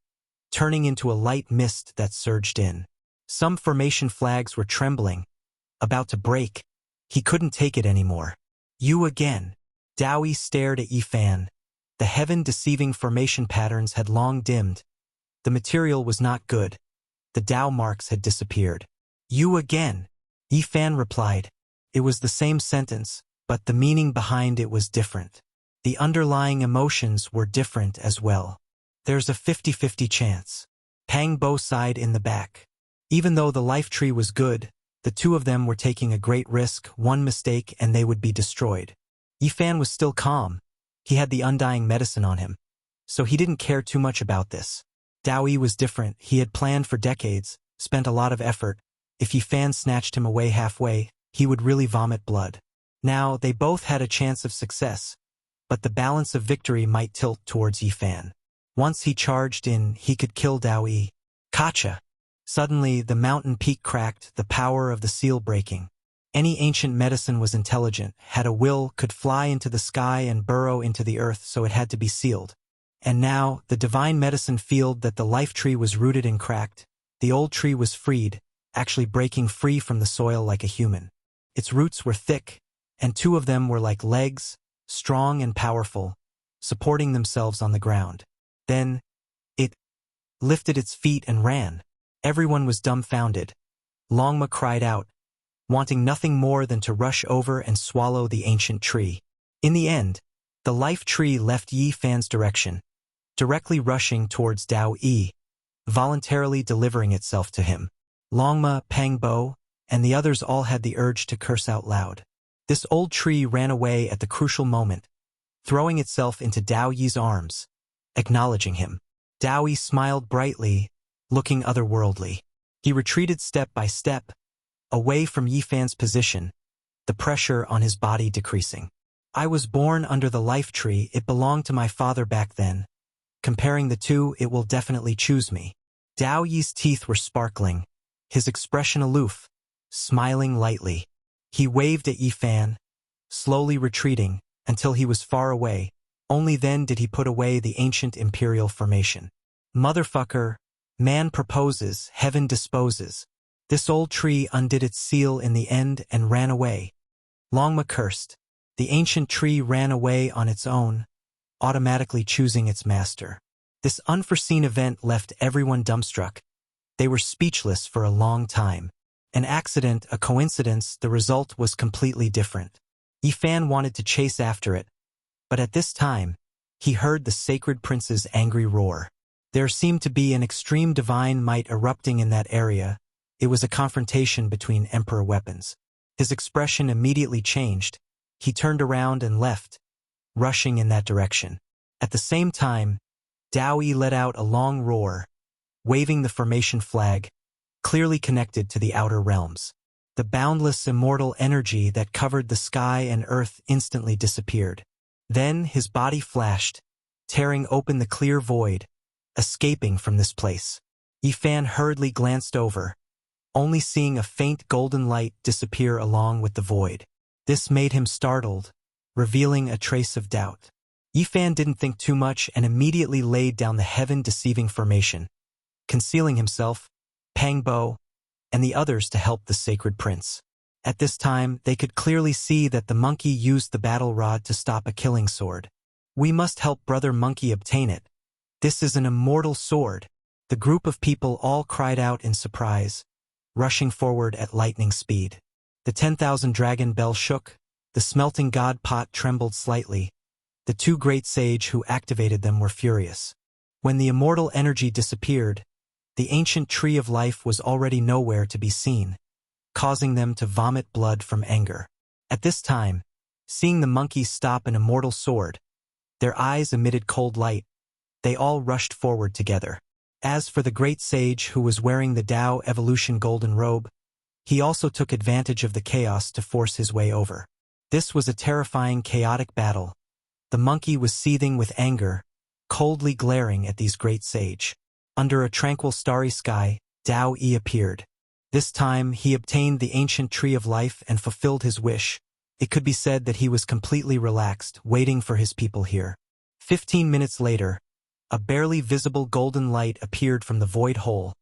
turning into a light mist that surged in. Some formation flags were trembling, about to break. He couldn't take it anymore. You again. Dao Yi stared at Yifan. The heaven-deceiving formation patterns had long dimmed. The material was not good. The Dao marks had disappeared. You again. Yifan replied. It was the same sentence, but the meaning behind it was different. The underlying emotions were different as well. There's a 50-50 chance. Pang Bo sighed in the back. Even though the life tree was good, the two of them were taking a great risk. One mistake and they would be destroyed. Yifan was still calm. He had the undying medicine on him, so he didn't care too much about this. Dao Yi was different. He had planned for decades, spent a lot of effort. If Yifan snatched him away halfway, he would really vomit blood. Now, they both had a chance of success, but the balance of victory might tilt towards Yifan. Once he charged in, he could kill Dao Yi. Kacha! Suddenly, the mountain peak cracked, the power of the seal breaking. Any ancient medicine was intelligent, had a will, could fly into the sky and burrow into the earth, so it had to be sealed. And now, the divine medicine field that the life tree was rooted in cracked. The old tree was freed, actually breaking free from the soil like a human. Its roots were thick, and two of them were like legs, strong and powerful, supporting themselves on the ground. Then, it lifted its feet and ran. Everyone was dumbfounded. Longma cried out, wanting nothing more than to rush over and swallow the ancient tree. In the end, the life tree left Yi Fan's direction, directly rushing towards Dao Yi, voluntarily delivering itself to him. Longma, Pangbo, and the others all had the urge to curse out loud. This old tree ran away at the crucial moment, throwing itself into Dao Yi's arms, acknowledging him. Dao Yi smiled brightly, looking otherworldly. He retreated step by step, away from Yi Fan's position, the pressure on his body decreasing. I was born under the life tree. It belonged to my father back then. Comparing the two, it will definitely choose me. Dao Yi's teeth were sparkling, his expression aloof, smiling lightly. He waved at Yi Fan, slowly retreating until he was far away. Only then did he put away the ancient imperial formation. Motherfucker, man proposes, heaven disposes. This old tree undid its seal in the end and ran away. Longma cursed. The ancient tree ran away on its own, automatically choosing its master. This unforeseen event left everyone dumbstruck. They were speechless for a long time. An accident, a coincidence, the result was completely different. Yi Fan wanted to chase after it, but at this time, he heard the sacred prince's angry roar. There seemed to be an extreme divine might erupting in that area. It was a confrontation between emperor weapons. His expression immediately changed. He turned around and left, rushing in that direction. At the same time, Dao Yi let out a long roar, waving the formation flag, clearly connected to the outer realms. The boundless immortal energy that covered the sky and earth instantly disappeared. Then his body flashed, tearing open the clear void, escaping from this place. Yi Fan hurriedly glanced over, only seeing a faint golden light disappear along with the void. This made him startled, revealing a trace of doubt. Yi Fan didn't think too much and immediately laid down the heaven-deceiving formation, concealing himself, Pangbo, and the others to help the sacred prince. At this time, they could clearly see that the monkey used the battle rod to stop a killing sword. We must help Brother Monkey obtain it. This is an immortal sword. The group of people all cried out in surprise, rushing forward at lightning speed. The 10,000 dragon bell shook, the smelting god pot trembled slightly. The two great sage who activated them were furious. When the immortal energy disappeared, the ancient tree of life was already nowhere to be seen, causing them to vomit blood from anger. At this time, seeing the monkeys stop an immortal sword, their eyes emitted cold light. They all rushed forward together. As for the great sage who was wearing the Tao Evolution golden robe, he also took advantage of the chaos to force his way over. This was a terrifying, chaotic battle. The monkey was seething with anger, coldly glaring at these great sage. Under a tranquil starry sky, Dao Yi appeared. This time, he obtained the ancient tree of life and fulfilled his wish. It could be said that he was completely relaxed, waiting for his people here. 15 minutes later, a barely visible golden light appeared from the void hole,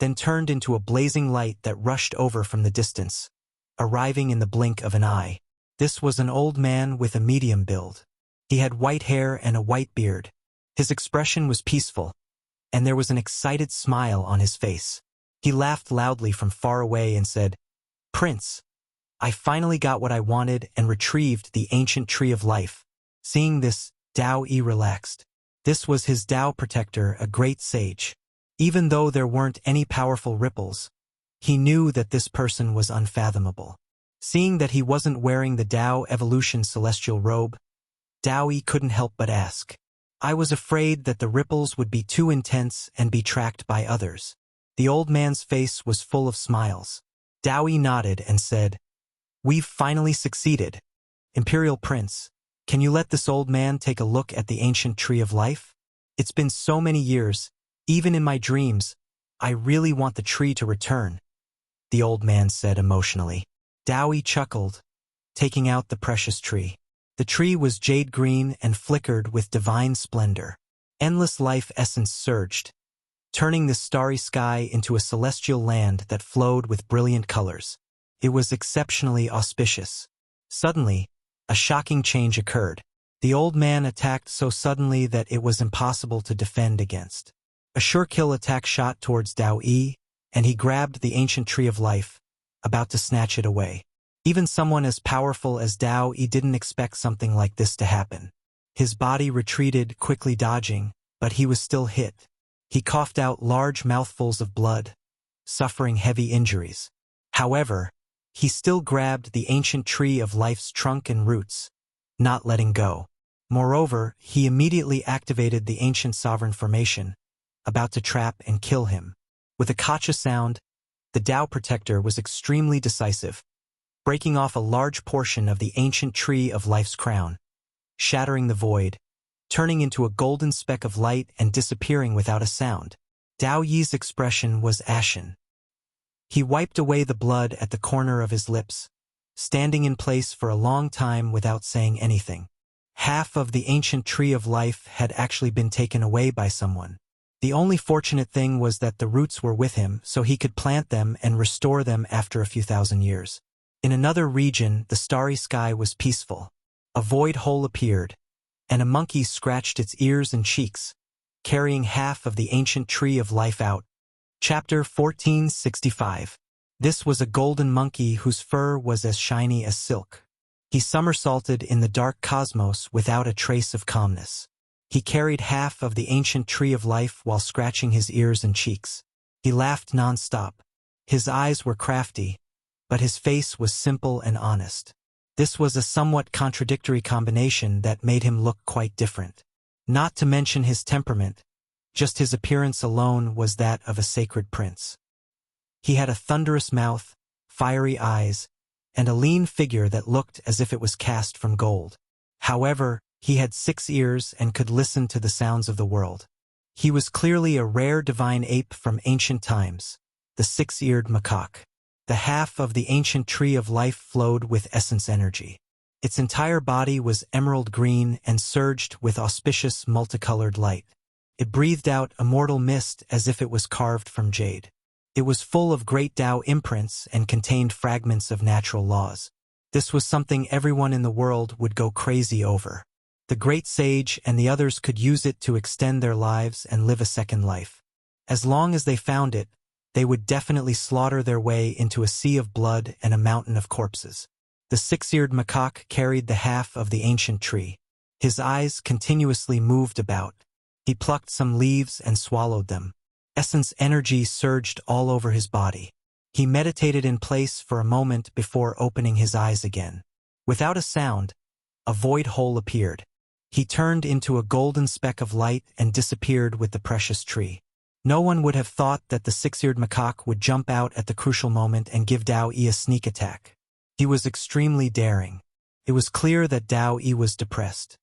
then turned into a blazing light that rushed over from the distance, arriving in the blink of an eye. This was an old man with a medium build. He had white hair and a white beard. His expression was peaceful, and there was an excited smile on his face. He laughed loudly from far away and said, "Prince, I finally got what I wanted and retrieved the ancient tree of life." Seeing this, Dao Yi relaxed. This was his Dao protector, a great sage. Even though there weren't any powerful ripples, he knew that this person was unfathomable. Seeing that he wasn't wearing the Tao Evolution celestial robe, Dao Yi couldn't help but ask, "I was afraid that the ripples would be too intense and be tracked by others." The old man's face was full of smiles. Dao Yi nodded and said, "We've finally succeeded. Imperial Prince, can you let this old man take a look at the ancient tree of life? It's been so many years. Even in my dreams, I really want the tree to return," the old man said emotionally. Dao Yi chuckled, taking out the precious tree. The tree was jade green and flickered with divine splendor. Endless life essence surged, turning the starry sky into a celestial land that flowed with brilliant colors. It was exceptionally auspicious. Suddenly, a shocking change occurred. The old man attacked so suddenly that it was impossible to defend against. A sure-kill attack shot towards Dao Yi, and he grabbed the ancient tree of life, about to snatch it away. Even someone as powerful as Dao Yi didn't expect something like this to happen. His body retreated, quickly dodging, but he was still hit. He coughed out large mouthfuls of blood, suffering heavy injuries. However, he still grabbed the ancient tree of life's trunk and roots, not letting go. Moreover, he immediately activated the ancient sovereign formation, about to trap and kill him. With a gotcha sound, the Tao protector was extremely decisive, breaking off a large portion of the ancient tree of life's crown, shattering the void, turning into a golden speck of light and disappearing without a sound. Dao Yi's expression was ashen. He wiped away the blood at the corner of his lips, standing in place for a long time without saying anything. Half of the ancient tree of life had actually been taken away by someone. The only fortunate thing was that the roots were with him, so he could plant them and restore them after a few thousand years. In another region, the starry sky was peaceful. A void hole appeared, and a monkey scratched its ears and cheeks, carrying half of the ancient tree of life out. Chapter 1465. This was a golden monkey whose fur was as shiny as silk. He somersaulted in the dark cosmos without a trace of calmness. He carried half of the ancient tree of life while scratching his ears and cheeks. He laughed non-stop. His eyes were crafty, but his face was simple and honest. This was a somewhat contradictory combination that made him look quite different. Not to mention his temperament, just his appearance alone was that of a sacred prince. He had a thunderous mouth, fiery eyes, and a lean figure that looked as if it was cast from gold. However, he had 6 ears and could listen to the sounds of the world. He was clearly a rare divine ape from ancient times, the 6-eared macaque. The half of the ancient tree of life flowed with essence energy. Its entire body was emerald green and surged with auspicious multicolored light. It breathed out immortal mist as if it was carved from jade. It was full of great Tao imprints and contained fragments of natural laws. This was something everyone in the world would go crazy over. The great sage and the others could use it to extend their lives and live a second life. As long as they found it, they would definitely slaughter their way into a sea of blood and a mountain of corpses. The 6-eared macaque carried the half of the ancient tree. His eyes continuously moved about. He plucked some leaves and swallowed them. Essence energy surged all over his body. He meditated in place for a moment before opening his eyes again. Without a sound, a void hole appeared. He turned into a golden speck of light and disappeared with the precious tree. No one would have thought that the 6-eared macaque would jump out at the crucial moment and give Dao Yi a sneak attack. He was extremely daring. It was clear that Dao Yi was depressed.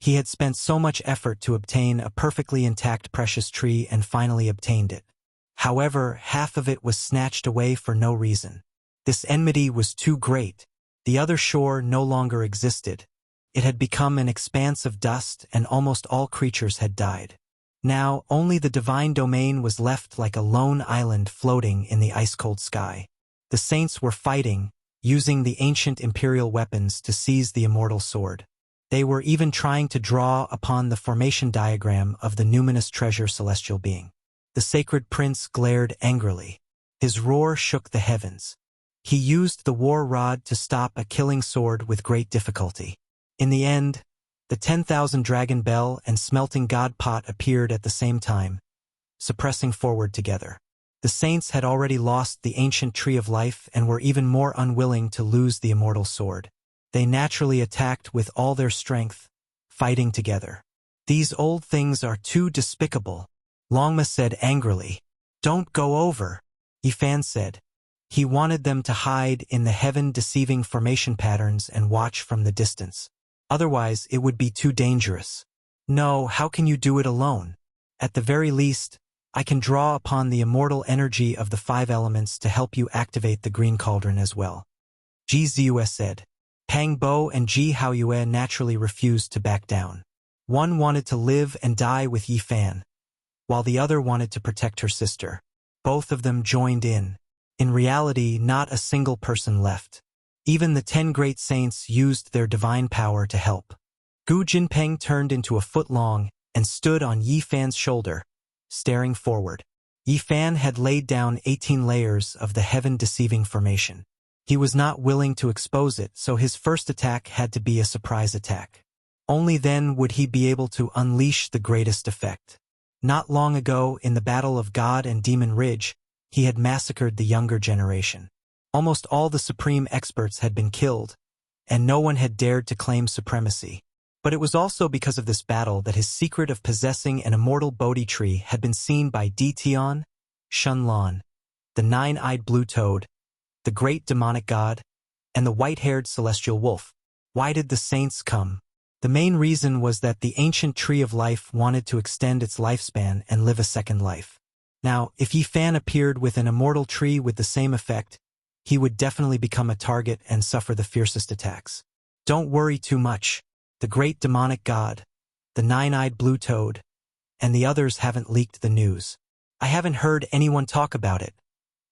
He had spent so much effort to obtain a perfectly intact precious tree and finally obtained it. However, half of it was snatched away for no reason. This enmity was too great. The other shore no longer existed. It had become an expanse of dust and almost all creatures had died. Now, only the divine domain was left like a lone island floating in the ice-cold sky. The saints were fighting, using the ancient imperial weapons to seize the immortal sword. They were even trying to draw upon the formation diagram of the numinous treasure celestial being. The sacred prince glared angrily. His roar shook the heavens. He used the war rod to stop a killing sword with great difficulty. In the end, the 10,000 dragon bell and smelting god pot appeared at the same time, suppressing forward together. The saints had already lost the ancient tree of life and were even more unwilling to lose the immortal sword. They naturally attacked with all their strength, fighting together. These old things are too despicable, Longma said angrily. Don't go over, Yifan said. He wanted them to hide in the heaven-deceiving formation patterns and watch from the distance. Otherwise, it would be too dangerous. No, how can you do it alone? At the very least, I can draw upon the immortal energy of the 5 elements to help you activate the green cauldron as well. Ji Ziyue said. Pang Bo and Ji Haoyue naturally refused to back down. One wanted to live and die with Yifan. while the other wanted to protect her sister. Both of them joined in. In reality, not a single person left. Even the 10 great saints used their divine power to help. Gu Jinpeng turned into a foot long and stood on Yi Fan's shoulder, staring forward. Yi Fan had laid down 18 layers of the heaven-deceiving formation. He was not willing to expose it, so his first attack had to be a surprise attack. Only then would he be able to unleash the greatest effect. Not long ago, in the Battle of God and Demon Ridge, he had massacred the younger generation. Almost all the supreme experts had been killed, and no one had dared to claim supremacy. But it was also because of this battle that his secret of possessing an immortal Bodhi tree had been seen by Di Tian, Shun Lan, the nine-eyed blue toad, the great demonic god, and the white-haired celestial wolf. Why did the saints come? The main reason was that the ancient tree of life wanted to extend its lifespan and live a second life. Now, if Yi Fan appeared with an immortal tree with the same effect, he would definitely become a target and suffer the fiercest attacks. Don't worry too much. The great demonic god, the nine-eyed blue toad, and the others haven't leaked the news. I haven't heard anyone talk about it,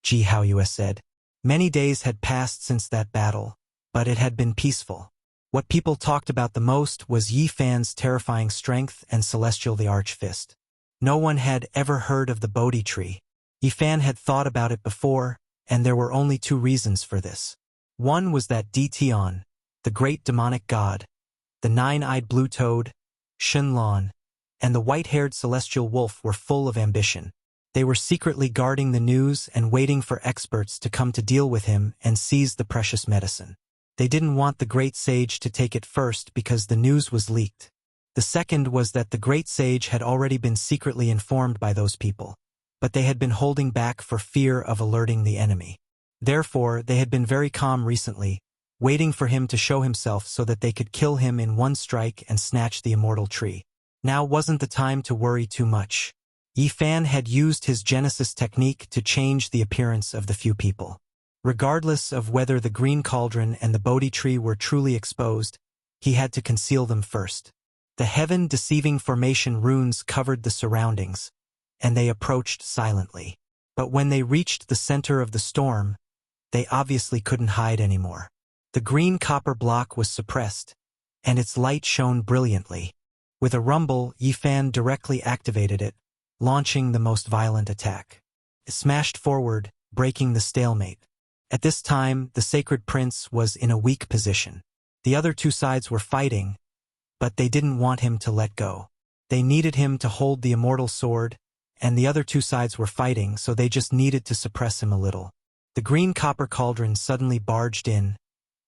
Ji Haoyue said. Many days had passed since that battle, but it had been peaceful. What people talked about the most was Yi Fan's terrifying strength and Celestial the Archfist. No one had ever heard of the Bodhi tree. Yi Fan had thought about it before, and there were only 2 reasons for this. One was that Di Tian, the great demonic god, the nine-eyed blue toad, Shun Lan, and the white-haired celestial wolf were full of ambition. They were secretly guarding the news and waiting for experts to come to deal with him and seize the precious medicine. They didn't want the great sage to take it first because the news was leaked. The second was that the great sage had already been secretly informed by those people, but they had been holding back for fear of alerting the enemy. Therefore, they had been very calm recently, waiting for him to show himself so that they could kill him in one strike and snatch the immortal tree. Now wasn't the time to worry too much. Yi Fan had used his Genesis technique to change the appearance of the few people. Regardless of whether the green cauldron and the Bodhi tree were truly exposed, he had to conceal them first. The heaven-deceiving formation runes covered the surroundings, and they approached silently. But when they reached the center of the storm, they obviously couldn't hide anymore. The green copper block was suppressed, and its light shone brilliantly. With a rumble, Yi Fan directly activated it, launching the most violent attack. It smashed forward, breaking the stalemate. At this time, the sacred prince was in a weak position. The other 2 sides were fighting, but they didn't want him to let go. They needed him to hold the immortal sword, and the other 2 sides were fighting, so they just needed to suppress him a little. The green copper cauldron suddenly barged in,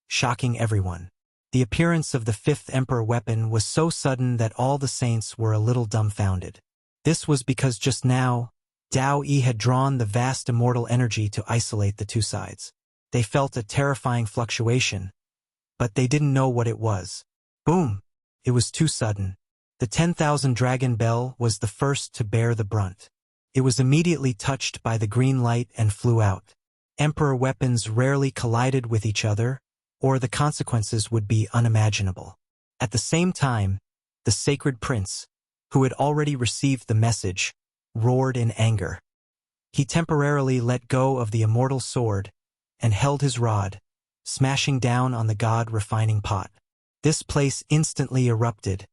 shocking everyone. The appearance of the 5th emperor weapon was so sudden that all the saints were a little dumbfounded. This was because just now, Dao Yi had drawn the vast immortal energy to isolate the 2 sides. They felt a terrifying fluctuation, but they didn't know what it was. Boom! It was too sudden. The 10,000 dragon bell was the first to bear the brunt. It was immediately touched by the green light and flew out. Emperor weapons rarely collided with each other, or the consequences would be unimaginable. At the same time, the sacred prince, who had already received the message, roared in anger. He temporarily let go of the immortal sword and held his rod, smashing down on the god refining pot. This place instantly erupted,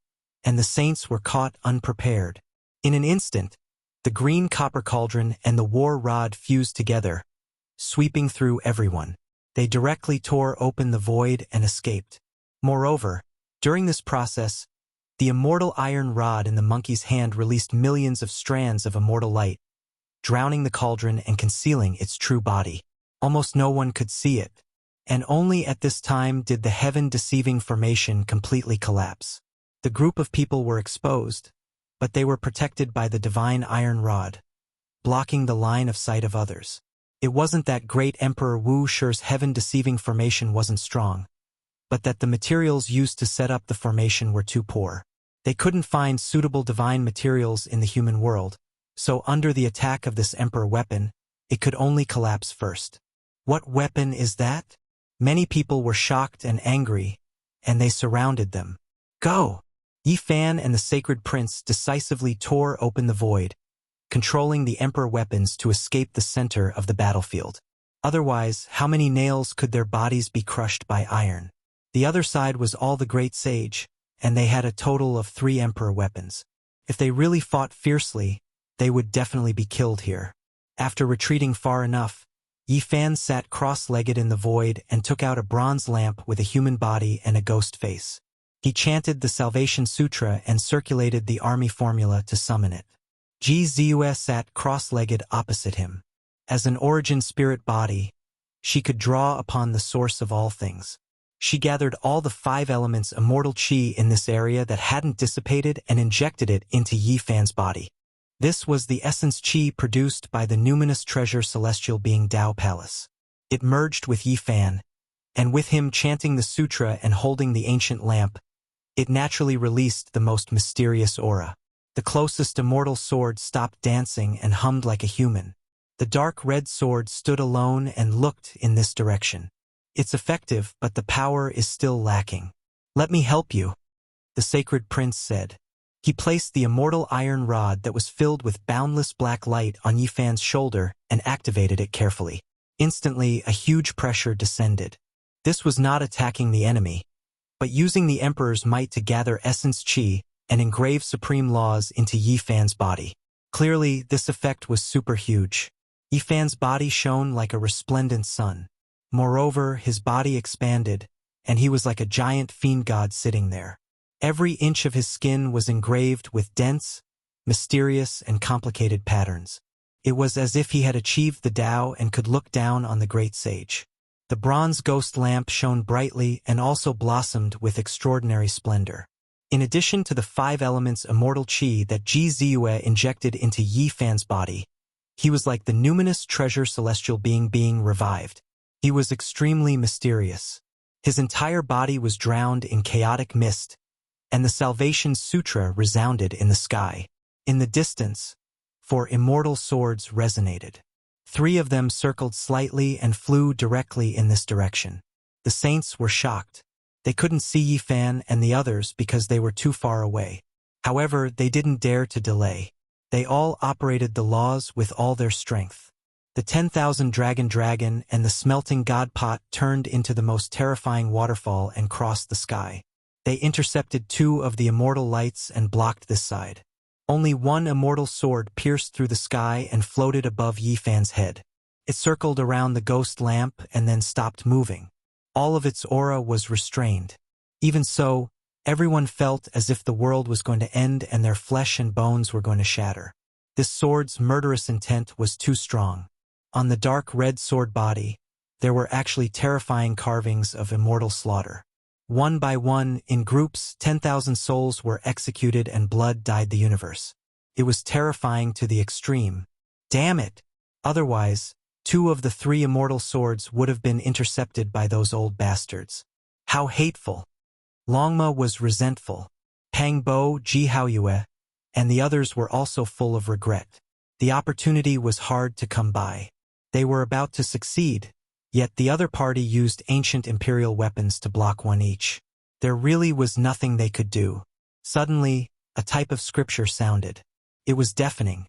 and the saints were caught unprepared. In an instant, the green copper cauldron and the war rod fused together, sweeping through everyone. They directly tore open the void and escaped. Moreover, during this process, the immortal iron rod in the monkey's hand released millions of strands of immortal light, drowning the cauldron and concealing its true body. Almost no one could see it, and only at this time did the heaven-deceiving formation completely collapse. The group of people were exposed, but they were protected by the divine iron rod, blocking the line of sight of others. It wasn't that great Emperor Wu Shi's heaven-deceiving formation wasn't strong, but that the materials used to set up the formation were too poor. They couldn't find suitable divine materials in the human world, so under the attack of this Emperor weapon, it could only collapse first. What weapon is that? Many people were shocked and angry, and they surrounded them. Go! Yi Fan and the sacred prince decisively tore open the void, controlling the emperor weapons to escape the center of the battlefield. Otherwise, how many nails could their bodies be crushed by iron? The other side was all the great sage, and they had a total of 3 emperor weapons. If they really fought fiercely, they would definitely be killed here. After retreating far enough, Yi Fan sat cross-legged in the void and took out a bronze lamp with a human body and a ghost face. He chanted the Salvation Sutra and circulated the army formula to summon it. Ji Ziyue sat cross-legged opposite him. As an origin spirit body, she could draw upon the source of all things. She gathered all the 5 elements immortal qi in this area that hadn't dissipated and injected it into Yi Fan's body. This was the essence qi produced by the numinous treasure celestial being Tao Palace. It merged with Yi Fan, and with him chanting the sutra and holding the ancient lamp, it naturally released the most mysterious aura. The closest immortal sword stopped dancing and hummed like a human. The dark red sword stood alone and looked in this direction. It's effective, but the power is still lacking. Let me help you, the sacred prince said. He placed the immortal iron rod that was filled with boundless black light on Yi Fan's shoulder and activated it carefully. Instantly, a huge pressure descended. This was not attacking the enemy, but using the emperor's might to gather essence qi and engrave supreme laws into Yi Fan's body. Clearly, this effect was super huge. Yi Fan's body shone like a resplendent sun. Moreover, his body expanded, and he was like a giant fiend god sitting there. Every inch of his skin was engraved with dense, mysterious, and complicated patterns. It was as if he had achieved the Tao and could look down on the great sage. The bronze ghost lamp shone brightly and also blossomed with extraordinary splendor. In addition to the 5 elements immortal qi that Ji Ziyue injected into Yi Fan's body, he was like the numinous treasure celestial being revived. He was extremely mysterious. His entire body was drowned in chaotic mist, and the Salvation Sutra resounded in the sky. In the distance, 4 immortal swords resonated. 3 of them circled slightly and flew directly in this direction. The saints were shocked. They couldn't see Yi Fan and the others because they were too far away. However, they didn't dare to delay. They all operated the laws with all their strength. The 10,000 dragon and the smelting god pot turned into the most terrifying waterfall and crossed the sky. They intercepted 2 of the immortal lights and blocked this side. Only 1 immortal sword pierced through the sky and floated above Yi Fan's head. It circled around the ghost lamp and then stopped moving. All of its aura was restrained. Even so, everyone felt as if the world was going to end and their flesh and bones were going to shatter. This sword's murderous intent was too strong. On the dark red sword body, there were actually terrifying carvings of immortal slaughter. One by one, in groups, 10,000 souls were executed and blood dyed the universe. It was terrifying to the extreme. Damn it! Otherwise, 2 of the 3 immortal swords would have been intercepted by those old bastards. How hateful! Longma was resentful. Pang Bo, Ji Haoyue, and the others were also full of regret. The opportunity was hard to come by. They were about to succeed, yet the other party used ancient imperial weapons to block one each. There really was nothing they could do. Suddenly, a type of scripture sounded. It was deafening,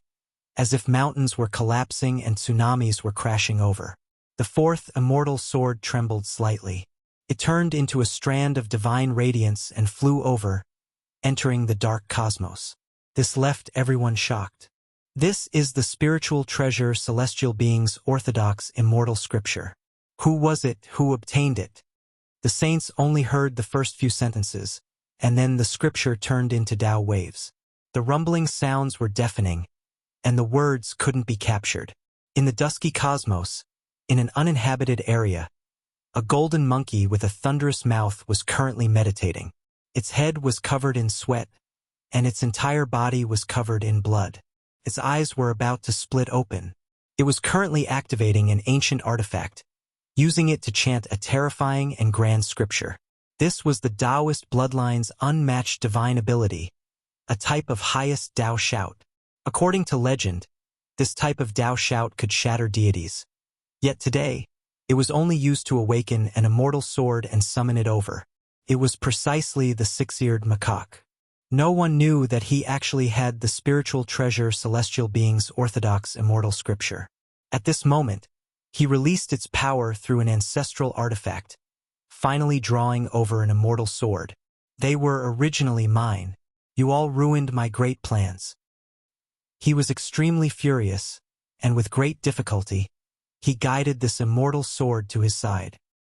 as if mountains were collapsing and tsunamis were crashing over. The 4th immortal sword trembled slightly. It turned into a strand of divine radiance and flew over, entering the dark cosmos. This left everyone shocked. This is the spiritual treasure celestial being's orthodox immortal scripture. Who was it who obtained it? The saints only heard the first few sentences, and then the scripture turned into Tao waves. The rumbling sounds were deafening, and the words couldn't be captured. In the dusky cosmos, in an uninhabited area, a golden monkey with a thunderous mouth was currently meditating. Its head was covered in sweat, and its entire body was covered in blood. Its eyes were about to split open. It was currently activating an ancient artifact, using it to chant a terrifying and grand scripture. This was the Taoist bloodline's unmatched divine ability, a type of highest Tao shout. According to legend, this type of Tao shout could shatter deities. Yet today, it was only used to awaken an immortal sword and summon it over. It was precisely the 6-eared macaque. No one knew that he actually had the spiritual treasure celestial beings' orthodox immortal scripture. At this moment, he released its power through an ancestral artifact, finally drawing over an immortal sword. They were originally mine. You all ruined my great plans. He was extremely furious, and with great difficulty, he guided this immortal sword to his side.